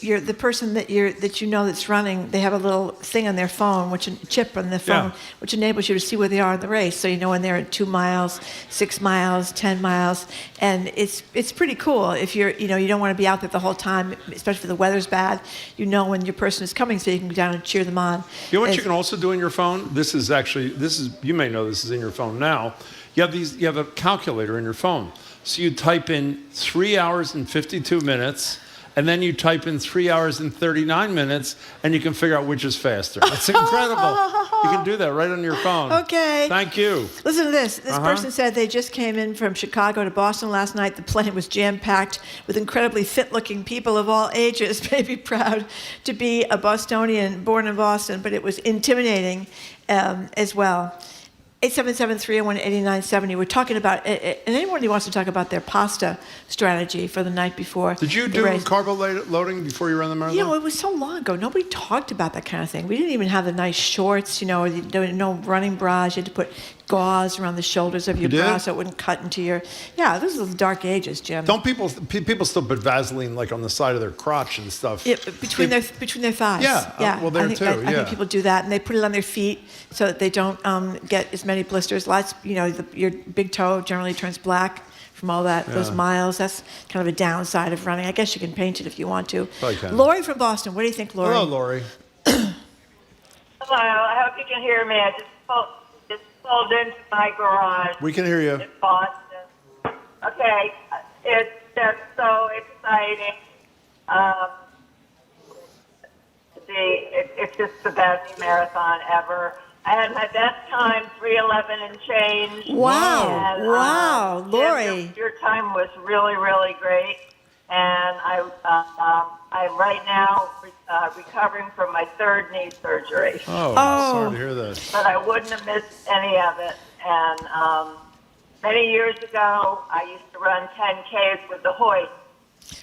S2: You're the person that you know that's running. They have a little thing on their phone, chip on their phone, which enables you to see where they are in the race. So you know when they're at 2 miles, 6 miles, 10 miles, and it's pretty cool. If you don't want to be out there the whole time, especially if the weather's bad. You know when your person is coming, so you can go down and cheer them on.
S1: You know what you can also do in your phone? This is you may know this is in your phone now. You have a calculator in your phone. So you type in 3 hours and 52 minutes, and then you type in 3 hours and 39 minutes, and you can figure out which is faster. It's incredible. You can do that right on your phone.
S2: Okay.
S1: Thank you.
S2: Listen to this. This person said they just came in from Chicago to Boston last night. The plane was jam-packed with incredibly fit-looking people of all ages. Maybe proud to be a Bostonian born in Boston, but it was intimidating as well. 877-301-8970. We're talking about, and anyone who wants to talk about their pasta strategy for the night before.
S1: Did you do carbo loading before you ran the marathon?
S2: You know, it was so long ago. Nobody talked about that kind of thing. We didn't even have the nice shorts, no running bras. You had to put gauze around the shoulders of your bra so it wouldn't cut into your... Yeah, those are the dark ages, Jim.
S1: Don't people still put Vaseline like on the side of their crotch and stuff?
S2: Yeah, between their thighs.
S1: Yeah, well, there too.
S2: I think people do that, and they put it on their feet so that they don't get as many blisters. Your big toe generally turns black from all those miles. That's kind of a downside of running. I guess you can paint it if you want to. Lori from Boston. What do you think, Lori?
S1: Hello, Lori.
S7: Hello. I hope you can hear me. I just pulled into my garage.
S1: We can hear you.
S7: In Boston. Okay. It's just so exciting. It's just the best marathon ever. I had my best time, 3:11 and change.
S2: Wow.
S7: And,
S2: wow, Lori.
S7: Your time was really, really great. And I'm right now recovering from my third knee surgery.
S1: Oh, sorry to hear that.
S7: But I wouldn't have missed any of it. And many years ago, I used to run 10Ks with the Hoyt.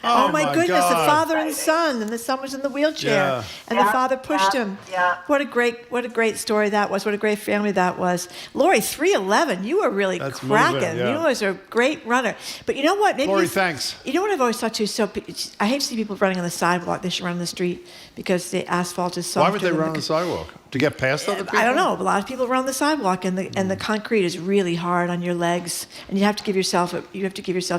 S2: Oh my goodness, the father and son, and the son was in the wheelchair, and the father pushed him.
S7: Yeah.
S2: What a great story that was. What a great family that was. Lori, 3:11, you were really cracking. You was a great runner. But you know what?
S1: Lori, thanks.
S2: You know what I've always thought too? I hate to see people running on the sidewalk. They should run on the street because the asphalt is softer.
S1: Why would they run on the sidewalk? To get past other people?
S2: I don't know. A lot of people run on the sidewalk, and the concrete is really hard on your legs, and you have to give yourself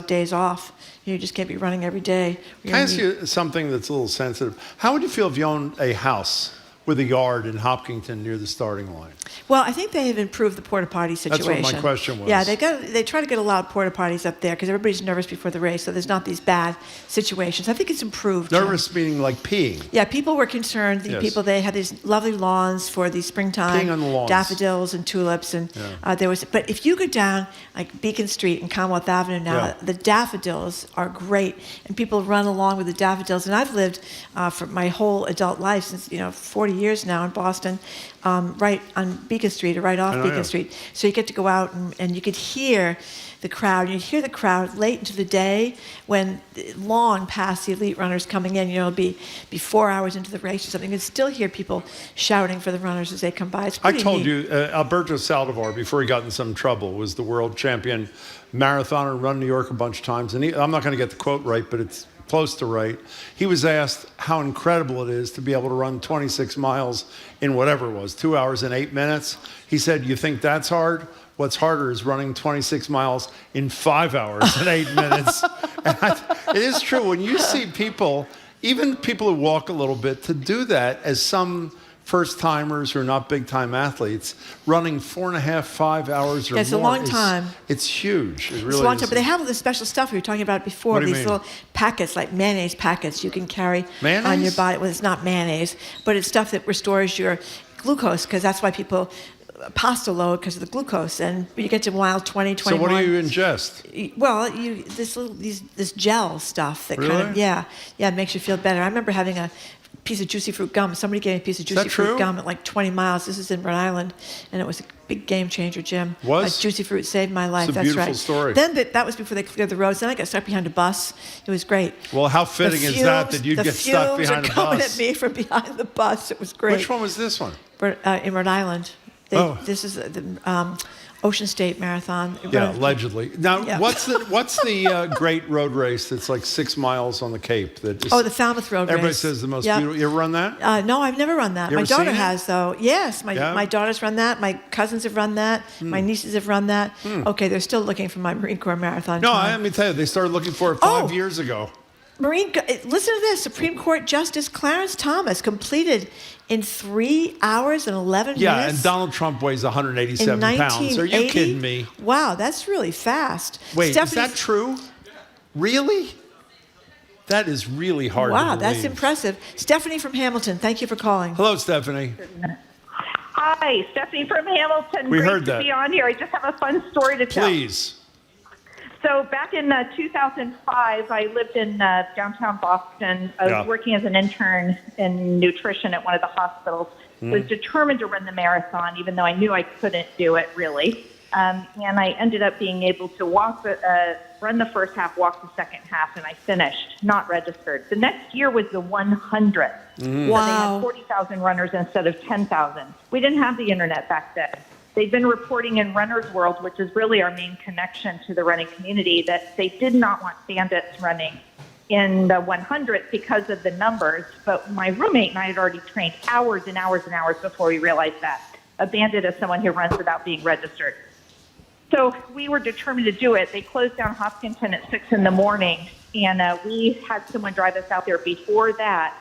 S2: days off. You just can't be running every day.
S1: Can I ask you something that's a little sensitive? How would you feel if you owned a house with a yard in Hopkinton near the starting line?
S2: Well, I think they have improved the porta potty situation.
S1: That's what my question was.
S2: Yeah, they try to get a lot of porta potties up there because everybody's nervous before the race, so there's not these bad situations. I think it's improved.
S1: Nervous meaning like peeing?
S2: Yeah, people were concerned. They had these lovely lawns for the springtime.
S1: Peeing on the lawns.
S2: Daffodils and tulips, and but if you go down like Beacon Street and Commonwealth Avenue now, the daffodils are great, and people run along with the daffodils. And I've lived for my whole adult life since 40 years now in Boston, right on Beacon Street or right off Beacon Street. So you get to go out and you could hear the crowd. You'd hear the crowd late into the day when long past the elite runners coming in. It'll be 4 hours into the race or something. You can still hear people shouting for the runners as they come by. It's pretty neat.
S1: You, Alberto Saldivar, before he got in some trouble, was the world champion marathoner, run New York a bunch of times. And I'm not going to get the quote right, but it's close to right. He was asked how incredible it is to be able to run 26 miles in whatever it was, 2 hours and 8 minutes. He said, "You think that's hard? What's harder is running 26 miles in 5 hours and 8 minutes." And it is true. When you see people, even people who walk a little bit, to do that as some first-timers who are not big-time athletes, running 4.5, 5 hours or more.
S2: It's a long time.
S1: It's huge. It really
S2: it's a long
S1: is.
S2: time. But they have all this special stuff we were talking about before.
S1: What do you
S2: these
S1: mean?
S2: little packets, like mayonnaise packets, you can carry
S1: Mayonnaise?
S2: on your body. Well, it's not mayonnaise, but it's stuff that restores your glucose, because that's why people pasta load, because of the glucose, and you get to mile 20, 21.
S1: So what do you ingest?
S2: Well, this gel stuff that kind of it makes you feel better. I remember having a piece of juicy fruit gum. Somebody gave me a piece of juicy fruit gum at like 20 miles. This is in Rhode Island, and it was a big game changer, Jim. Juicy fruit saved my life.
S1: It's a beautiful story.
S2: Then that was before they cleared the roads. Then I got stuck behind a bus. It was great.
S1: Well, how fitting is that you'd get stuck behind a bus?
S2: The fumes are coming at me from behind the bus. It was great.
S1: Which one was this one?
S2: In Rhode Island. This is the Ocean State Marathon.
S1: Yeah, allegedly. Now, what's the great road race that's like 6 miles on the Cape? The
S2: Falmouth Road Race.
S1: Everybody says the most beautiful. You ever run that?
S2: No, I've never run that. My daughter has, though. Yes, my daughter's run that. My cousins have run that. My nieces have run that. Okay, they're still looking for my Marine Corps Marathon time.
S1: Let me tell you, they started looking for it 5 years ago.
S2: Listen to this. Supreme Court Justice Clarence Thomas completed in 3 hours and 11 minutes.
S1: Yeah, and Donald Trump weighs 187 pounds. Are you kidding me?
S2: Wow, that's really fast.
S1: Wait, is that true? Really? That is really hard to believe.
S2: Wow, that's impressive. Stephanie from Hamilton, thank you for calling.
S1: Hello, Stephanie.
S8: Hi, Stephanie from Hamilton.
S1: We
S8: Great
S1: heard that.
S8: to be on here. I just have a fun story to tell.
S1: Please.
S8: So back in 2005, I lived in downtown Boston. I was working as an intern in nutrition at one of the hospitals. Was determined to run the marathon, even though I knew I couldn't do it, really. And I ended up being able to run the first half, walk the second half, and I finished, not registered. The next year was the 100th.
S2: Wow.
S8: So they had 40,000 runners instead of 10,000. We didn't have the internet back then. They've been reporting in Runner's World, which is really our main connection to the running community, that they did not want bandits running in the 100th because of the numbers. But my roommate and I had already trained hours and hours and hours before we realized that. A bandit is someone who runs without being registered. So we were determined to do it. They closed down Hopkinton at 6 in the morning, and we had someone drive us out there before that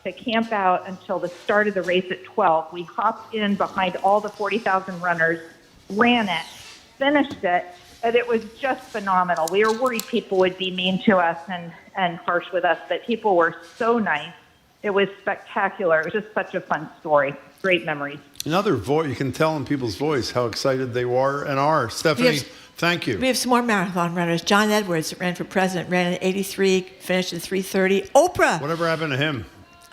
S8: to camp out until the start of the race at 12. We hopped in behind all the 40,000 runners, ran it, finished it, and it was just phenomenal. We were worried people would be mean to us and harsh with us, but people were so nice. It was spectacular. It was just such a fun story. Great memories.
S1: Another voice, you can tell in people's voice how excited they were and are. Stephanie, thank you.
S2: We have some more marathon runners. John Edwards ran for president, ran in 83, finished in 3:30. Oprah.
S1: Whatever happened to him?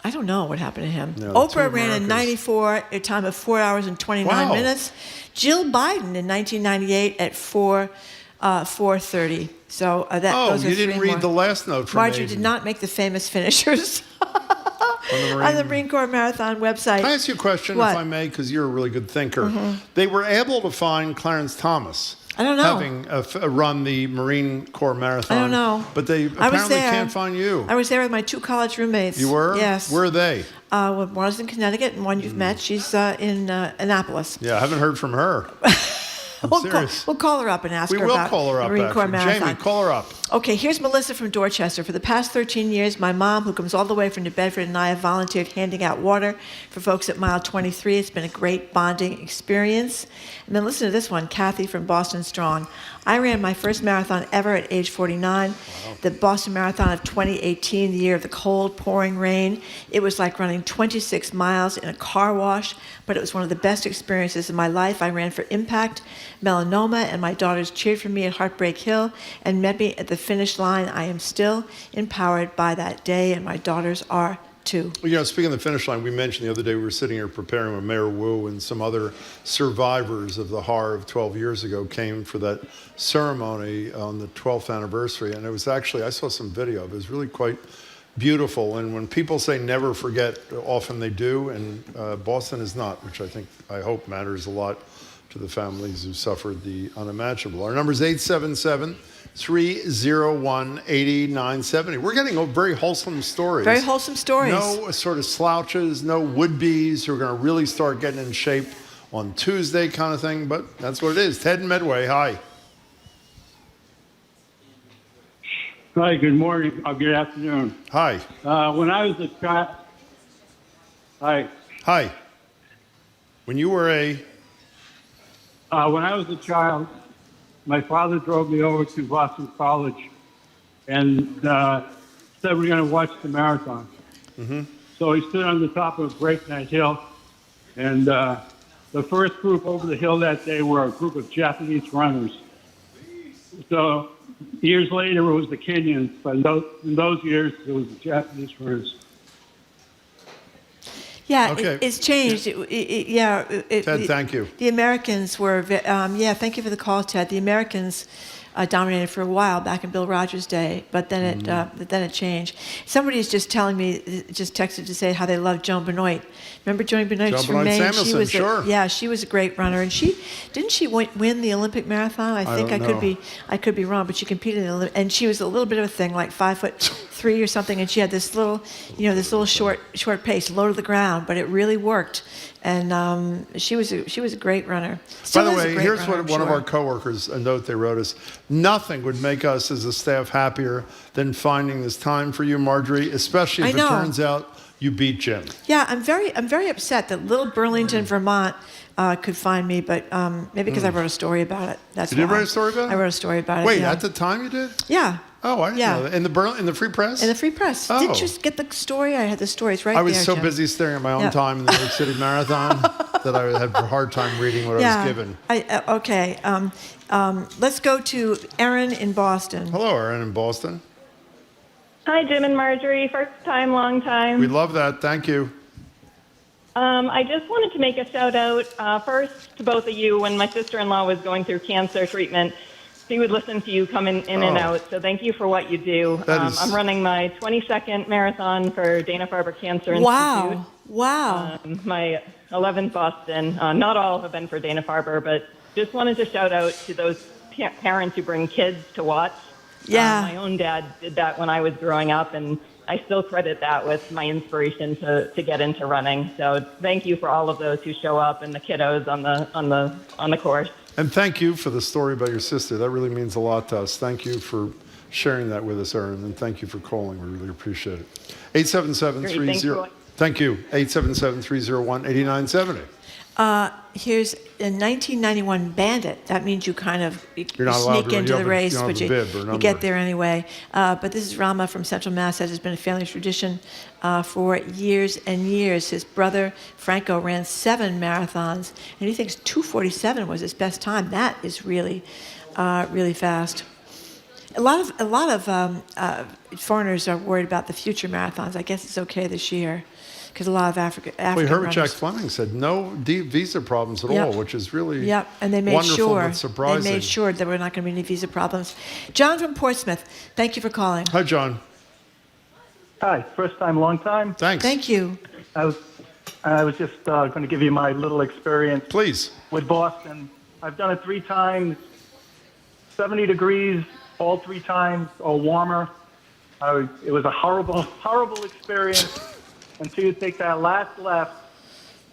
S2: I don't know what happened to him.
S1: No,
S2: Oprah ran in 94 at a time of 4 hours and 29 minutes. Jill Biden in 1998 at 4:30. So those are
S1: you didn't read the last note from
S2: Marjorie did not make the famous finishers on the Marine Corps Marathon website.
S1: Can I ask you a question, if I may, because you're a really good thinker? They were able to find Clarence Thomas.
S2: I don't know.
S1: Having run the Marine Corps Marathon.
S2: I don't know.
S1: But they apparently can't find you.
S2: I was there with my 2 college roommates.
S1: You were?
S2: Yes.
S1: Where are they?
S2: One was in Connecticut, and one you've met. She's in Annapolis.
S1: Yeah, I haven't heard from her.
S2: We'll call her up and ask her about
S1: We will call her up,
S2: Marine Corps Marathon.
S1: Jamie, call her up.
S2: Okay, here's Melissa from Dorchester. For the past 13 years, my mom, who comes all the way from New Bedford, and I have volunteered handing out water for folks at mile 23. It's been a great bonding experience. And then listen to this one, Kathy from Boston Strong. I ran my first marathon ever at age 49, the Boston Marathon of 2018, the year of the cold, pouring rain. It was like running 26 miles in a car wash, but it was one of the best experiences of my life. I ran for Impact, Melanoma, and my daughters cheered for me at Heartbreak Hill and met me at the finish line. I am still empowered by that day, and my daughters are too.
S1: Well, you know, speaking of the finish line, we mentioned the other day we were sitting here preparing with Mayor Wu, and some other survivors of the horror of 12 years ago came for that ceremony on the 12th anniversary. And it was actually, I saw some video of it. It was really quite beautiful. And when people say never forget, often they do. And Boston is not, which I hope matters a lot to the families who suffered the unimaginable. Our number is 877-301-8970. We're getting very wholesome stories.
S2: Very wholesome stories.
S1: No sort of slouches, no would-bes who are going to really start getting in shape on Tuesday kind of thing, but that's what it is. Ted in Medway, hi.
S11: Hi, good morning. Good afternoon.
S1: Hi.
S11: When I was a child... Hi.
S1: Hi. When you were
S11: when I was a child, my father drove me over to Boston College and said we're going to watch the marathon.
S1: Mm-hmm.
S11: So he stood on the top of Breakneck Hill And the first group over the hill that day were a group of Japanese runners. So years later, it was the Kenyans, but in those years, it was the Japanese runners.
S2: Yeah,
S1: Okay.
S2: it's changed.
S1: Ted, thank you.
S2: The Americans were, thank you for the call, Ted. The Americans dominated for a while back in Bill Rogers' day, but then it changed. Somebody is just telling me, just texted to say how they love Joan Benoit. Remember Joan Benoit
S1: Joan
S2: from
S1: Benoit
S2: Maine?
S1: Samuelson, sure.
S2: She was a great runner, and didn't she win the Olympic marathon? I think I could be wrong, but she competed in the Olympic, and she was a little bit of a thing, like 5'3" or something, and she had this little short pace, low to the ground, but it really worked. And she was a great runner.
S1: By the way, here's what one of our coworkers, a note they wrote us. Nothing would make us as a staff happier than finding this time for you, Marjorie, especially if it turns out you beat Jim.
S2: Yeah, I'm very upset that little Burlington, Vermont could find me, but maybe because I wrote a story about it. That's
S1: Did you write a story about it?
S2: I wrote a story about it.
S1: Wait,
S2: yeah.
S1: at the time you did?
S2: Yeah.
S1: Oh, I didn't know that. In the Free Press?
S2: In the Free Press.
S1: Oh.
S2: Didn't you get the story? I had the stories right there,
S1: I was so
S2: Jim.
S1: busy staring at my own time in the New York City Marathon that I had a hard time reading what I was given.
S2: Okay. Let's go to Erin in Boston.
S1: Hello, Erin in Boston.
S6: Hi, Jim and Marjorie. First time, long time.
S1: We love that. Thank you.
S6: I just wanted to make a shout out first to both of you. When my sister-in-law was going through cancer treatment, she would listen to you come in and out. So thank you for what you do. I'm running my 22nd marathon for Dana-Farber Cancer Institute.
S2: Wow.
S6: My 11th Boston. Not all have been for Dana-Farber, but just wanted to shout out to those parents who bring kids to watch.
S2: Yeah.
S6: My own dad did that when I was growing up, and I still credit that with my inspiration to get into running. So thank you for all of those who show up and the kiddos on the course.
S1: And thank you for the story about your sister. That really means a lot to us. Thank you for sharing that with us, Erin, and thank you for calling. We really appreciate it. 877-30. Thank you. 877-301-8970.
S2: Here's a 1991 Bandit. That means you kind of
S1: You're not allowed
S2: sneak
S1: to
S2: into the race, but you get
S1: there
S2: there anyway. But this is Rama from Central Mass. That has been a family tradition for years and years. His brother Franco ran 7 marathons, and he thinks 2:47 was his best time. That is really, really fast. A lot of foreigners are worried about the future marathons. I guess it's okay this year, because a lot of African
S1: We heard what
S2: runners.
S1: Jack Flemming said. No visa problems at all, which is really
S2: and they made
S1: wonderful
S2: sure
S1: but surprising.
S2: they made sure there were not going to be any visa problems. John from Portsmouth, thank you for calling.
S1: Hi, John.
S9: Hi, first time, long time.
S1: Thanks.
S2: Thank you.
S9: I was just going to give you my little experience.
S1: Please.
S9: With Boston. I've done it 3 times, 70 degrees, all 3 times, or warmer. It was a horrible, horrible experience until you take that last left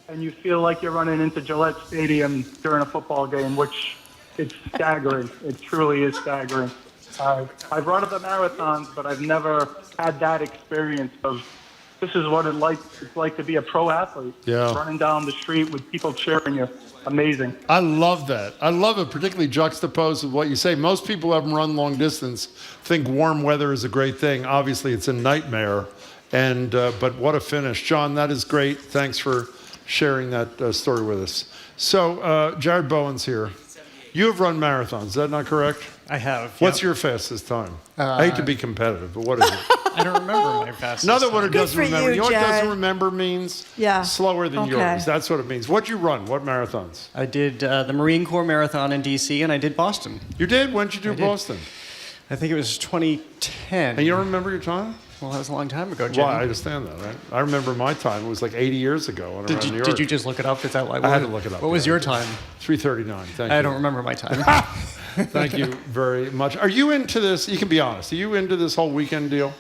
S9: and you feel like you're running into Gillette Stadium during a football game, which it's staggering. It truly is staggering. I've run other marathons, but I've never had that experience of this is what it's like to be a pro athlete.
S1: Yeah.
S9: Running down the street with people cheering you. Amazing.
S1: I love that. I love it, particularly juxtaposed with what you say. Most people who haven't run long distance think warm weather is a great thing. Obviously, it's a nightmare. But what a finish. John, that is great. Thanks for sharing that story with us. So, Jared Bowen's here. You have run marathons, is that not correct?
S15: I have.
S1: What's your fastest time? I hate to be competitive, but what is it?
S15: I don't remember my fastest
S1: Another
S15: time.
S1: one who doesn't remember. You know what
S2: Jared.
S1: doesn't remember means? Slower than yours. That's what it means. What'd you run? What marathons?
S15: I did the Marine Corps Marathon in D.C., and I did Boston.
S1: You did? When did you do Boston?
S15: I think it was 2010.
S1: And you don't remember your time?
S15: Well, that was a long time ago, Jim.
S1: Well, I understand that, right? I remember my time. It was like 80 years ago. When I ran New York.
S15: Did you just look it up? Is that why?
S1: I had to look it up.
S15: What was your time?
S1: 3:39. Thank you.
S15: I don't remember my time.
S1: Thank you very much. Are you into this? You can be honest. Are you into this whole weekend deal?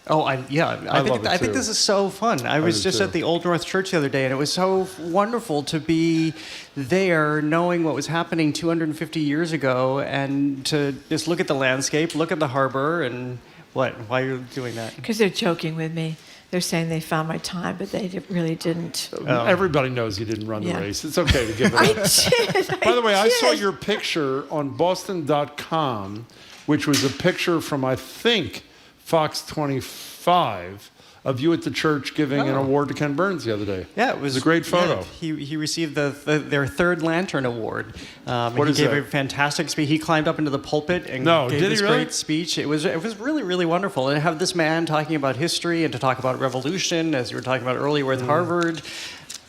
S15: Oh, I think this is so fun. I was just at the Old North Church the other day, and it was so wonderful to be there, knowing what was happening 250 years ago, and to just look at the landscape, look at the harbor, and what? Why are you doing that?
S2: Because they're joking with me. They're saying they found my time, but they really didn't.
S1: Everybody knows you didn't run the race. It's okay to give it up. By the way, I saw your picture on Boston.com, which was a picture from, I think, Fox 25 of you at the church giving an award to Ken Burns the other day.
S15: Yeah, it was
S1: a great photo.
S15: Yeah, he received their third Lantern Award.
S1: What
S15: he
S1: is
S15: gave
S1: that?
S15: a fantastic speech. He climbed up into the pulpit and gave
S1: did he
S15: this
S1: really?
S15: great speech. It was really, really wonderful. And to have this man talking about history and to talk about revolution, as you were talking about earlier with Harvard.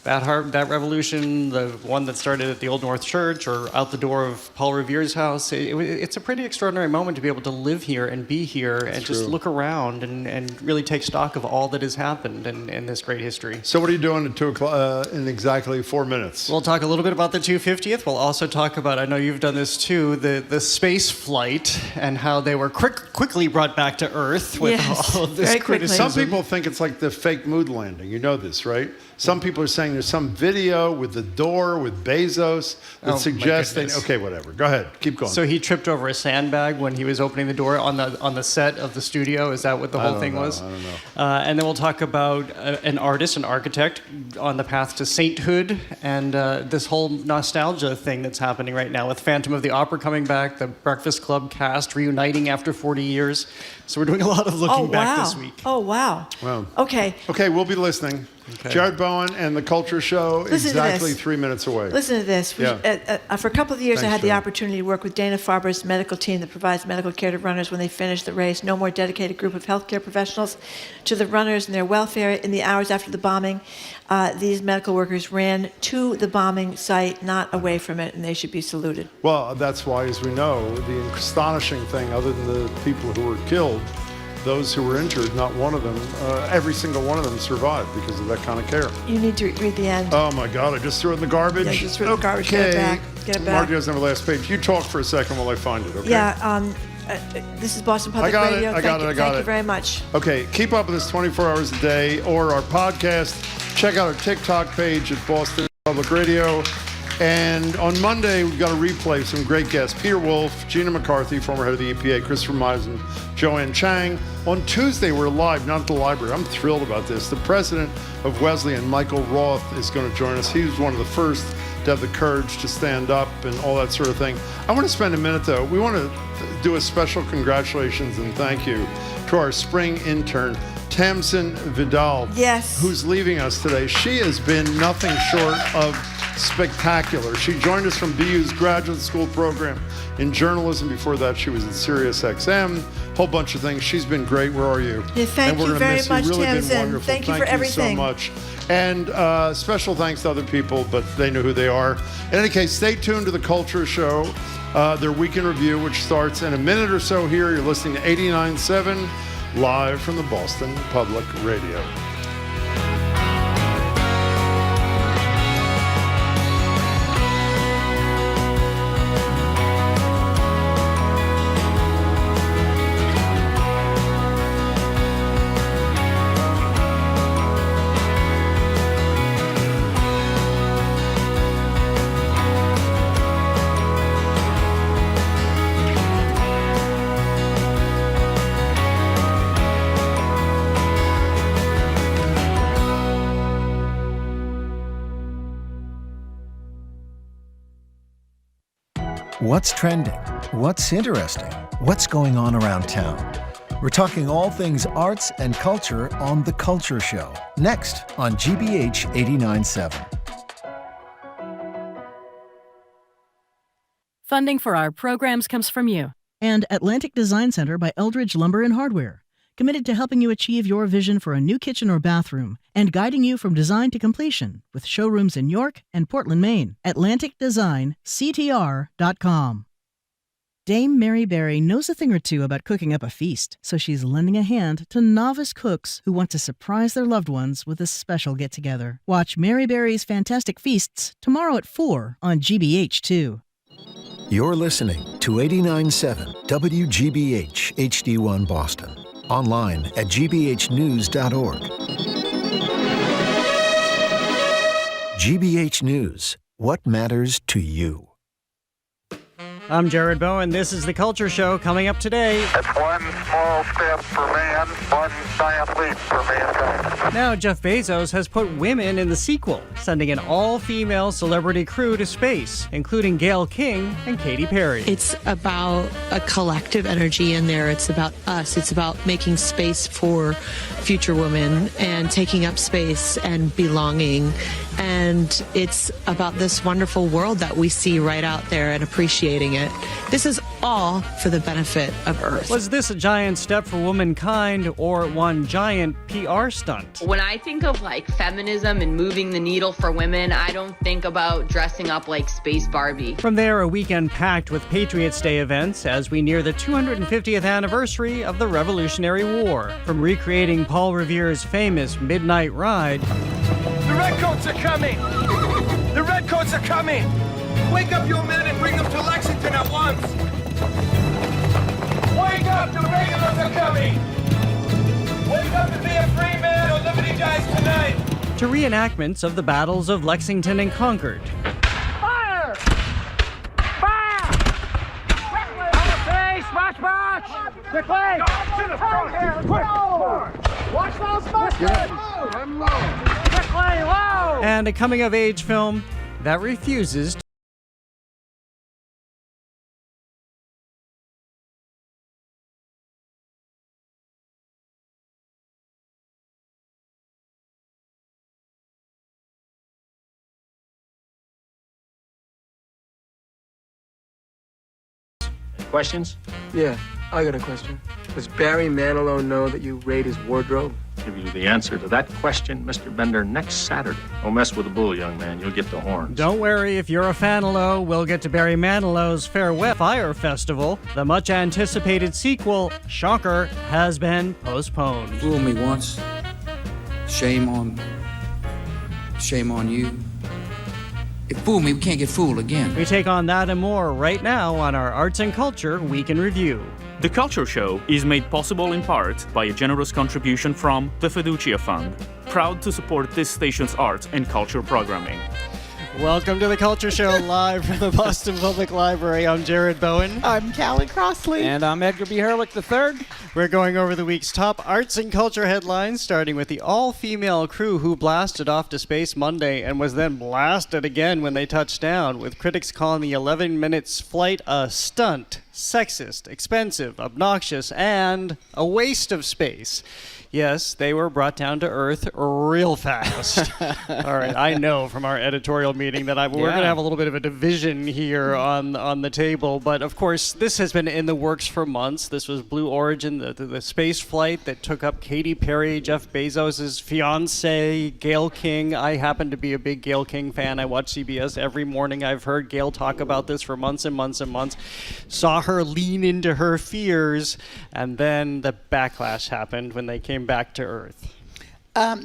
S15: That revolution, the one that started at the Old North Church or out the door of Paul Revere's house, it's a pretty extraordinary moment to be able to live here and be here and just look around and really take stock of all that has happened in this great history.
S1: So what are you doing at 2 o'clock in exactly 4 minutes?
S15: We'll talk a little bit about the 250th. We'll also talk about, I know you've done this too, the space flight and how they were quickly brought back to Earth with all of this criticism.
S1: Some people think it's like the fake moon landing. You know this, right? Some people are saying there's some video with the door with Bezos that suggests they. Okay, whatever. Go ahead. Keep going.
S15: So he tripped over a sandbag when he was opening the door on the set of the studio. Is that what the whole thing was?
S1: I don't know.
S15: And then we'll talk about an artist, an architect on the path to sainthood, and this whole nostalgia thing that's happening right now with Phantom of the Opera coming back, the Breakfast Club cast reuniting after 40 years. So we're doing a lot of looking back this week.
S2: Oh, wow.
S1: Wow.
S2: Okay.
S1: Okay, we'll be listening.
S2: Okay.
S1: Jared Bowen and the Culture Show,
S2: Listen to
S1: exactly
S2: this.
S1: 3 minutes away.
S2: Listen to this. For a couple of years, I
S1: Thanks,
S2: had the
S1: Jared.
S2: opportunity to work with Dana-Farber's medical team that provides medical care to runners when they finish the race. No more dedicated group of healthcare professionals to the runners and their welfare. In the hours after the bombing, these medical workers ran to the bombing site, not away from it, and they should be saluted.
S1: Well, that's why, as we know, the astonishing thing, other than the people who were killed, those who were injured, not one of them, every single one of them survived because of that kind of care.
S2: You need to read the end.
S1: Oh my God, I just threw it in the garbage.
S2: Yeah, just threw it in the garbage. Get it back. Get it back.
S1: Marty doesn't have a last page. You talk for a second while I find it, okay?
S2: Yeah, this is Boston Public Radio.
S1: I got it.
S2: Thank you very much.
S1: Okay, keep up with us 24 hours a day or our podcast. Check out our TikTok page at Boston Public Radio. And on Monday, we've got a replay of some great guests. Peter Wolf, Gina McCarthy, former head of the EPA, Christopher Meisen, Joanne Chang. On Tuesday, we're live, not at the library. I'm thrilled about this. The president of Wesleyan, Michael Roth, is going to join us. He was one of the first to have the courage to stand up and all that sort of thing. I want to spend a minute, though. We want to do a special congratulations and thank you to our spring intern, Tamsin Vidal, who's leaving us today. She has been nothing short of spectacular. She joined us from BU's graduate school program in journalism. Before that, she was at Sirius XM, whole bunch of things. She's been great. Where are you?
S2: Yeah, thank you very much,
S1: Really
S2: Tamsin.
S1: been wonderful.
S2: Thank you for everything.
S1: So much. And special thanks to other people, but they know who they are. In any case, stay tuned to the Culture Show, their weekend review, which starts in a minute or so here. You're listening to 89.7 live from the Boston Public Radio.
S10: What's trending? What's interesting? What's going on around town? We're talking all things arts and culture on The Culture Show, next on GBH 89.7.
S18: Funding for our programs comes from you.
S19: And Atlantic Design Center by Eldridge Lumber and Hardware, committed to helping you achieve your vision for a new kitchen or bathroom and guiding you from design to completion with showrooms in York and Portland, Maine. AtlanticDesignCTR.com. Dame Mary Berry knows a thing or two about cooking up a feast, so she's lending a hand to novice cooks who want to surprise their loved ones with a special get-together. Watch Mary Berry's Fantastic Feasts tomorrow at 4 on GBH2.
S10: You're listening to 89.7 WGBH HD1 Boston. Online at gbhnews.org. GBH News. What matters to you?
S15: I'm Jared Bowen. This is The Culture Show coming up today.
S21: It's one small step for man, one giant leap for mankind.
S15: Now, Jeff Bezos has put women in the sequel, sending an all-female celebrity crew to space, including Gale King and Katy Perry.
S22: It's about a collective energy in there. It's about us. It's about making space for future women and taking up space and belonging. And it's about this wonderful world that we see right out there and appreciating it. This is all for the benefit of Earth.
S15: Was this a giant step for womankind or one giant PR stunt?
S23: When I think of like feminism and moving the needle for women, I don't think about dressing up like Space Barbie.
S15: From there, a weekend packed with Patriots Day events as we near the 250th anniversary of the Revolutionary War. From recreating Paul Revere's famous Midnight Ride.
S24: The Redcoats are coming! The Redcoats are coming! Wake up your men and bring them to Lexington at once! Wake up! The regulars are coming! Wake up and be a free man or Liberty dies tonight!
S15: To reenactments of the battles of Lexington and Concord.
S24: Fire! Fire! March, march! Quickly! To the front here! Quick! Watch those muskets! Quickly, low!
S15: And a coming-of-age film that refuses to
S25: Questions?
S26: Yeah, I got a question. Does Barry Manilow know that you raid his wardrobe?
S25: Give you the answer to that question, Mr. Bender, next Saturday. Don't mess with the bull, young man. You'll get the horns.
S15: Don't worry, if you're a fanalo, we'll get to Barry Manilow's Farewell Fire Festival. The much-anticipated sequel, shocker, has been postponed.
S27: Fool me once. Shame on you. If fool me, we can't get fooled again.
S15: We take on that and more right now on our Arts and Culture Week in Review.
S28: The Culture Show is made possible in part by a generous contribution from the Fiducia Fund, proud to support this station's arts and culture programming.
S15: Welcome to The Culture Show, live from the Boston Public Library. I'm Jared Bowen.
S13: I'm Callie Crossley.
S29: And I'm Edgar B. Herlick III.
S15: We're going over the week's top arts and culture headlines, starting with the all-female crew who blasted off to space Monday and was then blasted again when they touched down, with critics calling the 11 minutes flight a stunt, sexist, expensive, obnoxious, and a waste of space. Yes, they were brought down to Earth real fast. All right, I know from our editorial meeting that we're going to have a little bit of a division here on the table. But, of course, this has been in the works for months. This was Blue Origin, the space flight that took up Katy Perry, Jeff Bezos' fiancée, Gale King. I happen to be a big Gale King fan. I watch CBS every morning. I've heard Gale talk about this for months and months and months. Saw her lean into her fears, and then the backlash happened when they came back to Earth.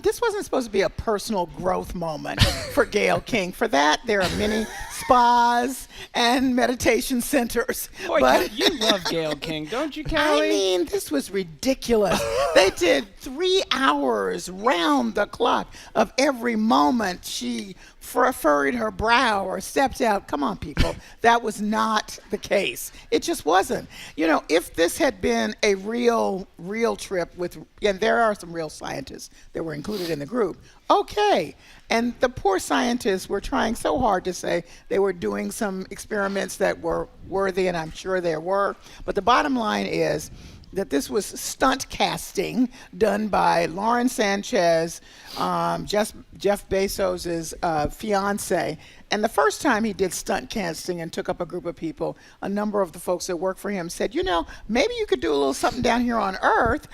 S13: This wasn't supposed to be a personal growth moment for Gale King. For that, there are many spas and meditation centers.
S29: Boy, but you love Gale King, don't you, Callie?
S13: I mean, this was ridiculous. They did 3 hours round the clock of every moment she furrowed her brow or stepped out. Come on, people. That was not the case. It just wasn't. You know, if this had been a real trip with, and there are some real scientists that were included in the group, okay. And the poor scientists were trying so hard to say they were doing some experiments that were worthy, and I'm sure there were. But the bottom line is that this was stunt casting done by Lauren Sanchez, Jeff Bezos' fiance. And the first time he did stunt casting and took up a group of people, a number of the folks that work for him said, you know, maybe you could do a little something down here on Earth,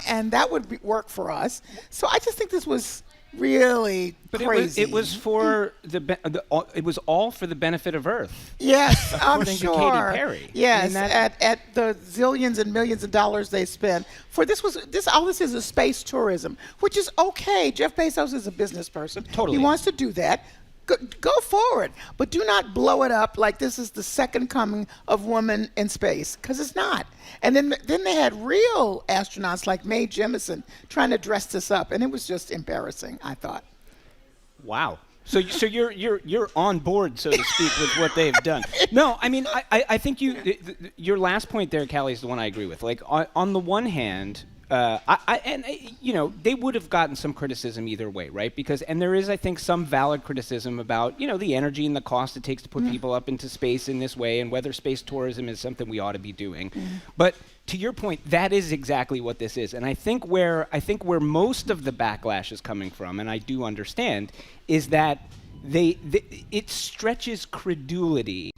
S13: and that would work for us. So I just think this was really crazy.
S29: It was for it was all for the benefit of Earth.
S13: Yes, I'm
S29: according
S13: sure.
S29: to Katy Perry.
S13: Yes, at the zillions and millions of dollars they spent for this all this is space tourism, which is okay. Jeff Bezos is a business person.
S29: Totally.
S13: He wants to do that. Go forward, but do not blow it up like this is the second coming of woman in space, because it's not. And then they had real astronauts like Mae Jemison trying to dress this up, and it was just embarrassing, I thought.
S29: Wow. So you're on board, so to speak, with what they've done. No, I mean, I think your last point there, Callie, is the one I agree with. Like on the one hand, they would have gotten some criticism either way, right? And there is, I think, some valid criticism about, the energy and the cost it takes to put people up into space in this way, and whether space tourism is something we ought to be doing. But to your point, that is exactly what this is. And I think where most of the backlash is coming from, and I do understand, is that it stretches credulity.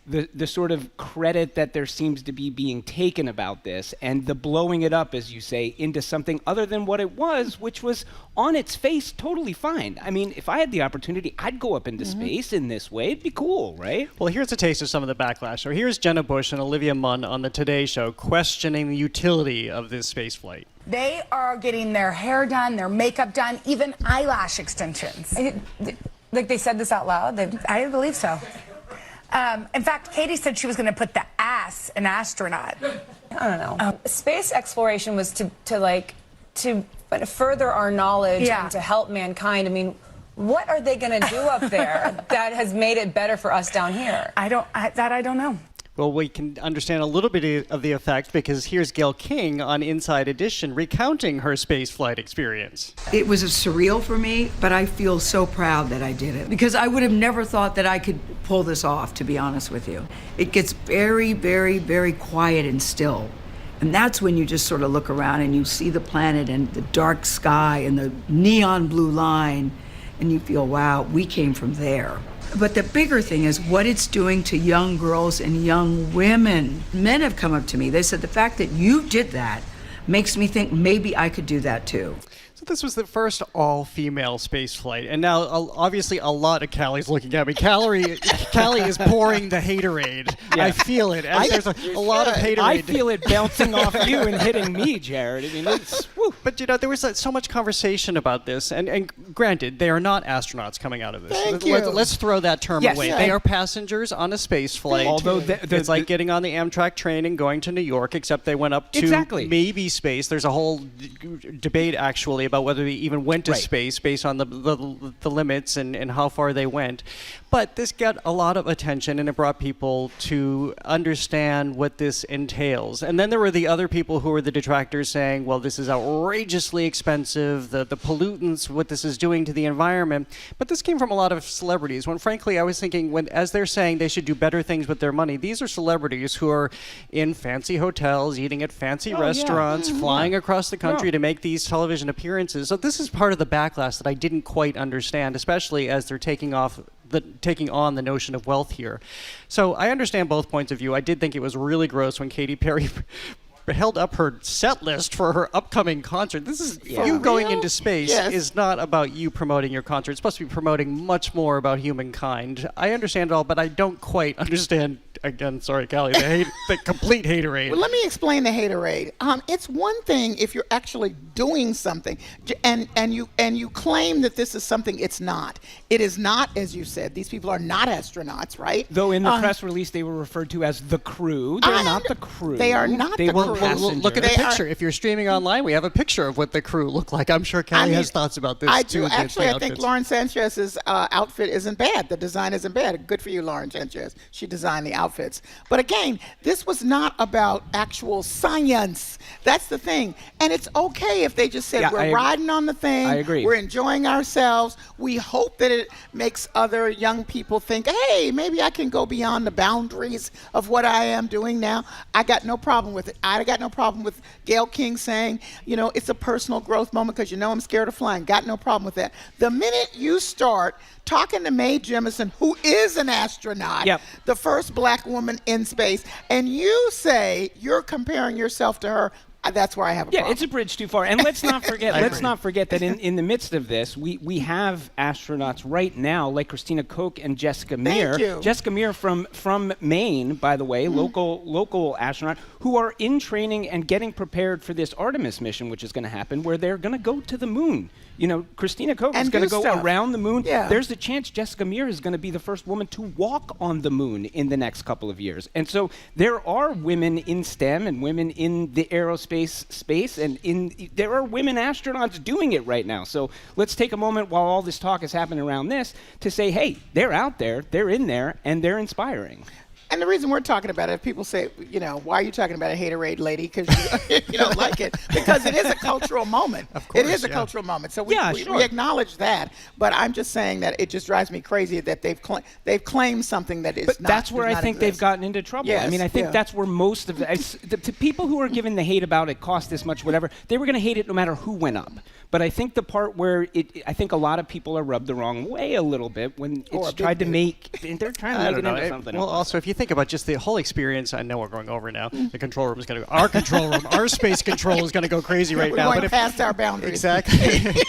S29: The sort of credit that there seems to be being taken about this, and the blowing it up, as you say, into something other than what it was, which was on its face totally fine. I mean, if I had the opportunity, I'd go up into space in this way. It'd be cool, right?
S15: Well, here's a taste of some of the backlash. So here's Jenna Bush and Olivia Munn on the Today Show questioning the utility of this space flight.
S3: They are getting their hair done, their makeup done, even eyelash extensions. Like they said this out loud? I believe so. In fact, Katie said she was going to put the ass in astronaut.
S4: I don't know. Space exploration was to further our knowledge and to help mankind. I mean, what are they going to do up there that has made it better for us down here?
S3: I don't know.
S15: Well, we can understand a little bit of the effect because here's Gale King on Inside Edition recounting her space flight experience.
S5: It was surreal for me, but I feel so proud that I did it because I would have never thought that I could pull this off, to be honest with you. It gets very, very, very quiet and still. And that's when you just sort of look around and you see the planet and the dark sky and the neon blue line, and you feel, wow, we came from there. But the bigger thing is what it's doing to young girls and young women. Men have come up to me. They said, the fact that you did that makes me think maybe I could do that too.
S15: So this was the first all-female space flight, and now obviously a lot of Callie's looking at me. Callie is pouring the haterade. Yeah. I feel it. There's a lot of haterade.
S29: I feel it bouncing off you and hitting me, Jared. I mean, it's woo.
S15: But there was so much conversation about this, and granted, they are not astronauts coming out of this.
S13: Thank you.
S15: Let's throw that term away. They are passengers on a space flight.
S29: Although
S15: it's like getting on the Amtrak train and going to New York, except they went up to maybe space. There's a whole debate actually about whether they even went to space based on the limits and how far they went. But this got a lot of attention, and it brought people to understand what this entails. And then there were the other people who were the detractors saying, well, this is outrageously expensive, the pollutants, what this is doing to the environment. But this came from a lot of celebrities, when frankly I was thinking, as they're saying they should do better things with their money, these are celebrities who are in fancy hotels, eating at fancy restaurants, flying across the country to make these television appearances. So this is part of the backlash that I didn't quite understand, especially as they're taking on the notion of wealth here. So I understand both points of view. I did think it was really gross when Katy Perry held up her set list for her upcoming concert. This is you going into space is not about you promoting your concert. It's supposed to be promoting much more about humankind. I understand it all, but I don't quite understand. Again, sorry, Callie, the complete haterade.
S13: Well, let me explain the haterade. It's one thing if you're actually doing something, and you claim that this is something it's not. It is not, as you said. These people are not astronauts, right?
S29: Though in the press release they were referred to as the crew. They're not the crew.
S13: They are not the crew.
S15: Well, look at the picture. If you're streaming online, we have a picture of what the crew look like. I'm sure Callie has thoughts about this too.
S13: I do. Actually, I think Lauren Sanchez's outfit isn't bad. The design isn't bad. Good for you, Lauren Sanchez. She designed the outfits. But again, this was not about actual science. That's the thing. And it's okay if they just said, we're riding on the thing.
S29: I agree.
S13: We're enjoying ourselves. We hope that it makes other young people think, hey, maybe I can go beyond the boundaries of what I am doing now. I got no problem with it. I got no problem with Gale King saying, it's a personal growth moment because I'm scared of flying. Got no problem with that. The minute you start talking to Mae Jemison, who is an astronaut, the first black woman in space, and you say you're comparing yourself to her, that's where I have a problem.
S29: Yeah, it's a bridge too far. And let's not forget that in the midst of this, we have astronauts right now like Christina Koch and Jessica Meir. Jessica Meir from Maine, by the way, local astronaut, who are in training and getting prepared for this Artemis mission, which is going to happen, where they're going to go to the moon. Christina Koch is going to go around the moon. Yeah. There's a chance Jessica Meir is going to be the first woman to walk on the moon in the next couple of years. And so there are women in STEM and women in the aerospace aerospace and there are women astronauts doing it right now. So let's take a moment while all this talk is happening around this to say, hey, they're out there, they're in there, and they're inspiring.
S13: And the reason we're talking about it, if people say, why are you talking about a haterade lady? Because you don't like it. Because it is a cultural moment.
S15: Of course,
S13: it is a cultural moment. So we acknowledge that. But I'm just saying that it just drives me crazy that they've claimed something that is
S29: but
S13: not.
S29: That's where I think they've gotten into trouble.
S13: Yes,
S29: I mean, I think that's where most of the people who are giving the hate about it cost this much, whatever, they were going to hate it no matter who went up. But I think the part where I think a lot of people are rubbed the wrong way a little bit when it's tried to make, they're trying to make it into something else.
S15: Well, also, if you think about just the whole experience, I know we're going over now. The control room is going to go, our control room, our space control is going to go crazy right now.
S13: We're going past our boundaries.
S15: Exactly.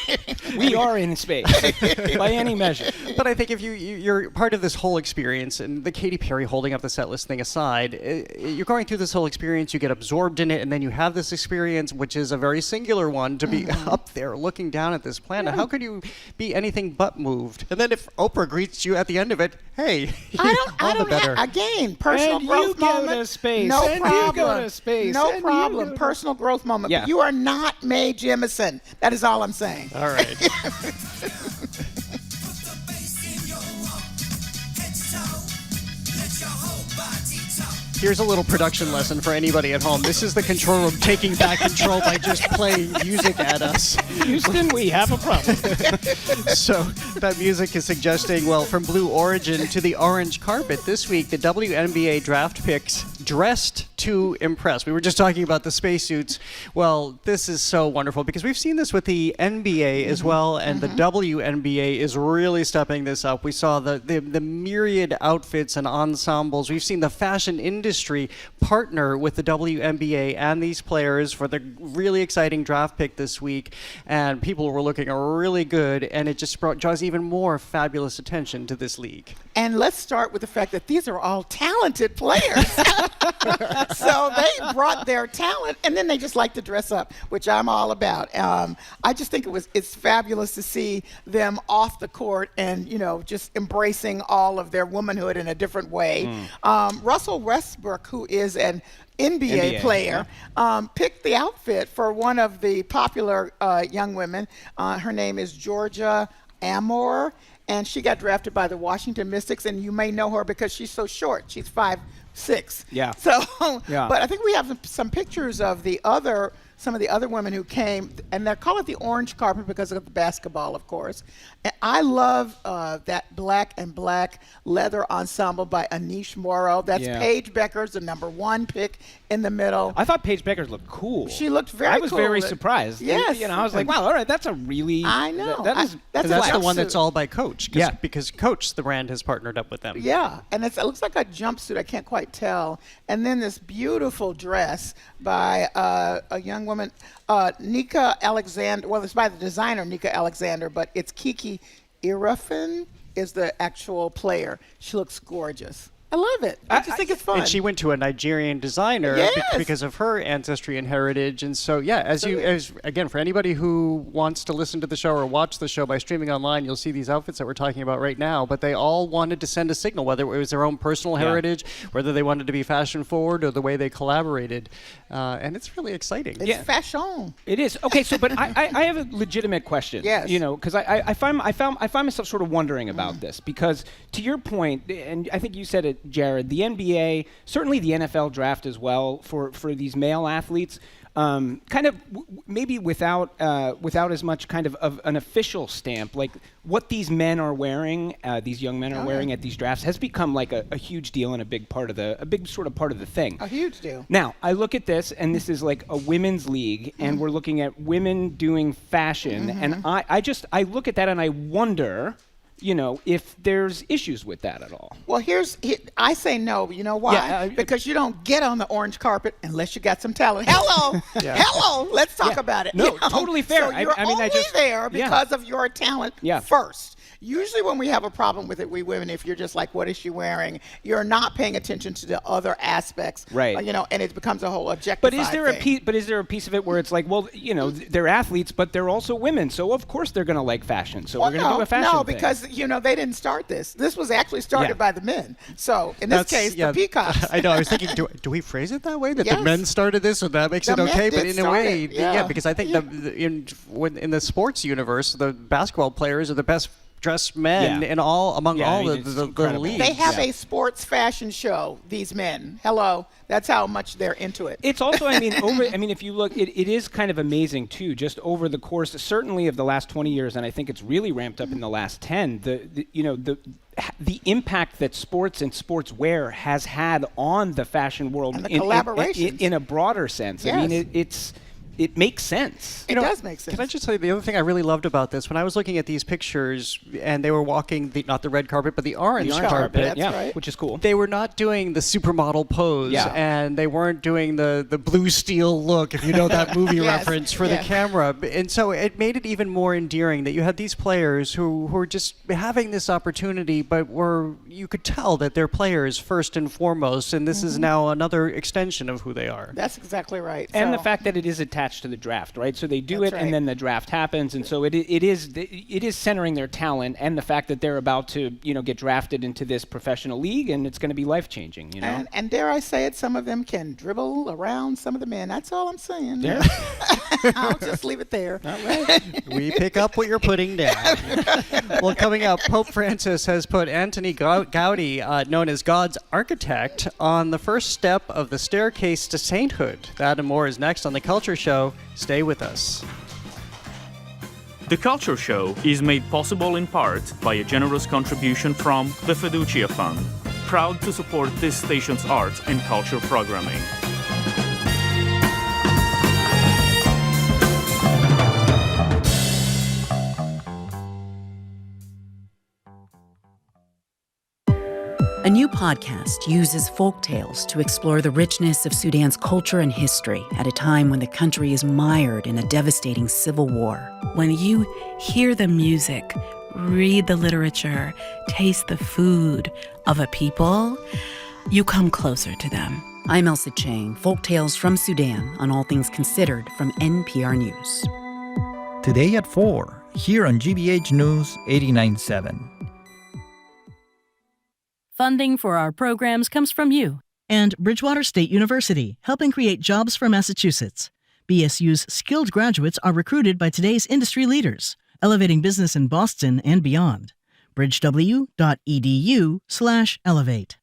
S29: We are in space, by any measure.
S15: But I think if you're part of this whole experience, and the Katy Perry holding up the set list thing aside, you're going through this whole experience, you get absorbed in it, and then you have this experience, which is a very singular one, to be up there looking down at this planet. How could you be anything but moved? And then if Oprah greets you at the end of it, hey,
S13: I don't
S15: better.
S13: Again, personal
S29: and
S13: growth
S29: you go
S13: moment.
S29: to space.
S13: No
S29: and
S13: problem.
S29: You go to space.
S13: No
S29: and
S13: problem. Personal growth moment.
S29: Yeah.
S13: But you are not Mae Jemison. That is all I'm saying.
S15: All right. Here's a little production lesson for anybody at home. This is the control room taking back control by just playing music at us.
S29: Houston, we have a problem.
S15: So that music is suggesting, well, from Blue Origin to the orange carpet. This week, the WNBA draft picks dressed to impress. We were just talking about the spacesuits. Well, this is so wonderful because we've seen this with the NBA as well, and the WNBA is really stepping this up. We saw the myriad outfits and ensembles. We've seen the fashion industry partner with the WNBA and these players for the really exciting draft pick this week, and people were looking really good, and it just draws even more fabulous attention to this league.
S13: And let's start with the fact that these are all talented players. So they brought their talent, and then they just like to dress up, which I'm all about. I just think it's fabulous to see them off the court and, just embracing all of their womanhood in a different way. Russell Westbrook, who is an NBA player, picked the outfit for one of the popular young women. Her name is Georgia Amore, and she got drafted by the Washington Mystics, and you may know her because she's so short. She's 5'6".
S29: Yeah.
S13: So, but I think we have some pictures of some of the other women who came, and they call it the orange carpet because of the basketball, of course. And I love that black and black leather ensemble by Anish Morrow. That's Paige Beckers, the #1 pick in the middle.
S29: I thought Paige Beckers looked cool.
S13: She looked very cool.
S29: I was very surprised.
S13: Yes.
S29: I was like, wow, all right, that's a really...
S13: I know.
S29: That's
S15: the one that's all by Coach. Because Coach, the brand, has partnered up with them.
S13: Yeah, and it looks like a jumpsuit. I can't quite tell. And then this beautiful dress by a young woman, Nika Alexander. Well, it's by the designer, Nika Alexander, but it's Kiki Irafin is the actual player. She looks gorgeous. I love it. I just think it's fun.
S15: And she went to a Nigerian designer because of her ancestry and heritage. And so, again, for anybody who wants to listen to the show or watch the show by streaming online, you'll see these outfits that we're talking about right now. But they all wanted to send a signal, whether it was their own personal heritage, whether they wanted to be fashion forward or the way they collaborated. And it's really exciting.
S13: It's fashion.
S29: It is. Okay, so but I have a legitimate question.
S13: Yes.
S29: Because I find myself sort of wondering about this because to your point, and I think you said it, Jared, the NBA, certainly the NFL draft as well for these male athletes, kind of maybe without as much kind of an official stamp, like what these men are wearing, these young men are wearing at these drafts has become like a huge deal and a big sort of part of the thing.
S13: A huge deal.
S29: Now, I look at this, and this is like a women's league, and we're looking at women doing fashion, and I look at that and I wonder, if there's issues with that at all.
S13: Well, I say no. You know why? Because you don't get on the orange carpet unless you got some talent. Hello, hello. Let's talk about it.
S29: No, totally fair.
S13: So you're only there because of your talent first. Usually when we have a problem with it, we women, if you're just like, what is she wearing? You're not paying attention to the other aspects.
S29: Right.
S13: And it becomes a whole objectified
S29: But is there a piece of it where it's like, well, they're athletes, but they're also women, so of course they're going to like fashion. So we're going to do a fashion
S13: No,
S29: thing.
S13: because, they didn't start this. This was actually started by the men. So in this case, the peacocks.
S15: I know. I was thinking, do we phrase it that way? That
S13: Yes.
S15: the men started this, so that makes
S13: The
S15: it
S13: men
S15: okay?
S13: did
S15: But in
S13: start
S15: a way,
S13: it, yeah.
S15: because I think in the sports universe, the basketball players are the best dressed men in among all the leagues.
S13: They have a sports fashion show, these men. Hello. That's how much they're into it.
S29: It's also, if you look, it is kind of amazing too, just over the course, certainly of the last 20 years, and I think it's really ramped up in the last 10, the impact that sports and sportswear has had on the fashion world
S13: and the collaborations.
S29: In a broader sense.
S13: Yes.
S29: I mean, it makes sense.
S13: It does make sense.
S15: Can I just tell you the other thing I really loved about this? When I was looking at these pictures, and they were walking not the red carpet, but the orange carpet.
S13: That's right.
S29: Which is cool.
S15: They were not doing the supermodel pose, and they weren't doing the blue steel look, if you know that movie reference, for the camera. And so it made it even more endearing that you had these players who were just having this opportunity, but you could tell that they're players first and foremost, and this is now another extension of who they are.
S13: That's exactly right.
S29: And the fact that it is attached to the draft, right? So they do
S13: That's
S29: it,
S13: right.
S29: and then the draft happens, and so it is centering their talent, and the fact that they're about to get drafted into this professional league, and it's going to be life changing.
S13: And dare I say it, some of them can dribble around some of the men. That's all I'm saying.
S29: Yeah.
S13: I'll just leave it there.
S29: All right.
S15: We pick up what you're putting down. Well, coming up, Pope Francis has put Antoni Gaudí, known as God's architect, on the first step of the staircase to sainthood. That and more is next on The Culture Show. Stay with us.
S28: The Culture Show is made possible in part by a generous contribution from the Fiducia Fund, proud to support this station's arts and culture programming.
S6: A new podcast uses folk tales to explore the richness of Sudan's culture and history at a time when the country is mired in a devastating civil war.
S7: When you hear the music, read the literature, taste the food of a people, you come closer to them.
S6: I'm Elsa Chang, Folk Tales from Sudan on All Things Considered from NPR News.
S8: Today at 4, here on GBH News 89.7.
S18: Funding for our programs comes from you.
S19: And Bridgewater State University, helping create jobs for Massachusetts. BSU's skilled graduates are recruited by today's industry leaders, elevating business in Boston and beyond. bridgew.edu/elevate.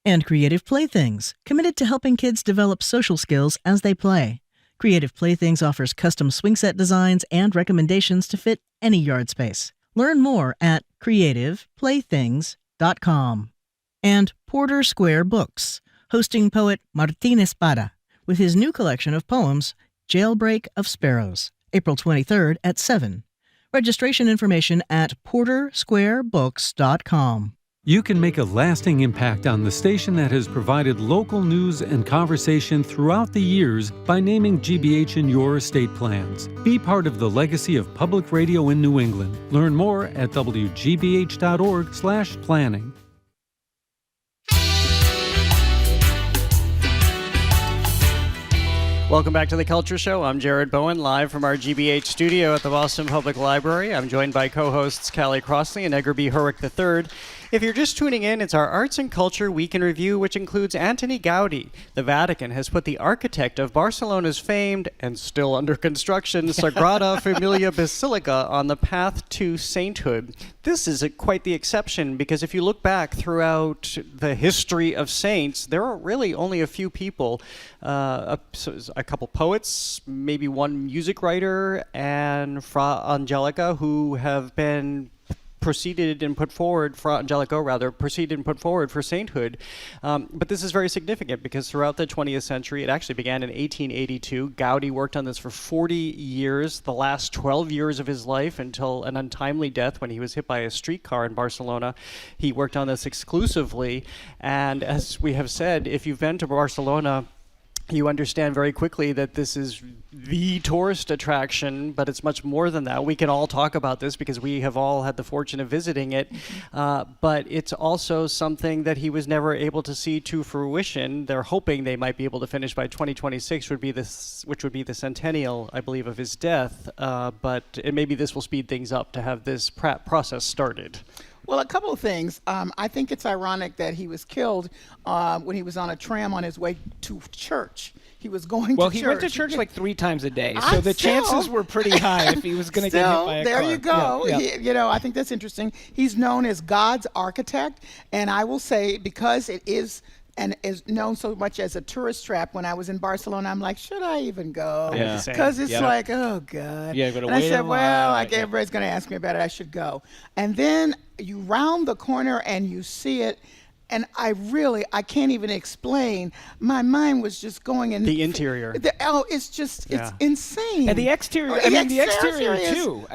S19: And Creative Playthings, committed to helping kids develop social skills as they play. Creative Playthings offers custom swing set designs and recommendations to fit any yard space. Learn more at creativeplaythings.com. And Porter Square Books, hosting poet Martín Espada with his new collection of poems, Jailbreak of Sparrows, April 23rd at 7. Registration information at portersquarebooks.com.
S11: You can make a lasting impact on the station that has provided local news and conversation throughout the years by naming GBH in your estate plans. Be part of the legacy of public radio in New England. Learn more at wgbh.org/planning.
S15: Welcome back to The Culture Show. I'm Jared Bowen, live from our GBH studio at the Boston Public Library. I'm joined by co-hosts Callie Crossley and Edgar B. Herwick III. If you're just tuning in, it's our Arts and Culture Week in Review, which includes Antoni Gaudí. The Vatican has put the architect of Barcelona's famed, and still under construction, Sagrada Familia Basilica on the path to sainthood. This is quite the exception, because if you look back throughout the history of saints, there are really only a few people, a couple poets, maybe one music writer, and Fra Angelica, who have been proceeded and put forward for sainthood. But this is very significant because throughout the 20th century, it actually began in 1882. Gaudí worked on this for 40 years, the last 12 years of his life until an untimely death when he was hit by a streetcar in Barcelona. He worked on this exclusively. And as we have said, if you've been to Barcelona, you understand very quickly that this is the tourist attraction, but it's much more than that. We can all talk about this because we have all had the fortune of visiting it, but it's also something that he was never able to see to fruition. They're hoping they might be able to finish by 2026, which would be the centennial, I believe, of his death, but maybe this will speed things up to have this process started.
S13: Well, a couple of things. I think it's ironic that he was killed when he was on a tram on his way to church. He was going to church.
S29: Well, he went to church like 3 times a day, so the chances were pretty high if he was going to get hit by a car.
S13: There you go.
S29: Yeah.
S13: I think that's interesting. He's known as God's architect, and I will say, because it is and is known so much as a tourist trap, when I was in Barcelona, I'm like, should I even go? Because it's like, oh, God.
S29: Yeah,
S13: and I said, well, everybody's going to ask me about it. I should go. And then you round the corner and you see it. And I can't even explain. My mind was just going in.
S15: The interior.
S13: It's insane.
S29: And the exterior, the exterior too.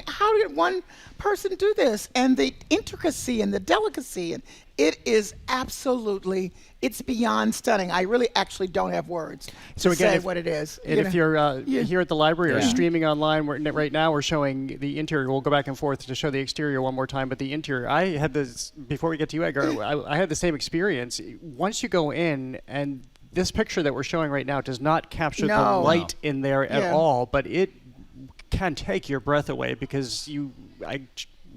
S13: How did one person do this? And the intricacy and the delicacy, and it is absolutely, it's beyond stunning. I really actually don't have words to say what it is.
S15: And if you're here at the library or streaming online, right now we're showing the interior. We'll go back and forth to show the exterior one more time, but the interior, I had this, before we get to you, Edgar, I had the same experience. Once you go in, and this picture that we're showing right now does not capture the light in there at all, but it can take your breath away because I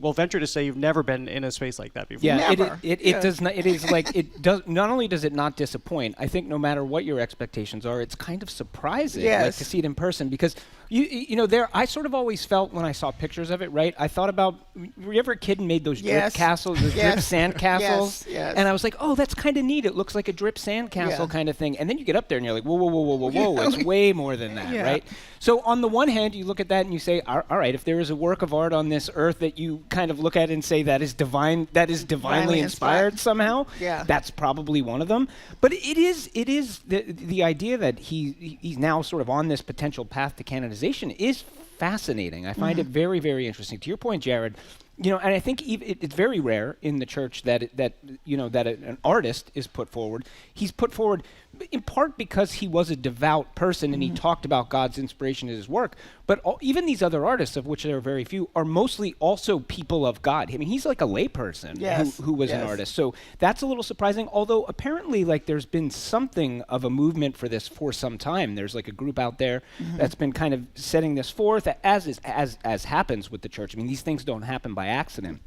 S15: will venture to say you've never been in a space like that before.
S29: Yeah, it does not. It is like it does. Not only does it not disappoint, I think no matter what your expectations are, it's kind of surprising like to see it in person because I sort of always felt when I saw pictures of it, right? I thought about, were you ever a kid and made those drip castles, those drip sand castles?
S13: Yes.
S29: And I was like, oh, that's kind of neat. It looks like a drip sand castle kind of thing. And then you get up there and you're like, whoa, it's way more than that, right? So on the one hand, you look at that and you say, all right, if there is a work of art on this earth that you kind of look at and say that is divine, that is divinely inspired somehow, that's probably one of them. But it is the idea that he's now sort of on this potential path to canonization is fascinating. I find it very, very interesting. To your point, Jared, and I think it's very rare in the church that an artist is put forward. He's put forward in part because he was a devout person and he talked about God's inspiration in his work. But even these other artists, of which there are very few, are mostly also people of God. I mean, he's like a layperson who was an artist. So that's a little surprising. Although apparently, there's been something of a movement for this for some time. There's like a group out there that's been kind of setting this forth, as happens with the church. I mean, these things don't happen by accident.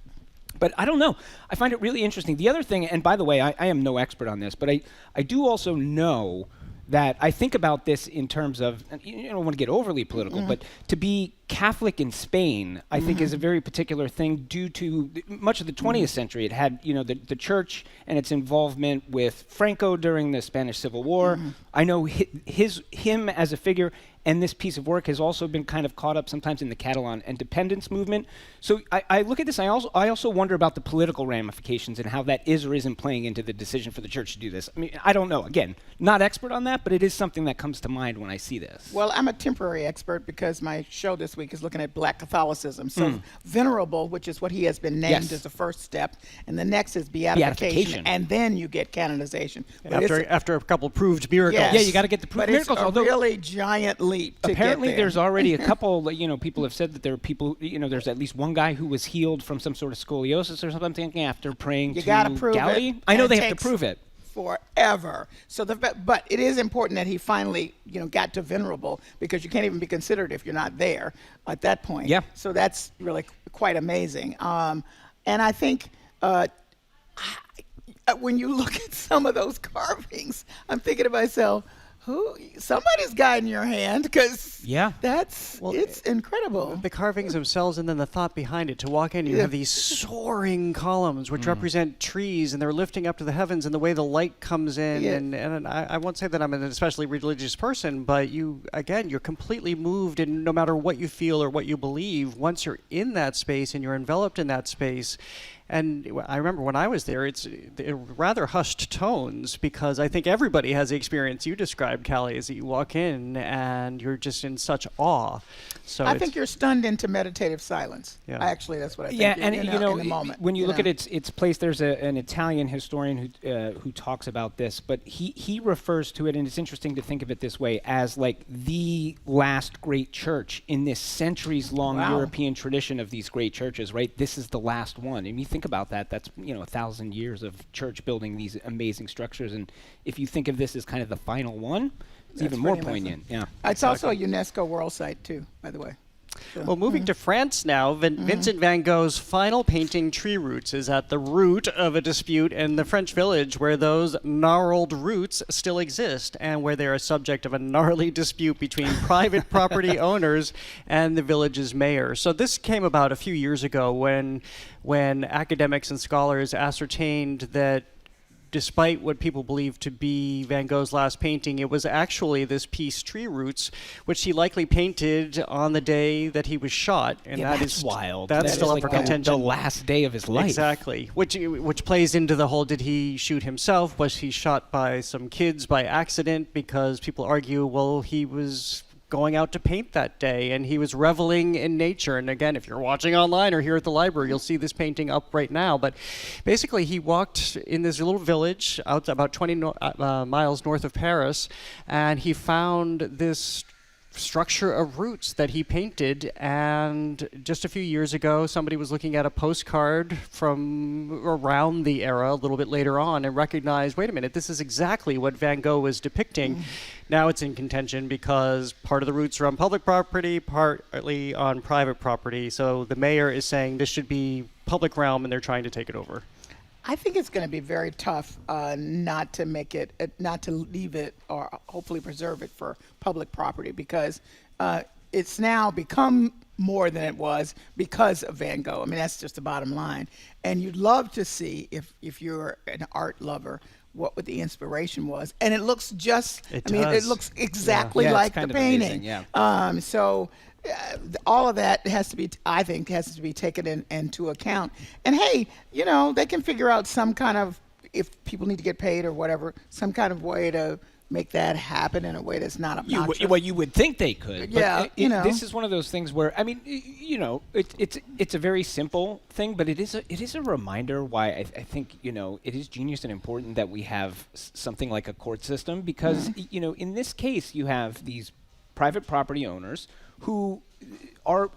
S29: But I don't know. I find it really interesting. The other thing, and by the way, I am no expert on this, but I do also know that I think about this in terms of, I don't want to get overly political, but to be Catholic in Spain, I think is a very particular thing due to much of the 20th century. It had, the church and its involvement with Franco during the Spanish Civil War. I know him as a figure, and this piece of work has also been kind of caught up sometimes in the Catalan independence movement. So I look at this, I also wonder about the political ramifications and how that is or isn't playing into the decision for the church to do this. I mean, I don't know. Again, not expert on that, but it is something that comes to mind when I see this.
S13: Well, I'm a temporary expert because my show this week is looking at Black Catholicism. So venerable, which is what he has been named as the first step, and the next is beatification. And then you get canonization.
S15: After a couple proved miracles.
S29: Yeah, you got to get the proved miracles.
S13: It's a really giant leap to
S29: apparently
S13: get there.
S29: There's already a couple, people have said that there are people, there's at least one guy who was healed from some sort of scoliosis or something after praying to Callie. I know they have to prove it.
S13: Forever. So, but it is important that he finally, got to venerable, because you can't even be considered if you're not there at that point.
S29: Yeah.
S13: So that's really quite amazing. And I think when you look at some of those carvings, I'm thinking to myself, somebody's guiding your hand, because it's incredible.
S15: The carvings themselves, and then the thought behind it. To walk in, you have these soaring columns which represent trees, and they're lifting up to the heavens, and the way the light comes in. And I won't say that I'm an especially religious person, but you're completely moved, and no matter what you feel or what you believe, once you're in that space and you're enveloped in that space, And I remember when I was there, it's rather hushed tones, because I think everybody has the experience you described, Callie, is that you walk in and you're just in such awe. So
S13: I think you're stunned into meditative silence.
S15: Yeah.
S13: Actually, that's what I think.
S29: Yeah, and you know,
S13: in the moment,
S29: when you look at its place, there's an Italian historian who talks about this, but he refers to it, and it's interesting to think of it this way, as like the last great church in this centuries-long European tradition of these great churches. Right, this is the last one. And you think about that, that's 1,000 years of church building these amazing structures, and if you think of this as kind of the final one, it's even more poignant. Yeah,
S13: it's also a UNESCO World Site too, by the way. So.
S15: Well, moving to France now, Vincent van Gogh's final painting, Tree Roots, is at the root of a dispute in the French village where those gnarled roots still exist, and where they're a subject of a gnarly dispute between private property owners and the village's mayor. So this came about a few years ago when academics and scholars ascertained that despite what people believe to be Van Gogh's last painting, it was actually this piece, Tree Roots, which he likely painted on the day that he was shot. And
S29: that's wild.
S15: That's still up for contention.
S29: The last day of his life.
S15: Exactly. Which plays into the whole, did he shoot himself? Was he shot by some kids by accident? Because people argue, well, he was going out to paint that day, and he was reveling in nature. And again, if you're watching online or here at the library, you'll see this painting up right now. But basically, he walked in this little village out about 20 miles north of Paris, and he found this structure of roots that he painted. And just a few years ago, somebody was looking at a postcard from around the era a little bit later on and recognized, wait a minute, this is exactly what Van Gogh was depicting. Now it's in contention because part of the roots are on public property, partly on private property. So the mayor is saying this should be public realm, and they're trying to take it over.
S13: I think it's going to be very tough not to leave it, or hopefully preserve it for public property, because it's now become more than it was because of Van Gogh. I mean, that's just the bottom line. And you'd love to see, if you're an art lover, what the inspiration was. And it looks it looks exactly like the painting.
S29: Amazing,
S13: so all of that has to be taken into account. And hey, they can figure out some kind of, if people need to get paid or whatever, some kind of way to make that happen in a way that's not obnoxious.
S29: Well, you would think they could.
S13: Yeah,
S29: but this is one of those things where, I mean, it's a very simple thing, but it is a reminder why I think it is genius and important that we have something like a court system, because in this case you have these private property owners who are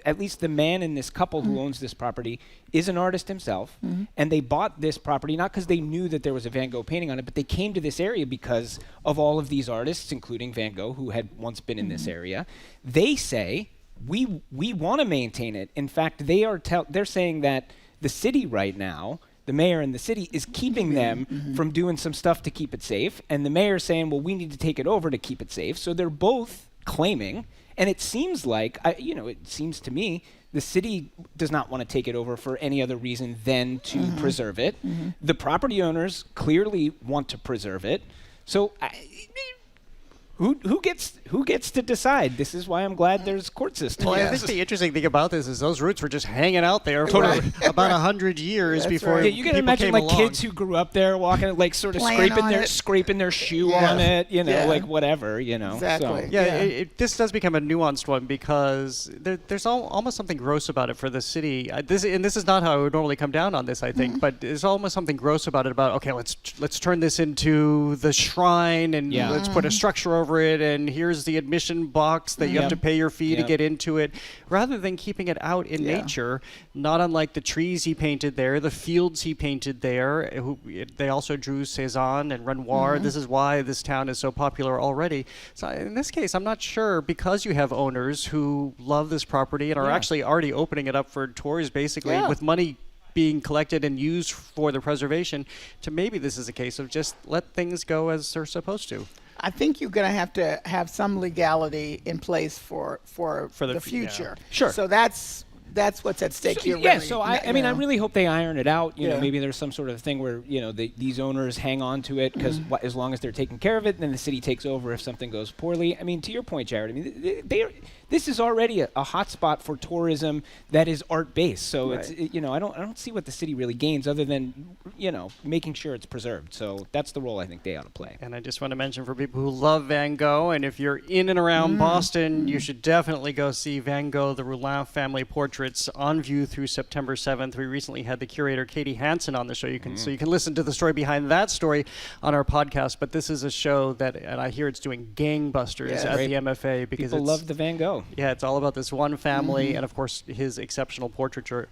S29: at least the man in this couple who owns this property is an artist himself, and they bought this property not because they knew that there was a Van Gogh painting on it, but they came to this area because of all of these artists, including Van Gogh, who had once been in this area. They say we want to maintain it. In fact, they're saying that the city right now, the mayor in the city, is keeping them from doing some stuff to keep it safe, and the mayor's saying, well, we need to take it over to keep it safe. So they're both claiming. And it seems like, it seems to me, the city does not want to take it over for any other reason than to preserve it. The property owners clearly want to preserve it. So who gets to decide? This is why I'm glad there's court system.
S15: Well, I think the interesting thing about this is those roots were just hanging out there for about 100 years before.
S29: Yeah, you can imagine kids who grew up there walking, sort of scraping their shoe on it, whatever,
S13: Exactly.
S15: So. This does become a nuanced one, because there's almost something gross about it for the city. This is not how I would normally come down on this, I think, but there's almost something gross about it. Okay, let's turn this into the shrine, and let's put a structure over it, and here's the admission box that you have to pay your fee to get into it, rather than keeping it out in nature, not unlike the trees he painted there, the fields he painted there. They also drew Cézanne and Renoir. This is why this town is so popular already. So in this case, I'm not sure, because you have owners who love this property and are actually already opening it up for tours, basically, with money being collected and used for the preservation, to maybe this is a case of just let things go as they're supposed to.
S13: I think you're going to have some legality in place for the future.
S29: Sure.
S13: So that's That's what's at stake here.
S29: Yeah,
S13: really.
S29: so I mean, I really hope they iron it out. You know,
S13: Yeah.
S29: maybe there's some sort of thing where, you know, these owners hang on to it because as long as they're taking care of it, then the city takes over if something goes poorly. I mean, to your point, Jared, I mean, this is already a hot spot for tourism that is art-based. So
S13: Right.
S29: it's, you know, I don't see what the city really gains other than, you know, making sure it's preserved. So that's the role I think they ought to play.
S15: And I just want to mention for people who love Van Gogh, and if you're in and around Boston, you should definitely go see Van Gogh, the Roulin family portraits on view through September 7th. We recently had the curator Katie Hansen on the show. So you can listen to the story behind that story on our podcast. But this is a show that, and I hear it's doing gangbusters at the MFA because
S29: people love the Van Gogh.
S15: Yeah, it's all about this one family and, of course, his exceptional portraiture.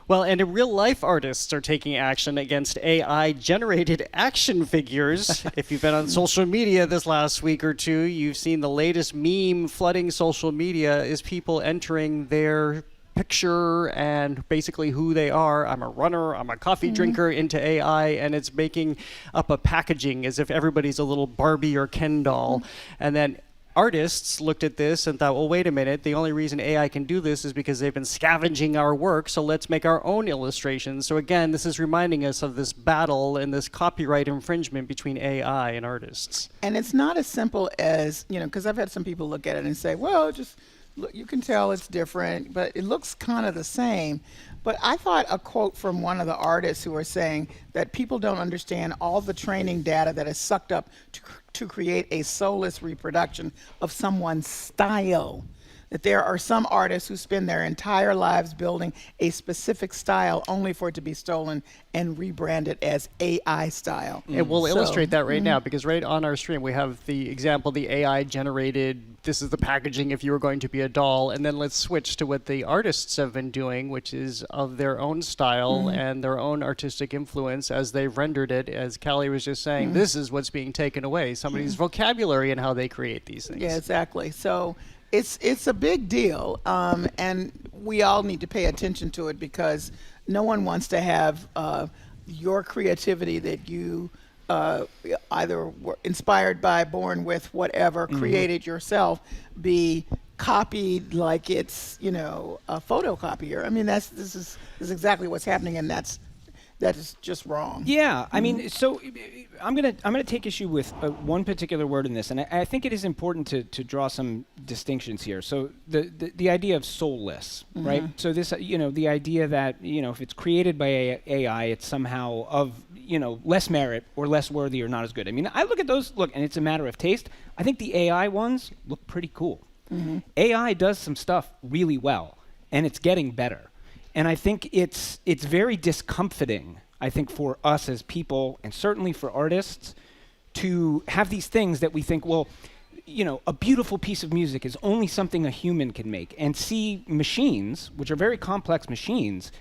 S15: Well, and real-life artists are taking action against AI-generated action figures. If you've been on social media this last week or two, you've seen the latest meme flooding social media is people entering their picture and basically who they are. I'm a runner, I'm a coffee drinker, into AI, and it's making up a packaging as if everybody's a little Barbie or Ken doll. And then artists looked at this and thought, well, wait a minute, the only reason AI can do this is because they've been scavenging our work, so let's make our own illustrations. So again, this is reminding us of this battle and this copyright infringement between AI and artists.
S13: And it's not as simple as, you know, because I've had some people look at it and say, well, just look, you can tell it's different, but it looks kind of the same. But I thought a quote from one of the artists who were saying that people don't understand all the training data that is sucked up to create a soulless reproduction of someone's style. That there are some artists who spend their entire lives building a specific style only for it to be stolen and rebranded as AI style.
S15: And we'll illustrate that right now, because right on our stream we have the example, the AI generated, this is the packaging if you were going to be a doll, and then let's switch to what the artists have been doing, which is of their own style and their own artistic influence as they've rendered it. As Callie was just saying, this is what's being taken away, somebody's vocabulary and how they create these things.
S13: Yeah, exactly. So it's a big deal, and we all need to pay attention to it because no one wants to have your creativity that you either were inspired by, born with, whatever, created yourself, be copied like it's, you know, a photocopier. I mean, this is exactly what's happening, and that is just wrong.
S29: Yeah, I mean, so I'm gonna take issue with one particular word in this, and I think it is important to draw some distinctions here. So the idea of soulless, right? So this, you know, the idea that, you know, if it's created by AI, it's somehow of, you know, less merit or less worthy or not as good. I mean, I look at those, and it's a matter of taste. I think the AI ones look pretty cool. AI does some stuff really well, and it's getting better. And I think it's very discomforting, I think, for us as people, and certainly for artists, to have these things that we think, well, you know, a beautiful piece of music is only something a human can make, and see machines, which are very complex machines,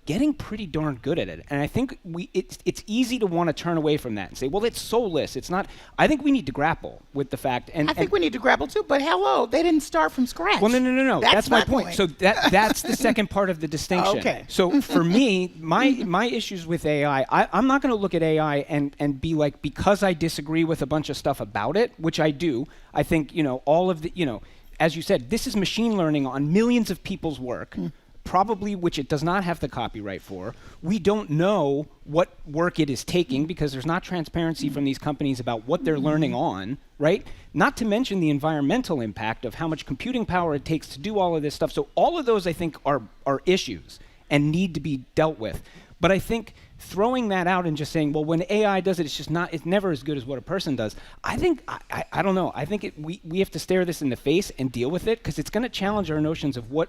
S29: getting pretty darn good at it. And I think it's easy to want to turn away from that and say, well, it's soulless. It's not. I think we need to grapple with the fact. And
S13: I think we need to grapple too, but hello, they didn't start from scratch.
S29: Well, no. That's my point. So that's the second part of the distinction.
S13: Okay.
S29: So for me, my issues with AI, I'm not going to look at AI and be like, because I disagree with a bunch of stuff about it, which I do. I think, you know, all of the, you know, as you said, this is machine learning on millions of people's work. Probably which it does not have the copyright for. We don't know what work it is taking because there's not transparency from these companies about what they're learning on, right? Not to mention the environmental impact of how much computing power it takes to do all of this stuff. So all of those, I think, are issues and need to be dealt with. But I think throwing that out and just saying, well, when AI does it, it's never as good as what a person does. I think, I don't know. I think we have to stare this in the face and deal with it because it's going to challenge our notions of what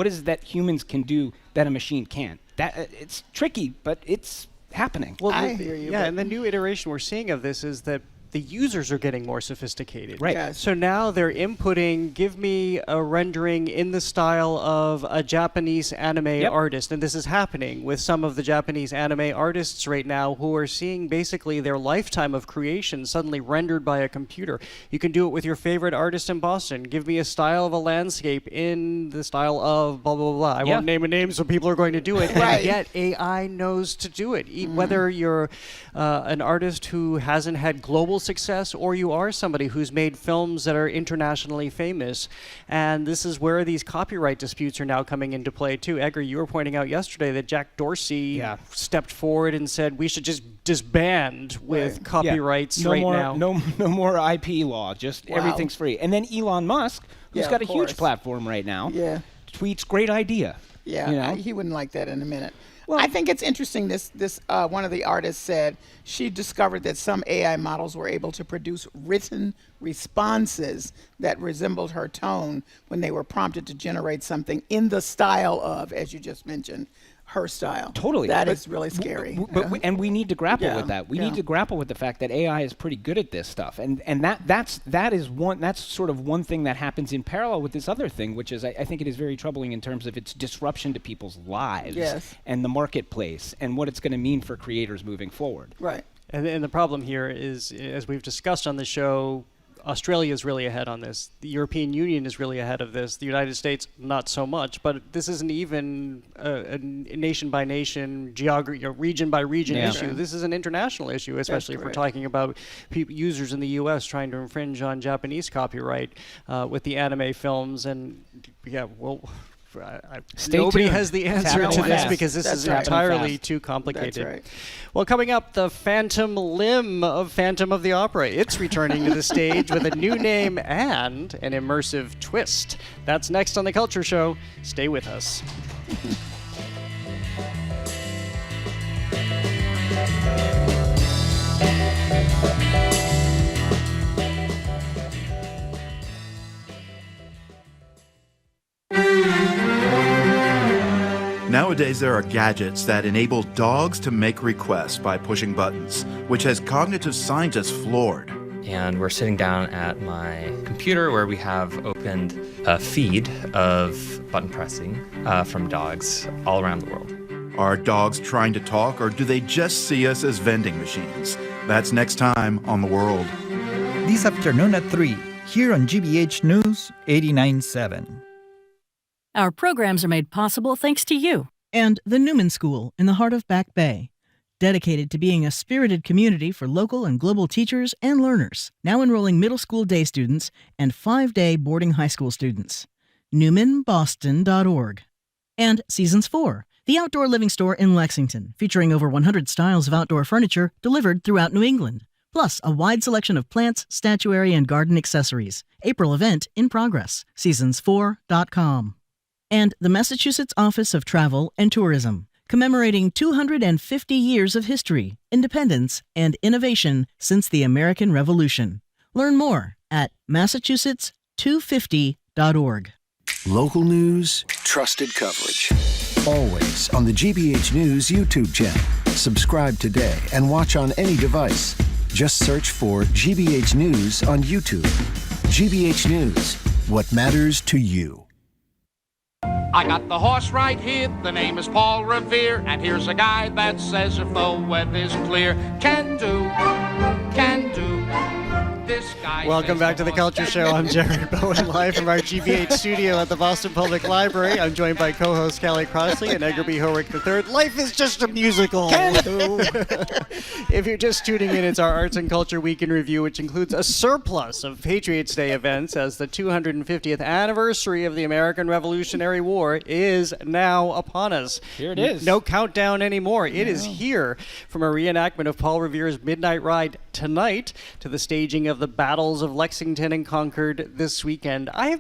S29: is that humans can do that a machine can't. It's tricky, but it's happening.
S15: Well, I hear you. Yeah, and the new iteration we're seeing of this is that the users are getting more sophisticated.
S29: Right.
S13: Yes.
S15: So now they're inputting, give me a rendering in the style of a Japanese anime artist. And this is happening with some of the Japanese anime artists right now who are seeing basically their lifetime of creation suddenly rendered by a computer. You can do it with your favorite artist in Boston. Give me a style of a landscape in the style of blah, blah, blah. I won't name a name so people are going to do it.
S13: Right.
S15: And yet AI knows to do it. Whether you're an artist who hasn't had global success, or you are somebody who's made films that are internationally famous. And this is where these copyright disputes are now coming into play too. Edgar, you were pointing out yesterday that Jack Dorsey stepped forward and said we should just disband with copyrights now.
S29: No more IP law. Just everything's free. And then Elon Musk, who's got a huge platform right now, tweets, great idea.
S13: Yeah, he wouldn't like that in a minute. Well, I think it's interesting. This one of the artists said she discovered that some AI models were able to produce written responses that resembled her tone when they were prompted to generate something in the style of, as you just mentioned, her style.
S29: Totally.
S13: That is really scary.
S29: And we need to grapple with that. We need to grapple with the fact that AI is pretty good at this stuff. And that's sort of one thing that happens in parallel with this other thing, which is I think it is very troubling in terms of its disruption to people's lives and the marketplace and what it's going to mean for creators moving forward.
S13: Right.
S15: And the problem here is, as we've discussed on the show, Australia is really ahead on this. The European Union is really ahead of this. The United States, not so much. But this isn't even a nation-by-nation, region-by-region issue. This is an international issue, especially if we're talking about users in the U.S. trying to infringe on Japanese copyright with the anime films. And, nobody has the answer to this because this is entirely too complicated.
S13: That's right.
S15: Well, coming up, the Phantom Limb of Phantom of the Opera. It's returning to the stage with a new name and an immersive twist. That's next on The Culture Show. Stay with us.
S1: Nowadays, there are gadgets that enable dogs to make requests by pushing buttons, which has cognitive scientists floored.
S2: And we're sitting down at my computer where we have opened a feed of button pressing from dogs all around the world.
S1: Are dogs trying to talk, or do they just see us as vending machines? That's next time on The World.
S8: This afternoon at 3, here on GBH News 89.7.
S18: Our programs are made possible thanks to you.
S19: And the Newman School in the heart of Back Bay, dedicated to being a spirited community for local and global teachers and learners, now enrolling middle school day students and 5-day boarding high school students. NewmanBoston.org. And Seasons 4, the outdoor living store in Lexington, featuring over 100 styles of outdoor furniture delivered throughout New England, plus a wide selection of plants, statuary, and garden accessories. April event in progress. Seasons4.com. And the Massachusetts Office of Travel and Tourism, commemorating 250 years of history, independence, and innovation since the American Revolution. Learn more at Massachusetts250.org.
S9: Local news, trusted coverage. Always on the GBH News YouTube channel. Subscribe today and watch on any device. Just search for GBH News on YouTube. GBH News, what matters to you.
S10: I got the horse right here, the name is Paul Revere, and here's a guy that says if the weather's clear, can do, this guy.
S15: Welcome back to The Culture Show. I'm Jerry Bowen, live from our GBH studio at the Boston Public Library. I'm joined by co-host Callie Crossley and Edgar B. Horwick III. Life is just a musical. If you're just tuning in, it's our Arts and Culture Week in Review, which includes a surplus of Patriots Day events as the 250th anniversary of the American Revolutionary War is now upon us.
S29: Here it is.
S15: No countdown anymore. It is here. From a reenactment of Paul Revere's Midnight Ride tonight to the staging of the battles of Lexington and Concord this weekend. I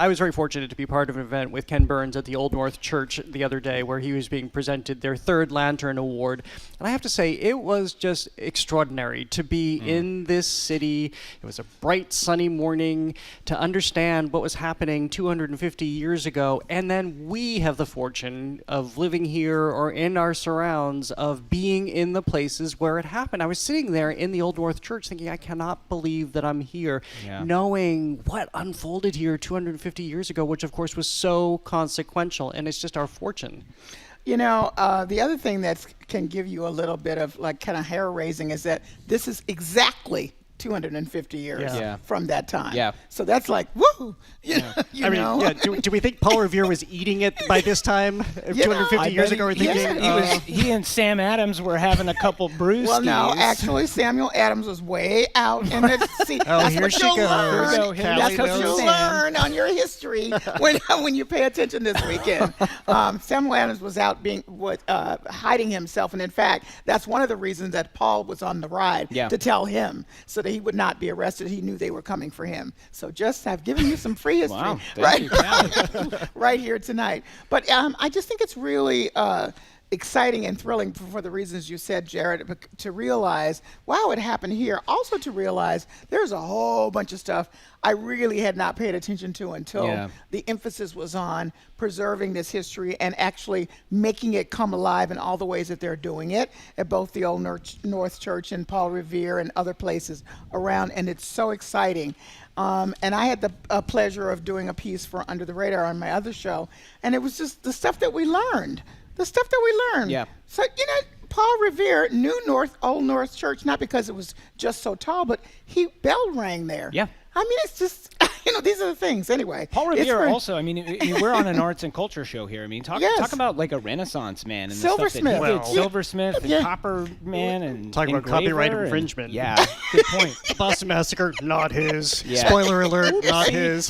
S15: was very fortunate to be part of an event with Ken Burns at the Old North Church the other day where he was being presented their third Lantern Award. And I have to say, it was just extraordinary to be in this city. It was a bright, sunny morning to understand what was happening 250 years ago. And then we have the fortune of living here or in our surrounds, of being in the places where it happened. I was sitting there in the Old North Church thinking, I cannot believe that I'm here, knowing what unfolded here 250 years ago, which of course was so consequential, and it's just our fortune.
S13: You know, the other thing that can give you a little bit of like kind of hair raising is that this is exactly 250 years
S15: Yeah.
S13: from that time.
S29: Yeah.
S13: So that's like, woo! You know?
S15: Do we think Paul Revere was eating it by this time, 250 years ago? We're thinking,
S29: he and Sam Adams were having a couple brewskis.
S13: Well, no, actually, Samuel Adams was way out in the sea. That's
S15: here
S13: what
S15: she
S13: you'll
S15: goes.
S13: learn. That's what
S15: knows
S13: you'll learn on your history when you pay attention this weekend. Samuel Adams was out hiding himself, and in fact, that's one of the reasons that Paul was on the ride to tell him so that he would not be arrested. He knew they were coming for him. So just I've given you some free history right here tonight. But I just think it's really exciting and thrilling for the reasons you said, Jared, to realize, wow, it happened here. Also to realize there's a whole bunch of stuff I really had not paid attention to until the emphasis was on preserving this history and actually making it come alive in all the ways that they're doing it at both the Old North Church and Paul Revere and other places around. And it's so exciting. And I had the pleasure of doing a piece for Under the Radar on my other show. And it was just the stuff that we learned. Yeah. So, Paul Revere knew Old North Church, not because it was just so tall, but he bell rang there.
S29: Yeah.
S13: I mean, it's just, these are the things. Anyway.
S29: Paul Revere also, we're on an arts and culture show here. Talk about like a Renaissance man. And
S13: Silversmith.
S29: Silversmith and Copper Man and
S15: talking about copyright infringement.
S29: Yeah, good point.
S15: Boston Massacre, not his. Yeah. Spoiler alert, not his.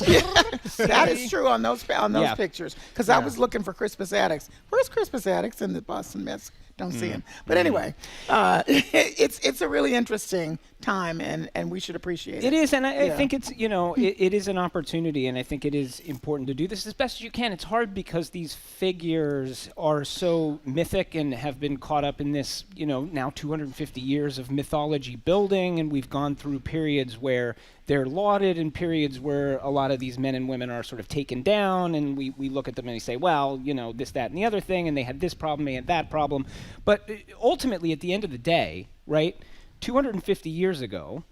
S13: That is true on those pictures. Because I was looking for Crispus Attucks. Where's Crispus Attucks in the Boston Massacre? Don't see him. But anyway, it's a really interesting time, and we should appreciate it.
S29: It is, and I think it's, it is an opportunity, and I think it is important to do this as best as you can. It's hard because these figures are so mythic and have been caught up in this, now 250 years of mythology building, and we've gone through periods where they're lauded and periods where a lot of these men and women are sort of taken down, and we look at them and we say, well, this, that, and the other thing, and they had this problem, they had that problem. But ultimately, at the end of the day, right, 250 years ago,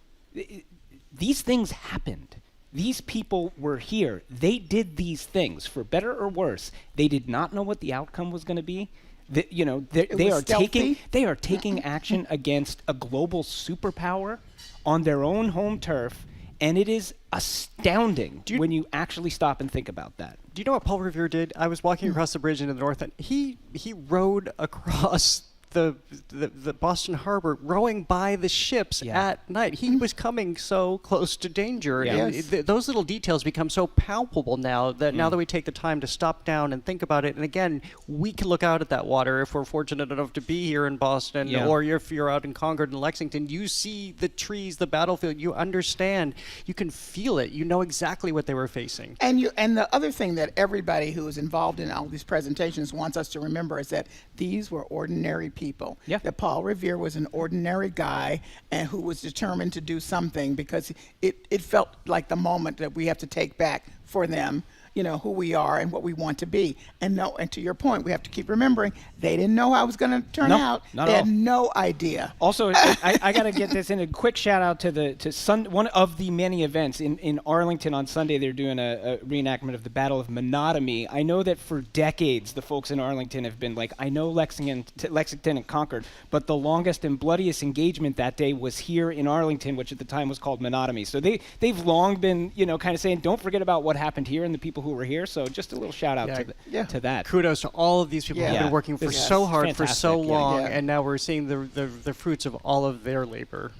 S29: these things happened. These people were here. They did these things, for better or worse. They did not know what the outcome was going to be. They are taking action against a global superpower on their own home turf. And it is astounding when you actually stop and think about that.
S15: Do you know what Paul Revere did? I was walking across the bridge into the north, and he rowed across the Boston Harbor, rowing by the ships at night. He was coming so close to danger. And those little details become so palpable now that we take the time to stop down and think about it. And again, we can look out at that water if we're fortunate enough to be here in Boston, or if you're out in Concord and Lexington. You see the trees, the battlefield. You understand. You can feel it. You know exactly what they were facing.
S13: And the other thing that everybody who is involved in all these presentations wants us to remember is that these were ordinary people.
S29: Yeah.
S13: That Paul Revere was an ordinary guy and who was determined to do something because it felt like the moment that we have to take back for them, who we are and what we want to be. And to your point, we have to keep remembering they didn't know how it was going to turn out. They had no idea.
S29: Also, I got to get this in. A quick shout out to one of the many events in Arlington on Sunday. They're doing a reenactment of the Battle of Menotomy. I know that for decades the folks in Arlington have been like, I know Lexington and Concord, but the longest and bloodiest engagement that day was here in Arlington, which at the time was called Menotomy. So they've long been kind of saying, don't forget about what happened here and the people who were here. So just a little shout out to that.
S15: Kudos to all of these people who've been working for so hard for so long, and now we're seeing the fruits of all of their labor.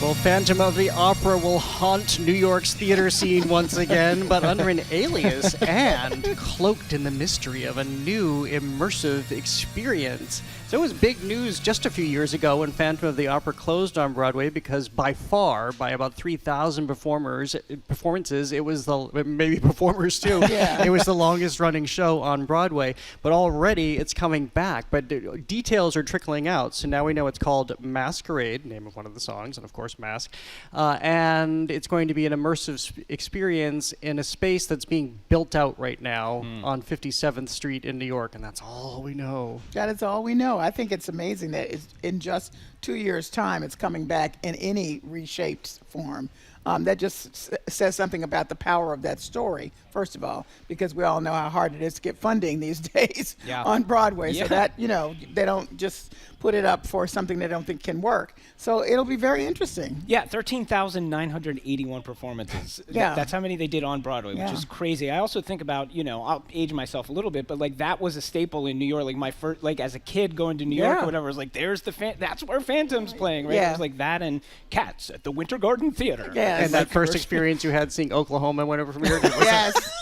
S15: Well, Phantom of the Opera will haunt New York's theater scene once again, but under an alias and cloaked in the mystery of a new immersive experience. So it was big news just a few years ago when Phantom of the Opera closed on Broadway because by about 3,000 performances, it was maybe performers too. It was the longest running show on Broadway, but already it's coming back. But details are trickling out. So now we know it's called Masquerade, name of one of the songs, and of course Mask, and it's going to be an immersive experience in a space that's being built out right now on 57th Street in New York, and that's all we know.
S13: That is all we know. I think it's amazing that it's in just 2 years' time it's coming back in any reshaped form. That just says something about the power of that story, first of all, because we all know how hard it is to get funding these days on Broadway. So that, they don't just put it up for something they don't think can work. So it'll be very interesting.
S29: Yeah, 13,981 performances.
S13: Yeah.
S29: That's how many they did on Broadway, which is crazy. I also think about, I'll age myself a little bit, but like that was a staple in New York. Like my first, like as a kid going to New York or whatever, it was like, there's that's where Phantom's playing, right? It was like that and Cats at the Winter Garden Theater.
S13: Yeah,
S15: and that first experience you had seeing Oklahoma went over from here.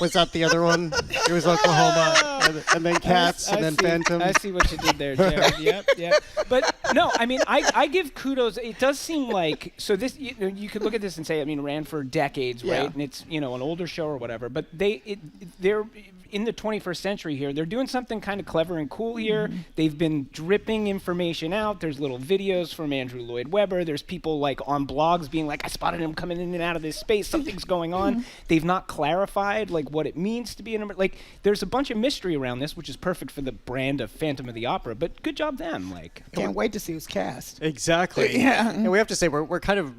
S15: Was that the other one? It was Oklahoma, and then Cats, and then Phantom.
S29: I see what you did there, Jared. Yep. But no, I mean, I give kudos. It does seem like, so this, you could look at this and say, I mean, ran for decades, right? And it's, an older show or whatever, but they're in the 21st century here. They're doing something kind of clever and cool here. They've been dripping information out. There's little videos from Andrew Lloyd Webber. There's people like on blogs being like, I spotted him coming in and out of this space. Something's going on. They've not clarified like what it means to be in like, there's a bunch of mystery around this, which is perfect for the brand of Phantom of the Opera, but good job them. Like,
S13: can't wait to see who's cast.
S15: Exactly. And we have to say, we're kind of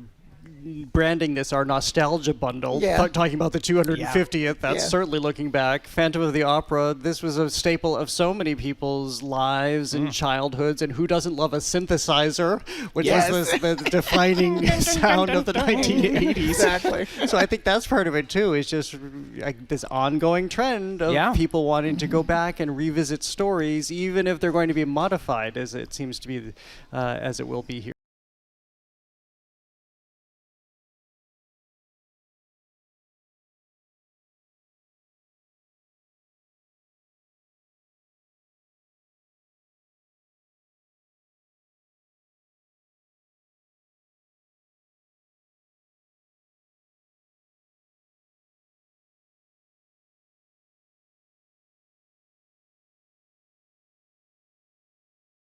S15: branding this our nostalgia bundle, talking about the 250th. That's certainly looking back. Phantom of the Opera, this was a staple of so many people's lives and childhoods, and who doesn't love a synthesizer, which was the defining sound of the 1980s.
S13: Exactly.
S15: So I think that's part of it too, is just like this ongoing trend of people wanting to go back and revisit stories, even if they're going to be modified, as it seems to be, as it will be here.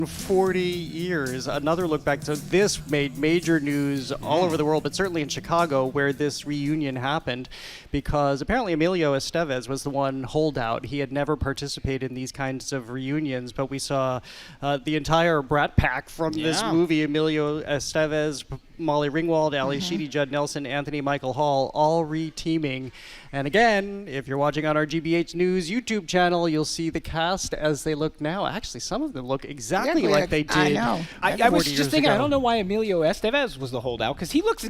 S15: In 40 years. Another look back. So this made major news all over the world, but certainly in Chicago, where this reunion happened, because apparently Emilio Estevez was the one holdout. He had never participated in these kinds of reunions, but we saw the entire Brat Pack from this movie, Emilio Estevez, Molly Ringwald, Ali Sheedy, Judd Nelson, Anthony Michael Hall, all re-teaming. And again, if you're watching on our GBH News YouTube channel, you'll see the cast as they look now. Actually, some of them look exactly like they did.
S13: I know.
S29: I was just thinking, I don't know why Emilio Estevez was the holdout, because he looks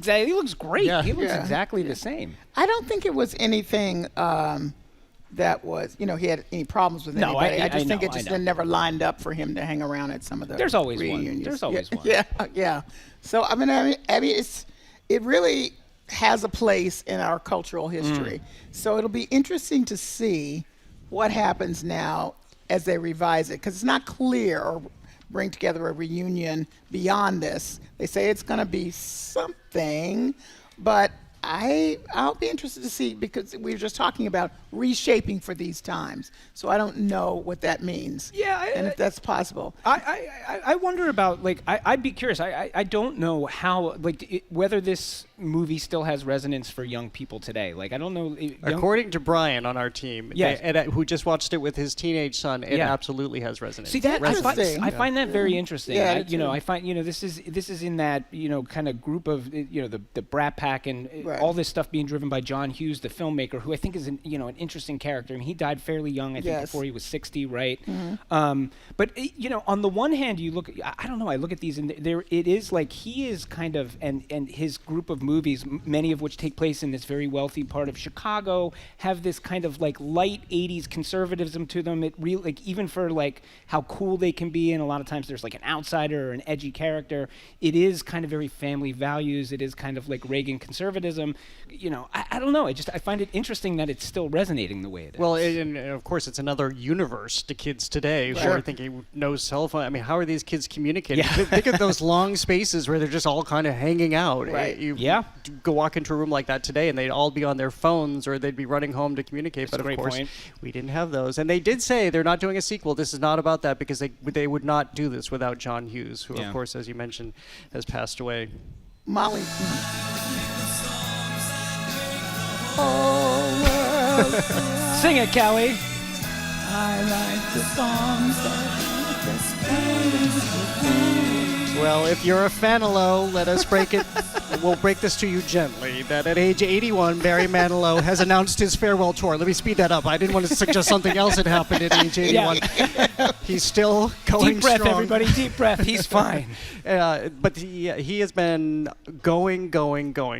S29: great. He looks exactly the same.
S13: I don't think it was anything that was, he had any problems with anybody. I just think it just never lined up for him to hang around at some of the
S29: There's always
S13: reunions.
S29: one. There's always one.
S13: Yeah. So I mean, it really has a place in our cultural history. So it'll be interesting to see what happens now as they revise it, because it's not clear or bring together a reunion beyond this. They say it's going to be something, but I'll be interested to see, because we were just talking about reshaping for these times. So I don't know what that means. And if that's possible.
S29: I wonder about, like, I'd be curious. I don't know how, like, whether this movie still has resonance for young people today. Like, I don't know.
S15: According to Brian on our team, who just watched it with his teenage son, it absolutely has resonance.
S29: See, that I find that very interesting. I find, this is in that, kind of group of, the Brat Pack and all this stuff being driven by John Hughes, the filmmaker, who I think is an interesting character. I mean, he died fairly young, I think, before he was 60, right? But on the one hand, you look, I don't know, I look at these, and there it is like he is kind of, and his group of movies, many of which take place in this very wealthy part of Chicago, have this kind of like light 80s conservatism to them. It really, like, even for like how cool they can be, and a lot of times there's like an outsider or an edgy character, it is kind of very family values. It is kind of like Reagan conservatism. I don't know. I find it interesting that it's still resonating the way it is.
S15: Well, and of course, it's another universe to kids today who are thinking no cell phone. I mean, how are these kids communicating? Think of those long spaces where they're just all kind of hanging out. You go walk into a room like that today, and they'd all be on their phones, or they'd be running home to communicate. But of course, we didn't have those. And they did say they're not doing a sequel. This is not about that, because they would not do this without John Hughes, who, of course, as you mentioned, has passed away.
S13: Molly.
S29: Sing it, Callie.
S13: I like the songs that
S15: Well, if you're a fanalo, let us break it we'll break this to you gently, that at age 81, Barry Manilow has announced his farewell tour. Let me speed that up. I didn't want to suggest something else had happened at age 81. Yeah. He's still going
S29: deep breath,
S15: strong.
S29: Everybody, deep breath. He's fine.
S15: But he has been going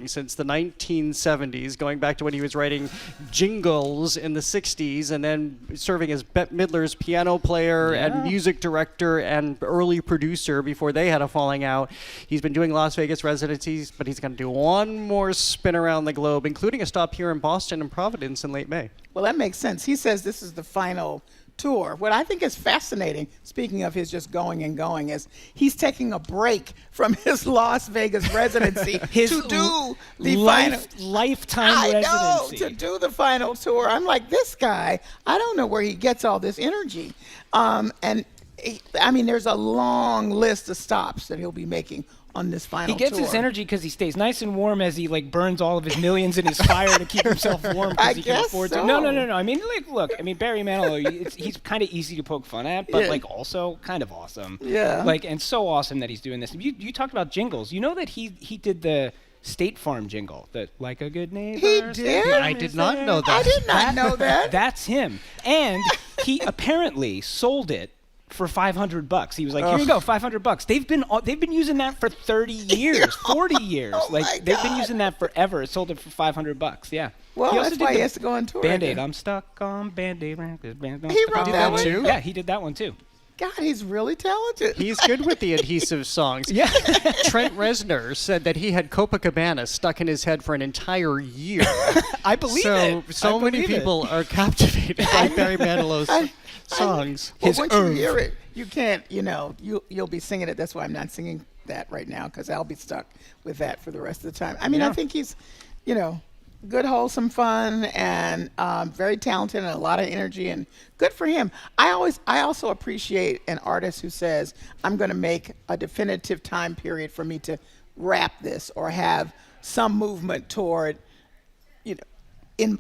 S15: since the 1970s, going back to when he was writing jingles in the 60s, and then serving as Bette Midler's piano player and music director and early producer before they had a falling out. He's been doing Las Vegas residencies, but he's going to do one more spin around the globe, including a stop here in Boston and Providence in late May.
S13: Well, that makes sense. He says this is the final tour. What I think is fascinating, speaking of his just going and going, is he's taking a break from his Las Vegas residency to do the
S29: lifetime residency.
S13: I know, to do the final tour. I'm like, this guy, I don't know where he gets all this energy. There's a long list of stops that he'll be making on this final tour.
S29: He gets his energy because he stays nice and warm as he burns all of his millions in his fire to keep himself warm because he can afford to. No. I mean, look. I mean, Barry Manilow, he's kind of easy to poke fun at, but also kind of awesome.
S13: Yeah.
S29: And so awesome that he's doing this. You talked about jingles. You know that he did the State Farm jingle, that like a good neighbor.
S13: He did?
S15: I did not know that.
S13: I did not know that.
S29: That's him. And he apparently sold it for $500. He was like, here you go, $500. They've been using that for 30 years, 40 years. They've been using that forever. It sold it for $500. Yeah.
S13: Well, that's why he has to go on tour.
S29: Band-Aid. I'm stuck on Band-Aid.
S13: He wrote
S29: that
S13: one
S29: too? Yeah, he did that one too.
S13: God, he's really talented.
S15: He's good with the adhesive songs.
S29: Yeah.
S15: Trent Reznor said that he had Copacabana stuck in his head for an entire year.
S29: I believe it.
S15: So many people are captivated by Barry Manilow's songs.
S13: Once you hear it, you can't, you'll be singing it. That's why I'm not singing that right now, because I'll be stuck with that for the rest of the time. I think he's, good, wholesome fun, and very talented and a lot of energy, and good for him. I also appreciate an artist who says, I'm going to make a definitive time period for me to wrap this or have some movement toward, in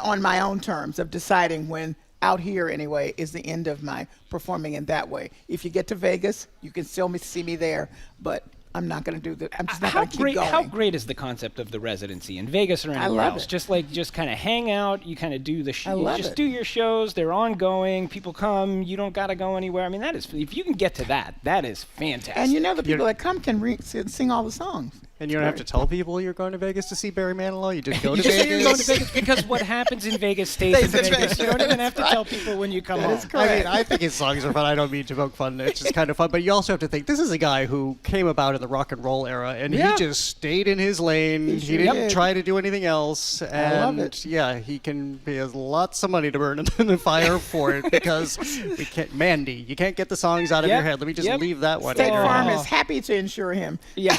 S13: on my own terms of deciding when, out here anyway, is the end of my performing in that way. If you get to Vegas, you can still see me there, but I'm not going to do that. I'm just not going to keep going.
S29: How great is the concept of the residency in Vegas or anywhere else?
S13: It.
S29: Just kind of hang out. You kind of do the
S13: do
S29: your shows. They're ongoing. People come. You don't got to go anywhere. I mean, that is, if you can get to that, that is fantastic.
S13: And the people that come can sing all the songs.
S15: And you don't have to tell people you're going to Vegas to see Barry Manilow. You just go to Vegas.
S29: You're going to Vegas because what happens in Vegas stays in Vegas. You don't even have to tell people when you come home.
S15: I think his songs are fun. I don't mean to poke fun. It's just kind of fun. But you also have to think, this is a guy who came about in the rock and roll era, and he just stayed in his lane. He didn't try to do anything else. And
S13: I love it.
S15: Yeah, he has lots of money to burn in the fire for it, because we can't, Mandy, you can't get the songs out of your head. Let me just leave that one.
S13: State Farm is happy to insure him.
S29: Yeah.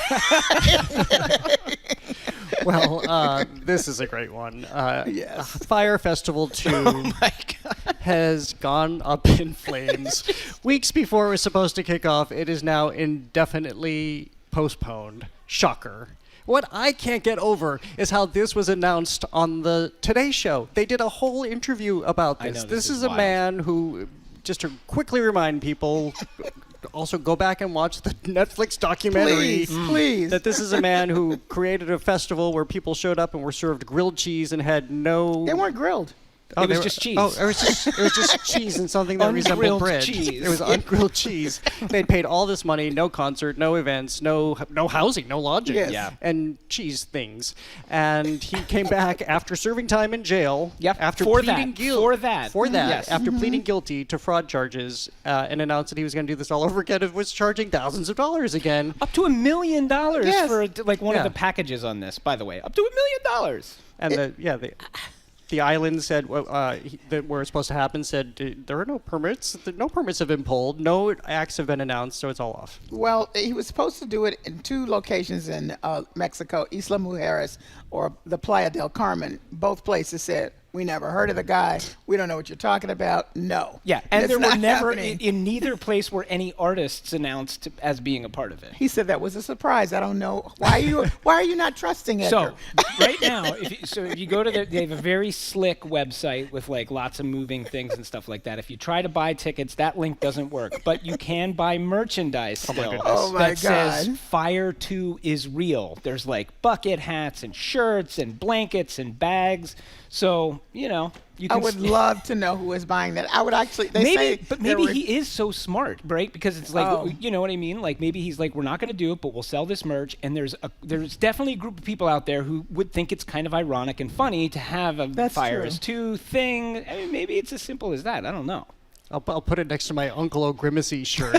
S15: Well, this is a great one. Fire Festival 2 has gone up in flames. Weeks before it was supposed to kick off, it is now indefinitely postponed. Shocker. What I can't get over is how this was announced on the Today Show. They did a whole interview about this. This is a man who, just to quickly remind people, also go back and watch the Netflix documentary.
S13: Please.
S15: That this is a man who created a festival where people showed up and were served grilled cheese and had no...
S13: They weren't grilled.
S29: It was just cheese.
S15: Oh, it was just cheese and something that resembled bread.
S29: Cheese.
S15: It was ungrilled cheese. They'd paid all this money, no concert, no events, no housing, no lodging, and cheese things. And he came back after serving time in jail. After pleading guilty. After pleading guilty to fraud charges, and announced that he was going to do this all over again. It was charging thousands of dollars again.
S29: Up to $1 million for one of the packages on this. By the way, up to $1 million.
S15: And the island said that where it's supposed to happen said there are no permits. No permits have been pulled. No acts have been announced, so it's all off.
S13: Well, he was supposed to do it in 2 locations in Mexico, Isla Mujeres or the Playa del Carmen. Both places said, We never heard of the guy. We don't know what you're talking about. No.
S29: Yeah, and there were never,
S13: in
S29: neither place were any artists announced as being a part of it.
S13: He said that was a surprise. I don't know. Why are you not trusting Edgar?
S29: So, right now, if you go to they have a very slick website with like lots of moving things and stuff like that. If you try to buy tickets, that link doesn't work. But you can buy merchandise still that says Fire 2 is real. There's like bucket hats and shirts and blankets and bags. So, you know, you can...
S13: I would love to know who is buying that. I would actually...
S29: Maybe he is so smart, right? Because it's like, you know what I mean? Like, maybe he's like, we're not going to do it, but we'll sell this merch. And there's definitely a group of people out there who would think it's kind of ironic and funny to have a Fire is 2 thing. I mean, maybe it's as simple as that. I don't know.
S15: I'll put it next to my Uncle O'Grimacy shirt.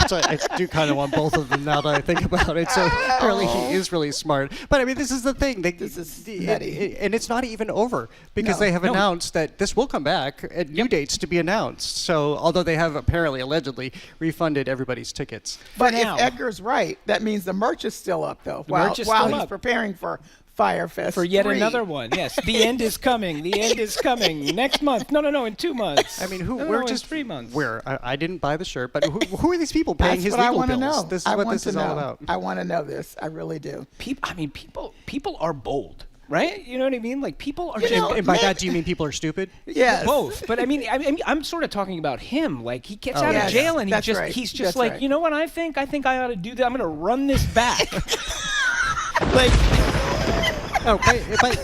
S15: So I do kind of want both of them now that I think about it. So apparently he is really smart. But I mean, this is the thing.
S13: This is nutty.
S15: And it's not even over because they have announced that this will come back at new dates to be announced. So although they have apparently, allegedly, refunded everybody's tickets.
S13: But if Edgar's right, that means the merch is still up, though, while he's preparing for Firefest
S29: for yet another one. Yes, the end is coming. The end is coming next month. No, in 2 months.
S15: I mean,
S29: we're just 3 months.
S15: I didn't buy the shirt, but who are these people paying his legal bills?
S13: Know.
S15: This is what this is all about.
S13: I want to know this. I really do.
S29: People are bold. Right? You know what I mean? Like, people are...
S15: And by that, do you mean people are stupid?
S13: Yes.
S29: Both. But I mean, I'm sort of talking about him. Like, he gets out of jail and he's just like, right. You know what I think? I think I ought to do that. I'm going to run this back.
S15: Like... Oh,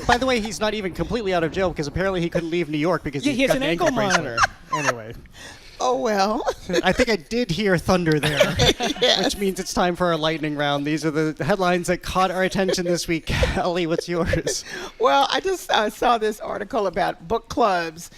S15: by the way, he's not even completely out of jail because apparently he couldn't leave New York because
S29: he has an ankle monitor.
S15: Anyway.
S13: Oh, well.
S15: I think I did hear thunder there, which means it's time for our lightning round. These are the headlines that caught our attention this week. Callie, what's yours?
S13: Well, I just saw this article about book clubs.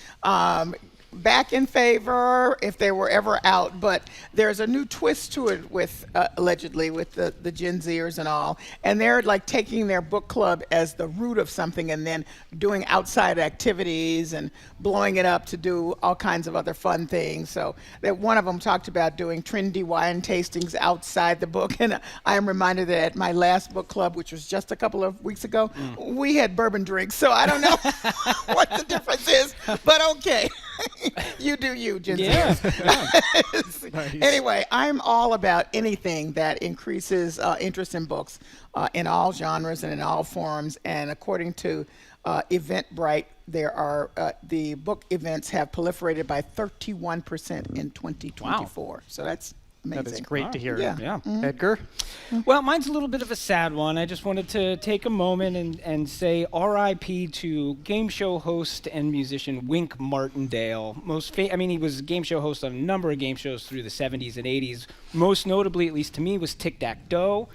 S13: Back in favor if they were ever out, but there's a new twist to it with allegedly with the Gen Zers and all, and they're like taking their book club as the root of something and then doing outside activities and blowing it up to do all kinds of other fun things. So that one of them talked about doing trendy wine tastings outside the book, and I am reminded that at my last book club, which was just a couple of weeks ago, we had bourbon drinks, so I don't know what the difference is, but okay. You do you, Gen Z.
S15: Nice.
S13: Anyway, I'm all about anything that increases interest in books in all genres and in all forms. And according to Eventbrite, there are the book events have proliferated by 31% in 2024. Wow. So that's amazing.
S15: That is great to hear.
S13: Yeah.
S15: Mm-hmm. Edgar?
S29: Well, mine's a little bit of a sad one. I just wanted to take a moment and say R.I.P. to game show host and musician Wink Martindale. He was a game show host on a number of game shows through the 70s and 80s. Most notably, at least to me, was Tic-Tac-Toe,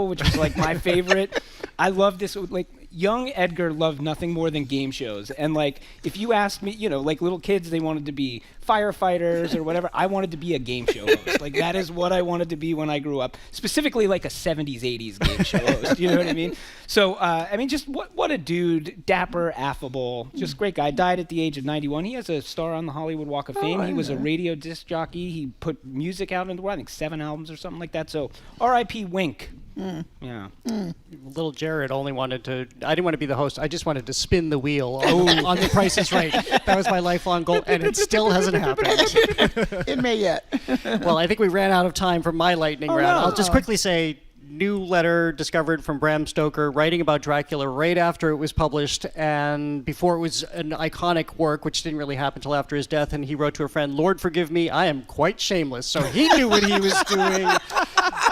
S29: which was like my favorite. I love this. Like, young Edgar loved nothing more than game shows. And like, if you asked me, you know, like little kids, they wanted to be firefighters or whatever. I wanted to be a game show host. Like, that is what I wanted to be when I grew up. Specifically like a 70s, 80s game show host. You know what I mean? So, just what a dude. Dapper, affable, just great guy. Died at the age of 91. He has a star on the Hollywood Walk of Fame. He was a radio disc jockey. He put music out in the world, I think 7 albums or something like that. So, R.I.P. Wink. Yeah.
S15: Little Jared only wanted to... I didn't want to be the host. I just wanted to spin the wheel on The Price is Right. That was my lifelong goal, and it still hasn't happened.
S13: It may yet.
S15: Well, I think we ran out of time for my lightning round.
S13: No.
S15: I'll just quickly say... New letter discovered from Bram Stoker writing about Dracula right after it was published and before it was an iconic work, which didn't really happen until after his death. And he wrote to a friend, "Lord, forgive me, I am quite shameless." So he knew what he was doing.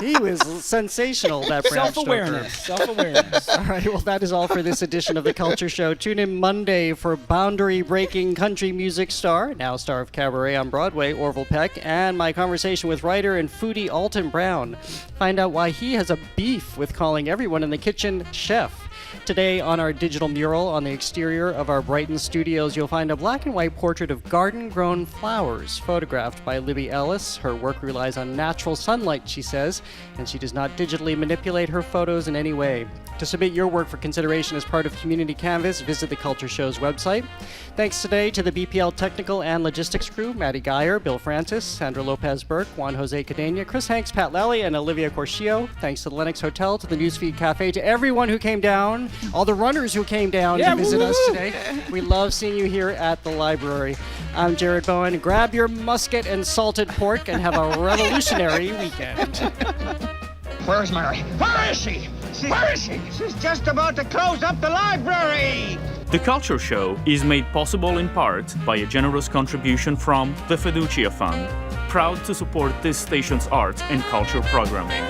S15: He was sensational, that Bram Stoker.
S29: Self-awareness.
S15: All right, well, that is all for this edition of The Culture Show. Tune in Monday for boundary-breaking country music star, now star of Cabaret on Broadway, Orville Peck, and my conversation with writer and foodie Alton Brown. Find out why he has a beef with calling everyone in the kitchen chef. Today on our digital mural on the exterior of our Brighton studios, you'll find a black and white portrait of garden-grown flowers photographed by Libby Ellis. Her work relies on natural sunlight, she says, and she does not digitally manipulate her photos in any way. To submit your work for consideration as part of Community Canvas, visit the Culture Show's website. Thanks today to the BPL technical and logistics crew, Maddie Geyer, Bill Francis, Sandra Lopez-Burke, Juan Jose Cadena, Chris Hanks, Pat Lally, and Olivia Corshio. Thanks to the Lennox Hotel, to the Newsfeed Cafe, to everyone who came down down, all the runners who came down to visit us today. We love seeing you here at the library. I'm Jared Bowen. Grab your musket and salted pork and have a revolutionary weekend.
S10: Where's Mary? Where is she? Where is she? She's just about to close up the library.
S28: The Culture Show is made possible in part by a generous contribution from the Fiducia Fund, proud to support this station's arts and culture programming.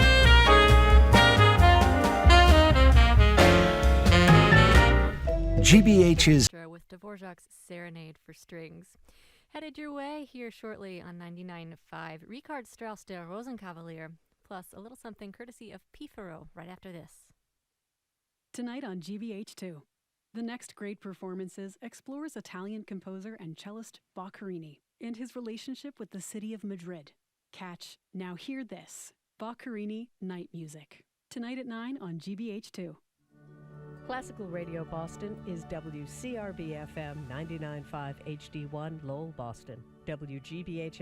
S9: GBH's
S12: with Dvorak's Serenade for Strings. Headed your way here shortly on 99.5 Richard Strauss der Rosenkavalier, plus a little something courtesy of Pifaro right after this.
S14: Tonight on GBH2, the next great performances explores Italian composer and cellist Boccherini and his relationship with the city of Madrid. Catch Now Hear This, Boccherini Night Music. Tonight at 9 on GBH2.
S16: Classical Radio Boston is WCRB-FM 99.5 HD1 Lowell, Boston. WGBH-FM